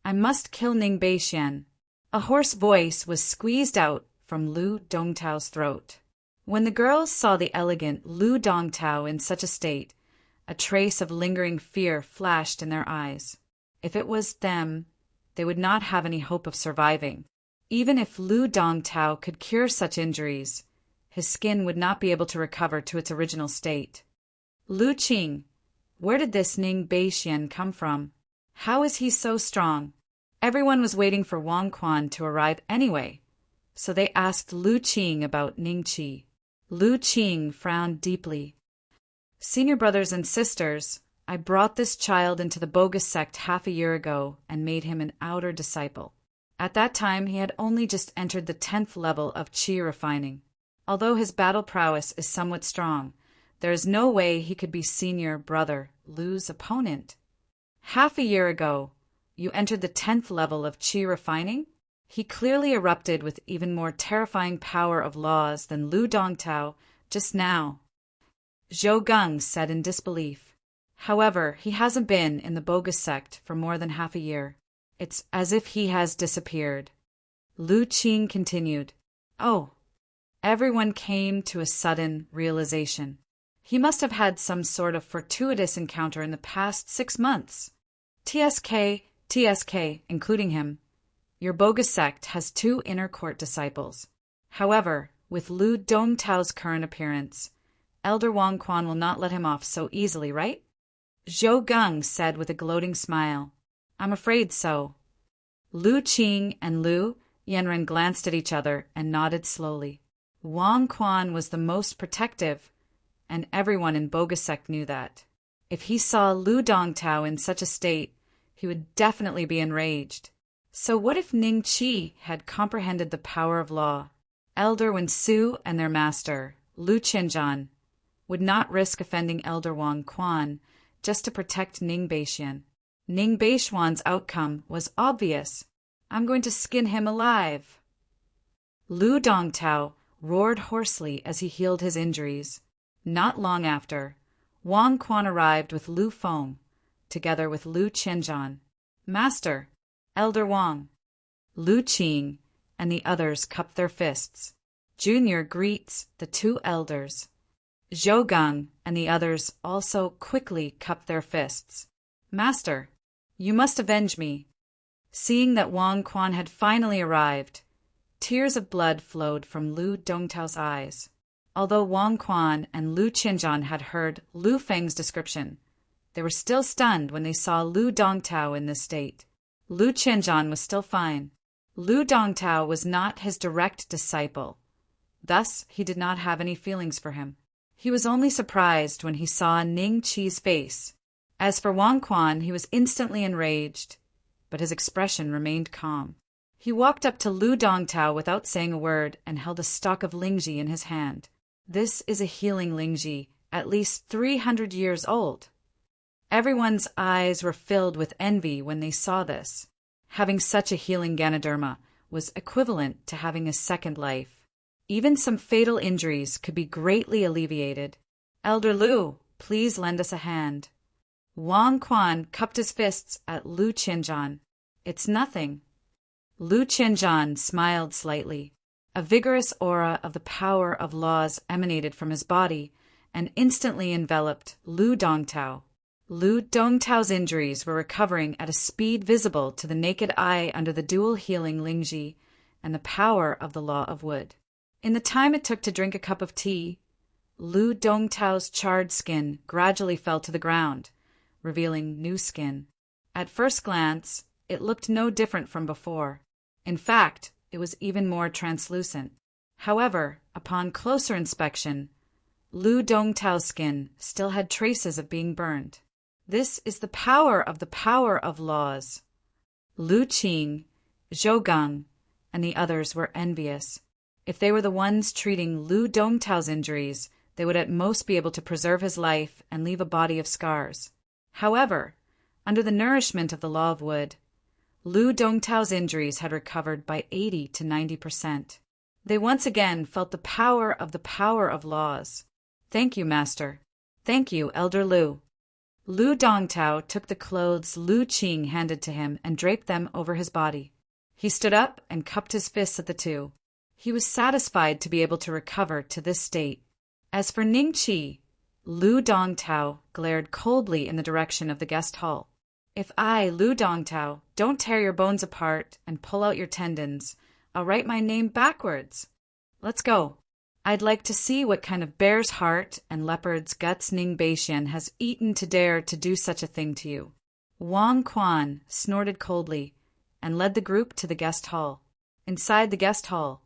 I must kill Ning Beixian. A hoarse voice was squeezed out from Lu Dongtao's throat. When the girls saw the elegant Lu Dongtao in such a state, A trace of lingering fear flashed in their eyes. If it was them, they would not have any hope of surviving. Even if Lu Dongtao could cure such injuries, his skin would not be able to recover to its original state. Lu Qing, where did this Ning Beixian come from? How is he so strong? Everyone was waiting for Wang Quan to arrive anyway, so they asked Lu Qing about Ning Qi. Lu Qing frowned deeply. Senior brothers and sisters, I brought this child into the bogus sect half a year ago and made him an outer disciple. At that time, he had only just entered the 10th level of Qi refining. Although his battle prowess is somewhat strong, there is no way he could be senior brother Lu's opponent. Half a year ago, you entered the 10th level of Qi refining? He clearly erupted with even more terrifying power of laws than Lu Dongtao just now. Zhou Geng said in disbelief. However, he hasn't been in the bogus sect for more than half a year. It's as if he has disappeared. Lu Qing continued. Oh. Everyone came to a sudden realization. He must have had some sort of fortuitous encounter in the past 6 months. TSK, including him. Your bogus sect has 2 inner court disciples. However, with Lu Dongtao's current appearance, Elder Wang Quan will not let him off so easily, right? Zhou Geng said with a gloating smile. I'm afraid so. Lu Qing and Lu Yanren glanced at each other and nodded slowly. Wang Quan was the most protective, and everyone in bogus sect knew that. If he saw Lu Dongtao in such a state, he would definitely be enraged. So what if Ning Qi had comprehended the power of law? Elder Wen Su and their master, Lu Qianzhan, would not risk offending Elder Wang Quan just to protect Ning Beixian. Ning Beixuan's outcome was obvious. I'm going to skin him alive. Lu Dongtao roared hoarsely as he healed his injuries. Not long after, Wang Quan arrived with Lu Feng, together with Lu Qianzhan. Master, Elder Wang. Lu Qing and the others cupped their fists. Junior greets the 2 elders. Zhou Geng and the others also quickly cupped their fists. Master, you must avenge me. Seeing that Wang Quan had finally arrived, tears of blood flowed from Lu Dongtao's eyes. Although Wang Quan and Lu Qianzhan had heard Lu Feng's description, they were still stunned when they saw Lu Dongtao in this state. Lu Qianzhan was still fine. Lu Dongtao was not his direct disciple. Thus, he did not have any feelings for him. He was only surprised when he saw Ning Qi's face. As for Wang Quan, he was instantly enraged, but his expression remained calm. He walked up to Lu Dongtao without saying a word and held a stalk of lingji in his hand. This is a healing lingji, at least 300 years old. Everyone's eyes were filled with envy when they saw this. Having such a healing Ganoderma was equivalent to having a second life. Even some fatal injuries could be greatly alleviated. Elder Lu, please lend us a hand. Wang Quan cupped his fists at Lu Qianzhan. It's nothing. Lu Qianzhan smiled slightly. A vigorous aura of the power of laws emanated from his body and instantly enveloped Lu Dongtao. Lu Dongtao's injuries were recovering at a speed visible to the naked eye under the dual healing lingji and the power of the law of wood. In the time it took to drink a cup of tea, Lu Dongtao's charred skin gradually fell to the ground, revealing new skin. At first glance, it looked no different from before. In fact, it was even more translucent. However, upon closer inspection, Lu Dongtao's skin still had traces of being burned. This is the power of laws. Lu Qing, Zhou Geng, and the others were envious. If they were the ones treating Lu Dongtao's injuries, they would at most be able to preserve his life and leave a body of scars. However, under the nourishment of the law of wood, Lu Dongtao's injuries had recovered by 80 to 90%. They once again felt the power of laws. Thank you, Master. Thank you, Elder Lu. Lu Dongtao took the clothes Lu Qing handed to him and draped them over his body. He stood up and cupped his fists at the 2. He was satisfied to be able to recover to this state. As for Ning Qi, Lu Dongtao glared coldly in the direction of the guest hall. If I, Lu Dongtao, don't tear your bones apart and pull out your tendons, I'll write my name backwards. Let's go. I'd like to see what kind of bear's heart and leopard's guts Ning Beixian has eaten to dare to do such a thing to you. Wang Quan snorted coldly and led the group to the guest hall. Inside the guest hall.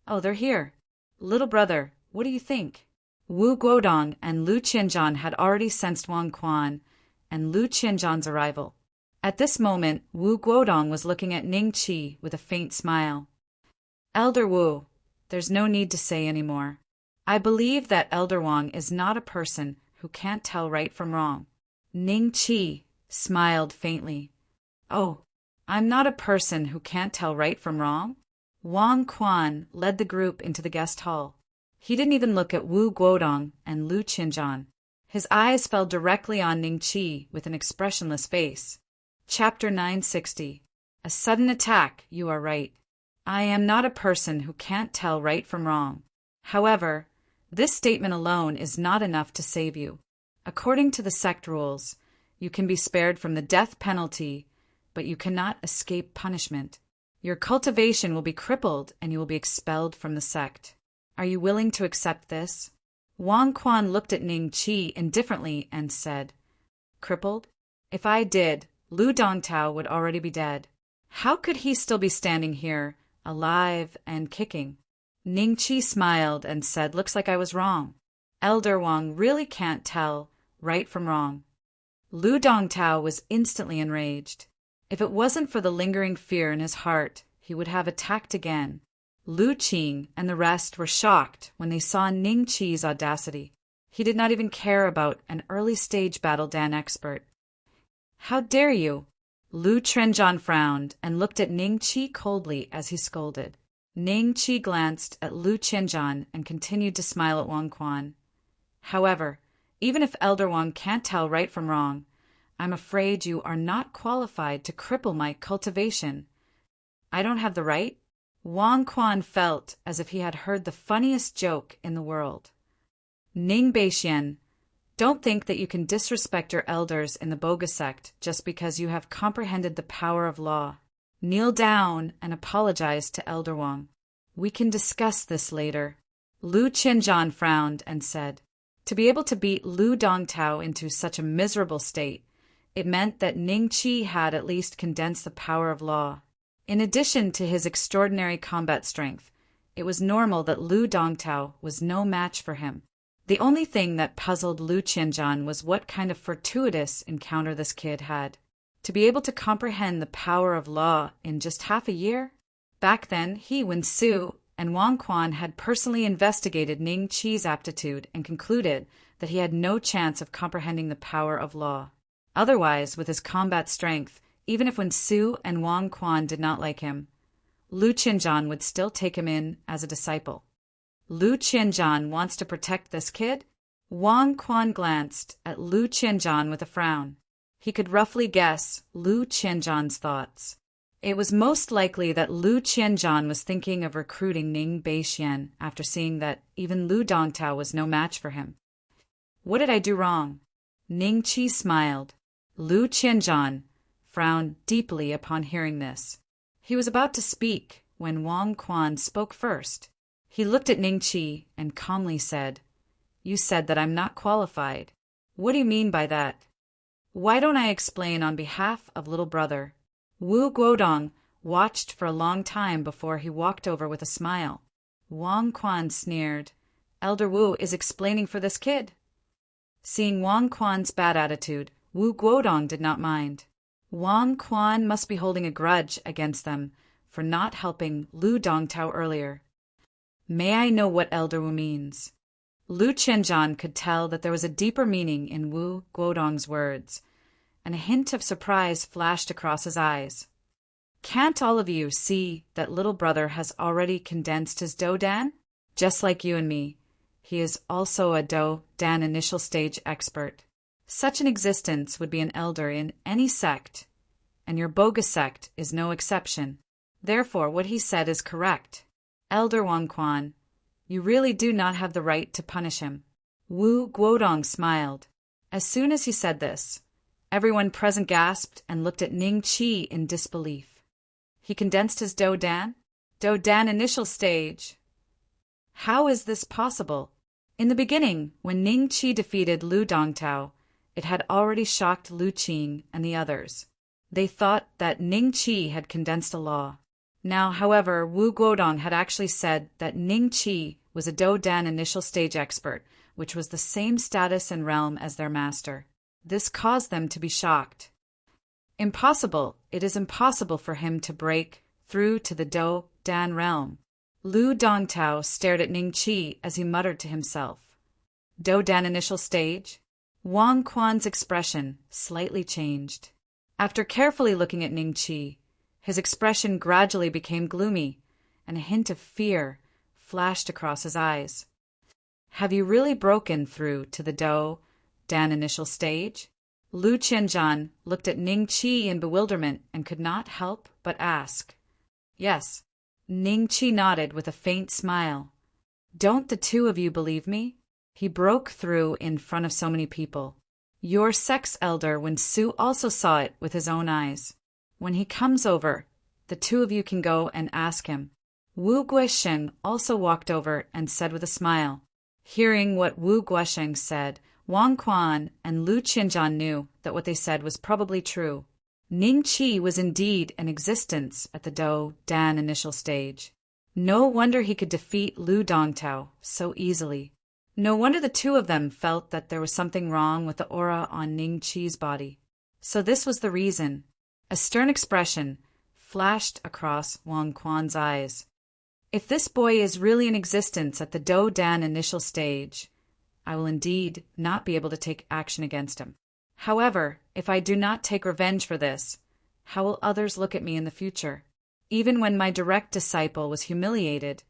Oh, they're here. Little brother, what do you think? Wu Guodong and Lu Qianzhan had already sensed Wang Quan and Lu Qianzhan's arrival. At this moment, Wu Guodong was looking at Ning Qi with a faint smile. Elder Wu, there's no need to say any more. I believe that Elder Wang is not a person who can't tell right from wrong. Ning Qi smiled faintly. Oh, I'm not a person who can't tell right from wrong? Wang Quan led the group into the guest hall. He didn't even look at Wu Guodong and Lu Qianzhan. His eyes fell directly on Ning Qi with an expressionless face. Chapter 960. A sudden attack, you are right. I am not a person who can't tell right from wrong. However, this statement alone is not enough to save you. According to the sect rules, you can be spared from the death penalty, but you cannot escape punishment. Your cultivation will be crippled and you will be expelled from the sect. Are you willing to accept this? Wang Quan looked at Ning Qi indifferently and said, Crippled? If I did, Lu Dongtao would already be dead. How could he still be standing here, alive and kicking? Ning Qi smiled and said, Looks like I was wrong. Elder Wang really can't tell right from wrong. Lu Dongtao was instantly enraged. If it wasn't for the lingering fear in his heart, he would have attacked again. Lu Qing and the rest were shocked when they saw Ning Qi's audacity. He did not even care about an early-stage battle Dan expert. How dare you? Lu Qianzhan frowned and looked at Ning Qi coldly as he scolded. Ning Qi glanced at Lu Qianzhan and continued to smile at Wang Quan. However, even if Elder Wang can't tell right from wrong, I'm afraid you are not qualified to cripple my cultivation. I don't have the right? Wang Quan felt as if he had heard the funniest joke in the world. Ning Beixian, don't think that you can disrespect your elders in the Boga sect just because you have comprehended the power of law. Kneel down and apologize to Elder Wang. We can discuss this later. Lu Qianzhan frowned and said, to be able to beat Lu Dongtao into such a miserable state, it meant that Ning Qi had at least condensed the power of law. In addition to his extraordinary combat strength, it was normal that Lu Dongtao was no match for him. The only thing that puzzled Lu Qianzhan was what kind of fortuitous encounter this kid had. To be able to comprehend the power of law in just half a year? Back then, he, Wen Su, and Wang Quan had personally investigated Ning Qi's aptitude and concluded that he had no chance of comprehending the power of law. Otherwise, with his combat strength, even if Wen Su and Wang Quan did not like him, Lu Qianzhan would still take him in as a disciple. Lu Qianzhan wants to protect this kid? Wang Quan glanced at Lu Qianzhan with a frown. He could roughly guess Lu Qianzhan's thoughts. It was most likely that Lu Qianzhan was thinking of recruiting Ning Beixian after seeing that even Lu Dongtao was no match for him. What did I do wrong? Ning Qi smiled. Lu Qianzhan frowned deeply upon hearing this. He was about to speak when Wang Quan spoke first. He looked at Ning Qi and calmly said, You said that I'm not qualified. What do you mean by that? Why don't I explain on behalf of little brother? Wu Guodong watched for a long time before he walked over with a smile. Wang Quan sneered. Elder Wu is explaining for this kid. Seeing Wang Quan's bad attitude, Wu Guodong did not mind. Wang Quan must be holding a grudge against them for not helping Lu Dongtao earlier. May I know what Elder Wu means? Lu Qianzhan could tell that there was a deeper meaning in Wu Guodong's words, and a hint of surprise flashed across his eyes. Can't all of you see that little brother has already condensed his Do Dan? Just like you and me, he is also a Do Dan initial stage expert. Such an existence would be an elder in any sect, and your Boga sect is no exception. Therefore, what he said is correct. Elder Wang Quan, you really do not have the right to punish him. Wu Guodong smiled. As soon as he said this, everyone present gasped and looked at Ning Qi in disbelief. He condensed his Do Dan? Do Dan initial stage. How is this possible? In the beginning, when Ning Qi defeated Lu Dongtao, it had already shocked Lu Qing and the others. They thought that Ning Qi had condensed a law. Now, however, Wu Guodong had actually said that Ning Qi was a Do Dan initial stage expert, which was the same status and realm as their master. This caused them to be shocked. Impossible! It is impossible for him to break through to the Do Dan realm. Lu Dongtao stared at Ning Qi as he muttered to himself. Do Dan initial stage? Wang Quan's expression slightly changed. After carefully looking at Ning Qi, his expression gradually became gloomy, and a hint of fear flashed across his eyes. Have you really broken through to the Do Dan initial stage? Lu Qianzhan looked at Ning Qi in bewilderment and could not help but ask. Yes. Ning Qi nodded with a faint smile. Don't the two of you believe me? He broke through in front of so many people. Your sex elder Wen Su also saw it with his own eyes. When he comes over, the two of you can go and ask him. Wu Guisheng also walked over and said with a smile. Hearing what Wu Guisheng said, Wang Quan and Lu Qianzhan knew that what they said was probably true. Ning Qi was indeed in existence at the Do Dan initial stage. No wonder he could defeat Lu Dongtao so easily. No wonder the two of them felt that there was something wrong with the aura on Ning Qi's body. So this was the reason. A stern expression flashed across Wang Quan's eyes. If this boy is really in existence at the Do Dan initial stage, I will indeed not be able to take action against him. However, if I do not take revenge for this, how will others look at me in the future? Even when my direct disciple was humiliated,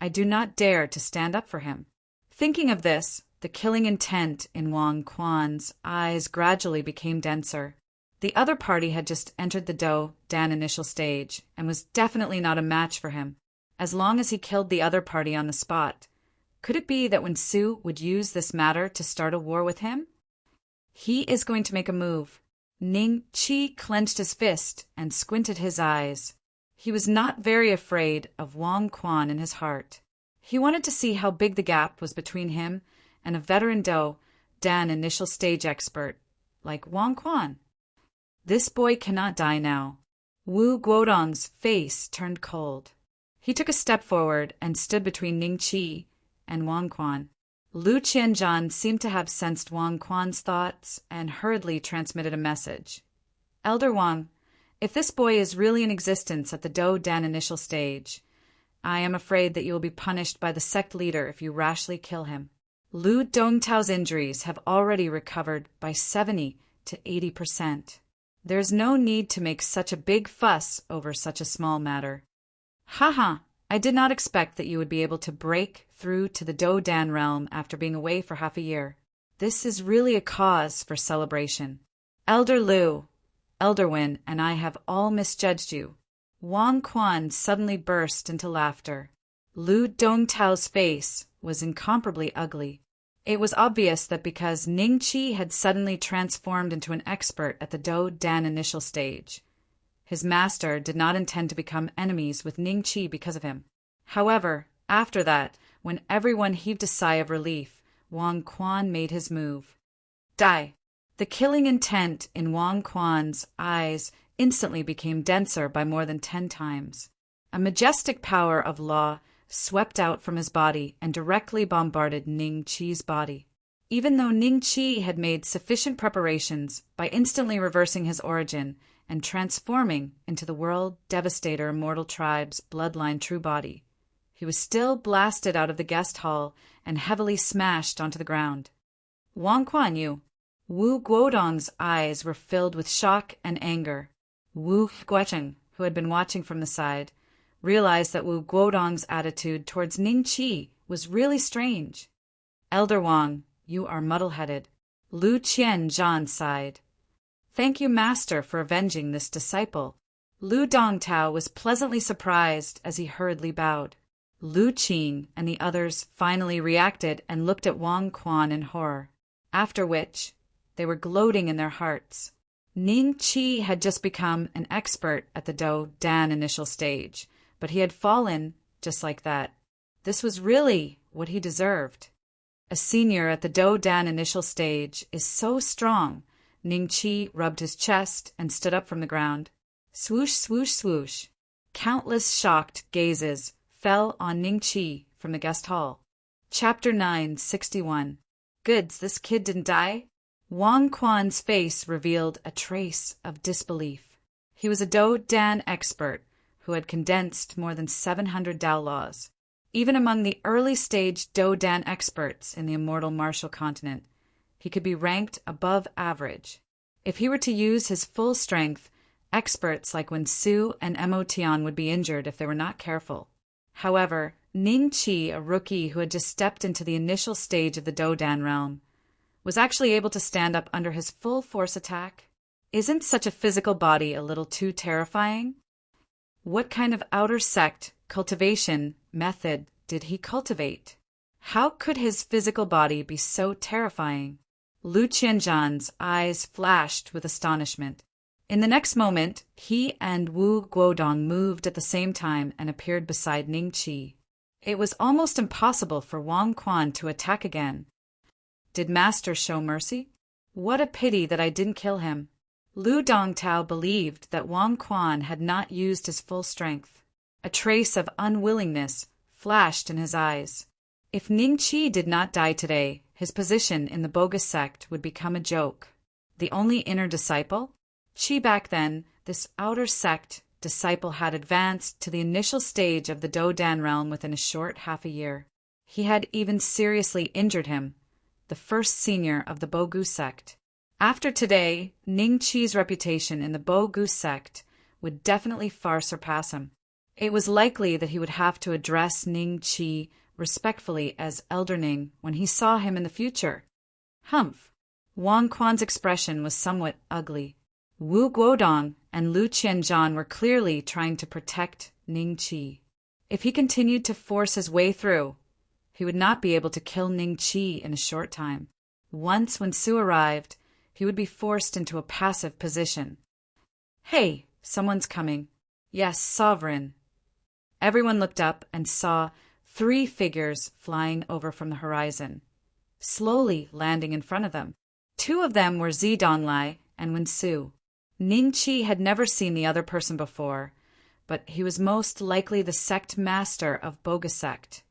I do not dare to stand up for him. Thinking of this, the killing intent in Wang Quan's eyes gradually became denser. The other party had just entered the Do Dan initial stage and was definitely not a match for him. As long as he killed the other party on the spot, could it be that Wen Su would use this matter to start a war with him? He is going to make a move. Ning Qi clenched his fist and squinted his eyes. He was not very afraid of Wang Quan in his heart. He wanted to see how big the gap was between him and a veteran Do Dan initial stage expert like Wang Quan. This boy cannot die now. Wu Guodong's face turned cold. He took a step forward and stood between Ning Qi and Wang Quan. Lu Qianzhan seemed to have sensed Wang Quan's thoughts and hurriedly transmitted a message. Elder Wang, if this boy is really in existence at the Do Dan initial stage, I am afraid that you will be punished by the sect leader if you rashly kill him. Lu Dongtao's injuries have already recovered by 70 to 80%. There is no need to make such a big fuss over such a small matter. Haha, I did not expect that you would be able to break through to the Do Dan realm after being away for half a year. This is really a cause for celebration. Elder Lu, Elder Wen, and I have all misjudged you. Wang Quan suddenly burst into laughter. Lu Dongtao's face was incomparably ugly. It was obvious that because Ning Qi had suddenly transformed into an expert at the Do Dan initial stage, his master did not intend to become enemies with Ning Qi because of him. However, after that, when everyone heaved a sigh of relief, Wang Quan made his move. Die! The killing intent in Wang Quan's eyes instantly became denser by more than 10 times. A majestic power of law swept out from his body and directly bombarded Ning Qi's body. Even though Ning Qi had made sufficient preparations by instantly reversing his origin and transforming into the world devastator immortal tribe's bloodline true body, he was still blasted out of the guest hall and heavily smashed onto the ground. Wang Quan Yu. Wu Guodong's eyes were filled with shock and anger. Wu Guisheng, who had been watching from the side, realized that Wu Guodong's attitude towards Ning Qi was really strange. Elder Wang, you are muddle-headed. Lu Qianzhan sighed. Thank you, Master, for avenging this disciple. Lu Dongtao was pleasantly surprised as he hurriedly bowed. Lu Qing and the others finally reacted and looked at Wang Quan in horror, after which they were gloating in their hearts. Ning Qi had just become an expert at the Do Dan initial stage, but he had fallen just like that. This was really what he deserved. A senior at the Do Dan initial stage is so strong. Ning Qi rubbed his chest and stood up from the ground. Swoosh, swoosh, swoosh. Countless shocked gazes fell on Ning Qi from the guest hall. Chapter 961. Goods, this kid didn't die? Wang Quan's face revealed a trace of disbelief. He was a Do Dan expert who had condensed more than 700 Dao laws. Even among the early-stage Do Dan experts in the immortal martial continent, he could be ranked above average. If he were to use his full strength, experts like Wen Su and Mo Tian would be injured if they were not careful. However, Ning Qi, a rookie who had just stepped into the initial stage of the Do Dan realm, was actually able to stand up under his full force attack. Isn't such a physical body a little too terrifying? What kind of outer sect, cultivation, method did he cultivate? How could his physical body be so terrifying? Lu Qianzhan's eyes flashed with astonishment. In the next moment, he and Wu Guodong moved at the same time and appeared beside Ning Qi. It was almost impossible for Wang Quan to attack again. Did Master show mercy? What a pity that I didn't kill him. Lu Dongtao believed that Wang Quan had not used his full strength. A trace of unwillingness flashed in his eyes. If Ning Qi did not die today, his position in the bogus sect would become a joke. The only inner disciple? Qi back then, this outer sect disciple had advanced to the initial stage of the Do Dan realm within a short half a year. He had even seriously injured him, the first senior of the Bogu sect. After today, Ning Qi's reputation in the Bogu sect would definitely far surpass him. It was likely that he would have to address Ning Qi respectfully as Elder Ning when he saw him in the future. Humph! Wang Quan's expression was somewhat ugly. Wu Guodong and Lu Qianzhan were clearly trying to protect Ning Qi. If he continued to force his way through, he would not be able to kill Ning Qi in a short time. Once when Su arrived, he would be forced into a passive position. Hey, someone's coming. Yes, Sovereign. Everyone looked up and saw 3 figures flying over from the horizon, slowly landing in front of them. 2 of them were Zidonglai and Wen Su. Ning Qi had never seen the other person before, but he was most likely the sect master of Boga sect,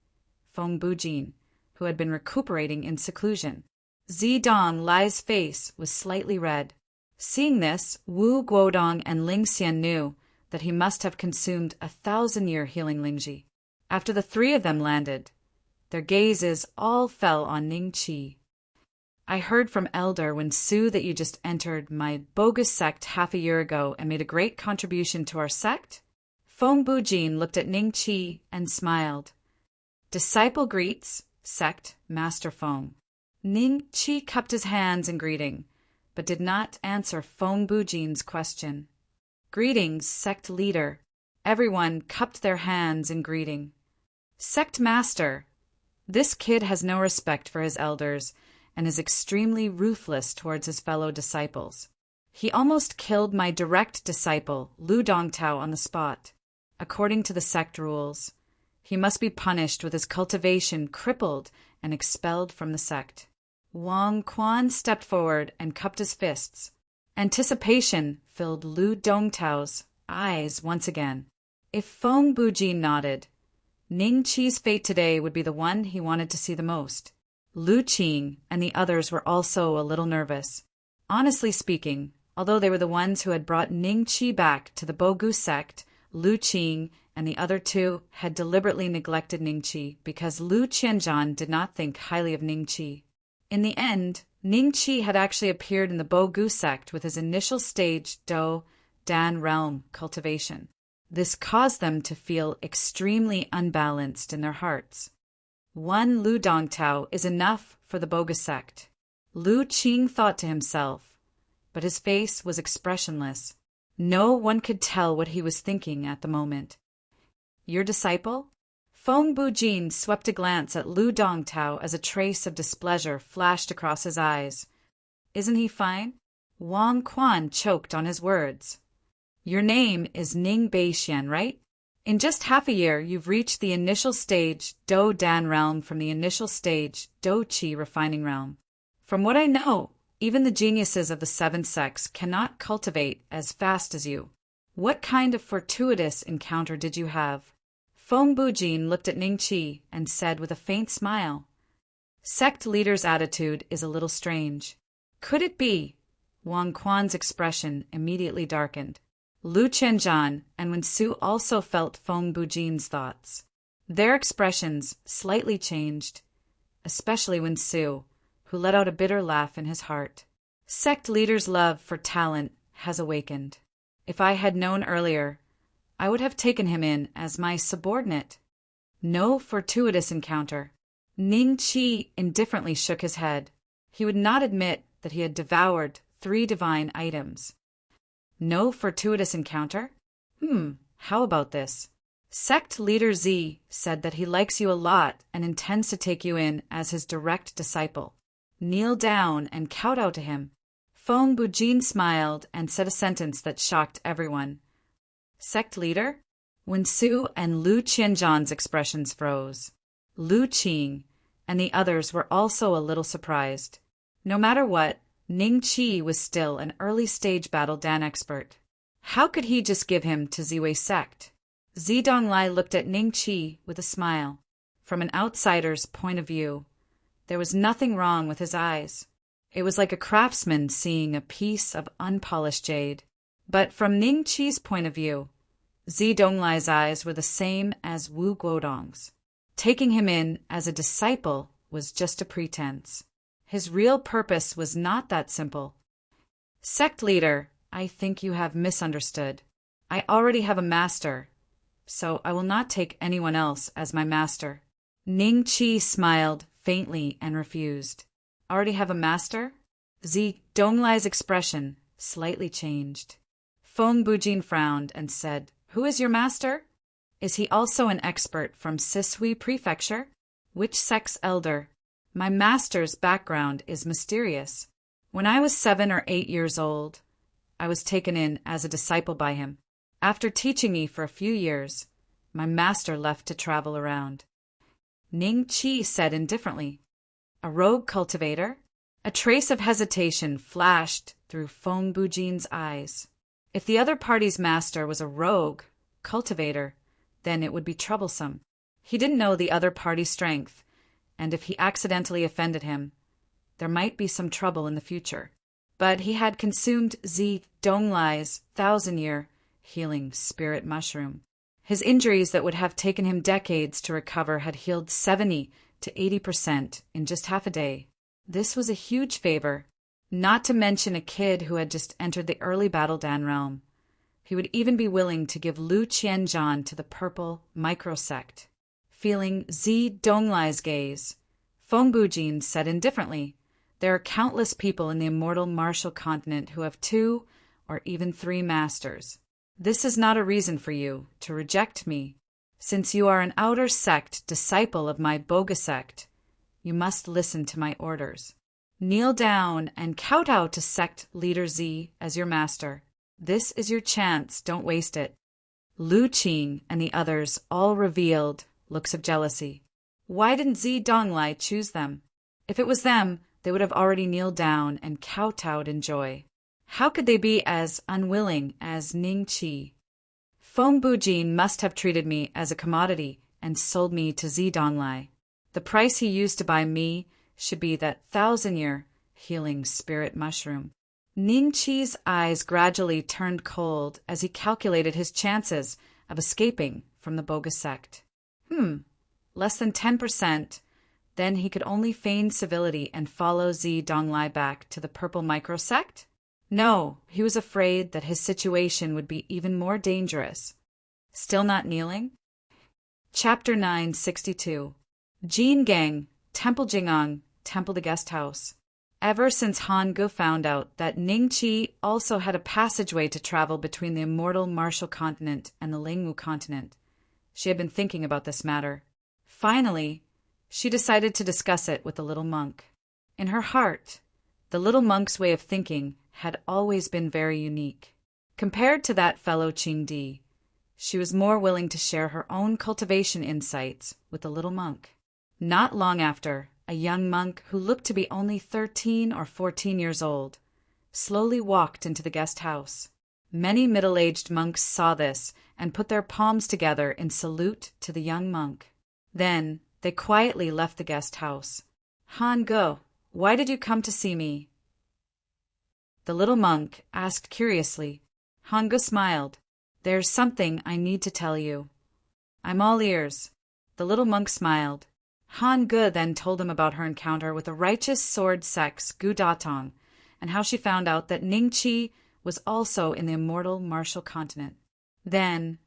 Feng Bujin, who had been recuperating in seclusion. Zidonglai's face was slightly red. Seeing this, Wu Guodong and Ling Xian knew that he must have consumed 1,000-year healing Lingji. After the 3 of them landed, their gazes all fell on Ning Qi. I heard from Elder Wen Su that you just entered my bogus sect half a year ago and made a great contribution to our sect. Feng Bujin looked at Ning Qi and smiled. Disciple greets, sect Master Feng. Ning Qi cupped his hands in greeting, but did not answer Feng Bujin's question. Greetings, sect leader. Everyone cupped their hands in greeting. Sect master. This kid has no respect for his elders and is extremely ruthless towards his fellow disciples. He almost killed my direct disciple, Lu Dongtao, on the spot. According to the sect rules, he must be punished with his cultivation crippled and expelled from the sect. Wang Quan stepped forward and cupped his fists. Anticipation filled Lu Dongtao's eyes once again. If Feng Bujin nodded, Ning Qi's fate today would be the one he wanted to see the most. Lu Qing and the others were also a little nervous. Honestly speaking, although they were the ones who had brought Ning Qi back to the Bogu sect, Lu Qing and the other 2 had deliberately neglected Ning Qi because Lu Qianzhan did not think highly of Ning Qi. In the end, Ning Qi had actually appeared in the Bogu sect with his initial stage Do Dan realm cultivation. This caused them to feel extremely unbalanced in their hearts. One Lu Dongtao is enough for the Boga sect. Lu Qing thought to himself, but his face was expressionless. No one could tell what he was thinking at the moment. Your disciple? Feng Bujin swept a glance at Lu Dongtao as a trace of displeasure flashed across his eyes. Isn't he fine? Wang Quan choked on his words. Your name is Ning Beixian, right? In just half a year, you've reached the initial stage Do Dan realm from the initial stage Do Qi refining realm. From what I know, even the geniuses of the seven sects cannot cultivate as fast as you. What kind of fortuitous encounter did you have? Feng Bujin looked at Ning Qi and said with a faint smile, Sect leader's attitude is a little strange. Could it be? Wang Quan's expression immediately darkened. Lu Qianzhan and Wen Su also felt Feng Bujin's thoughts. Their expressions slightly changed, especially Wen Su, who let out a bitter laugh in his heart. Sect leader's love for talent has awakened. If I had known earlier, I would have taken him in as my subordinate. No fortuitous encounter. Ning Qi indifferently shook his head. He would not admit that he had devoured 3 divine items. No fortuitous encounter? How about this? Sect leader Z said that he likes you a lot and intends to take you in as his direct disciple. Kneel down and kowtow to him. Feng Bujin smiled and said a sentence that shocked everyone. Sect leader? Wen Su and Lu Qianzhan's expressions froze. Lu Qing and the others were also a little surprised. No matter what, Ning Qi was still an early-stage battle Dan expert. How could he just give him to Ziwei sect? Zidonglai looked at Ning Qi with a smile. From an outsider's point of view, there was nothing wrong with his eyes. It was like a craftsman seeing a piece of unpolished jade. But from Ning Qi's point of view, Zidonglai's eyes were the same as Wu Guodong's. Taking him in as a disciple was just a pretense. His real purpose was not that simple. Sect leader, I think you have misunderstood. I already have a master, so I will not take anyone else as my master. Ning Qi smiled faintly and refused. Already have a master? Donglai's expression slightly changed. Feng Bujin frowned and said, Who is your master? Is he also an expert from Sisui Prefecture? Which sect's elder? My master's background is mysterious. When I was 7 or 8 years old, I was taken in as a disciple by him. After teaching me for a few years, my master left to travel around. Ning Qi said indifferently, A rogue cultivator? A trace of hesitation flashed through Feng Bujin's eyes. If the other party's master was a rogue cultivator, then it would be troublesome. He didn't know the other party's strength, and if he accidentally offended him, there might be some trouble in the future. But he had consumed Donglai's 1,000-year healing spirit mushroom. His injuries that would have taken him decades to recover had healed 70 to 80% in just half a day. This was a huge favor, not to mention a kid who had just entered the early Battle Dan realm. He would even be willing to give Lu Qianzhan to the purple microsect. Feeling Donglai's gaze, Feng Bujin said indifferently, There are countless people in the immortal martial continent who have 2 or even 3 masters. This is not a reason for you to reject me. Since you are an outer sect disciple of my Boga sect, you must listen to my orders. Kneel down and kowtow to sect leader Z as your master. This is your chance, don't waste it. Lu Qing and the others all revealed looks of jealousy. Why didn't Donglai choose them? If it was them, they would have already kneeled down and kowtowed in joy. How could they be as unwilling as Ning Qi? Feng Bujin must have treated me as a commodity and sold me to Donglai. The price he used to buy me should be that 1,000-year healing spirit mushroom. Ning Qi's eyes gradually turned cold as he calculated his chances of escaping from the Boga sect. Less than 10%, then he could only feign civility and follow Donglai back to the purple microsect? No, he was afraid that his situation would be even more dangerous. Still not kneeling? Chapter 962. Jin Gang, Temple Jing'an, Temple the Guest House. Ever since Han Ge found out that Ning Qi also had a passageway to travel between the immortal martial continent and the Lingwu continent, she had been thinking about this matter. Finally, she decided to discuss it with the little monk. In her heart, the little monk's way of thinking had always been very unique. Compared to that fellow Ching-di, she was more willing to share her own cultivation insights with the little monk. Not long after, a young monk who looked to be only 13 or 14 years old slowly walked into the guest house. Many middle-aged monks saw this and put their palms together in salute to the young monk. Then they quietly left the guest house. "Han-ge, why did you come to see me?" the little monk asked curiously. Han-ge smiled. "There's something I need to tell you." "I'm all ears." The little monk smiled. Han-ge then told him about her encounter with the righteous sword sex Gu Datong, and how she found out that Ning-chi was also in the immortal martial continent. Then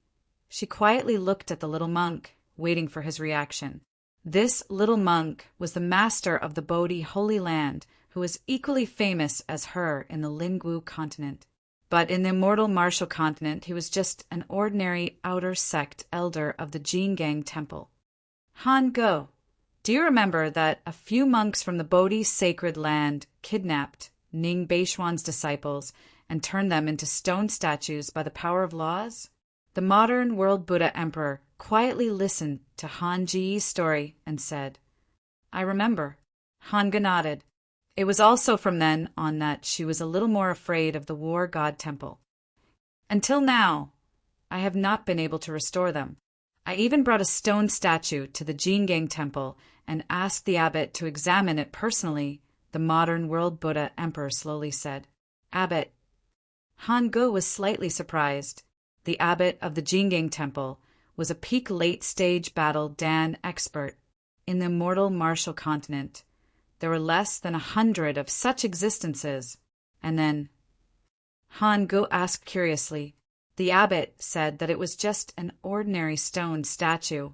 she quietly looked at the little monk, waiting for his reaction. This little monk was the master of the Bodhi Holy Land, who was equally famous as her in the Lingwu continent. But in the immortal martial continent, he was just an ordinary outer sect elder of the Jingang Temple. "Han-ge, do you remember that a few monks from the Bodhi sacred land kidnapped Ning Beishuan's disciples and turned them into stone statues by the power of laws?" The modern world Buddha emperor quietly listened to Han Ji's story and said, "I remember." Han-ge nodded. It was also from then on that she was a little more afraid of the war god temple. "Until now, I have not been able to restore them. I even brought a stone statue to the Jingang temple and asked the abbot to examine it personally," the modern world Buddha emperor slowly said. "Abbot." Han-ge was slightly surprised. The abbot of the Jingang temple was a peak late-stage battle Dan expert in the immortal martial continent. There were less than 100 of such existences. And then Han-ge asked curiously. The abbot said that it was just an ordinary stone statue.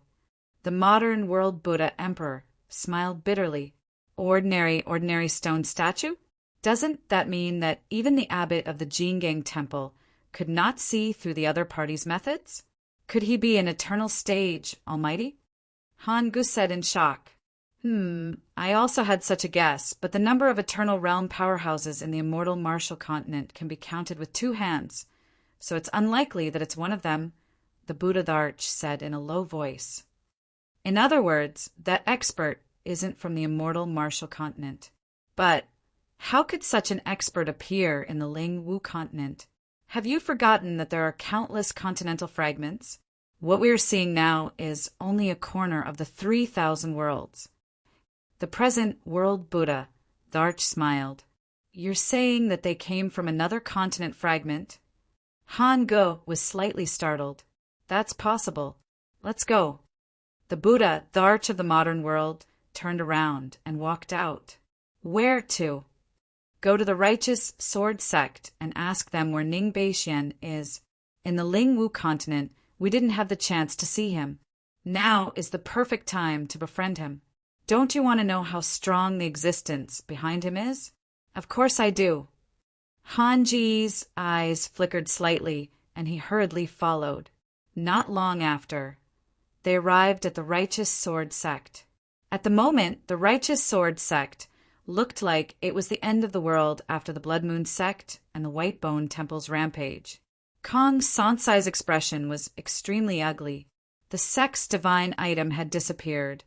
The modern world Buddha emperor smiled bitterly. Ordinary stone statue? Doesn't that mean that even the abbot of the Jingang temple could not see through the other party's methods? Could he be an eternal stage almighty? Han-ge said in shock. I also had such a guess, but the number of eternal realm powerhouses in the immortal martial continent can be counted with 2 hands, so it's unlikely that it's one of them, the Buddha Dharch said in a low voice. In other words, that expert isn't from the immortal martial continent. But how could such an expert appear in the Lingwu continent? Have you forgotten that there are countless continental fragments? What we are seeing now is only a corner of the 3,000 worlds. The present world Buddha, Dharch smiled. "You're saying that they came from another continent fragment?" Han-ge was slightly startled. "That's possible. Let's go." The Buddha, Dharch of the modern world, turned around and walked out. "Where to?" "Go to the righteous sword sect and ask them where Ning Beishuan is. In the Lingwu continent, we didn't have the chance to see him. Now is the perfect time to befriend him. Don't you want to know how strong the existence behind him is?" "Of course I do." Han Ji's eyes flickered slightly, and he hurriedly followed. Not long after, they arrived at the Righteous Sword Sect. At the moment, the Righteous Sword Sect looked like it was the end of the world after the Blood Moon Sect and the White Bone Temple's rampage. Kong Sansai's expression was extremely ugly. The sect's divine item had disappeared,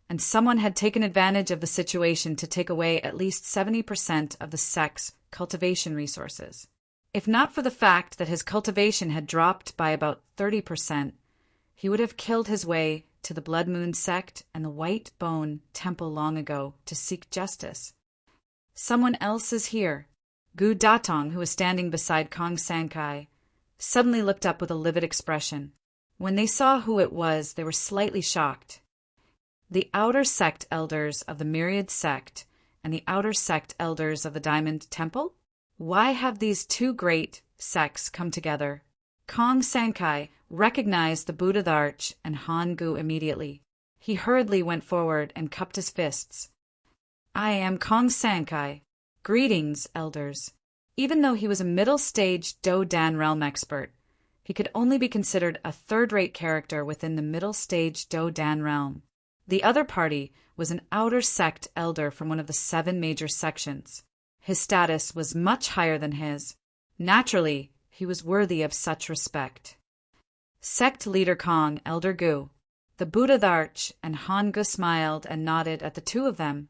and someone had taken advantage of the situation to take away at least 70% of the sect's cultivation resources. If not for the fact that his cultivation had dropped by about 30%, he would have killed his way to the Blood Moon Sect and the White Bone Temple long ago to seek justice. "Someone else is here." Gu Datong, who was standing beside Kong Sankai, suddenly looked up with a livid expression. When they saw who it was, they were slightly shocked. The outer sect elders of the Myriad Sect and the outer sect elders of the Diamond Temple? Why have these 2 great sects come together? Kong Sankai recognized the Buddha Dharch and Han-ge immediately. He hurriedly went forward and cupped his fists. "I am Kong Sankai. Greetings, elders." Even though he was a middle-stage Do-Dan realm expert, he could only be considered a third-rate character within the middle-stage Do-Dan realm. The other party was an outer sect elder from one of the 7 major sections. His status was much higher than his. Naturally, he was worthy of such respect. Sect leader Kong, Elder Gu, the Buddha Dharch, and Han Gu smiled and nodded at the two of them.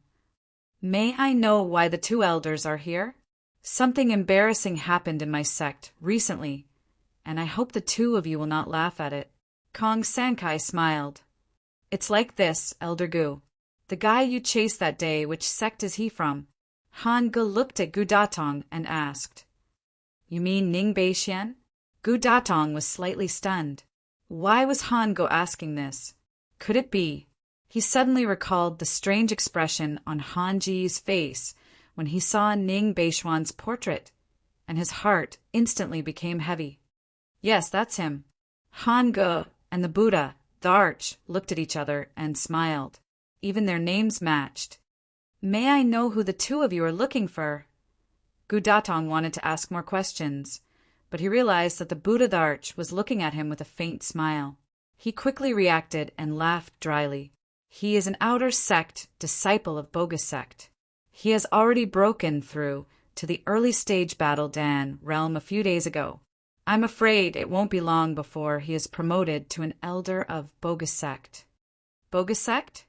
May I know why the 2 elders are here? Something embarrassing happened in my sect recently, and I hope the 2 of you will not laugh at it. Kong Sankai smiled. It's like this, Elder Gu. The guy you chased that day, which sect is he from? Han Gu looked at Gu Datong and asked. You mean Ning Beixian? Gu Datong was slightly stunned. Why was Han Gu asking this? Could it be? He suddenly recalled the strange expression on Han Ji's face when he saw Ning Beixian's portrait, and his heart instantly became heavy. Yes, that's him. Han Gu and the Buddha, Dharch, looked at each other and smiled. Even their names matched. May I know who the 2 of you are looking for? Gu Datong wanted to ask more questions, but he realized that the Buddha Dharch was looking at him with a faint smile. He quickly reacted and laughed dryly. He is an outer sect disciple of Bogus sect. He has already broken through to the early stage Battle Dan realm a few days ago. I'm afraid it won't be long before he is promoted to an elder of Bogus sect. Bogus sect?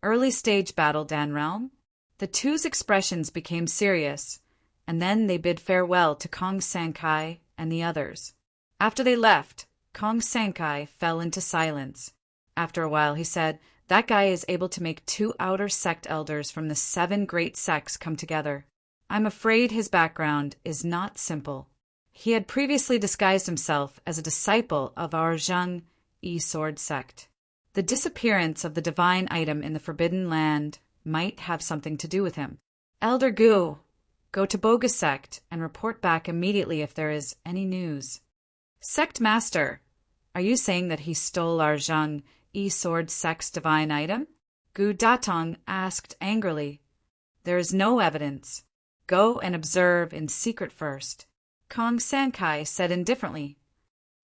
Early stage Battle Dan realm? The 2's expressions became serious, and then they bid farewell to Kong Sankai and the others. After they left, Kong Sankai fell into silence. After a while he said, that guy is able to make 2 outer sect elders from the 7 great sects come together. I'm afraid his background is not simple. He had previously disguised himself as a disciple of our Zheng Yi sword sect. The disappearance of the divine item in the Forbidden Land might have something to do with him. Elder Gu, go to Bogus sect and report back immediately if there is any news. Sect Master, are you saying that he stole our Zheng Yi sword sect's divine item? Gu Datong asked angrily. There is no evidence. Go and observe in secret first. Kong Sankai said indifferently.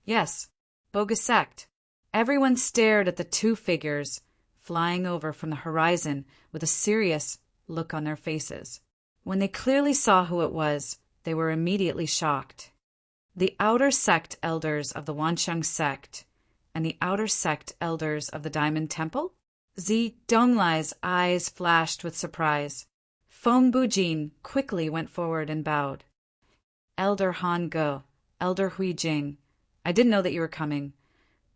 Yes, Bogus sect. Everyone stared at the 2 figures flying over from the horizon with a serious look on their faces. When they clearly saw who it was, they were immediately shocked. The outer sect elders of the Wansheng sect and the outer sect elders of the Diamond Temple? Zi Donglai's eyes flashed with surprise. Feng Bujin quickly went forward and bowed. Elder Han Gu, Elder Hui Jing, I didn't know that you were coming.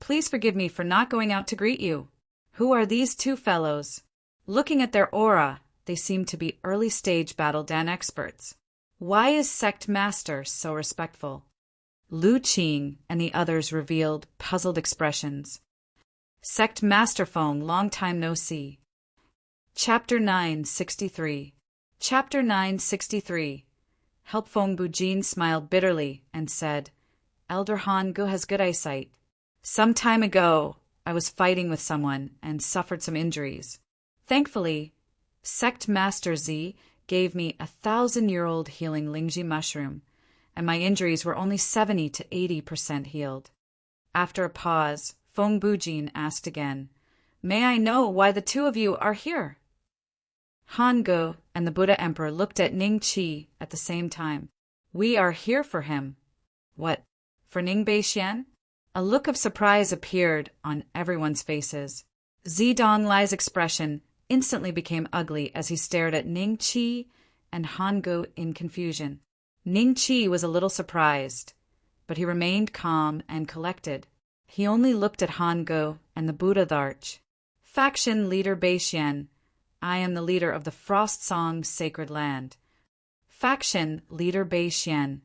Please forgive me for not going out to greet you. Who are these 2 fellows? Looking at their aura, they seem to be early-stage Battle Dan experts. Why is Sect Master so respectful? Lu Qing and the others revealed puzzled expressions. Sect Master Feng, long time no see. Chapter 963. Chapter 963. Help Feng Bujin smiled bitterly and said, Elder Han Gu has good eyesight. Some time ago, I was fighting with someone and suffered some injuries. Thankfully, Sect Master Zi gave me a 1,000-year-old healing Lingji mushroom, and my injuries were only 70 to 80% healed. After a pause, Feng Bujin asked again, May I know why the 2 of you are here? Han Gu and the Buddha Emperor looked at Ning Qi at the same time. We are here for him. What, for Ning Beixian? A look of surprise appeared on everyone's faces. Zi Donglai's expression instantly became ugly as he stared at Ning Qi and Han Gu in confusion. Ning Qi was a little surprised, but he remained calm and collected. He only looked at Han Gu and the Buddha Dharch. Faction Leader Beixian, I am the leader of the Frost Song Sacred Land. Faction Leader Beixian,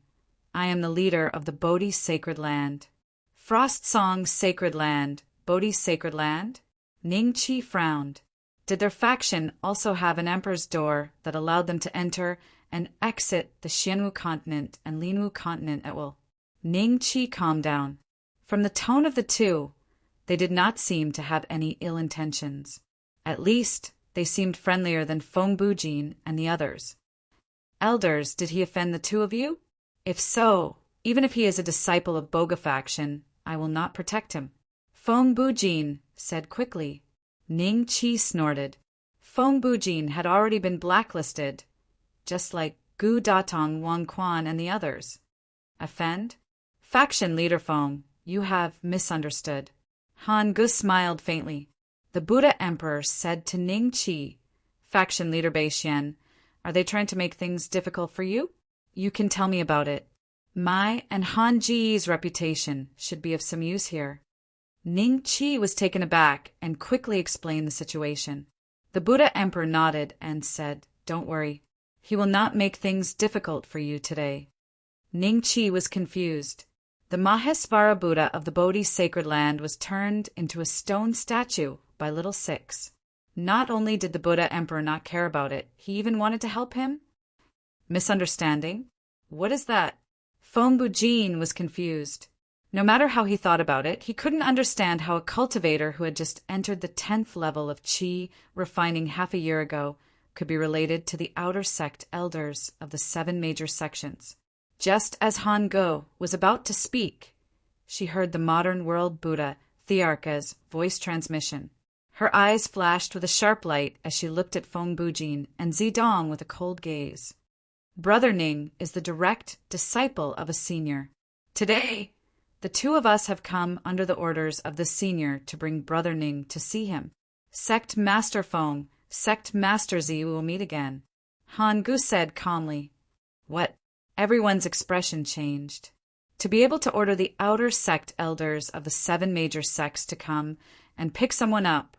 I am the leader of the Bodhi Sacred Land. Frost Song Sacred Land, Bodhi Sacred Land? Ning Qi frowned. Did their faction also have an Emperor's door that allowed them to enter and exit the Xianwu continent and Linwu continent at will? Ning Qi calmed down. From the tone of the 2, they did not seem to have any ill intentions. At least, they seemed friendlier than Feng Bujin and the others. Elders, did he offend the 2 of you? If so, even if he is a disciple of Boga faction, I will not protect him. Feng Bujin said quickly, Ning Qi snorted. Feng Bujin had already been blacklisted, just like Gu Datong, Wang Quan, and the others. Offend? Faction leader Feng, you have misunderstood. Han Gu smiled faintly. The Buddha Emperor said to Ning Qi, faction leader Bei Xian, are they trying to make things difficult for you? You can tell me about it. My and Han Ji's reputation should be of some use here. Ning Qi was taken aback and quickly explained the situation. The Buddha Emperor nodded and said, don't worry. He will not make things difficult for you today. Ning Qi was confused. The Mahesvara Buddha of the Bodhi sacred land was turned into a stone statue by little Six. Not only did the Buddha Emperor not care about it, he even wanted to help him? Misunderstanding? What is that? Feng Bujin was confused. No matter how he thought about it, he couldn't understand how a cultivator who had just entered the 10th level of Qi refining half a year ago could be related to the outer sect elders of the 7 major sections. Just as Han Go was about to speak, she heard the modern world Buddha, Thearka's, voice transmission. Her eyes flashed with a sharp light as she looked at Feng Bujin and Zidong with a cold gaze. Brother Ning is the direct disciple of a senior. Today, the two of us have come under the orders of the senior to bring Brother Ning to see him. Sect Master Feng, Sect Master Zi will meet again. Han Gu said calmly. What? Everyone's expression changed. To be able to order the outer sect elders of the 7 major sects to come and pick someone up,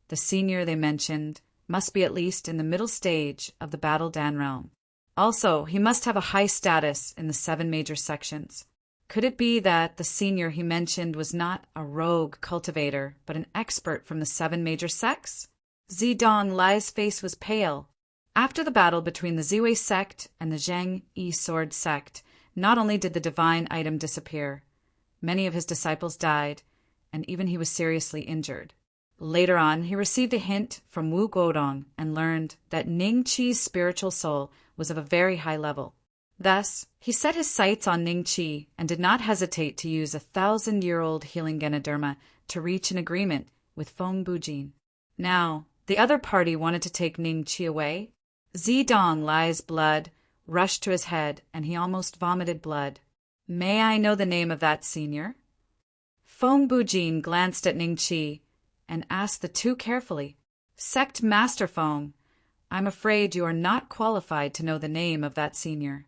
the senior they mentioned must be at least in the middle stage of the Battle Dan realm. Also, he must have a high status in the 7 major sections. Could it be that the senior he mentioned was not a rogue cultivator, but an expert from the 7 major sects? Zidong Lai's face was pale. After the battle between the Ziwei sect and the Zheng Yi Sword sect, not only did the divine item disappear, many of his disciples died, and even he was seriously injured. Later on, he received a hint from Wu Guodong and learned that Ning Qi's spiritual soul was of a very high level. Thus, he set his sights on Ning Qi and did not hesitate to use a 1,000-year-old healing Ganoderma to reach an agreement with Feng Bujin. Now, the other party wanted to take Ning Qi away. Zidong Lai's blood rushed to his head, and he almost vomited blood. May I know the name of that senior? Feng Bujin glanced at Ning Qi and asked the two carefully. Sect Master Feng, I'm afraid you are not qualified to know the name of that senior.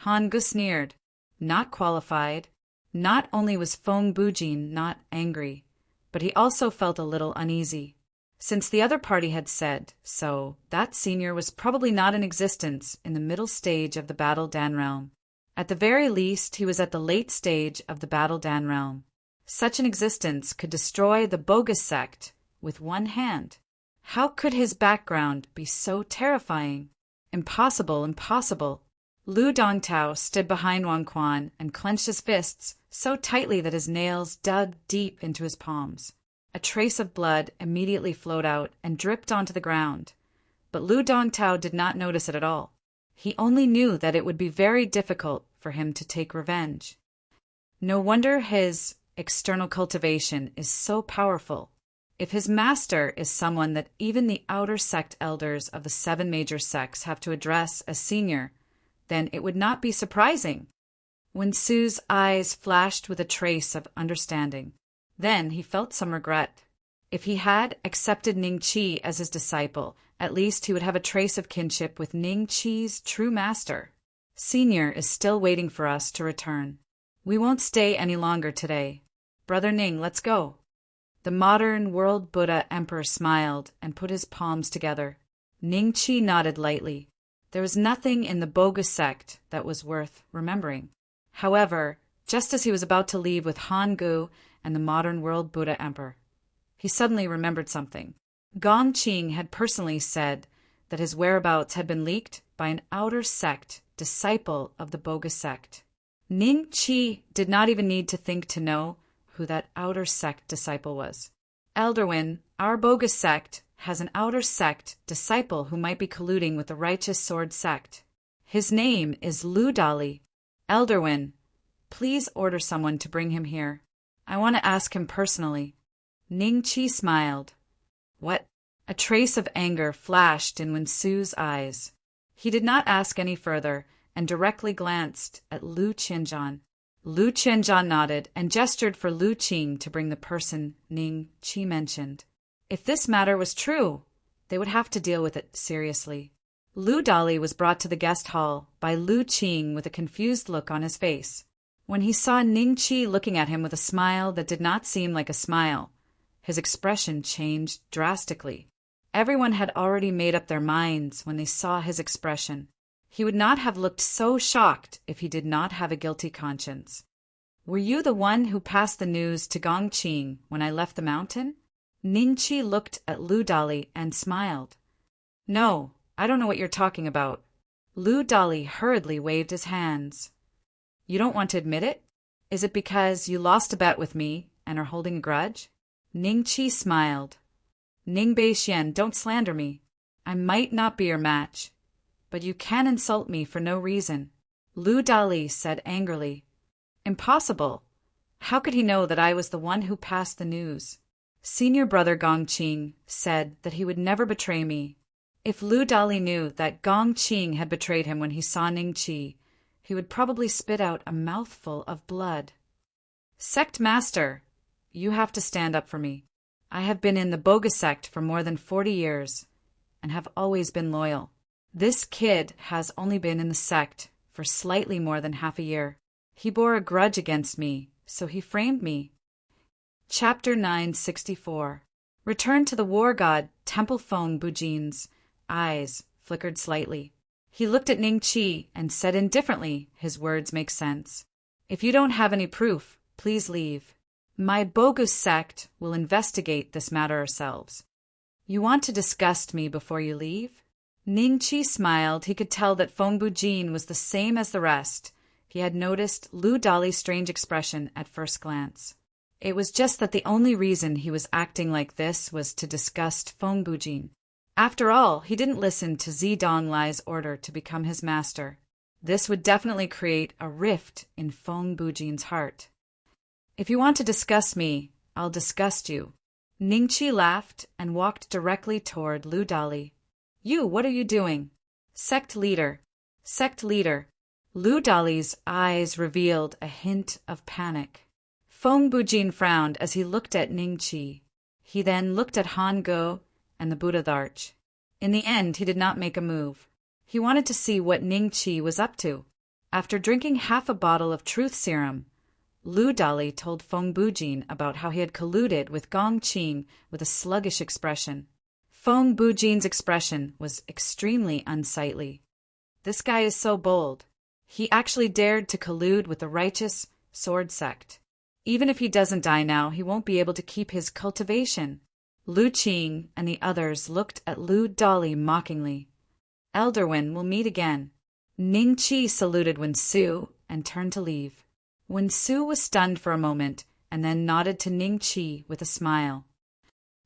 Han Gu sneered. Not qualified. Not only was Feng Bujin not angry, but he also felt a little uneasy. Since the other party had said so, that senior was probably not in existence in the middle stage of the Battle Dan realm. At the very least, he was at the late stage of the Battle Dan realm. Such an existence could destroy the bogus sect with one hand. How could his background be so terrifying? Impossible, impossible. Lu Dongtao stood behind Wang Quan and clenched his fists so tightly that his nails dug deep into his palms. A trace of blood immediately flowed out and dripped onto the ground, but Lu Dongtao did not notice it at all. He only knew that it would be very difficult for him to take revenge. No wonder his external cultivation is so powerful. If his master is someone that even the outer sect elders of the 7 major sects have to address as senior, then it would not be surprising. Wen Su's eyes flashed with a trace of understanding. Then he felt some regret. If he had accepted Ning Qi as his disciple, at least he would have a trace of kinship with Ning Qi's true master. Senior is still waiting for us to return. We won't stay any longer today. Brother Ning, let's go. The modern world Buddha Emperor smiled and put his palms together. Ning Qi nodded lightly. There was nothing in the bogus sect that was worth remembering. However, just as he was about to leave with Han Gu and the modern world Buddha Emperor, he suddenly remembered something. Gong Qing had personally said that his whereabouts had been leaked by an outer sect disciple of the bogus sect. Ning Qi did not even need to think to know who that outer sect disciple was. Elderwin, our bogus sect, has an outer sect disciple who might be colluding with the righteous sword sect. His name is Lu Dali. Elderwin, please order someone to bring him here. I want to ask him personally. Ning Qi smiled. What? A trace of anger flashed in Wensu's eyes. He did not ask any further and directly glanced at Lu Qianzhan. Lu Qianzhan nodded and gestured for Lu Qing to bring the person Ning Qi mentioned. If this matter was true, they would have to deal with it seriously. Lu Dali was brought to the guest hall by Lu Qing with a confused look on his face. When he saw Ning Qi looking at him with a smile that did not seem like a smile, his expression changed drastically. Everyone had already made up their minds when they saw his expression. He would not have looked so shocked if he did not have a guilty conscience. Were you the one who passed the news to Gong Qing when I left the mountain? Ning Qi looked at Lu Dali and smiled. No, I don't know what you're talking about. Lu Dali hurriedly waved his hands. You don't want to admit it? Is it because you lost a bet with me and are holding a grudge? Ning Qi smiled. Ning Beixian, don't slander me. I might not be your match, but you can insult me for no reason. Lu Dali said angrily. Impossible. How could he know that I was the one who passed the news? Senior brother Gong Qing said that he would never betray me. If Lu Dali knew that Gong Qing had betrayed him when he saw Ning Qi, he would probably spit out a mouthful of blood. Sect Master, you have to stand up for me. I have been in the bogus sect for more than 40 years and have always been loyal. This kid has only been in the sect for slightly more than half a year. He bore a grudge against me, so he framed me. Chapter 964. Return to the war god Temple Feng Bujin's eyes flickered slightly. He looked at Ning Qi and said indifferently, his words make sense. If you don't have any proof, please leave. My bogus sect will investigate this matter ourselves. You want to disgust me before you leave? Ning Qi smiled. He could tell that Feng Bujin was the same as the rest. He had noticed Lu Dali's strange expression at first glance. It was just that the only reason he was acting like this was to disgust Feng Bujin. After all, he didn't listen to Zidong Lai's order to become his master. This would definitely create a rift in Feng Bujin's heart. If you want to disgust me, I'll disgust you. Ning Qi laughed and walked directly toward Lu Dali. You, what are you doing? Sect leader. Sect leader. Lu Dali's eyes revealed a hint of panic. Feng Bujin frowned as he looked at Ning Qi. He then looked at Han Ge and the Buddha Arch. In the end, he did not make a move. He wanted to see what Ning Qi was up to. After drinking half a bottle of truth serum, Lu Dali told Feng Bujin about how he had colluded with Gong Qing with a sluggish expression. Feng Bujin's expression was extremely unsightly. This guy is so bold. He actually dared to collude with the righteous sword sect. Even if he doesn't die now, he won't be able to keep his cultivation. Lu Qing and the others looked at Lu Dali mockingly. Elderwin will meet again. Ning Qi saluted Wensu and turned to leave. Wensu was stunned for a moment and then nodded to Ning Qi with a smile.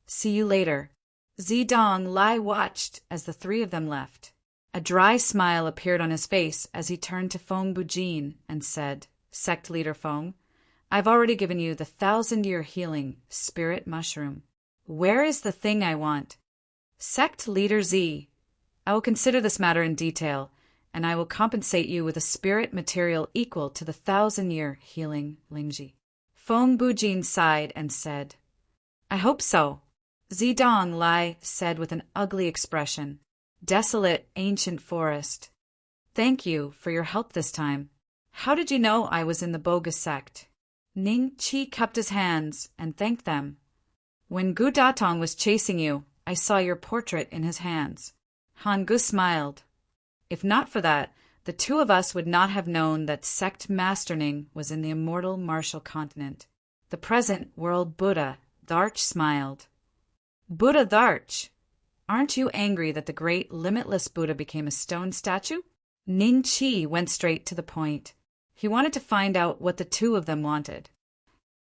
See you later. Zidong Lai watched as the three of them left. A dry smile appeared on his face as he turned to Feng Bujin and said, Sect leader Feng, I've already given you the 1,000-year healing spirit mushroom. Where is the thing I want? Sect leader Z, I will consider this matter in detail, and I will compensate you with a spirit material equal to the 1,000-year healing Lingji. Feng Bujin sighed and said, I hope so. Zidong Lai said with an ugly expression, Desolate ancient forest. Thank you for your help this time. How did you know I was in the bogus sect? Ning Qi cupped his hands and thanked them. When Gu Datong was chasing you, I saw your portrait in his hands. Han Gu smiled. If not for that, the two of us would not have known that Sect Master Ning was in the immortal martial continent. The present world Buddha, Dharch, smiled. Buddha Dharch, aren't you angry that the great limitless Buddha became a stone statue? Ning Qi went straight to the point. He wanted to find out what the two of them wanted.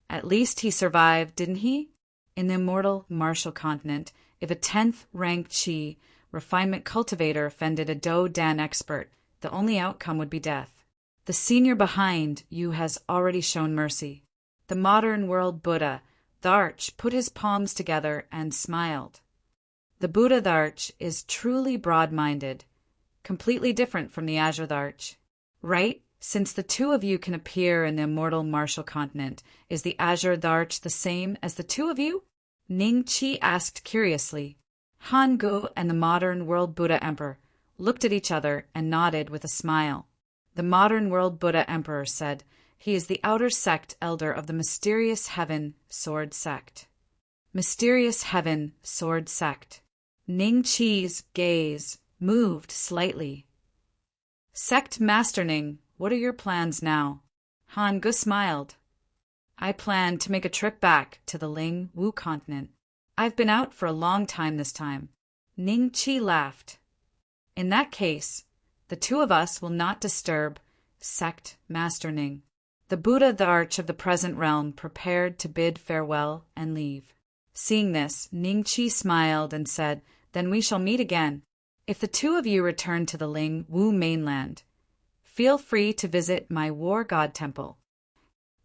At least he survived, didn't he? In the immortal martial continent, if a 10th-ranked Qi refinement cultivator offended a Do Dan expert, the only outcome would be death. The senior behind you has already shown mercy. The modern world Buddha, Dharch, put his palms together and smiled. The Buddha Dharch is truly broad-minded, completely different from the Azure Dharch. Right? Since the two of you can appear in the immortal martial continent, is the Azure Dharch the same as the two of you? Ning Qi asked curiously. Han Gu and the modern world Buddha Emperor looked at each other and nodded with a smile. The modern world Buddha Emperor said, "He is the outer sect elder of the mysterious heaven sword sect." Mysterious heaven sword sect. Ning Qi's gaze moved slightly. Sect Master Ning, what are your plans now? Han Gu smiled. I plan to make a trip back to the Ling Wu continent. I've been out for a long time this time. Ning Qi laughed. In that case, the two of us will not disturb Sect Master Ning. The Buddha Dharch of the present realm prepared to bid farewell and leave. Seeing this, Ning Qi smiled and said, "Then we shall meet again. If the two of you return to the Ling Wu mainland, feel free to visit my war god temple."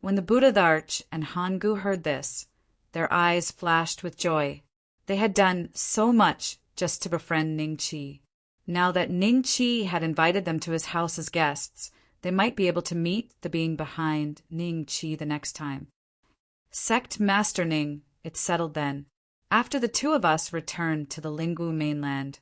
When the Buddha Dharch and Han Gu heard this, their eyes flashed with joy. They had done so much just to befriend Ning Qi. Now that Ning Qi had invited them to his house as guests, they might be able to meet the being behind Ning Qi the next time. Sect Master Ning, it's settled then. After the two of us return to the Lingwu mainland,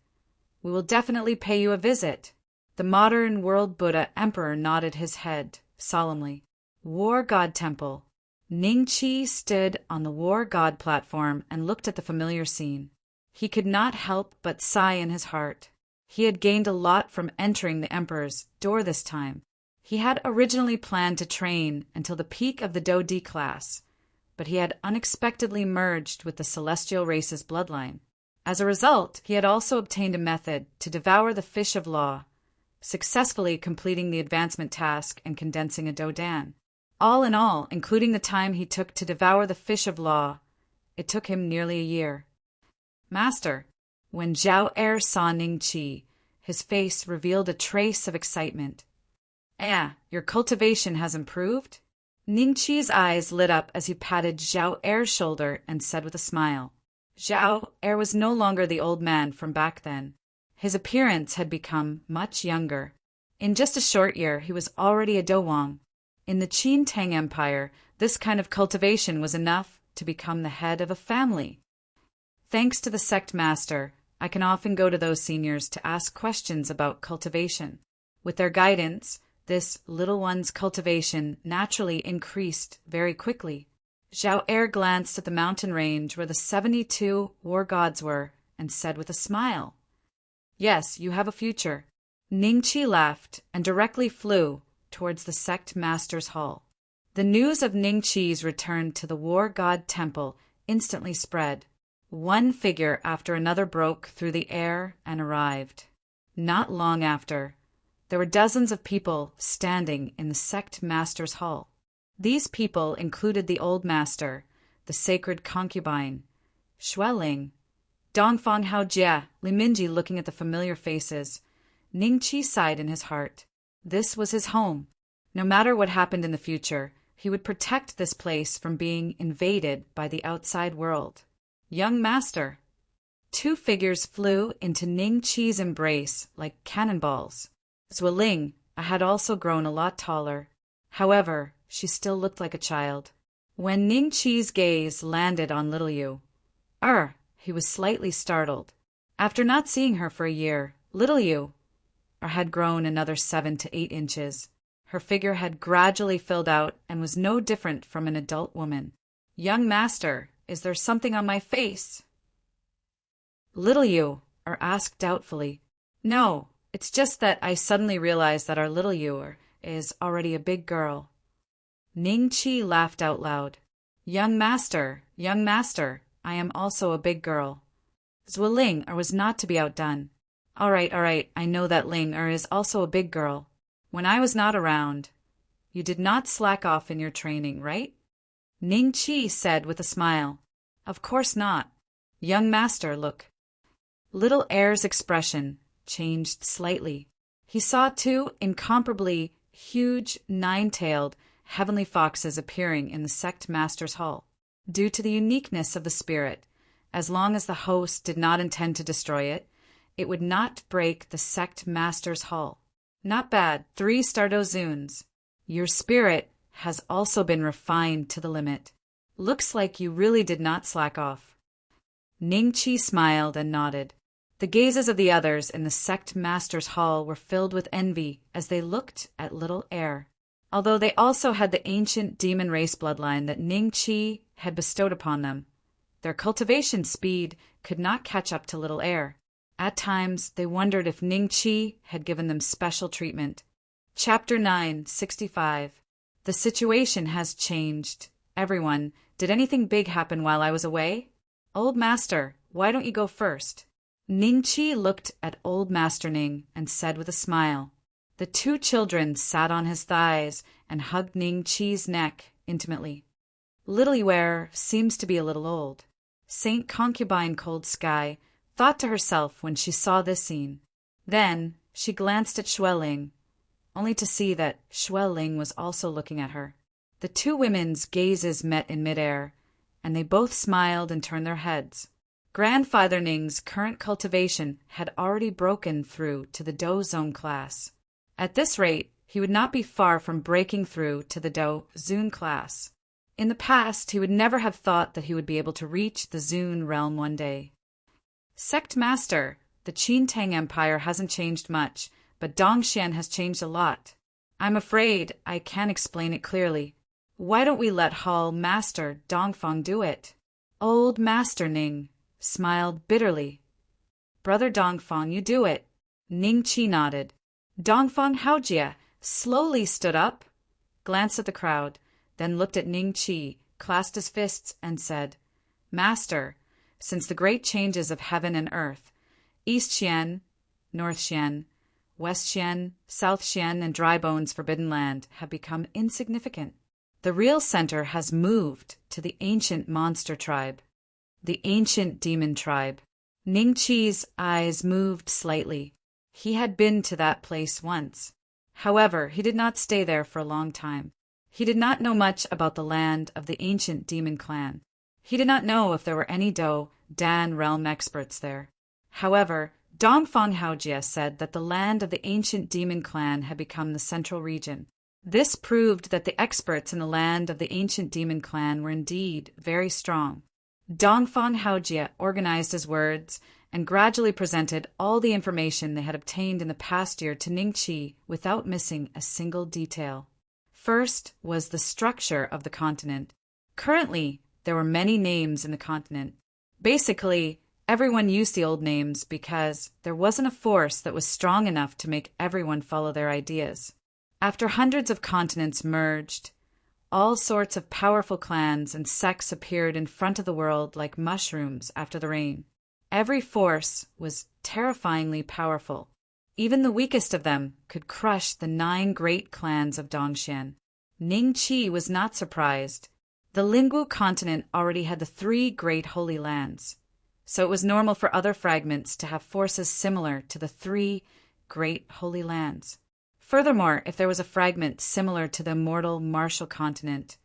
we will definitely pay you a visit. The modern world Buddha Emperor nodded his head solemnly. War God Temple. Ning Qi stood on the War God platform and looked at the familiar scene. He could not help but sigh in his heart. He had gained a lot from entering the Emperor's door this time. He had originally planned to train until the peak of the Do D class, but he had unexpectedly merged with the celestial race's bloodline. As a result, he had also obtained a method to devour the fish of law, successfully completing the advancement task and condensing a dodan. All in all, including the time he took to devour the fish of law, it took him nearly a year. Master, when Zhao Er saw Ning Qi, his face revealed a trace of excitement. Your cultivation has improved? Ning Qi's eyes lit up as he patted Zhao Er's shoulder and said with a smile. Zhao Er was no longer the old man from back then. His appearance had become much younger. In just a short year, he was already a Dowang. In the Qin Tang Empire, this kind of cultivation was enough to become the head of a family. Thanks to the sect master, I can often go to those seniors to ask questions about cultivation. With their guidance, this little one's cultivation naturally increased very quickly. Zhao Er glanced at the mountain range where the 72 war gods were and said with a smile, "Yes, you have a future." Ning Qi laughed and directly flew towards the sect master's hall. The news of Ning Qi's return to the war god temple instantly spread. One figure after another broke through the air and arrived. Not long after, there were dozens of people standing in the sect master's hall. These people included the old master, the sacred concubine, Xueling, Dongfang Haojie, Li Minji looking at the familiar faces. Ning Qi sighed in his heart. This was his home. No matter what happened in the future, he would protect this place from being invaded by the outside world. Young master. Two figures flew into Ning Qi's embrace like cannonballs. Zueling had also grown a lot taller. However, she still looked like a child. When Ning Qi's gaze landed on little Yu, he was slightly startled. After not seeing her for a year, little Yu had grown another 7 to 8 inches. Her figure had gradually filled out and was no different from an adult woman. Young master, is there something on my face? Little Yu asked doubtfully. No, it's just that I suddenly realized that our little Yu is already a big girl. Ning Qi laughed out loud. Young master, I am also a big girl. Zueling was not to be outdone. All right, I know that Ling is also a big girl. When I was not around, you did not slack off in your training, right? Ning Qi said with a smile. Of course not. Young master, look. Little Heir's expression changed slightly. He saw 2 incomparably huge 9-tailed heavenly foxes appearing in the sect master's hall. Due to the uniqueness of the spirit, As long as the host did not intend to destroy it, it would not break the sect master's hull. Not bad, 3-star Zuns. Your spirit has also been refined to the limit. Looks like you really did not slack off. Ningqi smiled and nodded. The gazes of the others in the sect master's hall were filled with envy as they looked at little Air. Although they also had the ancient demon race bloodline that Ningqi had bestowed upon them, their cultivation speed could not catch up to little Air. At times, they wondered if Ningqi had given them special treatment. Chapter 9, 65. The situation has changed. Everyone, did anything big happen while I was away? Old Master, why don't you go first? Ningqi looked at Old Master Ning and said with a smile. The 2 children sat on his thighs and hugged Ningqi's neck intimately. Little Yuer seems to be a little old. Saint Concubine Cold Sky thought to herself when she saw this scene. Then she glanced at Xueling, only to see that Xueling was also looking at her. The 2 women's gazes met in midair, and they both smiled and turned their heads. Grandfather Ning's current cultivation had already broken through to the Do Zone class. At this rate, he would not be far from breaking through to the Do Zun class. In the past, he would never have thought that he would be able to reach the Zun realm one day. Sect Master, the Qin Tang Empire hasn't changed much, but Dongxian has changed a lot. I'm afraid I can't explain it clearly. Why don't we let Hall Master Dongfang do it? Old Master Ning smiled bitterly. Brother Dongfang, you do it. Ningqi nodded. Dongfang Haojie slowly stood up, glanced at the crowd, then looked at Ningqi, clasped his fists, and said, Master, since the great changes of heaven and earth, East Xian, North Xian, West Xian, South Xian, and Dry Bones Forbidden Land have become insignificant. The real center has moved to the ancient monster tribe, the ancient demon tribe. Ningqi's eyes moved slightly. He had been to that place once. However, he did not stay there for a long time. He did not know much about the land of the ancient demon clan. He did not know if there were any Do Dan realm experts there. However, Dongfang Haojie said that the land of the ancient demon clan had become the central region. This proved that the experts in the land of the ancient demon clan were indeed very strong. Dongfang Haojie organized his words and gradually presented all the information they had obtained in the past year to Ningqi without missing a single detail. First was the structure of the continent. Currently, there were many names in the continent. Basically, everyone used the old names because there wasn't a force that was strong enough to make everyone follow their ideas. After hundreds of continents merged, all sorts of powerful clans and sects appeared in front of the world like mushrooms after the rain. Every force was terrifyingly powerful. Even the weakest of them could crush the 9 great clans of Dongxian. Ningqi was not surprised. The Lingwu continent already had the 3 great holy lands, so it was normal for other fragments to have forces similar to the 3 great holy lands. Furthermore, if there was a fragment similar to the immortal martial continent,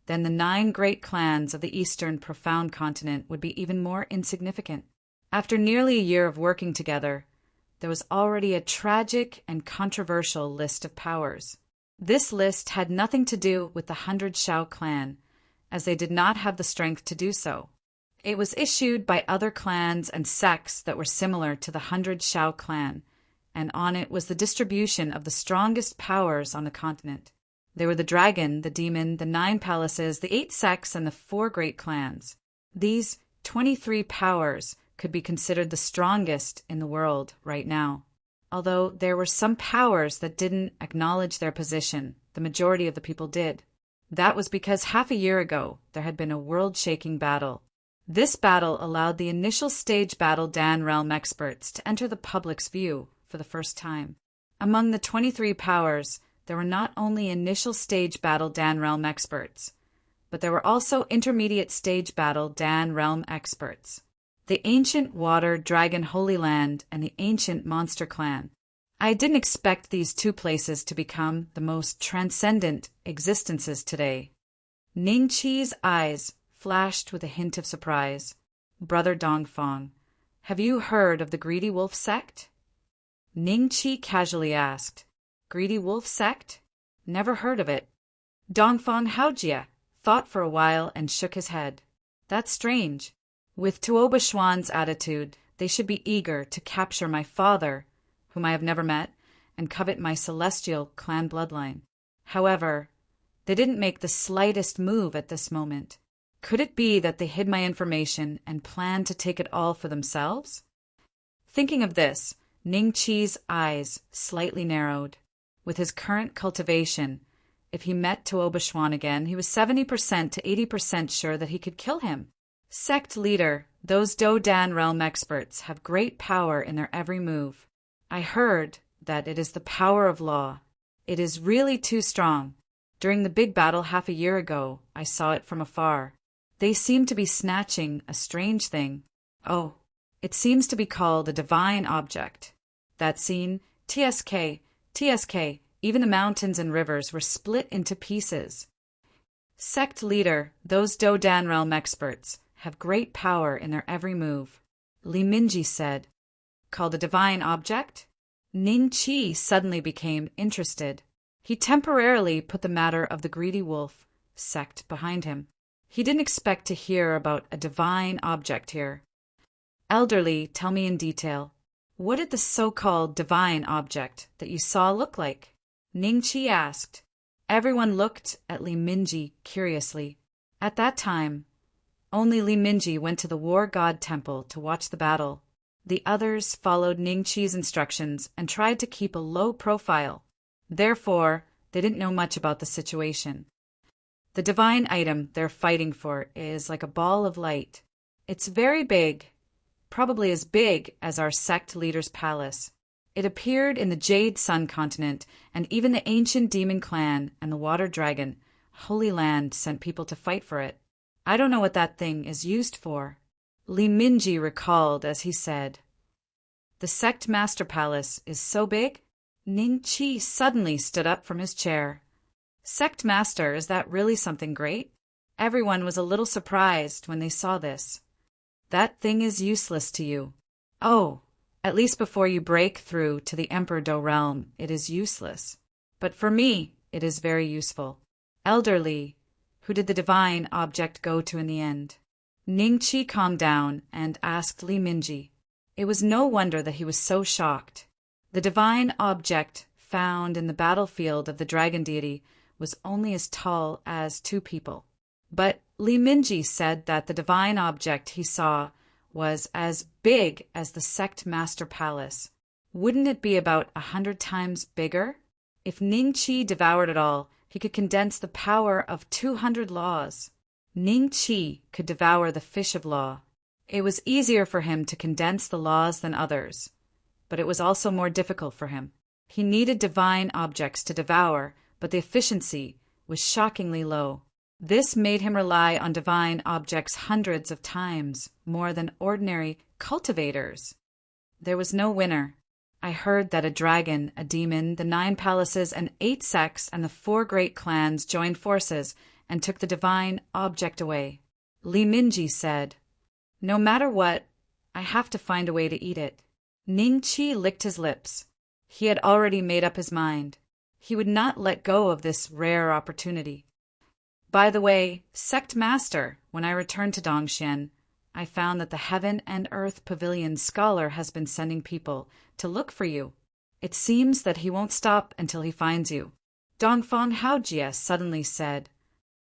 then the 9 great clans of the eastern profound continent would be even more insignificant. After nearly a year of working together, there was already a tragic and controversial list of powers. This list had nothing to do with the 100 Shao clan, as they did not have the strength to do so. It was issued by other clans and sects that were similar to the 100 Shao clan, and on it was the distribution of the strongest powers on the continent. They were the dragon, the demon, the 9 palaces, the 8 sects, and the 4 great clans. These 23 powers could be considered the strongest in the world right now. Although there were some powers that didn't acknowledge their position, the majority of the people did. That was because half a year ago, there had been a world-shaking battle. This battle allowed the initial stage battle Dan realm experts to enter the public's view for the first time. Among the 23 powers, there were not only initial stage battle Dan realm experts, but there were also intermediate stage battle Dan realm experts. The ancient water dragon Holy Land and the ancient monster clan. I didn't expect these 2 places to become the most transcendent existences today. Ningqi's eyes flashed with a hint of surprise. Brother Dongfang, have you heard of the Greedy Wolf sect? Ning Chi casually asked. Greedy Wolf sect? Never heard of it. Dongfang Haojia thought for a while and shook his head. That's strange. With Tuoba Xuan's attitude, they should be eager to capture my father, whom I have never met, and covet my celestial clan bloodline. However, they didn't make the slightest move at this moment. Could it be that they hid my information and planned to take it all for themselves? Thinking of this, Ning Chi's eyes slightly narrowed. With his current cultivation, if he met Tuoba Xuan again, he was 70% to 80% sure that he could kill him. Sect leader, those Dodan realm experts have great power in their every move. I heard that it is the power of law. It is really too strong. During the big battle half a year ago, I saw it from afar. They seem to be snatching a strange thing. Oh, it seems to be called a divine object. That scene, TSK, even the mountains and rivers were split into pieces. Sect leader, those Dodan realm experts, have great power in their every move. Li Minji said. Called a divine object? Ning Chi suddenly became interested. He temporarily put the matter of the Greedy Wolf sect behind him. He didn't expect to hear about a divine object here. Elderly, tell me in detail, what did the so-called divine object that you saw look like? Ning Chi asked. Everyone looked at Li Minji curiously. At that time, only Li Minji went to the war god temple to watch the battle. The others followed Ning Chi's instructions and tried to keep a low profile. Therefore, they didn't know much about the situation. The divine item they're fighting for is like a ball of light. It's very big, probably as big as our sect leader's palace. It appeared in the Jade Sun continent, and even the ancient demon clan and the water dragon, Holy Land, sent people to fight for it. I don't know what that thing is used for. Li Minji recalled as he said, The sect master palace is so big? Ning Chi suddenly stood up from his chair. Sect master, is that really something great? Everyone was a little surprised when they saw this. That thing is useless to you. Oh, at least before you break through to the Emperor Do realm, it is useless. But for me, it is very useful. Elderly, who did the divine object go to in the end? Ning Chi calmed down and asked Li Minji. It was no wonder that he was so shocked. The divine object found in the battlefield of the dragon deity was only as tall as 2 people. But Li Minji said that the divine object he saw was as big as the sect master palace. Wouldn't it be about 100 times bigger? If Ning Chi devoured it all, he could condense the power of 200 laws. Ning Chi could devour the fish of law. It was easier for him to condense the laws than others, but it was also more difficult for him. He needed divine objects to devour, but the efficiency was shockingly low. This made him rely on divine objects hundreds of times more than ordinary cultivators. There was no winner. I heard that a dragon, a demon, the 9 palaces and 8 sects and the 4 great clans joined forces and took the divine object away. Li Minji said, No matter what, I have to find a way to eat it. Ning Chi licked his lips. He had already made up his mind. He would not let go of this rare opportunity. By the way, Sect Master, when I returned to Dongxian, I found that the Heaven and Earth Pavilion scholar has been sending people to look for you. It seems that he won't stop until he finds you. Dongfang Haojia suddenly said,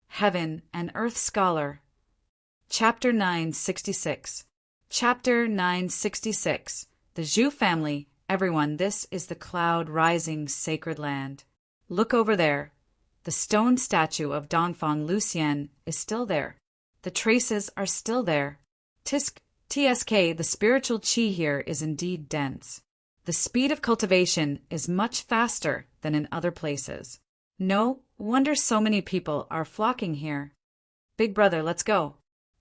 Heaven and Earth Scholar. Chapter 966. Chapter 966. The Zhu family. Everyone, this is the Cloud Rising Sacred Land. Look over there. The stone statue of Dongfang Lucien is still there. The traces are still there. TSK, the spiritual qi here is indeed dense. The speed of cultivation is much faster than in other places. No wonder so many people are flocking here. Big brother, let's go.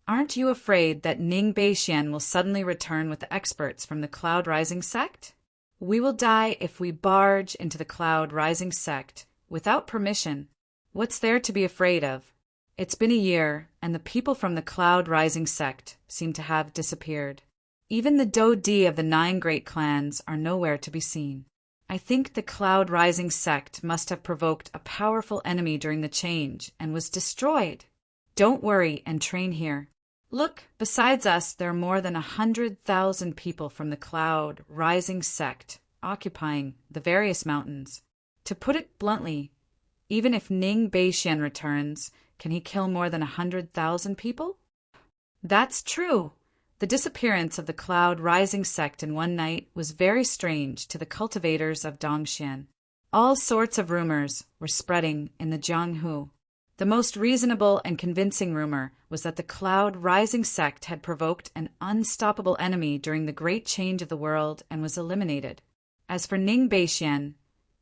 Aren't you afraid that Ning Beixian will suddenly return with the experts from the Cloud Rising sect? We will die if we barge into the Cloud Rising sect without permission. What's there to be afraid of? It's been a year, and the people from the Cloud Rising sect seem to have disappeared. Even the Do-Di of the 9 great clans are nowhere to be seen. I think the Cloud Rising sect must have provoked a powerful enemy during the change and was destroyed. Don't worry and train here. Look, besides us, there are more than 100,000 people from the Cloud Rising sect occupying the various mountains. To put it bluntly, even if Ning Beixian returns, can he kill more than 100,000 people? That's true. The disappearance of the Cloud Rising sect in one night was very strange to the cultivators of Dongxian. All sorts of rumors were spreading in the Jianghu. The most reasonable and convincing rumor was that the Cloud Rising sect had provoked an unstoppable enemy during the great change of the world and was eliminated. As for Ning Beixian,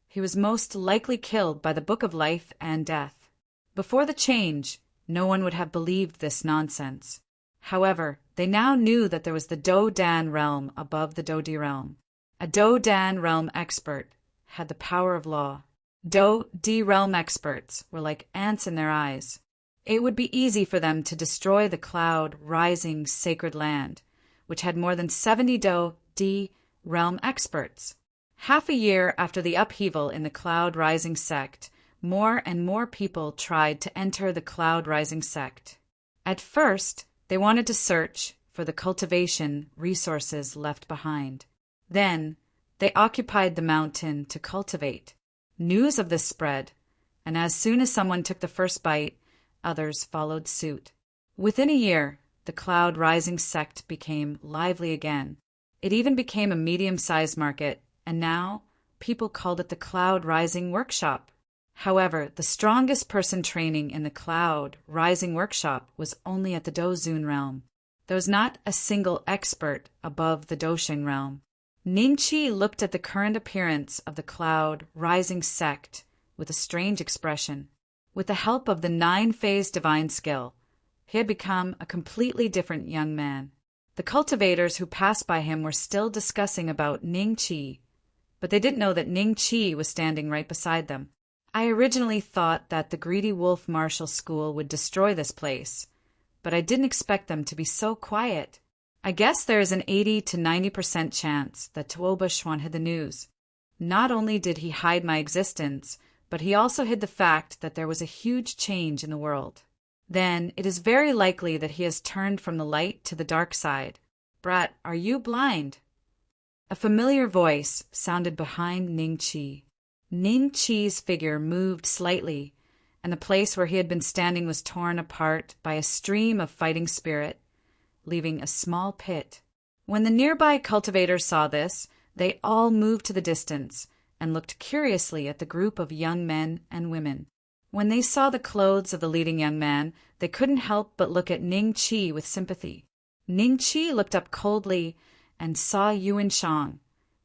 he was most likely killed by the Book of Life and Death. Before the change, no one would have believed this nonsense. However, they now knew that there was the Do-Dan realm above the Do-Di realm. A Do-Dan realm expert had the power of law. Do-Di realm experts were like ants in their eyes. It would be easy for them to destroy the Cloud Rising sacred land, which had more than 70 Do-Di realm experts. Half a year after the upheaval in the Cloud Rising sect, more and more people tried to enter the Cloud Rising sect. At first, they wanted to search for the cultivation resources left behind. Then, they occupied the mountain to cultivate. News of this spread, and as soon as someone took the first bite, others followed suit. Within a year, the Cloud Rising sect became lively again. It even became a medium-sized market, and now people called it the Cloud Rising Workshop. However, the strongest person training in the Cloud Rising Workshop was only at the Dozun realm. There was not a single expert above the Dosheng realm. Ningqi looked at the current appearance of the Cloud Rising sect with a strange expression. With the help of the 9-phase divine skill, he had become a completely different young man. The cultivators who passed by him were still discussing about Ningqi, but they didn't know that Ningqi was standing right beside them. I originally thought that the Greedy Wolf Martial School would destroy this place, but I didn't expect them to be so quiet. I guess there is an 80 to 90% chance that Tuoba Xuan hid the news. Not only did he hide my existence, but he also hid the fact that there was a huge change in the world. Then it is very likely that he has turned from the light to the dark side. Brat, are you blind? A familiar voice sounded behind Ningqi. Ningqi's figure moved slightly, and the place where he had been standing was torn apart by a stream of fighting spirit, leaving a small pit. When the nearby cultivators saw this, they all moved to the distance and looked curiously at the group of young men and women. When they saw the clothes of the leading young man, they couldn't help but look at Ningqi with sympathy. Ningqi looked up coldly and saw Yuan Shang,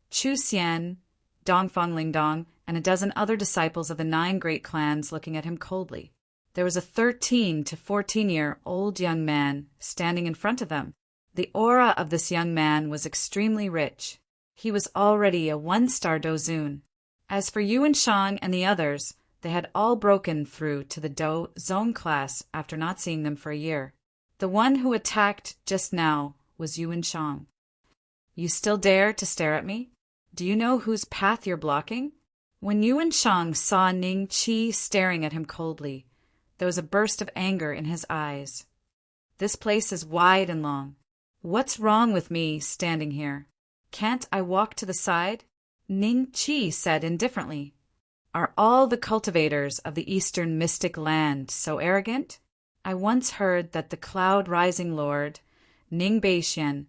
Chu Xian, Dongfang Lingdong, and a dozen other disciples of the 9 great clans looking at him coldly. There was a 13 to 14-year-old young man standing in front of them. The aura of this young man was extremely rich. He was already a 1-star Dozun. As for Yuan Shang and the others, they had all broken through to the Do-Zone class after not seeing them for a year. The one who attacked just now was Yuan Shang. You still dare to stare at me? Do you know whose path you're blocking? When Yuan Shang saw Ningqi staring at him coldly, there was a burst of anger in his eyes. This place is wide and long. What's wrong with me standing here? Can't I walk to the side? Ningqi said indifferently. Are all the cultivators of the Eastern Mystic Land so arrogant? I once heard that the Cloud Rising Lord, Ning Beixian,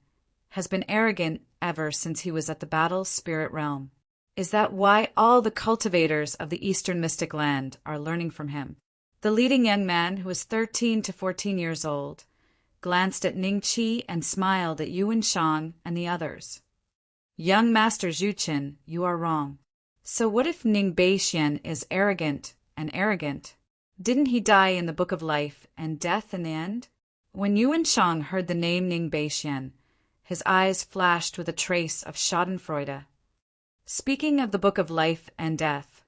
has been arrogant ever since he was at the Battle Spirit Realm. Is that why all the cultivators of the Eastern Mystic Land are learning from him? The leading young man, who was 13 to 14 years old, glanced at Ningqi and smiled at Yuan Shang and the others. Young Master Zhuqin, you are wrong. So what if Ning Beixian is arrogant and arrogant? Didn't he die in the Book of Life and Death in the end? When Yuan Shang heard the name Ning Beixian, his eyes flashed with a trace of schadenfreude. Speaking of the Book of Life and Death,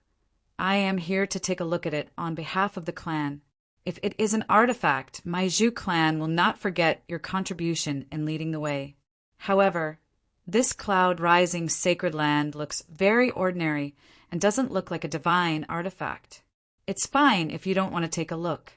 I am here to take a look at it on behalf of the clan. If it is an artifact, my Zhu clan will not forget your contribution in leading the way. However, this cloud-rising sacred land looks very ordinary and doesn't look like a divine artifact. It's fine if you don't want to take a look.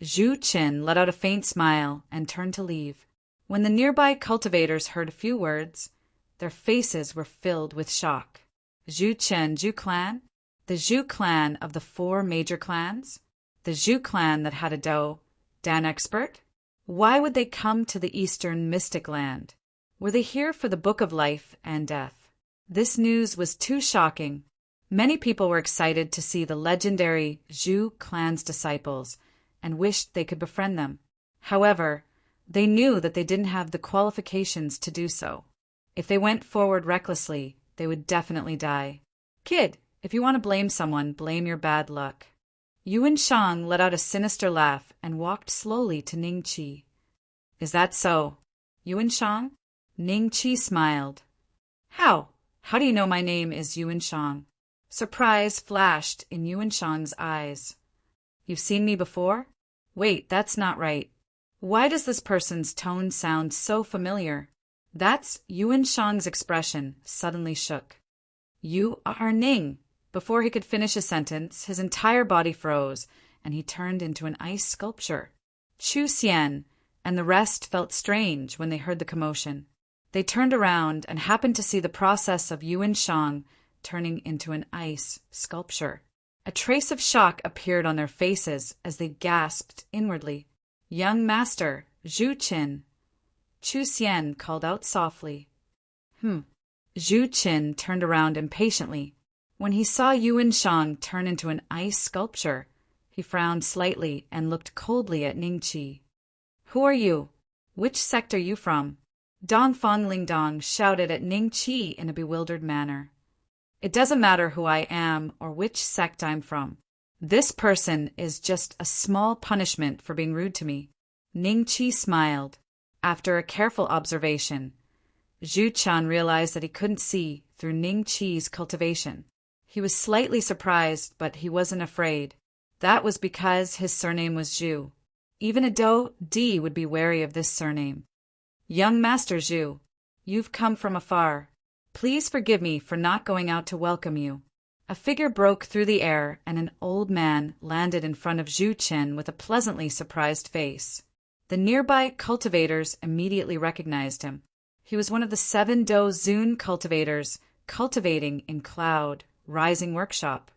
Zhu Qin let out a faint smile and turned to leave. When the nearby cultivators heard a few words, their faces were filled with shock. Zhu Qin, Zhu clan? The Zhu clan of the 4 major clans? The Zhu clan that had a Dan expert? Why would they come to the eastern mystic land? Were they here for the Book of Life and Death? This news was too shocking. Many people were excited to see the legendary Zhu clan's disciples and wished they could befriend them. However, they knew that they didn't have the qualifications to do so. If they went forward recklessly, they would definitely die. Kid, if you want to blame someone, blame your bad luck. Yuan Shang let out a sinister laugh and walked slowly to Ning Qi. Is that so, Yuan Shang? Ning Qi smiled. How? How do you know my name is Yuan Shang? Surprise flashed in Yuan Shang's eyes. You've seen me before? Wait, that's not right. Why does this person's tone sound so familiar? That's Yuan Shang's expression suddenly shook. You are Ning. Before he could finish a sentence, his entire body froze, and he turned into an ice sculpture. Chu Xian and the rest felt strange when they heard the commotion. They turned around and happened to see the process of Yuan Shang turning into an ice sculpture. A trace of shock appeared on their faces as they gasped inwardly. Young master, Zhu Qin. Chu Xian called out softly. Zhu Qin turned around impatiently. When he saw Yuan Shang turn into an ice sculpture, he frowned slightly and looked coldly at Ning Qi. Who are you? Which sect are you from? Dongfang Lingdong shouted at Ning Qi in a bewildered manner. It doesn't matter who I am or which sect I'm from. This person is just a small punishment for being rude to me. Ning Qi smiled. After a careful observation, Zhu Chan realized that he couldn't see through Ning Qi's cultivation. He was slightly surprised, but he wasn't afraid. That was because his surname was Zhu. Even a D would be wary of this surname. Young Master Zhu, you've come from afar. Please forgive me for not going out to welcome you. A figure broke through the air, and an old man landed in front of Zhu Qin with a pleasantly surprised face. The nearby cultivators immediately recognized him. He was one of the 7 Do Zun cultivators cultivating in Cloud Rising Workshop.